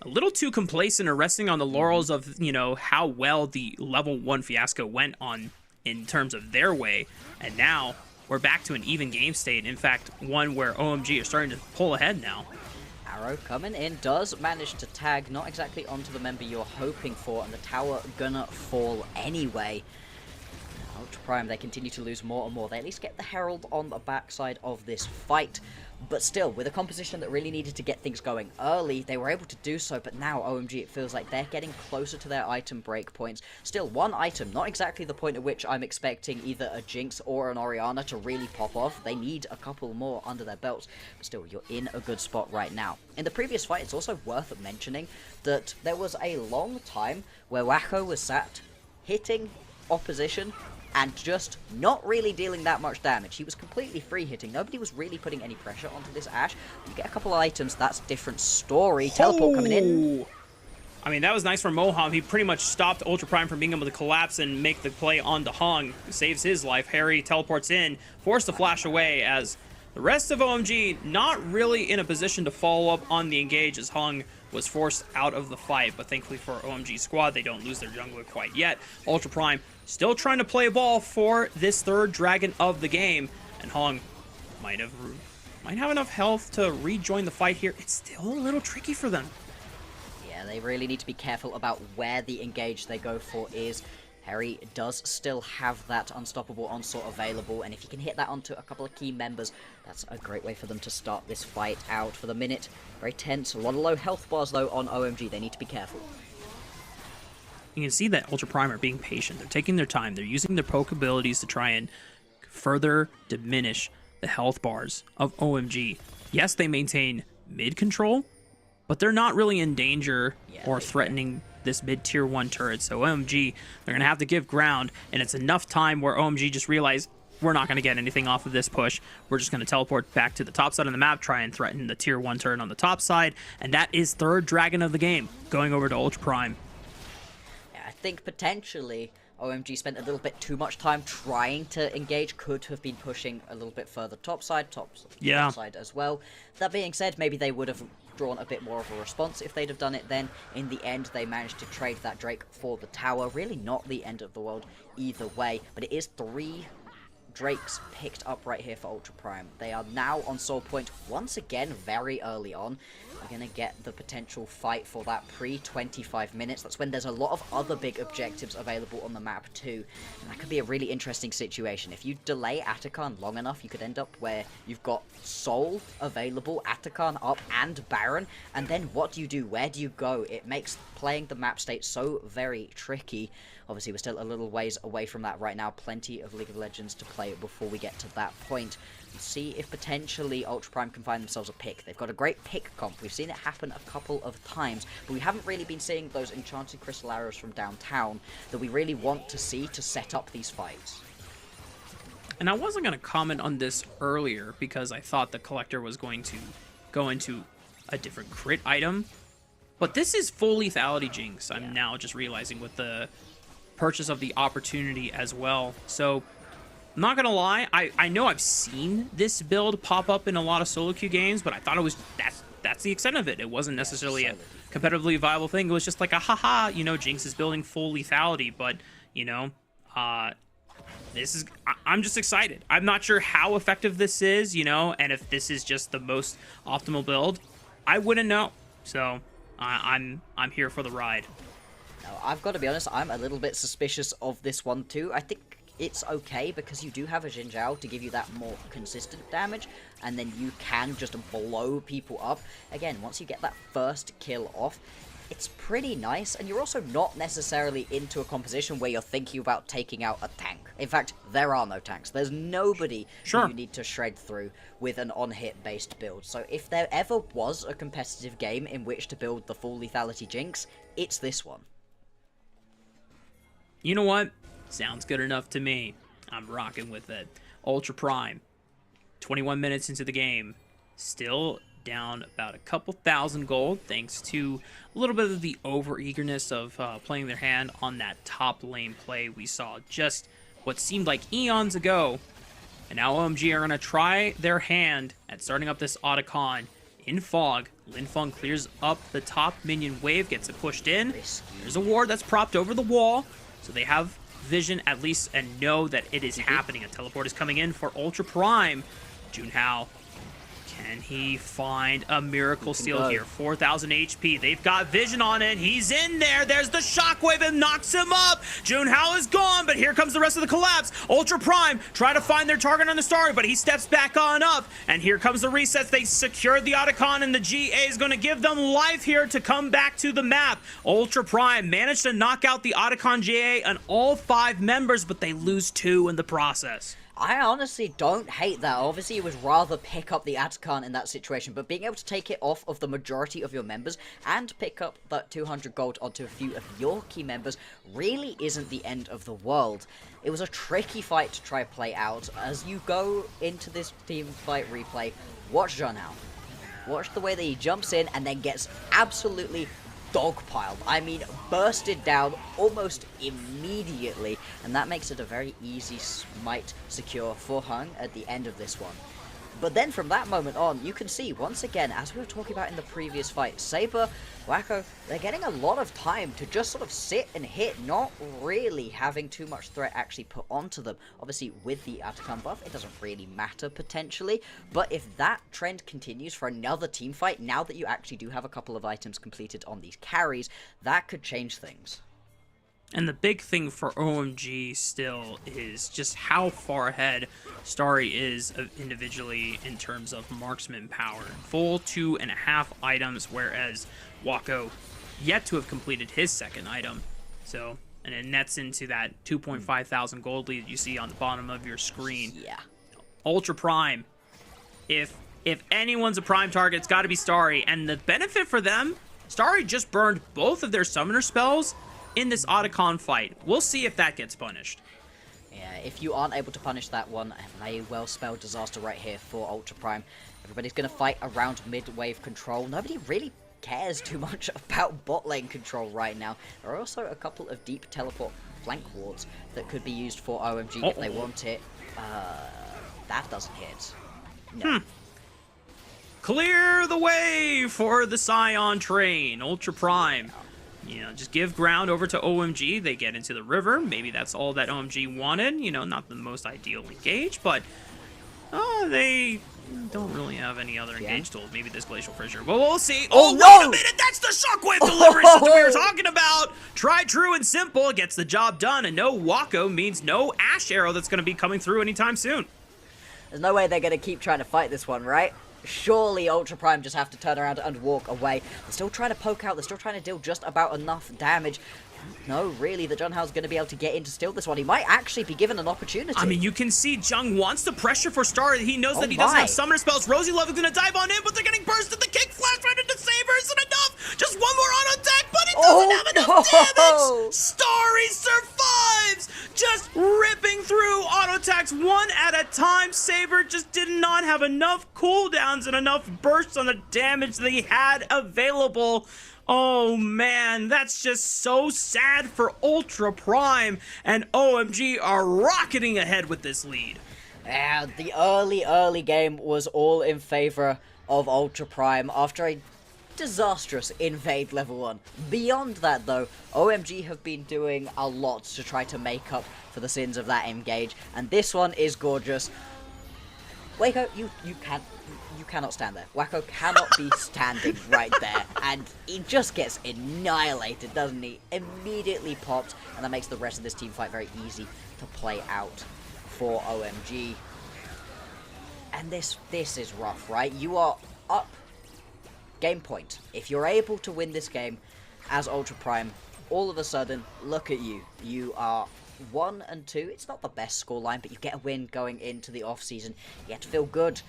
B: a little too complacent or resting on the laurels of, you know, how well the level 1 fiasco went on in terms of their way. And now we're back to an even game state. In fact, one where OMG is starting to pull ahead now.
C: Arrow coming in, does manage to tag, not exactly onto the member you're hoping for, and the tower gonna fall anyway. Ultra Prime, they continue to lose more and more. They at least get the Herald on the backside of this fight. But still, with a composition that really needed to get things going early, they were able to do so. But now, OMG, it feels like they're getting closer to their item break points. Still, one item, not exactly the point at which I'm expecting either a Jinx or an Orianna to really pop off. They need a couple more under their belts. But still, you're in a good spot right now. In the previous fight, it's also worth mentioning that there was a long time where Wacko was sat hitting opposition and just not really dealing that much damage. He was completely free hitting. Nobody was really putting any pressure onto this Ashe. You get a couple of items, that's a different story. Teleport coming in.
B: I mean, that was nice for Moham. He pretty much stopped Ultra Prime from being able to collapse and make the play on the Hung. Saves his life. Harry teleports in, forced to flash away as the rest of OMG not really in a position to follow up on the engage as Hung was forced out of the fight. But thankfully for OMG squad, they don't lose their jungler quite yet. Ultra Prime still trying to play ball for this third dragon of the game, and Hung might have enough health to rejoin the fight here. It's still a little tricky for them.
C: Yeah, they really need to be careful about where the engage they go for is. Harry does still have that unstoppable onslaught available, and if he can hit that onto a couple of key members, that's a great way for them to start this fight out. For the minute, very tense, a lot of low health bars though on OMG, they need to be careful.
B: You can see that Ultra Prime are being patient. They're taking their time. They're using their poke abilities to try and further diminish the health bars of OMG. Yes, they maintain mid control, but they're not really in danger or threatening this mid tier 1 turret. So OMG, they're going to have to give ground, and it's enough time where OMG just realize we're not going to get anything off of this push. We're just going to teleport back to the top side of the map, try and threaten the tier 1 turret on the top side, and that is third dragon of the game, going over to Ultra Prime.
C: I think potentially OMG spent a little bit too much time trying to engage, could have been pushing a little bit further topside as well. That being said, maybe they would have drawn a bit more of a response if they'd have done it then. In the end, they managed to trade that Drake for the tower. Really not the end of the world either way, but it is 3 Drakes picked up right here for Ultra Prime. They are now on Soul Point once again very early on. We're going to get the potential fight for that pre-25 minutes. That's when there's a lot of other big objectives available on the map too. And that could be a really interesting situation. If you delay Atakan long enough, you could end up where you've got Soul available, Atakan up, and Baron. And then what do you do? Where do you go? It makes playing the map state so very tricky. Obviously, we're still a little ways away from that right now. Plenty of League of Legends to play before we get to that point. Let's see if potentially Ultra Prime can find themselves a pick. They've got a great pick comp. We've seen it happen a couple of times, but we haven't really been seeing those enchanted crystal arrows from downtown that we really want to see to set up these fights.
B: And I wasn't going to comment on this earlier because I thought the Collector was going to go into a different crit item. But this is full lethality Jinx. I'm now just realizing with the purchase of the opportunity as well. So I'm not gonna lie, I know I've seen this build pop up in a lot of solo queue games, but I thought it was that's the extent of it. It wasn't necessarily a competitively viable thing. It was just like a haha, you know, Jinx is building full lethality, but you know, I'm just excited. I'm not sure how effective this is, you know, and if this is just the most optimal build, I wouldn't know. So I'm here for the ride.
C: Now, I've got to be honest, I'm a little bit suspicious of this one too. I think it's okay because you do have a Xin Zhao to give you that more consistent damage, and then you can just blow people up. Again, once you get that first kill off, it's pretty nice, and you're also not necessarily into a composition where you're thinking about taking out a tank. In fact, there are no tanks. There's nobody who you need to shred through with an on-hit based build. So if there ever was a competitive game in which to build the full lethality Jinx, it's this one.
B: You know what? Sounds good enough to me. I'm rocking with it. Ultra Prime, 21 minutes into the game, still down about a couple thousand gold thanks to a little bit of the over-eagerness of playing their hand on that top lane play we saw just what seemed like eons ago. And now OMG are going to try their hand at starting up this Otacon in Fog. Linfeng clears up the top minion wave, gets it pushed in. There's a ward that's propped over the wall, so they have vision at least and know that it is happening. A teleport is coming in for Ultra Prime. Junhao Can he find a miracle steal here? 4,000 HP. They've got vision on it. He's in there. There's the shockwave and knocks him up. Junhao is gone, but here comes the rest of the collapse. Ultra Prime try to find their target on the Starry, but he steps back on up. And here comes the resets. They secured the Otacon, and the GA is going to give them life here to come back to the map. Ultra Prime managed to knock out the Otacon GA and all 5 members, but they lose 2 in the process.
C: I honestly don't hate that. Obviously, you would rather pick up the Atacant in that situation, but being able to take it off of the majority of your members and pick up that 200 gold onto a few of your key members really isn't the end of the world. It was a tricky fight to try play out. As you go into this team fight replay, watch Junhao. Watch the way that he jumps in and then gets absolutely dogpiled. I mean, bursted down almost immediately, and that makes it a very easy smite secure for Hung at the end of this one. But then from that moment on, you can see, once again, as we were talking about in the previous fight, Saber, Wacko, they're getting a lot of time to just sort of sit and hit, not really having too much threat actually put onto them. Obviously, with the Atacant buff, it doesn't really matter, potentially, but if that trend continues for another team fight, now that you actually do have a couple of items completed on these carries, that could change things.
B: And the big thing for OMG still is just how far ahead Starry is individually in terms of marksman power. Full 2.5 items, whereas Wacko yet to have completed his second item. So, and it nets into that 2.5 thousand gold lead you see on the bottom of your screen.
C: Yeah.
B: Ultra Prime. If anyone's a prime target, it's got to be Starry. And the benefit for them, Starry just burned both of their summoner spells in this Otacon fight. We'll see if that gets punished.
C: Yeah, if you aren't able to punish that one, it may well spell disaster right here for Ultra Prime. Everybody's going to fight around mid-wave control. Nobody really cares too much about bot lane control right now. There are also a couple of deep teleport flank wards that could be used for OMG if they want it. That doesn't hit. No.
B: Clear the way for the Scion train. Ultra Prime. You know, just give ground over to OMG. They get into the river. Maybe that's all that OMG wanted. You know, not the most ideal engage, but they don't really have any other engage tools. Maybe this Glacial Fissure. Well, we'll see. Oh,
C: no!
B: Wait a minute! That's the Shockwave delivery system we were talking about! Tried, true, and simple. Gets the job done, and no Wacko means no Ash Arrow that's going to be coming through anytime soon.
C: There's no way they're going to keep trying to fight this one, right? Surely Ultra Prime just have to turn around and walk away. They're still trying to poke out. They're still trying to deal just about enough damage. No, really, the Junhao's going to be able to get in to steal this one. He might actually be given an opportunity.
B: I mean, you can see Jung wants the pressure for Star. He knows that he doesn't have summoner spells. Rosie Love is going to dive on in, but they're getting bursted. The kick flash right into Saber isn't enough. Just one more on attack, but it doesn't have enough damage. Starry survives. Just ripping through auto attacks one at a time. Saber just did not have enough cooldowns and enough bursts on the damage that he had available. Oh man, that's just so sad for Ultra Prime, and OMG are rocketing ahead with this lead.
C: Yeah, the early game was all in favor of Ultra Prime after a disastrous invade level 1. Beyond that though, OMG have been doing a lot to try to make up for the sins of that engage, and this one is gorgeous. Wacko, you cannot stand there. Wacko cannot be standing right there, and he just gets annihilated, doesn't he? Immediately popped, and that makes the rest of this team fight very easy to play out for OMG. And this is rough, right? You are up game point. If you're able to win this game as Ultra Prime, all of a sudden, look at you. You are 1-2. It's not the best scoreline, but you get a win going into the off-season. You have to feel good.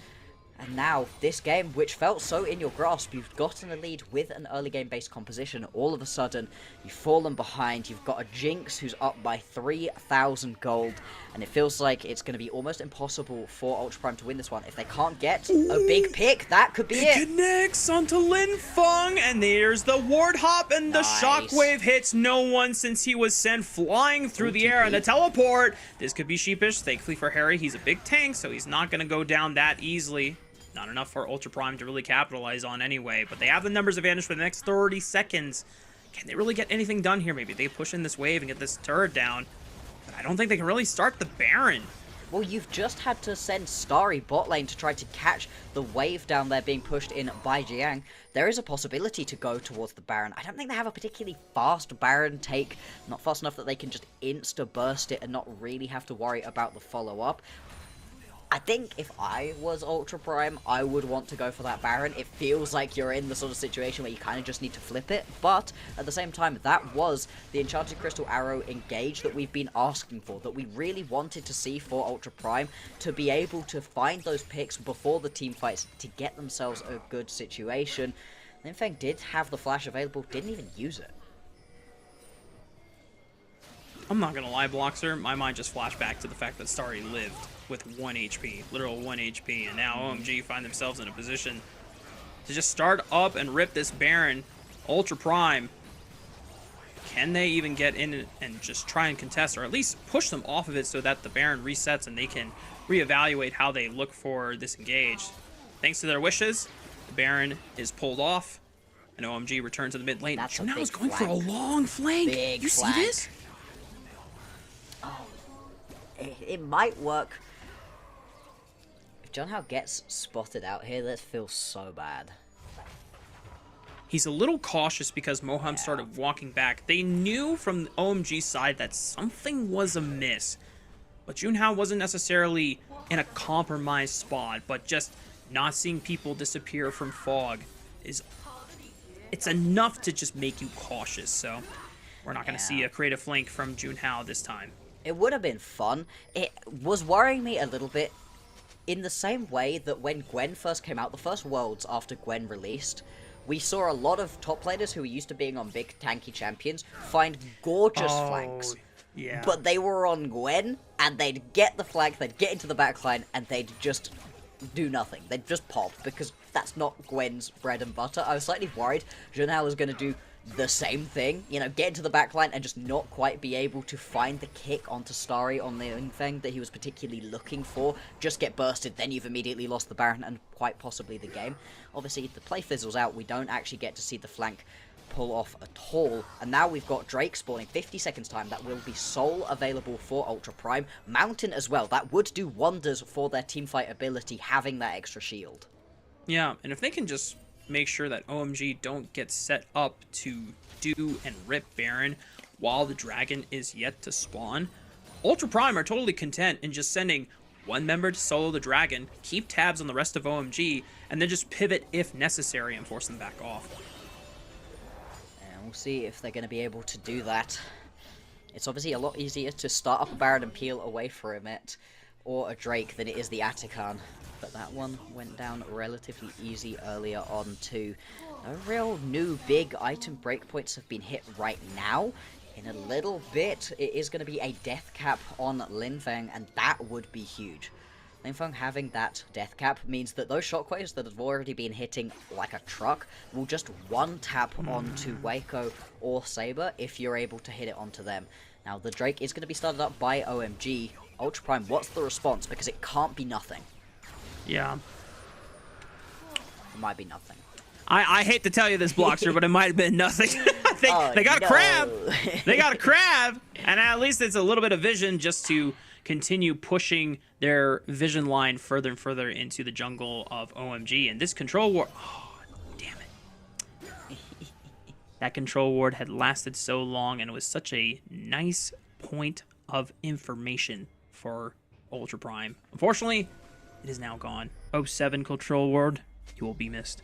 C: And now, this game, which felt so in your grasp, you've gotten a lead with an early game-based composition. All of a sudden, you've fallen behind. You've got a Jinx who's up by 3,000 gold. And it feels like it's going to be almost impossible for Ultra Prime to win this one. If they can't get a big pick, that could be it.
B: Connects onto Lin Feng, and there's the ward hop, and the shockwave hits no one since he was sent flying through the air, and the teleport. This could be sheepish. Thankfully for Harry, he's a big tank, so he's not going to go down that easily. Not enough for Ultra Prime to really capitalize on anyway, but they have the numbers advantage for the next 30 seconds. Can they really get anything done here? Maybe they push in this wave and get this turret down, but I don't think they can really start the Baron.
C: well, you've just had to send Starry bot lane to try to catch the wave down there being pushed in by Jiang. There is a possibility to go towards the Baron. I don't think they have a particularly fast Baron take, not fast enough that they can just insta-burst it and not really have to worry about the follow-up. I think if I was Ultra Prime, I would want to go for that Baron. It feels like you're in the sort of situation where you kind of just need to flip it, but at the same time, that was the Enchanted Crystal Arrow engage that we've been asking for, that we really wanted to see for Ultra Prime, to be able to find those picks before the team fights to get themselves a good situation. Linfeng did have the flash available, didn't even use it.
B: I'm not gonna lie, Bloxer, my mind just flashed back to the fact that Starry lived with 1 HP, literal 1 HP, and now OMG find themselves in a position to just start up and rip this Baron. Ultra Prime, can they even get in and just try and contest, or at least push them off of it so that the Baron resets and they can reevaluate how they look for this engage? Thanks to their wishes, the Baron is pulled off, and OMG returns to the mid lane. Now is going for a long flank. You see this?
C: It might work. If Junhao gets spotted out here, that feels so bad.
B: He's a little cautious because Moham started walking back. They knew from the OMG side that something was amiss. But Junhao wasn't necessarily in a compromised spot, but just not seeing people disappear from fog it's enough to just make you cautious. So we're not going to see a creative flank from Junhao this time.
C: It would have been fun. It was worrying me a little bit in the same way that when Gwen first came out, the first Worlds after Gwen released, we saw a lot of top laners who were used to being on big tanky champions find gorgeous flanks.
B: Yeah.
C: But they were on Gwen, and they'd get the flank, they'd get into the backline, and they'd just do nothing. They'd just pop, because that's not Gwen's bread and butter. I was slightly worried Junhao was going to do the same thing, you know, get into the backline and just not quite be able to find the kick onto Starry on the thing that he was particularly looking for. Just get bursted, then you've immediately lost the Baron and quite possibly the game. Obviously, if the play fizzles out, we don't actually get to see the flank pull off at all. And now we've got Drake spawning 50 seconds time. That will be Soul available for Ultra Prime. Mountain as well. That would do wonders for their teamfight ability, having that extra shield.
B: Yeah, and if they can just make sure that OMG don't get set up to do and rip Baron while the dragon is yet to spawn, Ultra Prime are totally content in just sending one member to solo the dragon, keep tabs on the rest of OMG, and then just pivot if necessary and force them back off.
C: And we'll see if they're going to be able to do that. It's obviously a lot easier to start up a Baron and peel away from it, or a Drake, than it is the Atachan. But that one went down relatively easy earlier on too. No real new big item breakpoints have been hit right now. In a little bit, it is going to be a death cap on Linfeng, and that would be huge. Linfeng having that death cap means that those shockwaves that have already been hitting like a truck will just one tap onto Waco or Saber if you're able to hit it onto them. Now, the Drake is going to be started up by OMG. Ultra Prime, what's the response? Because it can't be nothing.
B: Yeah.
C: It might be nothing.
B: I hate to tell you this, Bloxer, but it might have been nothing. They got a crab. They got a crab. And at least it's a little bit of vision just to continue pushing their vision line further and further into the jungle of OMG. And this control ward... Oh, damn it. That control ward had lasted so long, and it was such a nice point of information for Ultra Prime. Unfortunately, it is now gone. 07 control ward, you will be missed.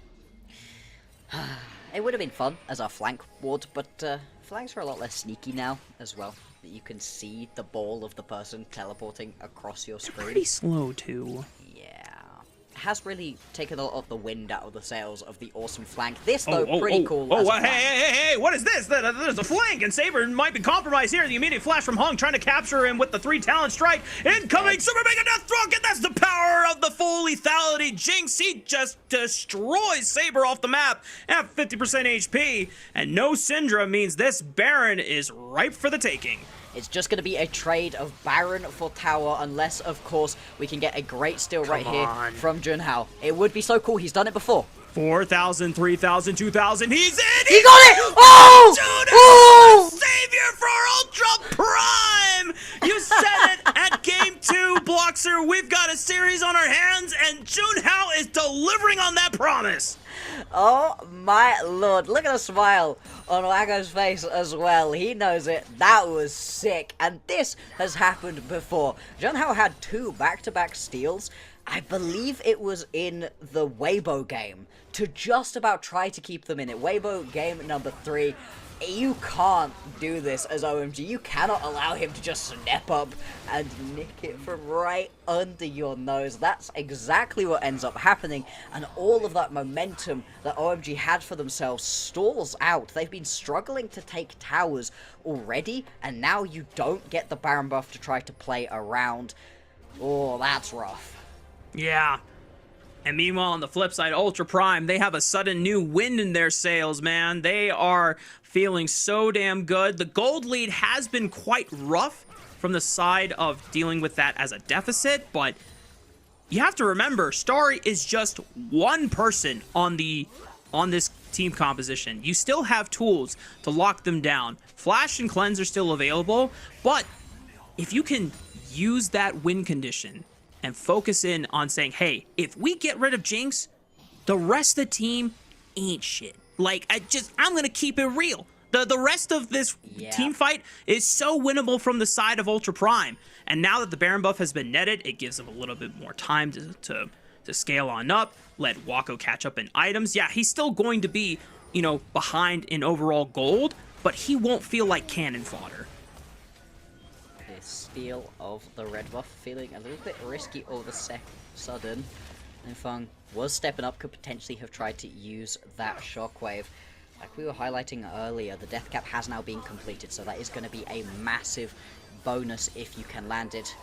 C: It would have been fun as our flank ward, but flanks are a lot less sneaky now as well. You can see the ball of the person teleporting across your screen.
B: Pretty slow too.
C: Yeah. Has really taken a lot of the wind out of the sails of the awesome flank. This, though, pretty cool.
B: Hey, what is this? There's a flank, and Saber might be compromised here. The immediate flash from Hung, trying to capture him with the 3 talent strike. Incoming Super Mega Death Stroke, and that's the power of the full lethality. Jinx, he just destroys Saber off the map at 50% HP. And no Syndra means this Baron is ripe for the taking.
C: It's just going to be a trade of Baron for Tower, unless, of course, we can get a great steal right here from Junhao. It would be so cool. He's done it before.
B: 4,000, 3,000, 2,000. He's in!
C: He got it! Oh!
B: Savior for Ultra Prime! You said it at Game 2, Block. Bloxer, we've got a series on our hands, and Junhao is delivering on that promise.
C: Oh my lord, look at the smile on Wago's face as well. He knows it. That was sick, and this has happened before. Junhao had 2 back-to-back steals. I believe it was in the Weibo game, to just about try to keep them in it. Weibo game number 3. You can't do this as OMG. You cannot allow him to just snap up and nick it from right under your nose. That's exactly what ends up happening, and all of that momentum that OMG had for themselves stalls out. They've been struggling to take towers already, and now you don't get the Baron buff to try to play around. Oh, that's rough.
B: Yeah. And meanwhile, on the flip side, Ultra Prime, they have a sudden new wind in their sails, man. They are feeling so damn good. The gold lead has been quite rough from the side of dealing with that as a deficit, but you have to remember, Starry is just one person on this team composition. You still have tools to lock them down. Flash and Cleanse are still available, but if you can use that win condition and focus in on saying, hey, if we get rid of Jinx, the rest of the team ain't shit. Like, I'm gonna keep it real. The rest of this team fight is so winnable from the side of Ultra Prime. And now that the Baron buff has been netted, it gives them a little bit more time to scale on up, let Wako catch up in items. Yeah, he's still going to be, you know, behind in overall gold, but he won't feel like cannon fodder.
C: Steal of the red buff, feeling a little bit risky all of a sudden. Linfeng was stepping up, could potentially have tried to use that shockwave. Like we were highlighting earlier, the death cap has now been completed, so that is going to be a massive bonus if you can land it.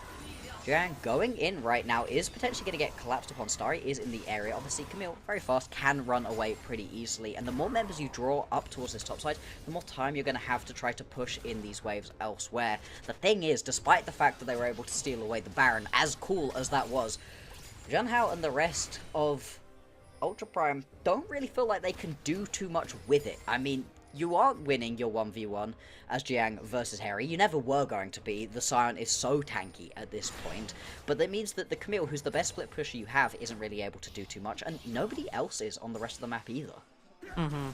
C: Jiang going in right now is potentially going to get collapsed upon. Starry is in the area. Obviously, Camille, very fast, can run away pretty easily. And the more members you draw up towards this top side, the more time you're going to have to try to push in these waves elsewhere. The thing is, despite the fact that they were able to steal away the Baron, as cool as that was, Junhao and the rest of Ultra Prime don't really feel like they can do too much with it. I mean, you aren't winning your 1v1 as Jiang versus Harry. You never were going to be. The Scion is so tanky at this point. But that means that the Camille, who's the best split pusher you have, isn't really able to do too much. And nobody else is on the rest of the map either.
B: Mm-hmm.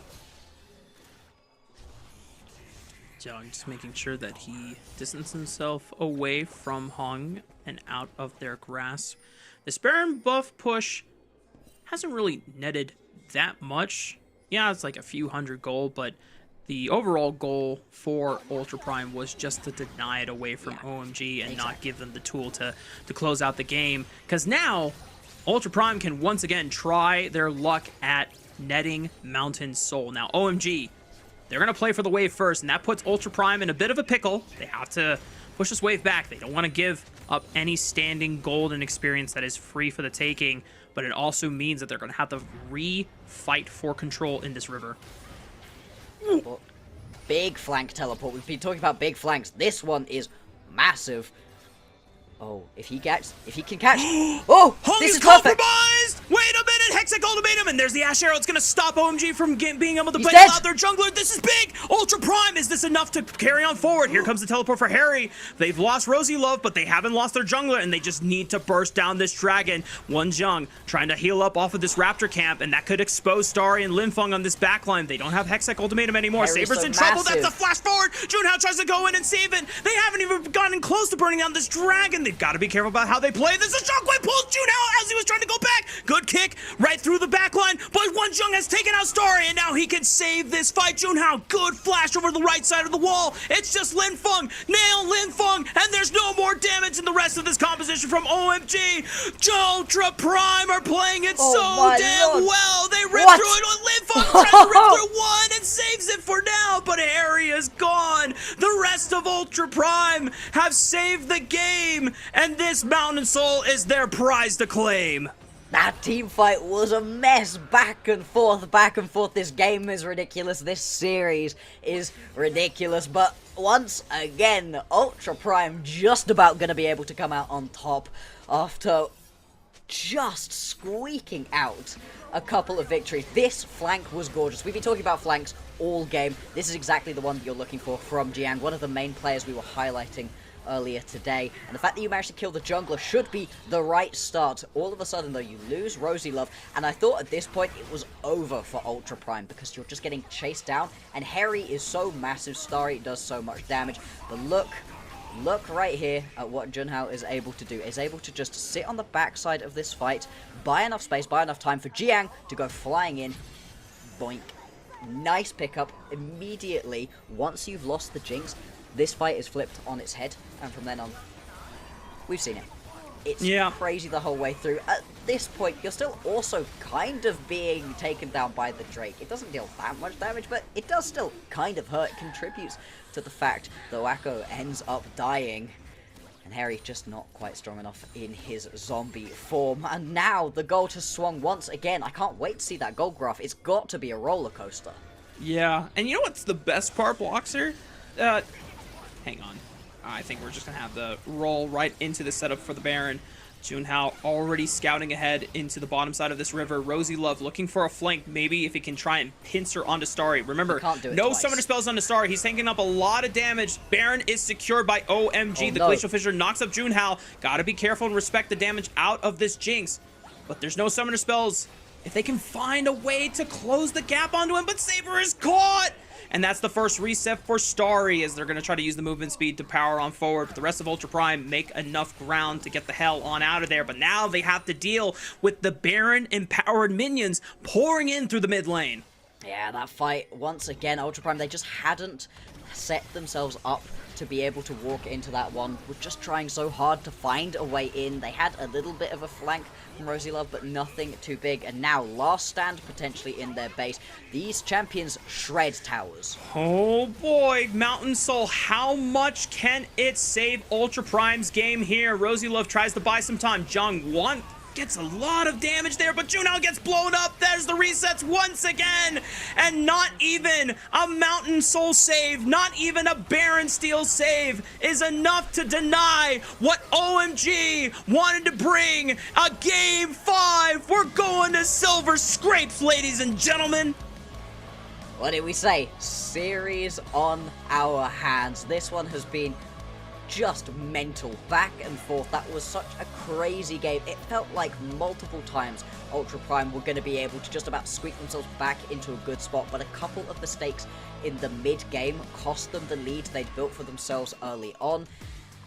B: Jiang just making sure that he distances himself away from Hong and out of their grasp. This Baron buff push hasn't really netted that much. Yeah, it's like a few hundred gold, but the overall goal for Ultra Prime was just to deny it away from OMG and not give them the tool to close out the game. Because now, Ultra Prime can once again try their luck at netting Mountain Soul. Now, OMG, they're going to play for the wave first, and that puts Ultra Prime in a bit of a pickle. They have to push this wave back. They don't want to give up any standing gold and experience that is free for the taking, but it also means that they're going to have to re-fight for control in this river.
C: Well, big flank teleport. We've been talking about big flanks. This one is massive. Oh, if he can catch. Oh,
B: Hong
C: this
B: is
C: is perfect.
B: compromised. Wait a minute, Hexec ultimatum, and there's the Ash Arrow. It's gonna stop OMG from being able to
C: He's
B: play
C: dead.
B: without their jungler. This is big. Ultra Prime, is this enough to carry on forward? Here comes the teleport for Harry. They've lost Rosie Love, but they haven't lost their jungler, and they just need to burst down this dragon. One Jung trying to heal up off of this Raptor camp, and that could expose Starry and Linfeng on this backline. They don't have Hexec ultimatum anymore.
C: Harry's
B: Saber's
C: so
B: in trouble.
C: massive.
B: That's a flash forward. Junhao tries to go in and save it. They haven't even gotten close to burning down this dragon. They've got to be careful about how they play. This is Shockwave pulls Junhao as he was trying to go back. Good kick right through the backline, but One Jung has taken out Starry, and now he can save this fight. Junhao, good flash over the right side of the wall. It's just Linfeng, nail Linfeng, and there's no more damage in the rest of this composition from OMG. Ultra Prime are playing it so damn well. They rip through it on Linfeng, tries to rip through one and saves it for now, but Harry is gone. The rest of Ultra Prime have saved the game, and this Mountain Soul is their prize to claim.
C: That team fight was a mess. Back and forth, back and forth. This game is ridiculous. This series is ridiculous. But once again, Ultra Prime just about going to be able to come out on top after just squeaking out a couple of victories. This flank was gorgeous. We've been talking about flanks all game. This is exactly the one that you're looking for from Jiang, one of the main players we were highlighting earlier today. And the fact that you managed to kill the jungler should be the right start. All of a sudden, though, you lose Rosie Love. And I thought at this point it was over for Ultra Prime because you're just getting chased down. And Harry is so massive. Starry does so much damage. But look right here at what Junhao is able to do. Is able to just sit on the backside of this fight, buy enough space, buy enough time for Jiang to go flying in. Boink. Nice pickup immediately. Once you've lost the Jinx, this fight is flipped on its head, and from then on, we've seen it. It's crazy the whole way through. At this point, you're still also kind of being taken down by the Drake. It doesn't deal that much damage, but it does still kind of hurt. It contributes to the fact that Wacko ends up dying. And Harry just not quite strong enough in his zombie form. And now the gold has swung once again. I can't wait to see that gold graph. It's got to be a roller coaster.
B: Yeah, and you know what's the best part, Bloxer? Hang on. I think we're just going to have the roll right into the setup for the Baron. Junhao already scouting ahead into the bottom side of this river. Rosie Love looking for a flank. Maybe if he can try and pincer onto Starry. Remember, no summoner spells onto Starry. He's taking up a lot of damage. Baron is secured by OMG. The Glacial Fissure knocks up Junhao. Gotta be careful and respect the damage out of this Jinx. But there's no summoner spells. If they can find a way to close the gap onto him, but Saber is caught! And that's the first reset for Starry, as they're going to try to use the movement speed to power on forward. But the rest of Ultra Prime make enough ground to get the hell on out of there. But now they have to deal with the Baron-empowered minions pouring in through the mid lane.
C: Yeah, that fight, once again, Ultra Prime, they just hadn't set themselves up to be able to walk into that one. We're just trying so hard to find a way in. They had a little bit of a flank from Rosie Love, but nothing too big. And now, last stand potentially in their base. These champions shred towers.
B: Oh boy, Mountain Soul, how much can it save Ultra Prime's game here? Rosie Love tries to buy some time. Jung gets a lot of damage there, but Junhao gets blown up. There's the resets once again. And not even a Mountain Soul save, not even a Baron Steel save is enough to deny what OMG wanted to bring. A game 5. We're going to Silver Scrapes, ladies and gentlemen.
C: What did we say? Series on our hands. This one has been just mental, back and forth. That was such a crazy game. It felt like multiple times Ultra Prime were going to be able to just about squeak themselves back into a good spot, but a couple of mistakes in the mid-game cost them the lead they'd built for themselves early on.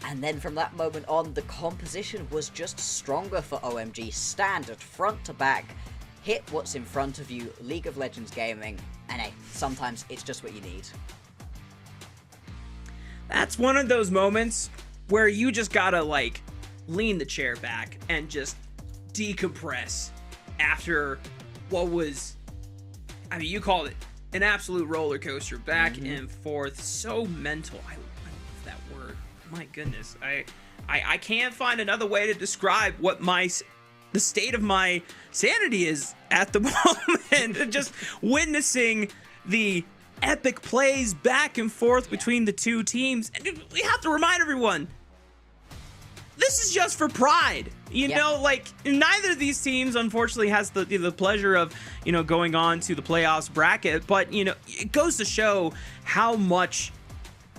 C: And then from that moment on, the composition was just stronger for OMG. Standard, front to back, hit what's in front of you, League of Legends gaming, and hey, sometimes it's just what you need.
B: That's one of those moments where you just gotta, like, lean the chair back and just decompress after what was, I mean, you called it an absolute roller coaster, back and forth, so mental. I love that word. My goodness. I can't find another way to describe what the state of my sanity is at the moment. Just witnessing the epic plays back and forth between the two teams. And we have to remind everyone, this is just for pride. You know, like, neither of these teams, unfortunately, has the pleasure of, you know, going on to the playoffs bracket. But, you know, it goes to show how much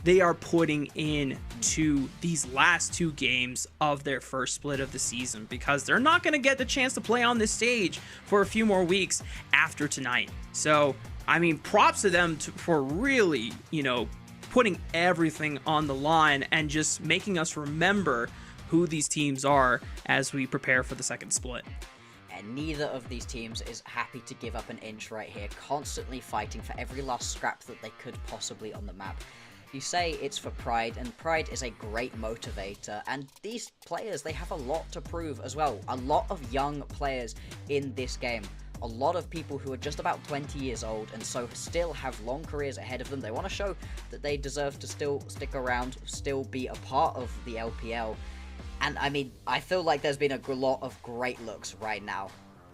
B: they are putting in to these last 2 games of their first split of the season, because they're not going to get the chance to play on this stage for a few more weeks after tonight. So, I mean, props to them for really, you know, putting everything on the line and just making us remember who these teams are as we prepare for the second split.
C: And neither of these teams is happy to give up an inch right here, constantly fighting for every last scrap that they could possibly on the map. You say it's for pride, and pride is a great motivator, and these players, they have a lot to prove as well. A lot of young players in this game. A lot of people who are just about 20 years old and so still have long careers ahead of them. They want to show that they deserve to still stick around, still be a part of the LPL. And I mean, I feel like there's been a lot of great looks right now,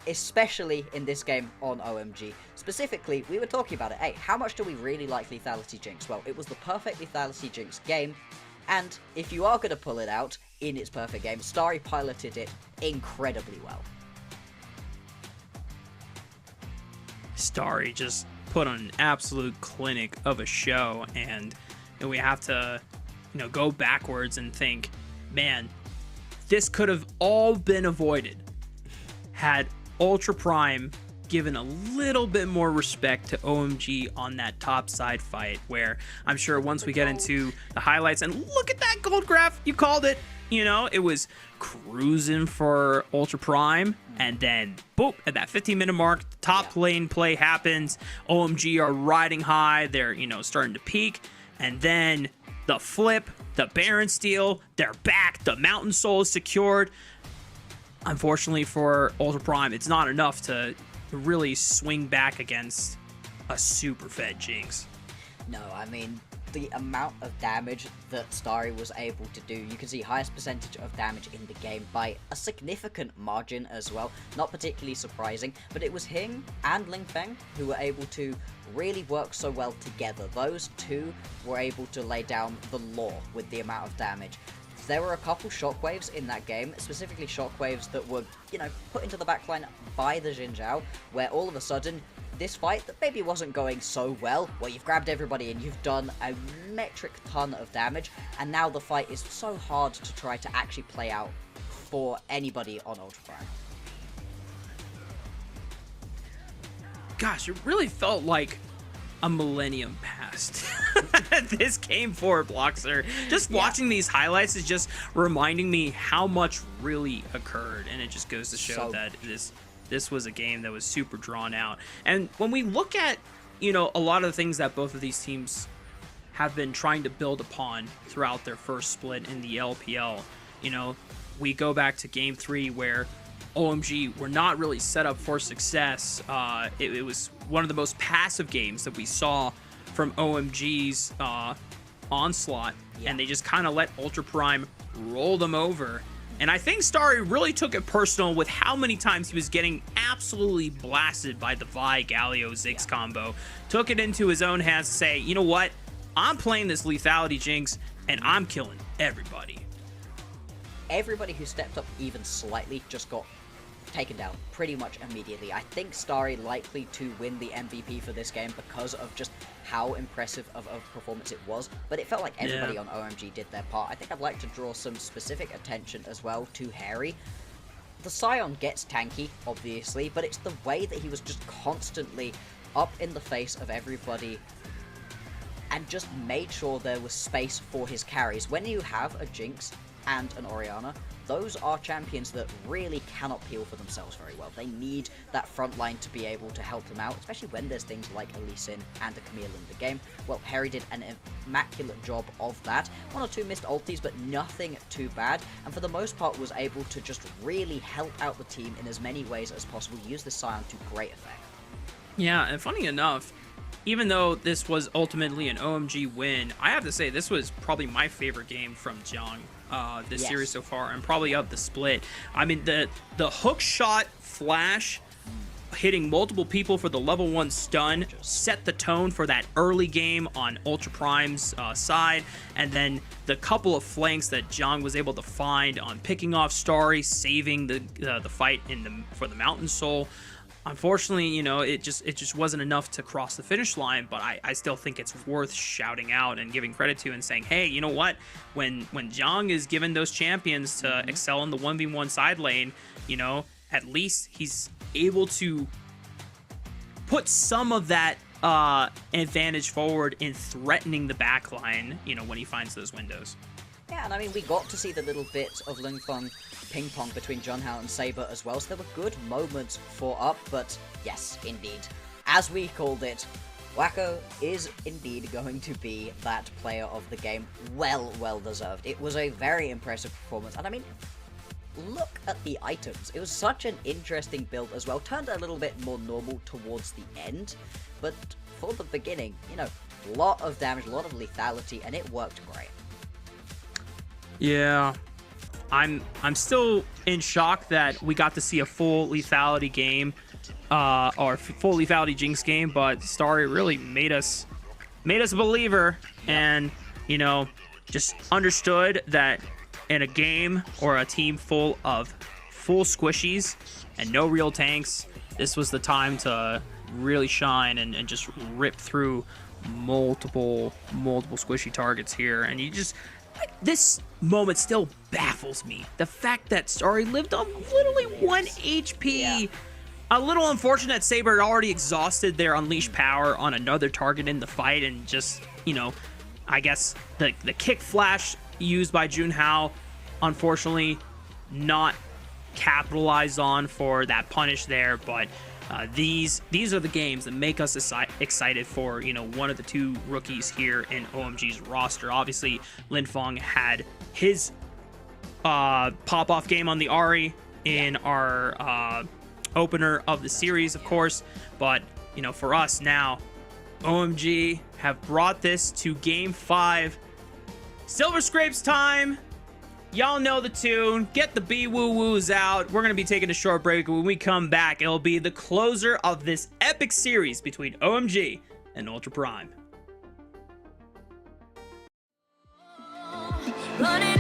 C: especially in this game on OMG. Specifically, we were talking about it. Hey, how much do we really like Lethality Jinx? Well, it was the perfect Lethality Jinx game. And if you are going to pull it out in its perfect game, Starry piloted it incredibly well.
B: Starry just put on an absolute clinic of a show, and we have to go backwards and think, man, this could have all been avoided had Ultra Prime given a little bit more respect to OMG on that top side fight, where I'm sure once we get into the highlights, and look at that gold graph, you called it, it was cruising for Ultra Prime, and then boop, at that 15-minute mark, the top lane play happens, OMG are riding high, they're starting to peak, and then the flip, the Baron steal, they're back, the Mountain Soul is secured. Unfortunately for Ultra Prime, it's not enough to really swing back against a super fed Jinx.
C: No, I mean, the amount of damage that Starry was able to do, you can see highest percentage of damage in the game by a significant margin as well. Not particularly surprising, but it was him and Ling Feng who were able to really work so well together. Those two were able to lay down the law with the amount of damage. There were a couple shockwaves in that game, specifically shockwaves that were, put into the backline by the Xin Zhao, where all of a sudden, this fight that maybe wasn't going so well, you've grabbed everybody and you've done a metric ton of damage, and now the fight is so hard to try to actually play out for anybody on Ultra Prime.
B: Gosh, it really felt like a millennium passed. This game for Bloxer. Just watching these highlights is just reminding me how much really occurred, and it just goes to show that this was a game that was super drawn out. And when we look at a lot of the things that both of these teams have been trying to build upon throughout their first split in the LPL, we go back to game 3 where OMG were not really set up for success. It was one of the most passive games that we saw from OMG's onslaught, and they just kind of let Ultra Prime roll them over. And I think Starry really took it personal with how many times he was getting absolutely blasted by the Vi Galio Ziggs combo. Took it into his own hands to say, you know what? I'm playing this lethality Jinx, and I'm killing everybody.
C: Everybody who stepped up even slightly just got taken down pretty much immediately. I think Starry likely to win the MVP for this game because of just how impressive of a performance it was, but it felt like everybody on OMG did their part. I think I'd like to draw some specific attention as well to Harry. The Scion gets tanky, obviously, but it's the way that he was just constantly up in the face of everybody and just made sure there was space for his carries. When you have a Jinx and an Orianna, those are champions that really cannot peel for themselves very well. They need that front line to be able to help them out, especially when there's things like a Lee Sin and a Camille in the game. Well, Harry did an immaculate job of that. 1 or 2 missed ultis, but nothing too bad, and for the most part was able to just really help out the team in as many ways as possible, use the Scion to great effect.
B: Yeah, and funny enough, even though this was ultimately an OMG win, I have to say this was probably my favorite game from Jiang this series so far, and probably of the split. I mean, the hook shot flash hitting multiple people for the level 1 stun set the tone for that early game on Ultra Prime's side, and then the couple of flanks that Jiang was able to find on picking off Starry, saving the fight for the Mountain Soul. Unfortunately, it just wasn't enough to cross the finish line, but I still think it's worth shouting out and giving credit to and saying, hey, you know what? When Jiang is given those champions to excel in the 1v1 side lane, at least he's able to put some of that advantage forward in threatening the backline, when he finds those windows.
C: Yeah, and I mean, we got to see the little bit of Ling Feng ping pong between Junhao and Saber as well, so there were good moments for Up, but yes, indeed. As we called it, Wacko is indeed going to be that player of the game. Well deserved. It was a very impressive performance, and I mean, look at the items. It was such an interesting build as well. Turned a little bit more normal towards the end, but for the beginning, a lot of damage, a lot of lethality, and it worked great.
B: Yeah, I'm still in shock that we got to see a full lethality game, or full lethality Jinx game, but Starry really made us a believer, and just understood that in a game or a team full of full squishies and no real tanks, this was the time to really shine and just rip through multiple squishy targets here. And This moment still baffles me. The fact that Sorry lived on literally 1 HP.
C: Yeah.
B: A little unfortunate Saber had already exhausted their unleashed power on another target in the fight, and just, you know, I guess the kick flash used by Junhao, unfortunately, not capitalized on for that punish there. But these are the games that make us excited for, you know, one of the two rookies here in OMG's roster. Obviously, Linfeng had his pop-off game on the Ahri in our opener of the series, of course. But, you know, for us now, OMG have brought this to Game 5. Silver Scrapes time. Y'all know the tune. Get the B-woo-woos out. We're going to be taking a short break. When we come back, it'll be the closer of this epic series between OMG and Ultra Prime.
A: Running